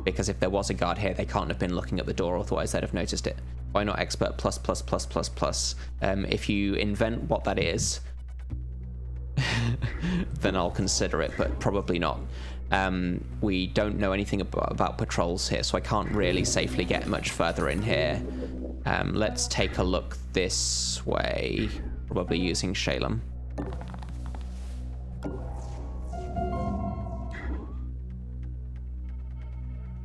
because if there was a guard here, they can't have been looking at the door, otherwise they'd have noticed it. Why not Expert Plus? If you invent what that is, then I'll consider it, but probably not. We don't know anything about patrols here, so I can't really safely get much further in here. Let's take a look this way, probably using Shalem.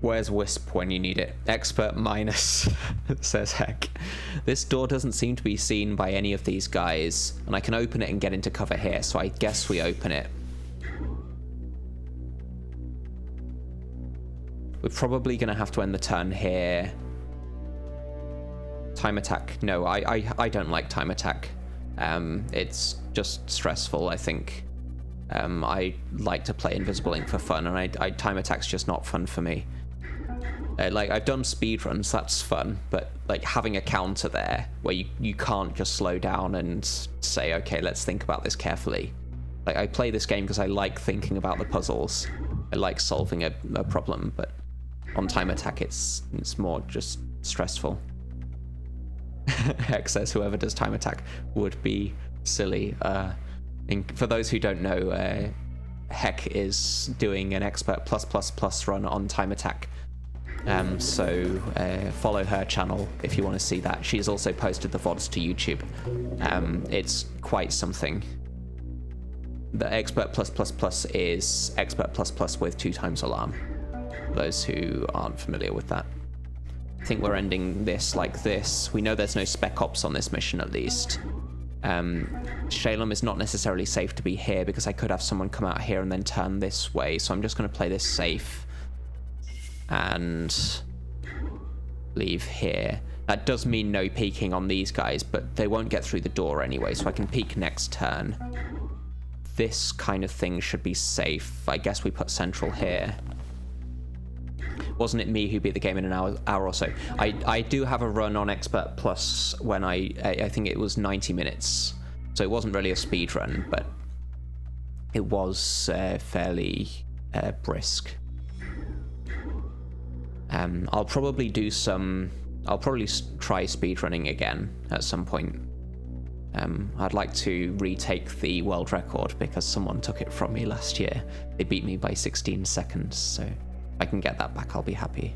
Where's Wisp when you need it? Expert minus, says Heck. This door doesn't seem to be seen by any of these guys, and I can open it and get into cover here, so I guess we open it. We're probably going to have to end the turn here. Time attack. No, I don't like time attack. It's just stressful, I think. I like to play Invisible Ink for fun, and time attack's just not fun for me. Like, I've done speedruns, that's fun, but like having a counter there where you can't just slow down and say, okay, let's think about this carefully. Like, I play this game because I like thinking about the puzzles. I like solving a problem, but on time attack it's more just stressful. Heck says whoever does time attack would be silly. For those who don't know, Heck is doing an Expert Plus run on time attack. So follow her channel if you want to see that. She's also posted the VODs to YouTube. It's quite something. The Expert Plus is Expert Plus with 2 times alarm. For those who aren't familiar with that. I think we're ending this like this. We know there's no Spec Ops on this mission at least. Shalem is not necessarily safe to be here because I could have someone come out here and then turn this way, so I'm just going to play this safe and leave here. That does mean no peeking on these guys, but they won't get through the door anyway, so I can peek next turn. This kind of thing should be safe. I guess we put Central here. Wasn't it me who beat the game in an hour or so? I do have a run on Expert Plus when I think it was 90 minutes. So it wasn't really a speed run, but it was fairly brisk. I'll probably do some... I'll probably try speedrunning again at some point. I'd like to retake the world record because someone took it from me last year. They beat me by 16 seconds, so I can get that back, I'll be happy.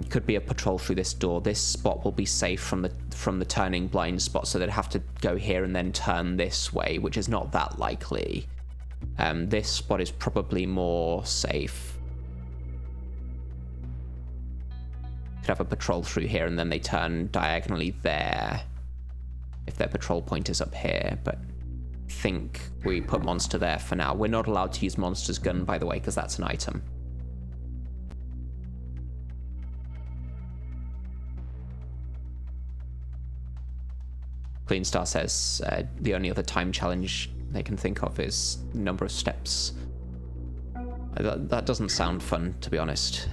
Could be a patrol through this door. This spot will be safe from the turning blind spot, so they'd have to go here and then turn this way, which is not that likely. This spot is probably more safe. Could have a patrol through here and then they turn diagonally there if their patrol point is up here, but I think we put monster there for now. We're not allowed to use monster's gun, by the way, because that's an item. Clean Star says the only other time challenge they can think of is number of steps. That doesn't sound fun, to be honest.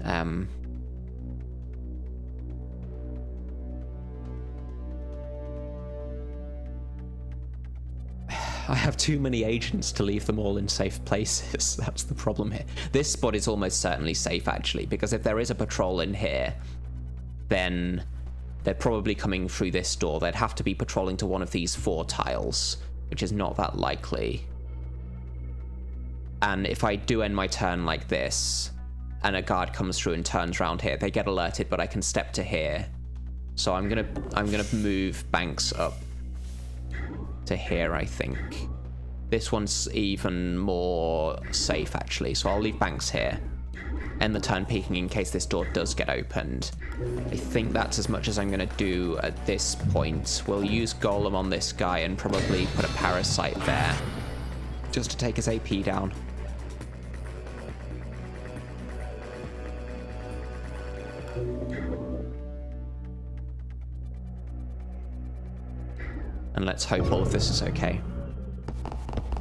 I have too many agents to leave them all in safe places. That's the problem here. This spot is almost certainly safe, actually, because if there is a patrol in here, then they're probably coming through this door. They'd have to be patrolling to one of these 4 tiles, which is not that likely. And if I do end my turn like this, and a guard comes through and turns around here, they get alerted, but I can step to here. So I'm gonna move Banks up to here, I think. This one's even more safe, actually, so I'll leave Banks here. End the turn peeking in case this door does get opened. I think that's as much as I'm going to do at this point. We'll use Golem on this guy and probably put a Parasite there, just to take his AP down. And let's hope all of this is okay.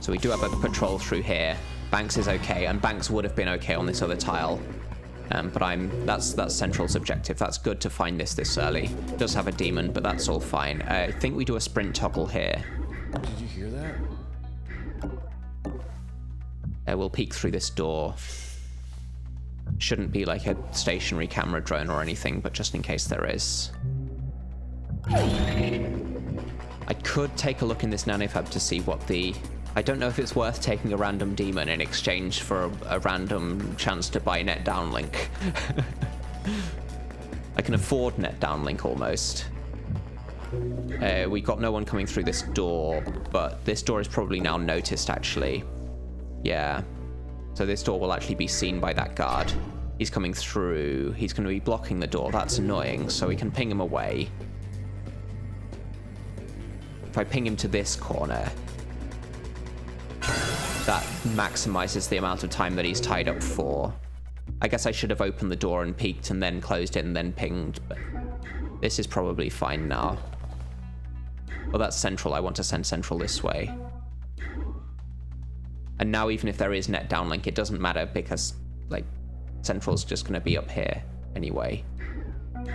So we do have a patrol through here. Banks is okay, and Banks would have been okay on this other tile. But that's Central's objective. That's good to find this early. Does have a demon, but that's all fine. I think we do a sprint toggle here. Did you hear that? We'll peek through this door. Shouldn't be like a stationary camera drone or anything, but just in case there is. I could take a look in this nanofab to see what the... I don't know if it's worth taking a random demon in exchange for a random chance to buy net downlink. I can afford net downlink almost. We got no one coming through this door, but this door is probably now noticed, actually. Yeah. So this door will actually be seen by that guard. He's coming through. He's going to be blocking the door. That's annoying, so we can ping him away. If I ping him to this corner, that maximizes the amount of time that he's tied up for. I guess I should have opened the door and peeked and then closed it and then pinged, but this is probably fine now. Well, that's Central. I want to send Central this way. And now even if there is net downlink, it doesn't matter because, like, Central's just going to be up here anyway.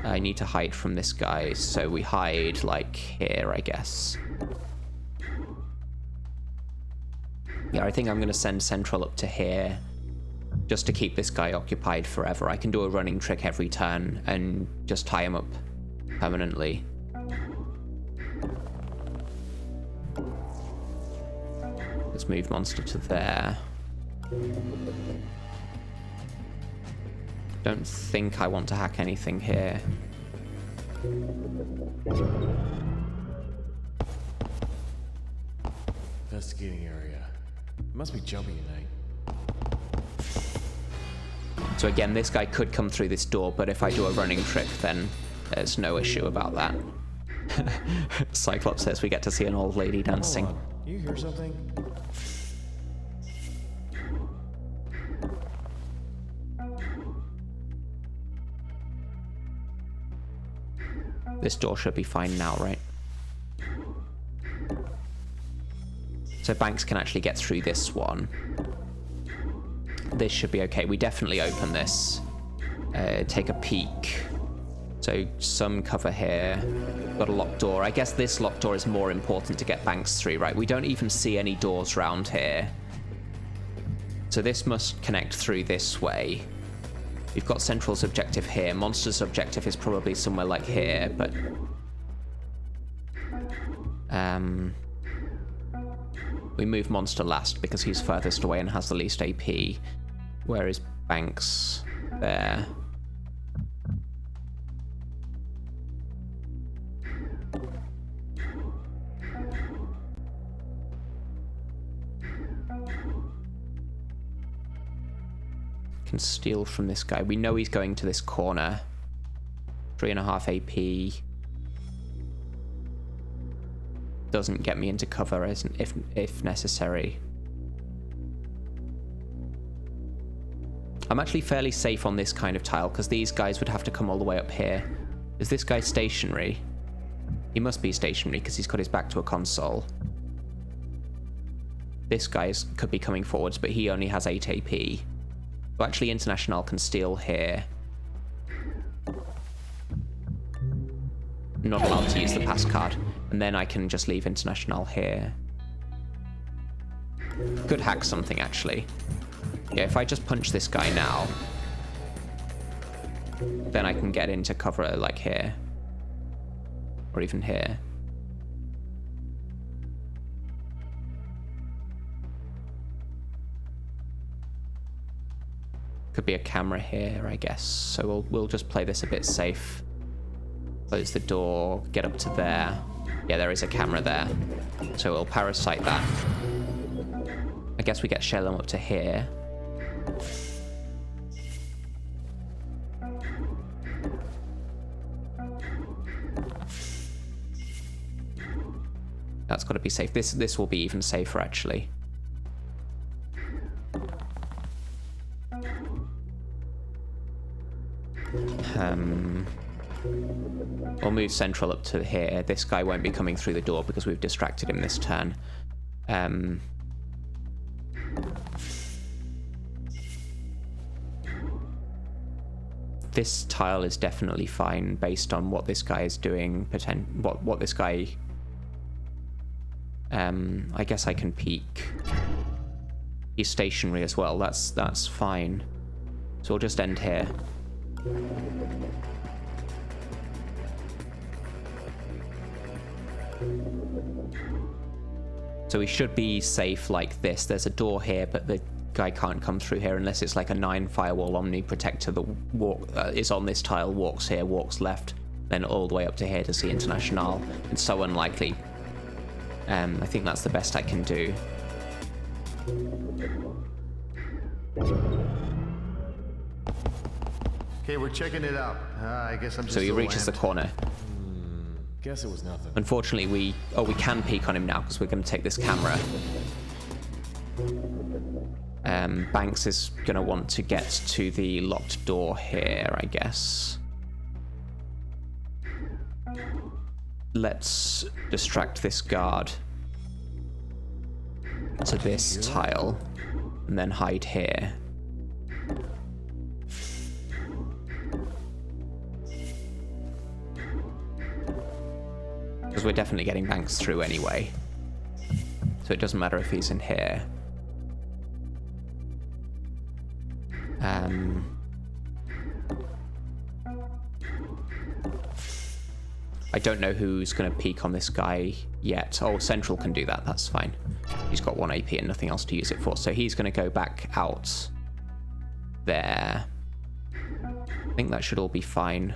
I need to hide from this guy, so we hide, like, here, I guess. Yeah, I think I'm going to send Central up to here just to keep this guy occupied forever. I can do a running trick every turn and just tie him up permanently. Let's move Monster to there. Don't think I want to hack anything here. Investigating area. It must be jumpy tonight. So again, this guy could come through this door, but if I do a running trick, then there's no issue about that. Cyclops says we get to see an old lady dancing. Hold on. You hear something? This door should be fine now, right? So Banks can actually get through this one. This should be okay. We definitely open this. Take a peek. So some cover here. Got a locked door. I guess this locked door is more important to get Banks through, right? We don't even see any doors around here. So this must connect through this way. We've got Central's objective here. Monster's objective is probably somewhere like here, but... we move Monster last because he's furthest away and has the least AP. Where is Banks? There. Can steal from this guy. We know he's going to this corner. 3.5 AP. Doesn't get me into cover if necessary. I'm actually fairly safe on this kind of tile because these guys would have to come all the way up here. Is this guy stationary? He must be stationary because he's got his back to a console. This guy could be coming forwards, but he only has 8 AP. So actually International can steal here. I'm not allowed to use the pass card. And then I can just leave International here. Could hack something, actually. Yeah, if I just punch this guy now, then I can get into cover like here. Or even here. Could be a camera here, I guess. So we'll just play this a bit safe. Close the door, get up to there. Yeah, there is a camera there. So we'll parasite that. I guess we get Shalom up to here. That's got to be safe. This will be even safer, actually. We'll move Central up to here. This guy won't be coming through the door because we've distracted him this turn. This tile is definitely fine based on what this guy is doing. What this guy... I guess I can peek. He's stationary as well. That's fine. So we'll just end here. So we should be safe like this. There's a door here, but the guy can't come through here unless it's like a 9 firewall Omni protector that is on this tile, walks here, walks left, then all the way up to here to see International. It's so unlikely. I think that's the best I can do. Okay, we're checking it out. I guess I'm just. So he a reaches the lamp. corner. Guess it was nothing. Unfortunately, we can peek on him now because we're going to take this camera. Banks is going to want to get to the locked door here, I guess. Let's distract this guard to this tile and then hide here. Because we're definitely getting Banks through anyway. So it doesn't matter if he's in here. I don't know who's going to peek on this guy yet. Oh, Central can do that. That's fine. He's got 1 AP and nothing else to use it for. So he's going to go back out there. I think that should all be fine.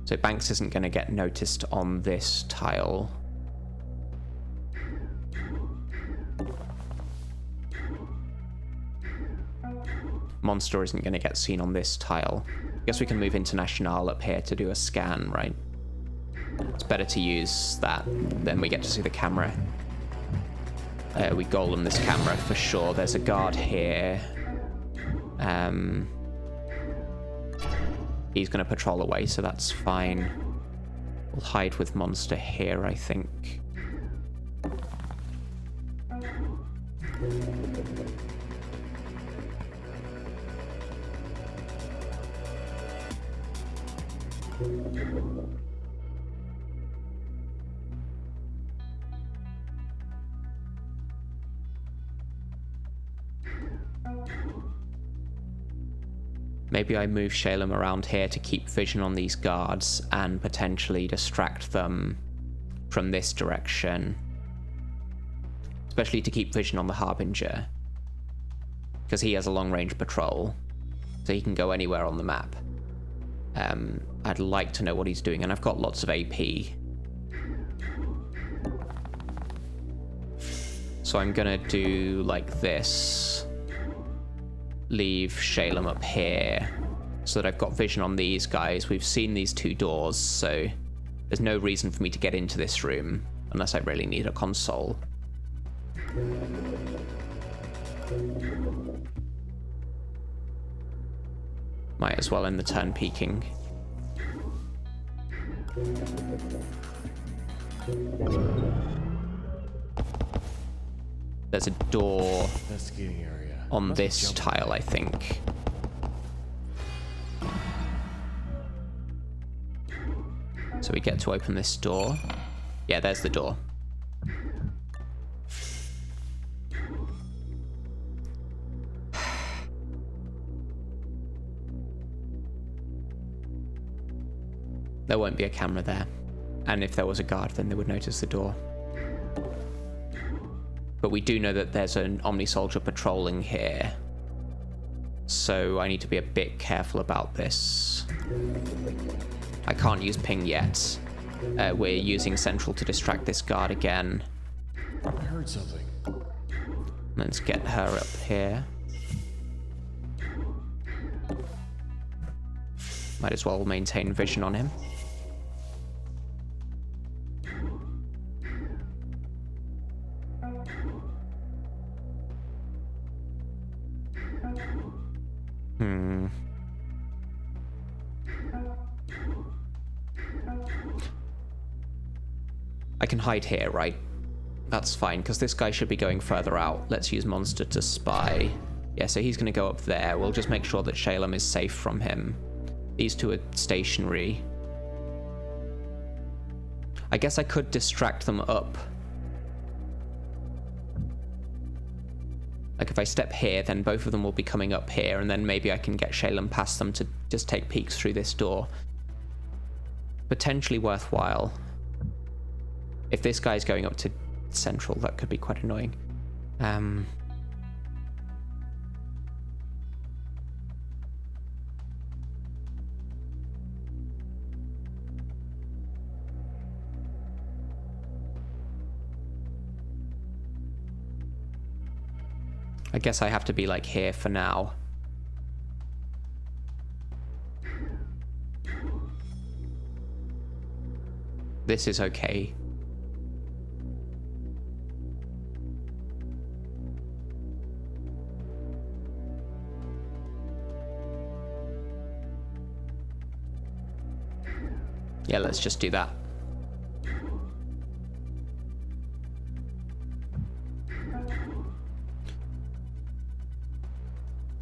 So Banks isn't going to get noticed on this tile. Monster isn't going to get seen on this tile. I guess we can move International up here to do a scan, right? It's better to use that, then we get to see the camera. We golem this camera for sure. There's a guard here. He's going to patrol away, so that's fine. We'll hide with Monster here, I think. Maybe I move Shalem around here to keep vision on these guards and potentially distract them from this direction. Especially to keep vision on the Harbinger. because he has a long-range patrol, so he can go anywhere on the map. I'd like to know what he's doing, and I've got lots of AP. So I'm gonna do like this. Leave Shalem up here, so that I've got vision on these guys. We've seen these two doors, so there's no reason for me to get into this room, unless I really need a console. Might as well end the turn peeking. There's a door Investigating area. on Must be this jumping. tile, I think. So we get to open this door. Yeah, there's the door. There won't be a camera there. And if there was a guard, then they would notice the door. But we do know that there's an Omni Soldier patrolling here. So I need to be a bit careful about this. I can't use ping yet. We're using Central to distract this guard again. I heard something. Let's get her up here. Might as well maintain vision on him. I can hide here, right? That's fine, because this guy should be going further out. Let's use Monster to spy. Yeah, so he's going to go up there. We'll just make sure that Shalem is safe from him. These two are stationary. I guess I could distract them up. Like if I step here, then both of them will be coming up here, and then maybe I can get Shalem past them to just take peeks through this door. Potentially worthwhile. If this guy's going up to Central, that could be quite annoying. I guess I have to be like here for now. This is okay. Yeah, let's just do that.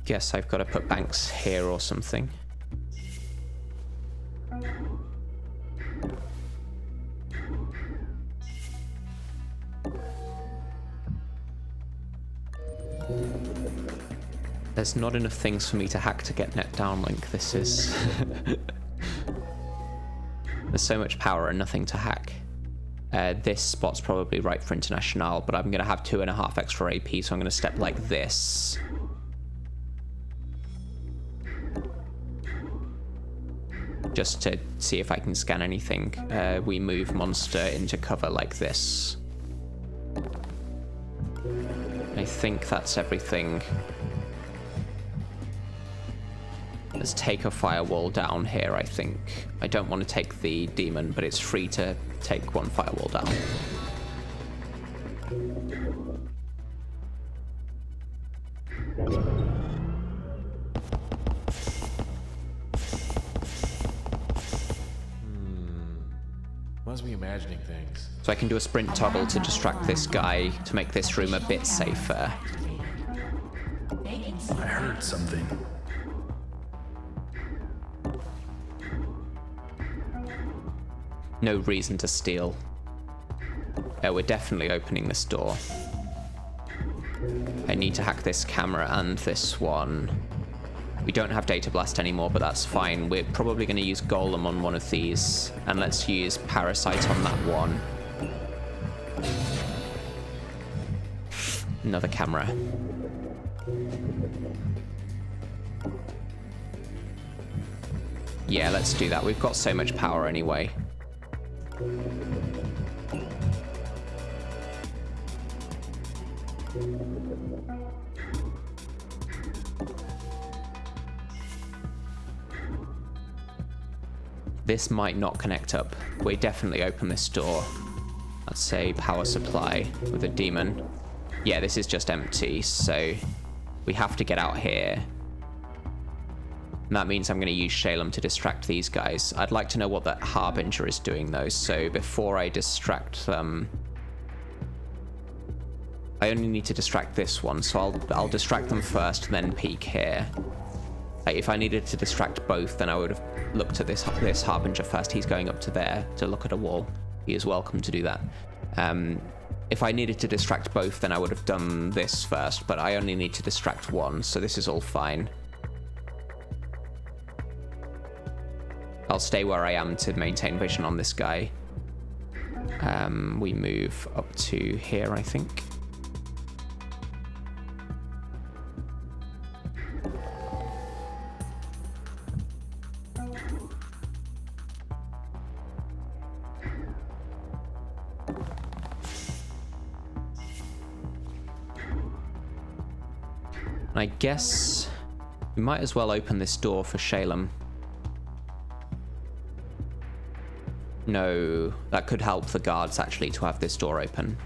Guess I've got to put Banks here or something. There's not enough things for me to hack to get net downlink. This is... There's so much power and nothing to hack. This spot's probably right for International, but I'm going to have 2.5 extra AP, so I'm going to step like this. Just to see if I can scan anything. We move Monster into cover like this. I think that's everything. Let's take a firewall down here, I think. I don't want to take the demon, but it's free to take one firewall down. Must be imagining things. So I can do a sprint toggle to distract this guy to make this room a bit safer. I heard something. No reason to steal. We're definitely opening this door. I need to hack this camera and this one. We don't have Data Blast anymore, but that's fine. We're probably going to use Golem on one of these, and let's use Parasite on that one. Another camera. Yeah, let's do that. We've got so much power anyway. This might not connect up. We definitely open this door. Let's say power supply with a demon. Yeah, this is just empty, so we have to get out here. And that means I'm going to use Shalem to distract these guys. I'd like to know what that Harbinger is doing, though, so before I distract them... I only need to distract this one, so I'll distract them first, then peek here. Like, if I needed to distract both, then I would have looked at this Harbinger first. He's going up to there to look at a wall. He is welcome to do that. If I needed to distract both, then I would have done this first, but I only need to distract one, so this is all fine. I'll stay where I am to maintain vision on this guy. We move up to here, I think. I guess we might as well open this door for Shalem. No, that could help the guards actually to have this door open.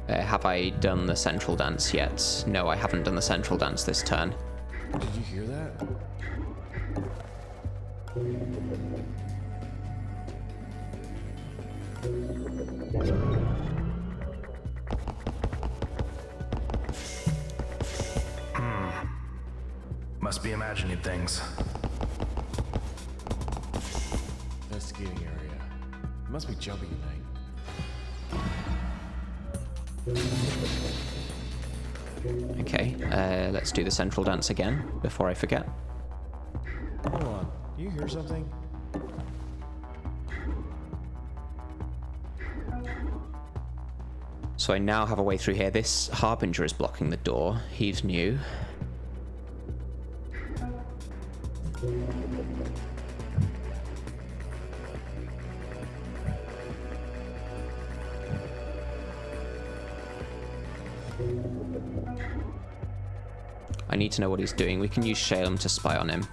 Have I done the central dance yet? No, I haven't done the central dance this turn. Did you hear that? Must be imagining things. Investigating area. It must be jumping tonight. Okay, let's do the central dance again before I forget. Hold on. You hear something? So I now have a way through here. This Harbinger is blocking the door. He's new. I need to know what he's doing. We can use Shalem to spy on him.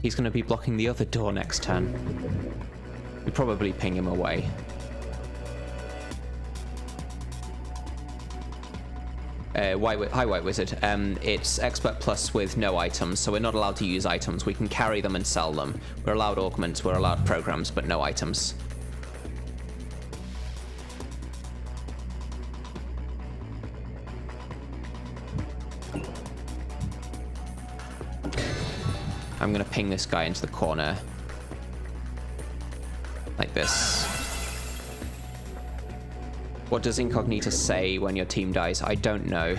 He's going to be blocking the other door next turn. We probably ping him away. Hi, White Wizard. It's Expert Plus with no items, so we're not allowed to use items. We can carry them and sell them. We're allowed augments, we're allowed programs, but no items. I'm going to ping this guy into the corner. Like this. What does Incognita say when your team dies? I don't know,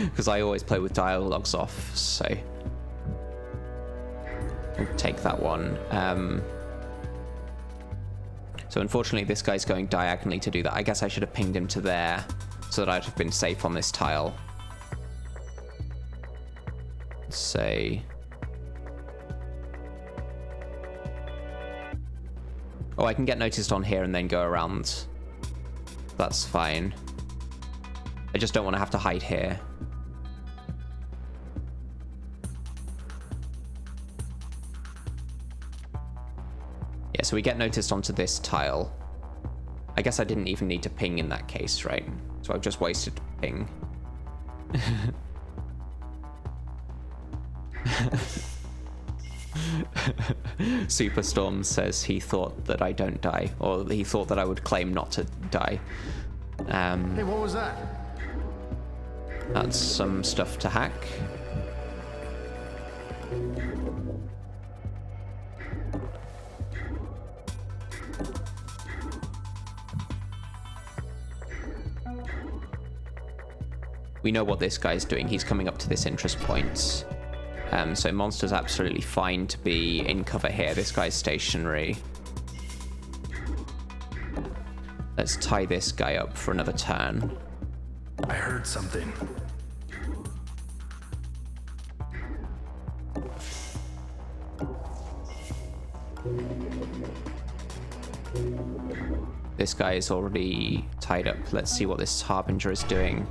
because I always play with dialogues off, so... We'll take that one. So unfortunately this guy's going diagonally to do that. I guess I should have pinged him to there, so that I'd have been safe on this tile. Let's say... Oh, I can get noticed on here and then go around. That's fine. I just don't want to have to hide here. Yeah, so we get noticed onto this tile. I guess I didn't even need to ping in that case, right? So I've just wasted ping. Superstorm says he thought that I don't die, or he thought that I would claim not to die. Hey, what was that? That's some stuff to hack. We know what this guy's doing. He's coming up to this interest point. So Monster's absolutely fine to be in cover here. This guy's stationary. Let's tie this guy up for another turn. I heard something. This guy is already tied up. Let's see what this Harbinger is doing.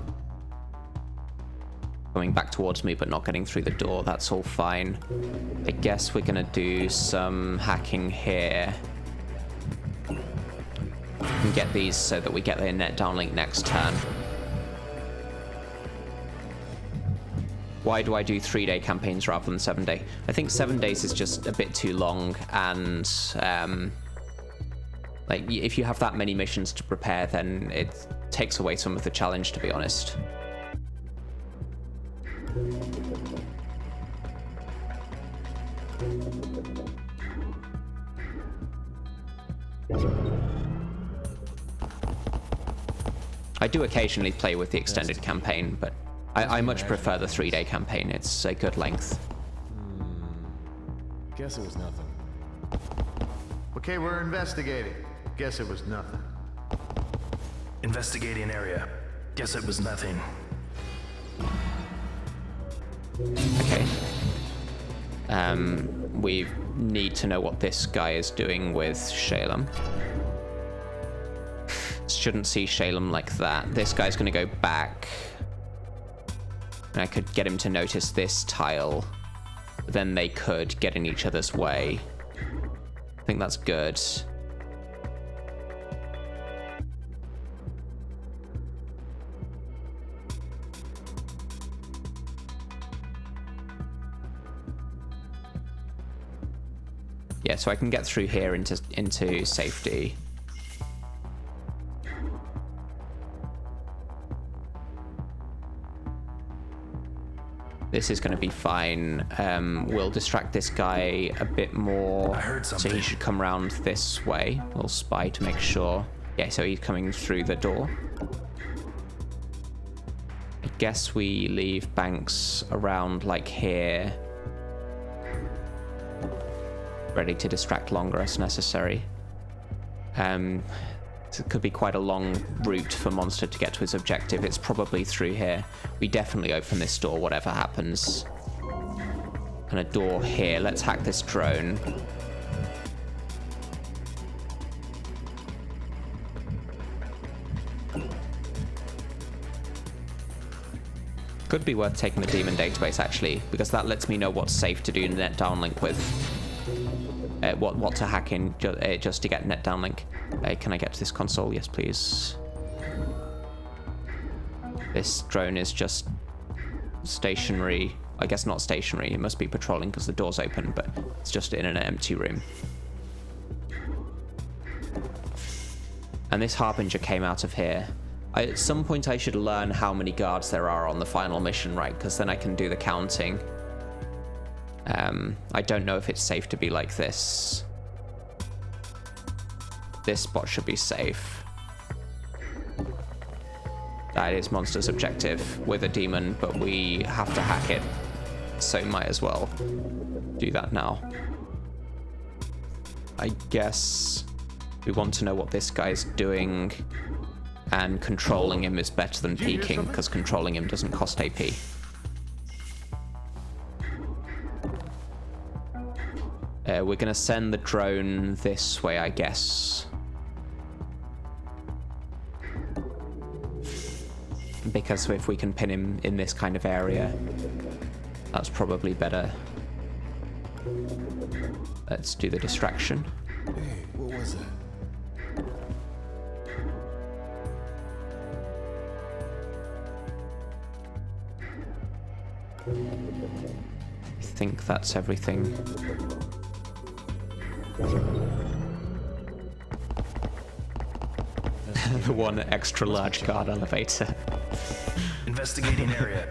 Coming back towards me, but not getting through the door. That's all fine. I guess we're gonna do some hacking here. And get these so that we get the net downlink next turn. Why do I do 3-day campaigns rather than 7-day? I think 7 days is just a bit too long, and like if you have that many missions to prepare, then it takes away some of the challenge, to be honest. I do occasionally play with the extended campaign, but I much prefer the 3-day campaign. It's a good length. Guess it was nothing. Okay, we're investigating. Guess it was nothing. Investigating area. Guess it was nothing. Okay. We need to know what this guy is doing with Shalem. Shouldn't see Shalem like that. This guy's going to go back. And I could get him to notice this tile. Then they could get in each other's way. I think that's good. Yeah, so I can get through here into safety. This is going to be fine. We'll distract this guy a bit more. I heard so something. he should come round this way. We'll spy to make sure. Yeah, so he's coming through the door. I guess we leave Banks around like here. Ready to distract longer as necessary. It could be quite a long route for Monster to get to his objective. It's probably through here. We definitely open this door, whatever happens. And a door here. Let's hack this drone. Could be worth taking the demon database, actually, because that lets me know what's safe to do net downlink with. What to hack in just to get net downlink. Can I get to this console? Yes, please. This drone is just stationary. I guess not stationary. It must be patrolling because the door's open, but it's just in an empty room. And this Harbinger came out of here. At some point I should learn how many guards there are on the final mission, right? Because then I can do the counting. I don't know if it's safe to be like this. This spot should be safe. That is Monster's objective with a demon, but we have to hack it. So might as well do that now. I guess we want to know what this guy's doing, and controlling him is better than peeking, because controlling him doesn't cost AP. We're going to send the drone this way, I guess. Because if we can pin him in this kind of area, that's probably better. Let's do the distraction. Hey, what was that? I think that's everything. The one extra large guard elevator. Investigating area.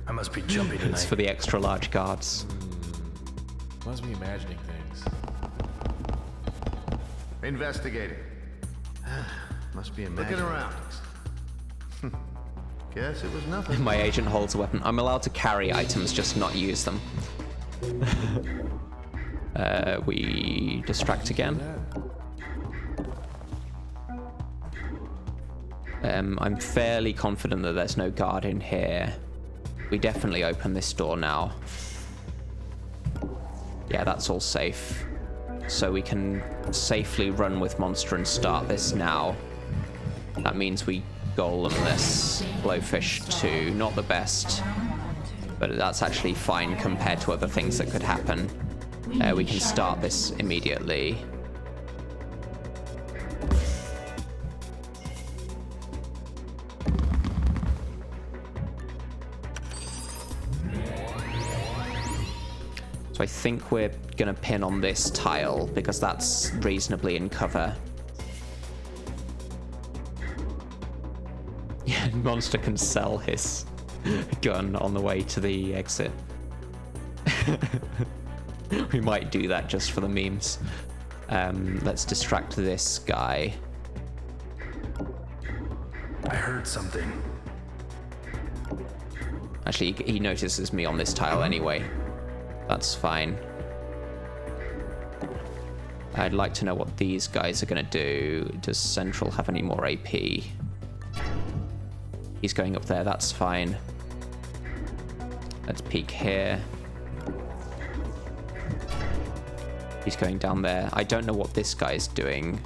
I must be jumpy tonight. It's for the extra large guards. Must be imagining things. Investigating. Must be imagining. Looking around. Guess it was nothing. My agent holds a weapon. I'm allowed to carry items, just not use them. We distract again. I'm fairly confident that there's no guard in here. We definitely open this door now. Yeah, that's all safe. So we can safely run with Monster and start this now. That means we golem this Blowfish too. Not the best, but that's actually fine compared to other things that could happen. We can start this immediately. So I think we're gonna pin on this tile because that's reasonably in cover. Yeah, Monster can sell his gun on the way to the exit. We might do that just for the memes. Let's distract this guy. I heard something. Actually, he notices me on this tile anyway. That's fine. I'd like to know what these guys are going to do. Does Central have any more AP? He's going up there, that's fine. Let's peek here. He's going down there. I don't know what this guy's doing.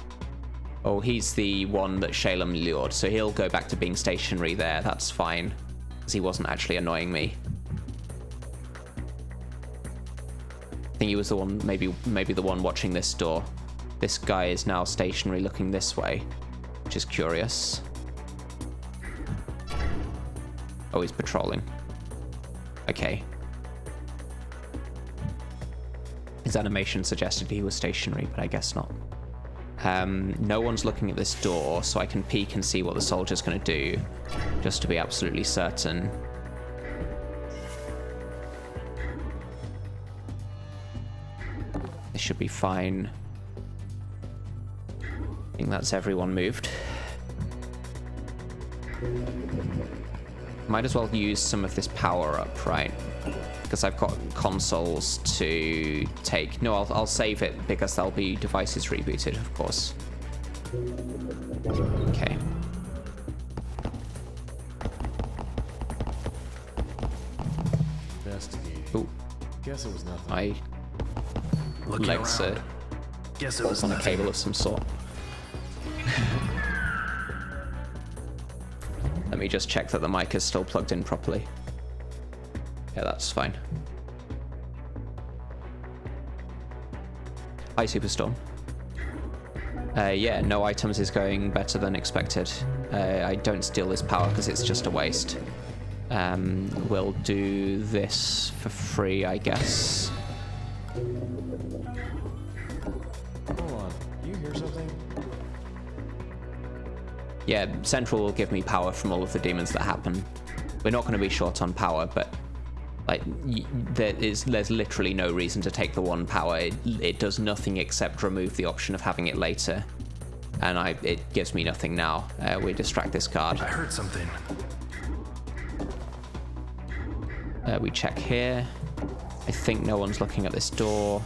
Oh, he's the one that Shalem lured, so he'll go back to being stationary there. That's fine, because he wasn't actually annoying me. I think he was the one, maybe the one watching this door. This guy is now stationary looking this way, which is curious. Oh, he's patrolling. Okay. His animation suggested he was stationary, but I guess not. No one's looking at this door, so I can peek and see what the soldier's going to do, just to be absolutely certain. This should be fine. I think that's everyone moved. Might as well use some of this power up, right? Because I've got consoles to take. No, I'll save it because there'll be devices rebooted, of course. Okay. Investigating. Ooh. Guess it was nothing. My Looking legs around. are Guess it was on a nothing. cable of some sort. Let me just check that the mic is still plugged in properly. Yeah, that's fine. Hi, Superstorm. Yeah, no items is going better than expected. I don't steal this power because it's just a waste. We'll do this for free, I guess. Hold on. Do you hear something? Yeah, Central will give me power from all of the demons that happen. We're not going to be short on power, but like there's literally no reason to take the one power. It does nothing except remove the option of having it later, and it gives me nothing now. We distract this card. I heard something. We check here. I think no one's looking at this door,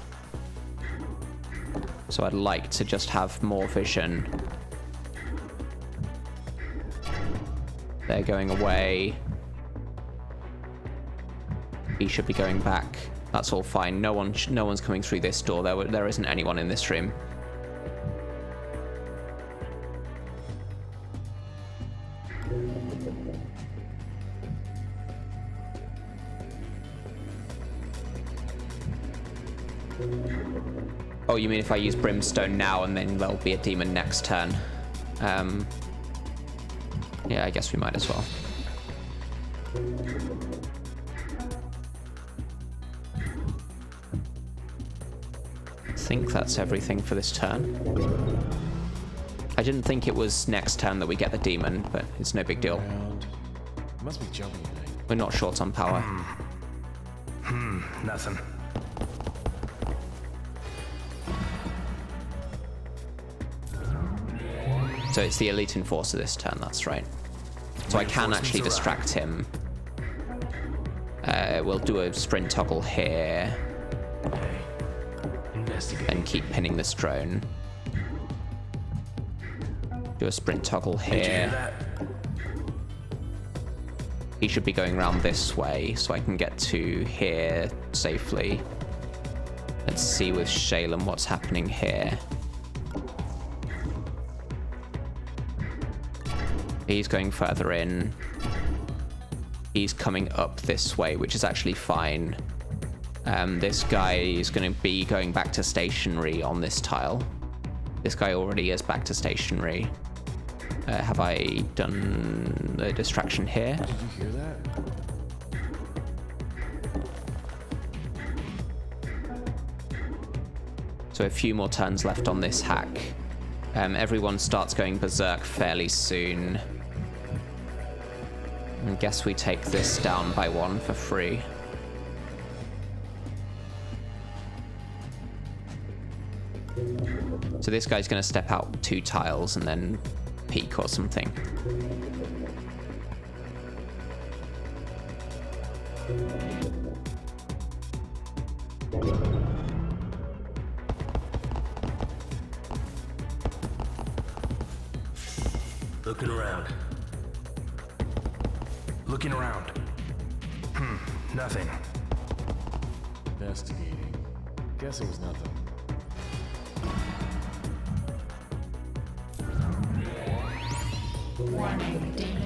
so I'd like to just have more vision. They're going away. He should be going back. That's all fine. No one's coming through this door. There isn't anyone in this room. Oh, you mean if I use Brimstone now and then there'll be a demon next turn? Yeah, I guess we might as well. I think that's everything for this turn. I didn't think it was next turn that we get the demon, but it's no big deal. Around. Must be jumping tonight. We're not short on power. Nothing. So it's the Elite Enforcer this turn, that's right. So I can actually distract him. We'll do a sprint toggle here Investigate. and keep pinning this drone. Do a sprint toggle Did you hear here. that? He should be going around this way, so I can get to here safely. Let's see with Shalem what's happening here. He's going further in. He's coming up this way, which is actually fine. This guy is going to be going back to stationary on this tile. This guy already is back to stationary. Have I done the distraction here? Did you hear that? So a few more turns left on this hack. Everyone starts going berserk fairly soon. I guess we take this down by 1 for free. So this guy's going to step out 2 tiles and then peek or something. Looking around. Looking around. Nothing. Investigating. Guess it was nothing.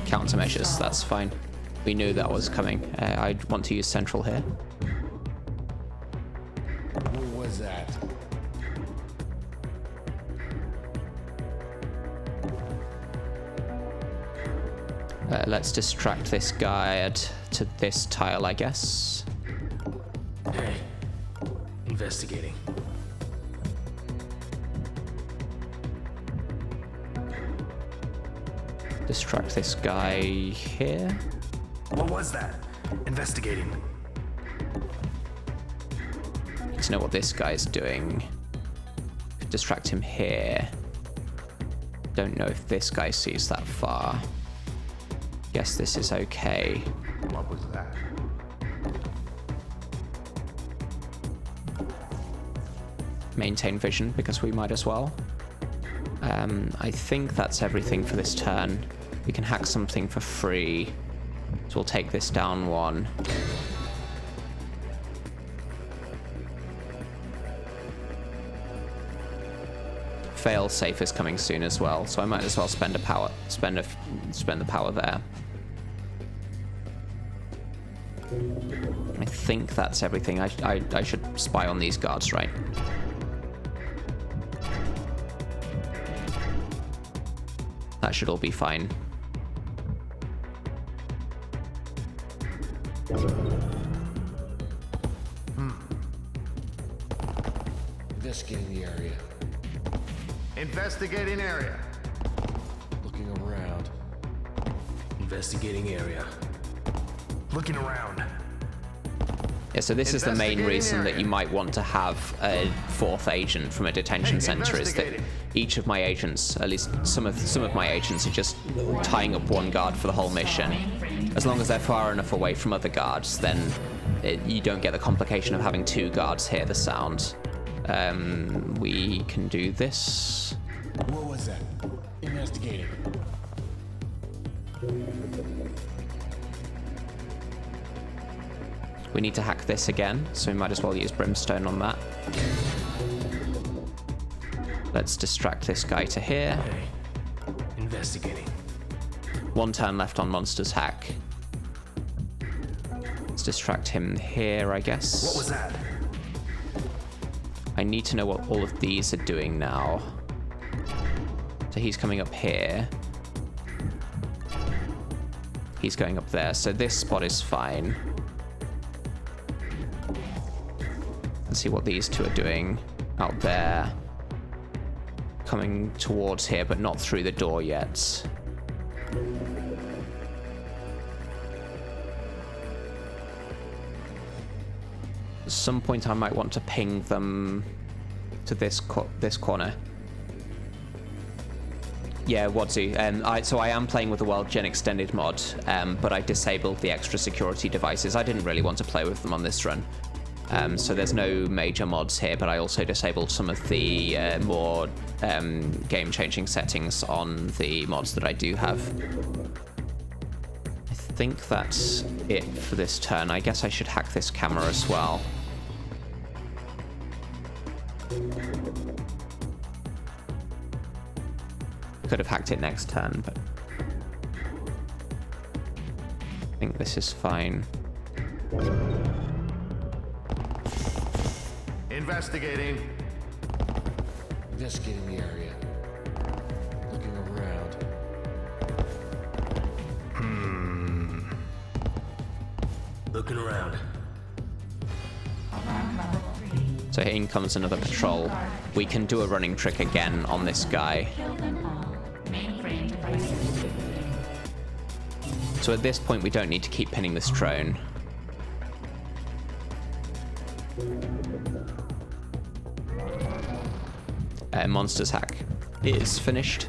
Countermeasures, that's fine. We knew that was coming. I want to use central here. What was that? Let's distract this guy to this tile, I guess. Hey. Investigating. Distract this guy here. What was that? Investigating. Need to know what this guy's doing. Distract him here. Don't know if this guy sees that far. Guess this is okay. What was that? Maintain vision, because we might as well. I think that's everything for this turn. We can hack something for free. So we'll take this down 1. Fail safe is coming soon as well, so I might as well spend the power there. I think that's everything. I should spy on these guards, right? That should all be fine. Investigating the area. Investigating area. Looking around. Investigating area. Looking around. Yeah, so this is the main Investigating reason that area. you might want to have a 4th agent from a detention Hey, center, is that investigating. each of my agents, at least some of my agents, are just tying up 1 guard for the whole mission. As long as they're far enough away from other guards, then you don't get the complication of having 2 guards hear the sound. We can do this. What was that? Investigating. We need to hack this again, so we might as well use brimstone on that. Let's distract this guy to here. Hey. Investigating. 1 turn left on monster's hack. Let's distract him here, I guess. What was that? I need to know what all of these are doing now. So he's coming up here. He's going up there, so this spot is fine. Let's see what these 2 are doing out there. Coming towards here, but not through the door yet. At some point I might want to ping them to this corner. Yeah, Wadzu. So I am playing with the World Gen Extended mod, but I disabled the extra security devices. I didn't really want to play with them on this run. So there's no major mods here, but I also disabled some of the more game-changing settings on the mods that I do have. think that's it for this turn. I guess I should hack this camera as well. Could have hacked it next turn, but I think this is fine. Investigating. Investigating the area. Looking around. Looking around. Alarm level 3. So in comes another patrol. We can do a running trick again on this guy. Kill them all. Mainframe devices. So at this point, we don't need to keep pinning this drone. Monsters hack is finished.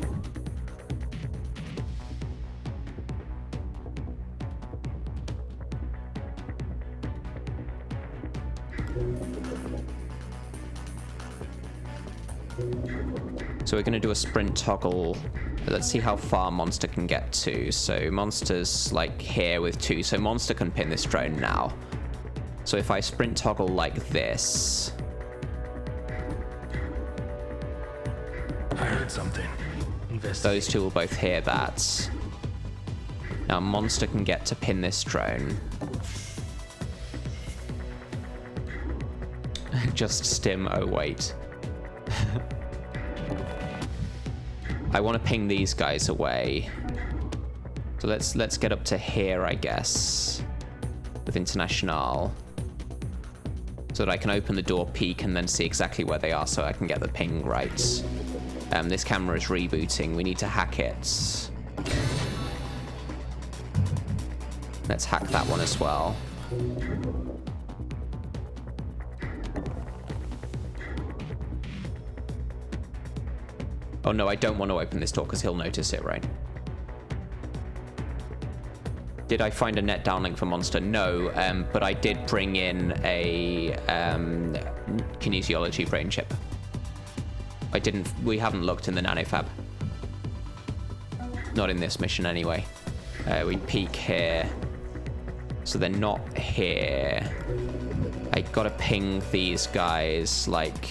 So we're going to do a sprint toggle. Let's see how far Monster can get to. So Monster's like here with 2, so Monster can pin this drone now. So if I sprint toggle like this... I heard something. Those two will both hear that. Now Monster can get to pin this drone. Just stim, oh wait. I want to ping these guys away. So let's get up to here, I guess, with International. So that I can open the door, peek, and then see exactly where they are so I can get the ping right. This camera is rebooting. We need to hack it. Let's hack that one as well. Oh no, I don't want to open this door because he'll notice it, right? Did I find a net downlink for Monster? No, but I did bring in a kinesiology brain chip. We haven't looked in the nanofab. Not in this mission anyway. We peek here. So they're not here. I gotta ping these guys, like...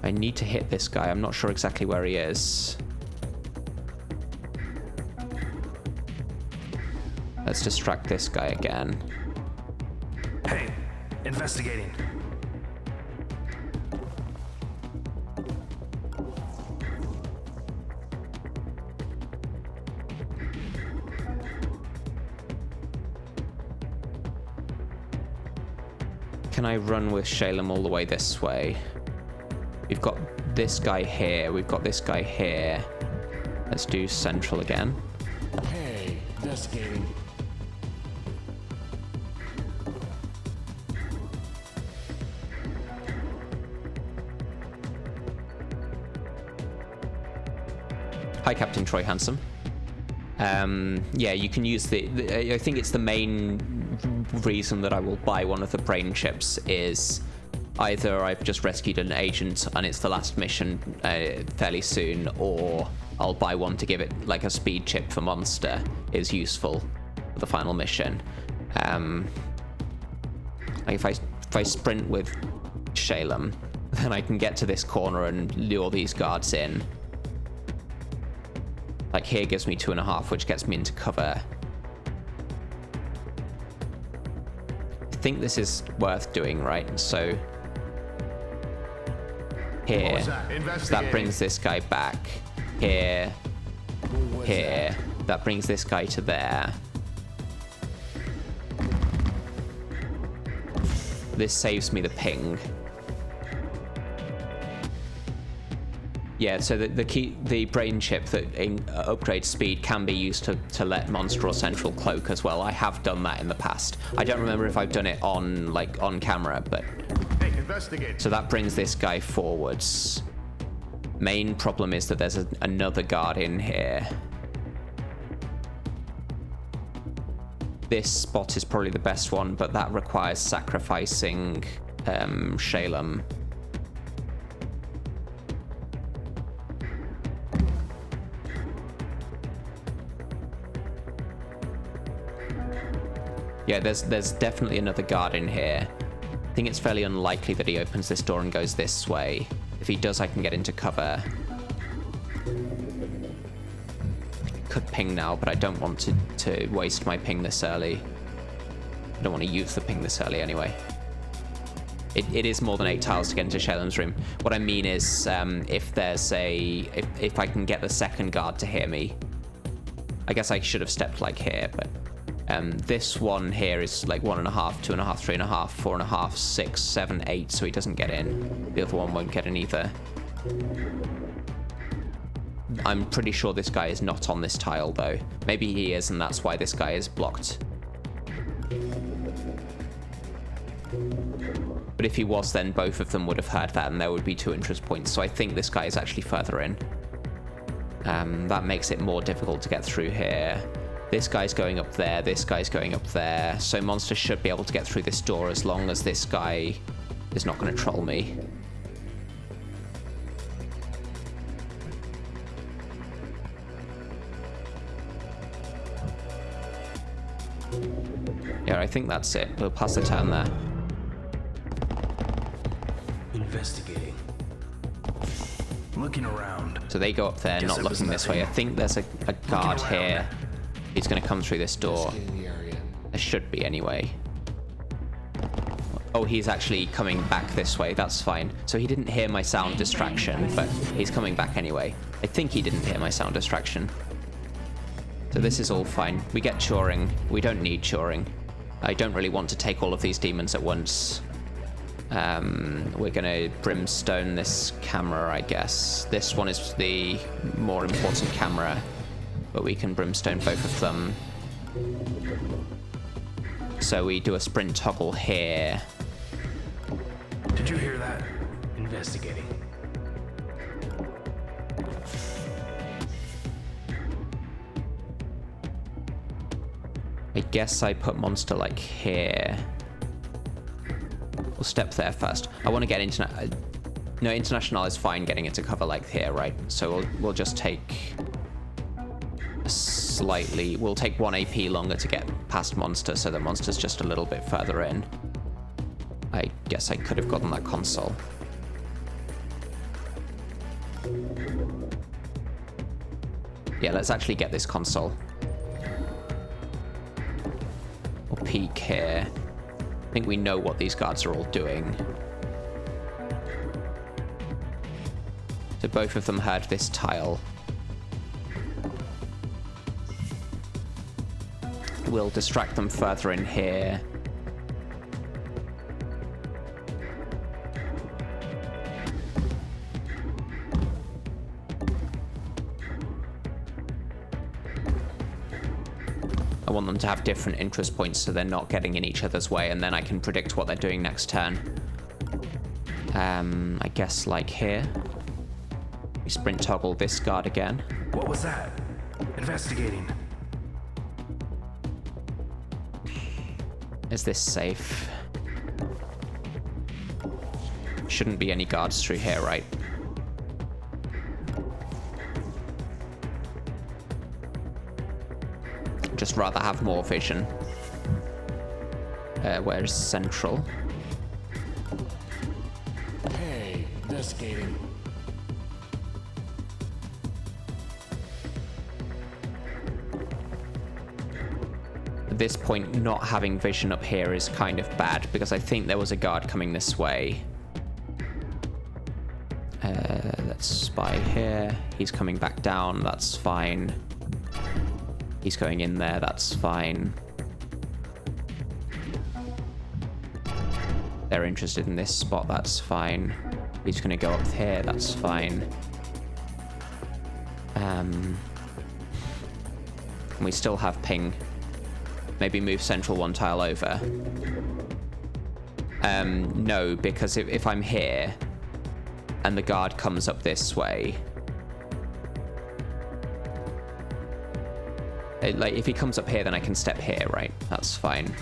I need to hit this guy. I'm not sure exactly where he is. Let's distract this guy again. Hey, investigating. Can I run with Shalem all the way this way? We've got this guy here. We've got this guy here. Let's do Central again. Hey, investigating. Hi, Captain Troy Handsome. Yeah, you can use I think it's the main reason that I will buy one of the brain chips is either I've just rescued an agent and it's the last mission fairly soon, or I'll buy one to give it like a speed chip for Monster is useful for the final mission. Like if I sprint with Shalem, then I can get to this corner and lure these guards in. Like here gives me 2.5, which gets me into cover. I think this is worth doing, right? So here, so that brings this guy back. Here, here, that brings this guy to there. This saves me the ping. Yeah, so the brain chip that upgrades speed can be used to let Monster or Central cloak as well. I have done that in the past. I don't remember if I've done it on camera, but... Hey, investigate. So that brings this guy forwards. Main problem is that there's another guard in here. This spot is probably the best one, but that requires sacrificing Shalem. Yeah, there's definitely another guard in here. I think it's fairly unlikely that he opens this door and goes this way. If he does, I can get into cover. Could ping now, but I don't want to waste my ping this early. I don't want to use the ping this early anyway. It is more than 8 tiles to get into Shaylin's room. What I mean is, if I can get the second guard to hear me. I guess I should have stepped like here, but this one here is like 1.5, 2.5, 3.5, 4.5, 6, 7, 8, so he doesn't get in. The other one won't get in either. I'm pretty sure this guy is not on this tile though. Maybe he is, and that's why this guy is blocked. But if he was, then both of them would have heard that, and there would be 2 interest points. So I think this guy is actually further in. That makes it more difficult to get through here. This guy's going up there, this guy's going up there. So Monster should be able to get through this door as long as this guy is not going to troll me. Yeah, I think that's it. We'll pass the turn there. Investigating. Looking around. So they go up there, Guess not it was looking this way. I nothing. think there's a guard around. here. He's going to come through this door. Investigating the area. There should be anyway. Oh, he's actually coming back this way. That's fine. So he didn't hear my sound distraction, but he's coming back anyway. I think he didn't hear my sound distraction. So this is all fine. We get Turing. We don't need Turing. I don't really want to take all of these demons at once. We're gonna brimstone this camera, I guess. This one is the more important camera, but we can brimstone both of them. So we do a sprint toggle here. Did you hear that? Investigating. I guess I put Monster like here. We'll step there first. I want to get no, International is fine getting into cover like here, right? So we'll just take we'll take 1 AP longer to get past Monster, so the Monster's just a little bit further in. I guess I could have gotten that console. Yeah, let's actually get this console. We'll peek here. I think we know what these guards are all doing. So both of them heard this tile. We'll distract them further in here. I want them to have different interest points so they're not getting in each other's way, and then I can predict what they're doing next turn. I guess like here. We sprint toggle this guard again. What was that? Investigating. Is this safe? Shouldn't be any guards through here, right? Just rather have more vision. Where's Central? Hey, investigating. At this point, not having vision up here is kind of bad, because I think there was a guard coming this way. Let's spy here. He's coming back down, that's fine. He's going in there, that's fine. They're interested in this spot, that's fine. He's gonna go up here, that's fine. We still have ping. Maybe move Central 1 tile over. No, because if I'm here and the guard comes up this way, like if he comes up here, then I can step here, right? That's fine.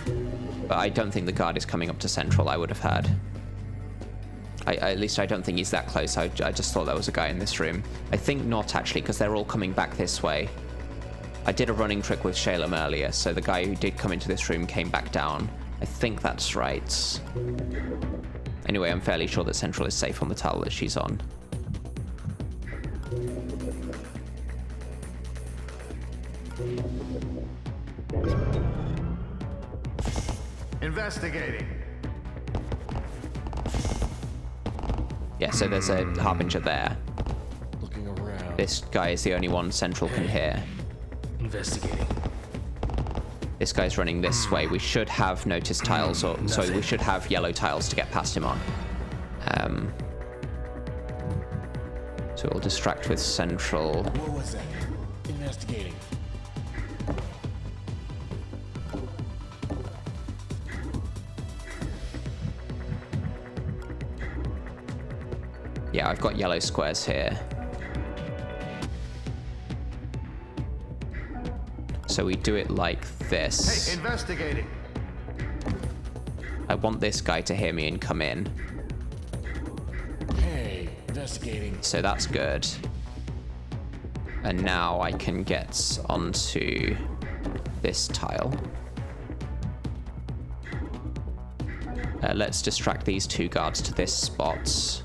But I don't think the guard is coming up to Central. I would have heard. At least I don't think he's that close. I just thought there was a guy in this room. I think not, actually, because they're all coming back this way. I did a running trick with Shalem earlier, so the guy who did come into this room came back down. I think that's right. Anyway, I'm fairly sure that Central is safe on the tile that she's on. Investigating. Yeah, so there's a Harbinger there. Looking around. This guy is the only one Central can hear. Investigating. This guy's running this way. We should have noticed tiles, or sorry, we should have yellow tiles to get past him on. So we'll distract with Central. What was that? Investigating. Yeah, I've got yellow squares here. So we do it like this. Hey, investigating. I want this guy to hear me and come in. Hey, investigating. So that's good. And now I can get onto this tile. Let's distract these two guards to this spot.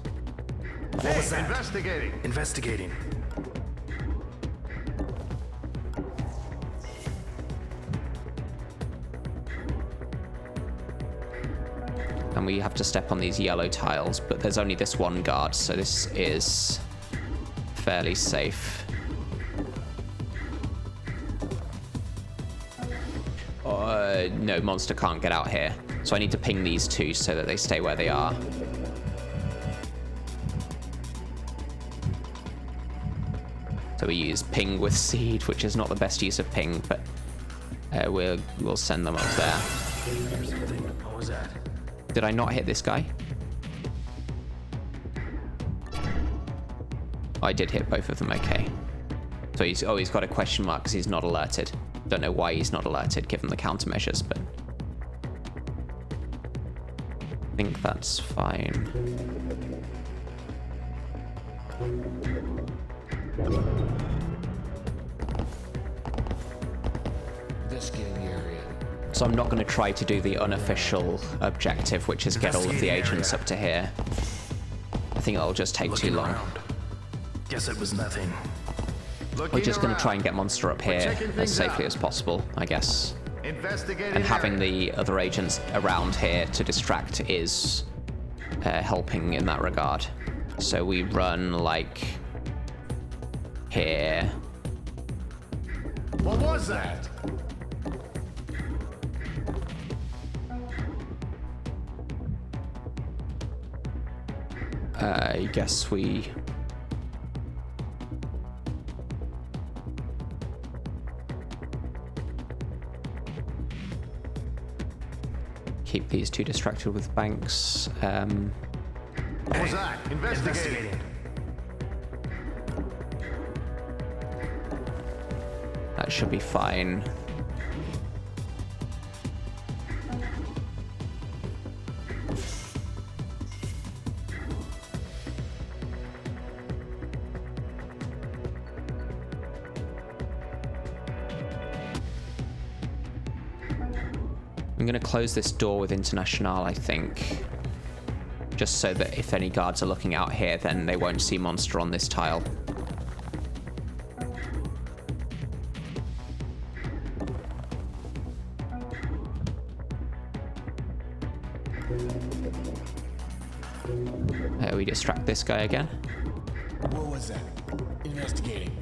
What was that? Investigating. Investigating. And we have to step on these yellow tiles, but there's only this one guard, so this is fairly safe. No, monster can't get out here. So I need to ping these two so that they stay where they are. So we use ping with seed, which is not the best use of ping, but we'll send them up there. What was that? Did I not hit this guy? I did hit both of them, okay. So he's got a question mark because he's not alerted. Don't know why he's not alerted given the countermeasures, but I think that's fine. Investigating the area. So I'm not going to try to do the unofficial objective, which is get all of the agents up to here. I think that'll just take too Looking long. around. Guess it was nothing. We're just going to try and get Monster up here checking as things safely out. as possible, I guess. Investigating. And having area. the other agents around here to distract is helping in that regard. So we run like here. What was that? I guess we... keep these two distracted with banks. What was that? Investigating. That should be fine. I'm going to close this door with International, I think. Just so that if any guards are looking out here, then they won't see Monster on this tile. We distract this guy again. What was that? Investigating.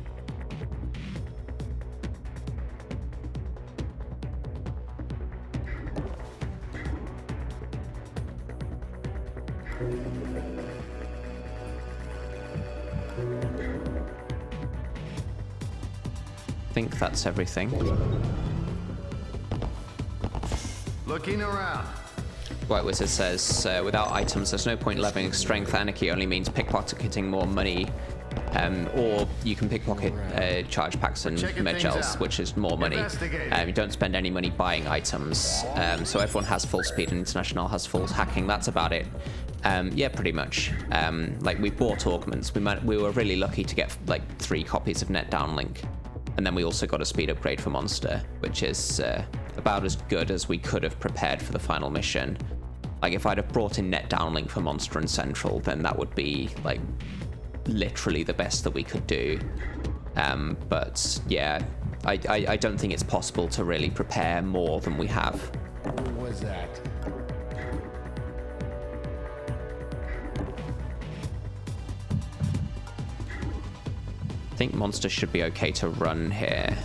I think that's everything. Looking around. White Wizard says, without items, there's no point leveling strength. Anarchy only means pickpocketing more money. Or you can pickpocket charge packs and Checking med things gels, out. which is more money. Investigating. You don't spend any money buying items. So everyone has full speed and International has full hacking. That's about it. Yeah, pretty much. Like we bought Augments. We were really lucky to get like 3 copies of Net Downlink. And then we also got a speed upgrade for Monster, which is about as good as we could have prepared for the final mission. Like, if I'd have brought in net downlink for Monster and Central, then that would be, like, literally the best that we could do. But, yeah, I don't think it's possible to really prepare more than we have. What was that? I think Monster should be okay to run here.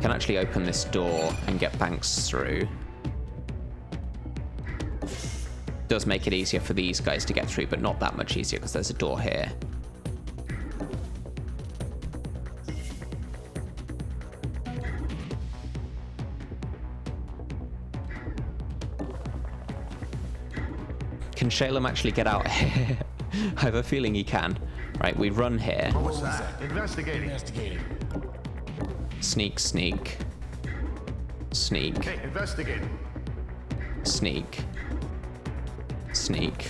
Can actually open this door and get Banks through. Does make it easier for these guys to get through, but not that much easier because there's a door here. Can Shalem actually get out here? I have a feeling he can. Right, we run here. What was that? Investigating. Investigating. Sneak, sneak. Sneak, Hey, investigating. sneak. Sneak.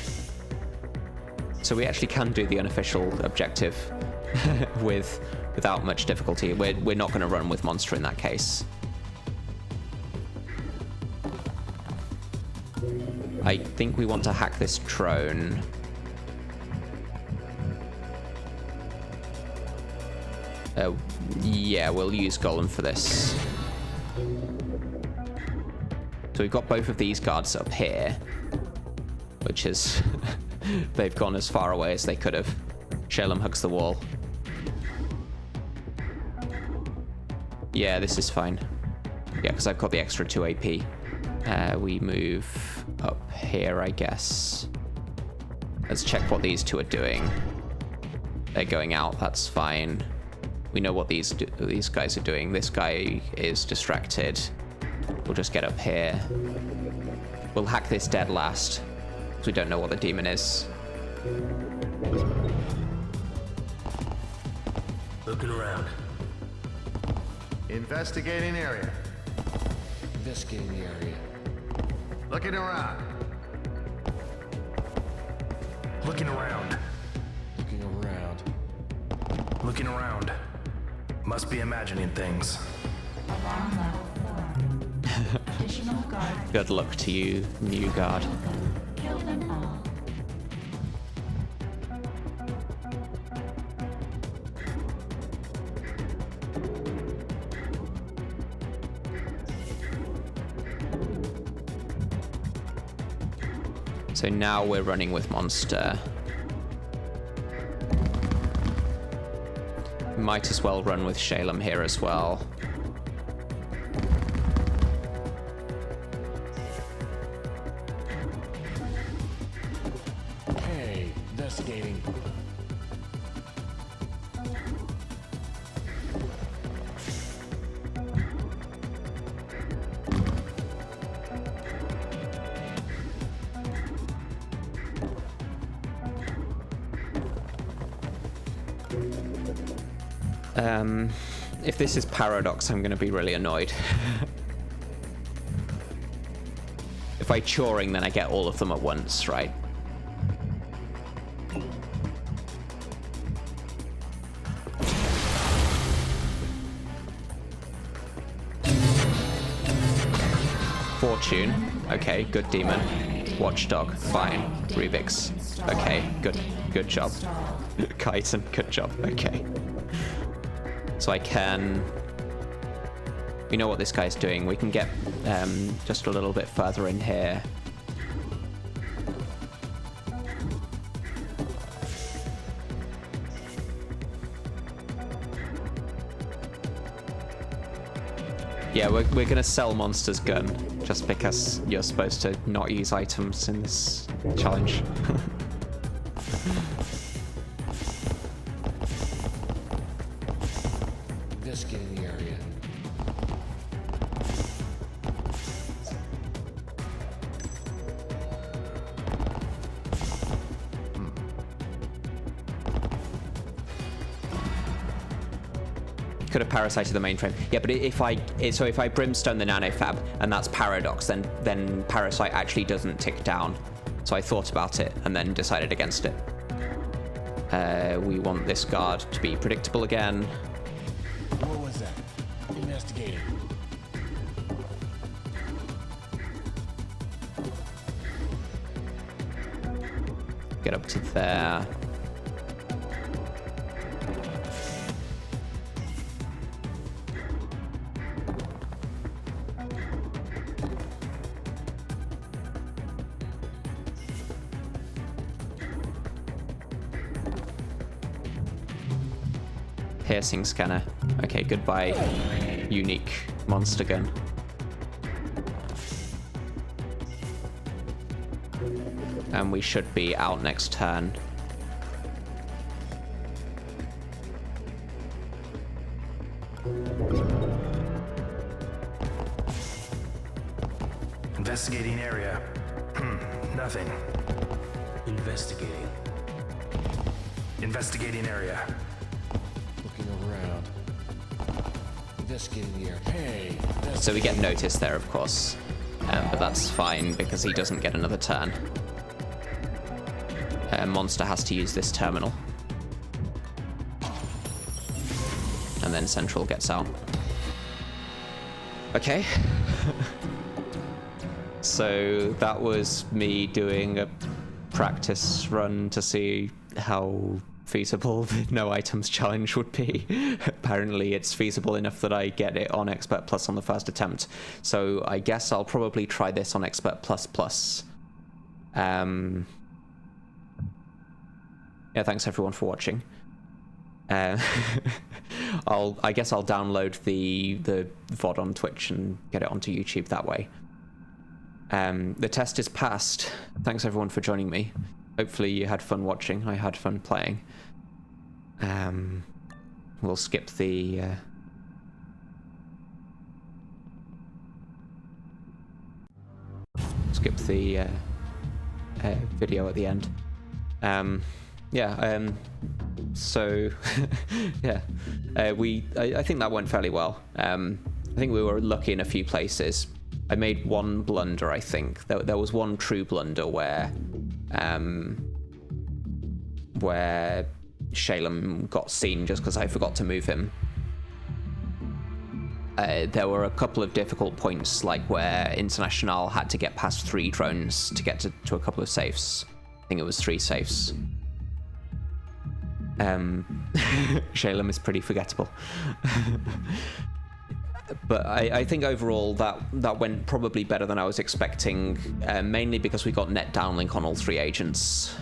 So we actually can do the unofficial objective without much difficulty. We're not going to run with Monster in that case. I think we want to hack this drone. Yeah, we'll use Golem for this. So we've got both of these guards up here, which is... they've gone as far away as they could have. Shalem hugs the wall. Yeah, this is fine. Yeah, because I've got the extra 2 AP. We move up here, I guess. Let's check what these two are doing. They're going out, that's fine. We know what these guys are doing. This guy is distracted. We'll just get up here. We'll hack this dead last, because we don't know what the demon is. Looking around. Investigating area. Investigating the area. Looking around. Looking around. Looking around. Looking around. Must be imagining things. Alarm level 4. Additional guard. Good luck to you, new guard. Kill them all. So now we're running with Monster. Might as well run with Shalem here as well. Hey, investigating. If this is Paradox, I'm going to be really annoyed. If I Turing, then I get all of them at once, right? Fortune. Okay, good demon. Watchdog. Fine. Rubik's. Okay, good job. Kaiten, good job. Okay. So I can... We know what this guy's doing. We can get just a little bit further in here. Yeah, we're going to sell Monster's gun, just because you're supposed to not use items in this challenge. Investigating the area. Could have parasited the mainframe. Yeah, but if I brimstone the nanofab and that's Paradox, then Parasite actually doesn't tick down. So I thought about it and then decided against it. We want this guard to be predictable again. What was that? Investigating. Get up to there. Piercing scanner. Okay, goodbye, unique monster gun. And we should be out next turn. Investigating area. Nothing. Investigating. Investigating area. Looking around. Investigating the air. Hey. So we get noticed there, of course. But that's fine because he doesn't get another turn. Monster has to use this terminal. And then Central gets out. Okay. So that was me doing a practice run to see how feasible the no items challenge would be. Apparently it's feasible enough that I get it on Expert Plus on the first attempt. So I guess I'll probably try this on Expert Plus Plus. Yeah, thanks everyone for watching. I guess I'll download the VOD on Twitch and get it onto YouTube that way. The test is passed. Thanks everyone for joining me. Hopefully you had fun watching. I had fun playing. We'll skip the video at the end. So yeah, I think that went fairly well. I think we were lucky in a few places. I made one blunder, I think. There was one true blunder where Shalem got seen just because I forgot to move him. There were a couple of difficult points, like where International had to get past 3 drones to get to a couple of safes. I think it was 3 safes. Shalem is pretty forgettable. But I think overall that went probably better than I was expecting, mainly because we got net downlink on all 3 agents.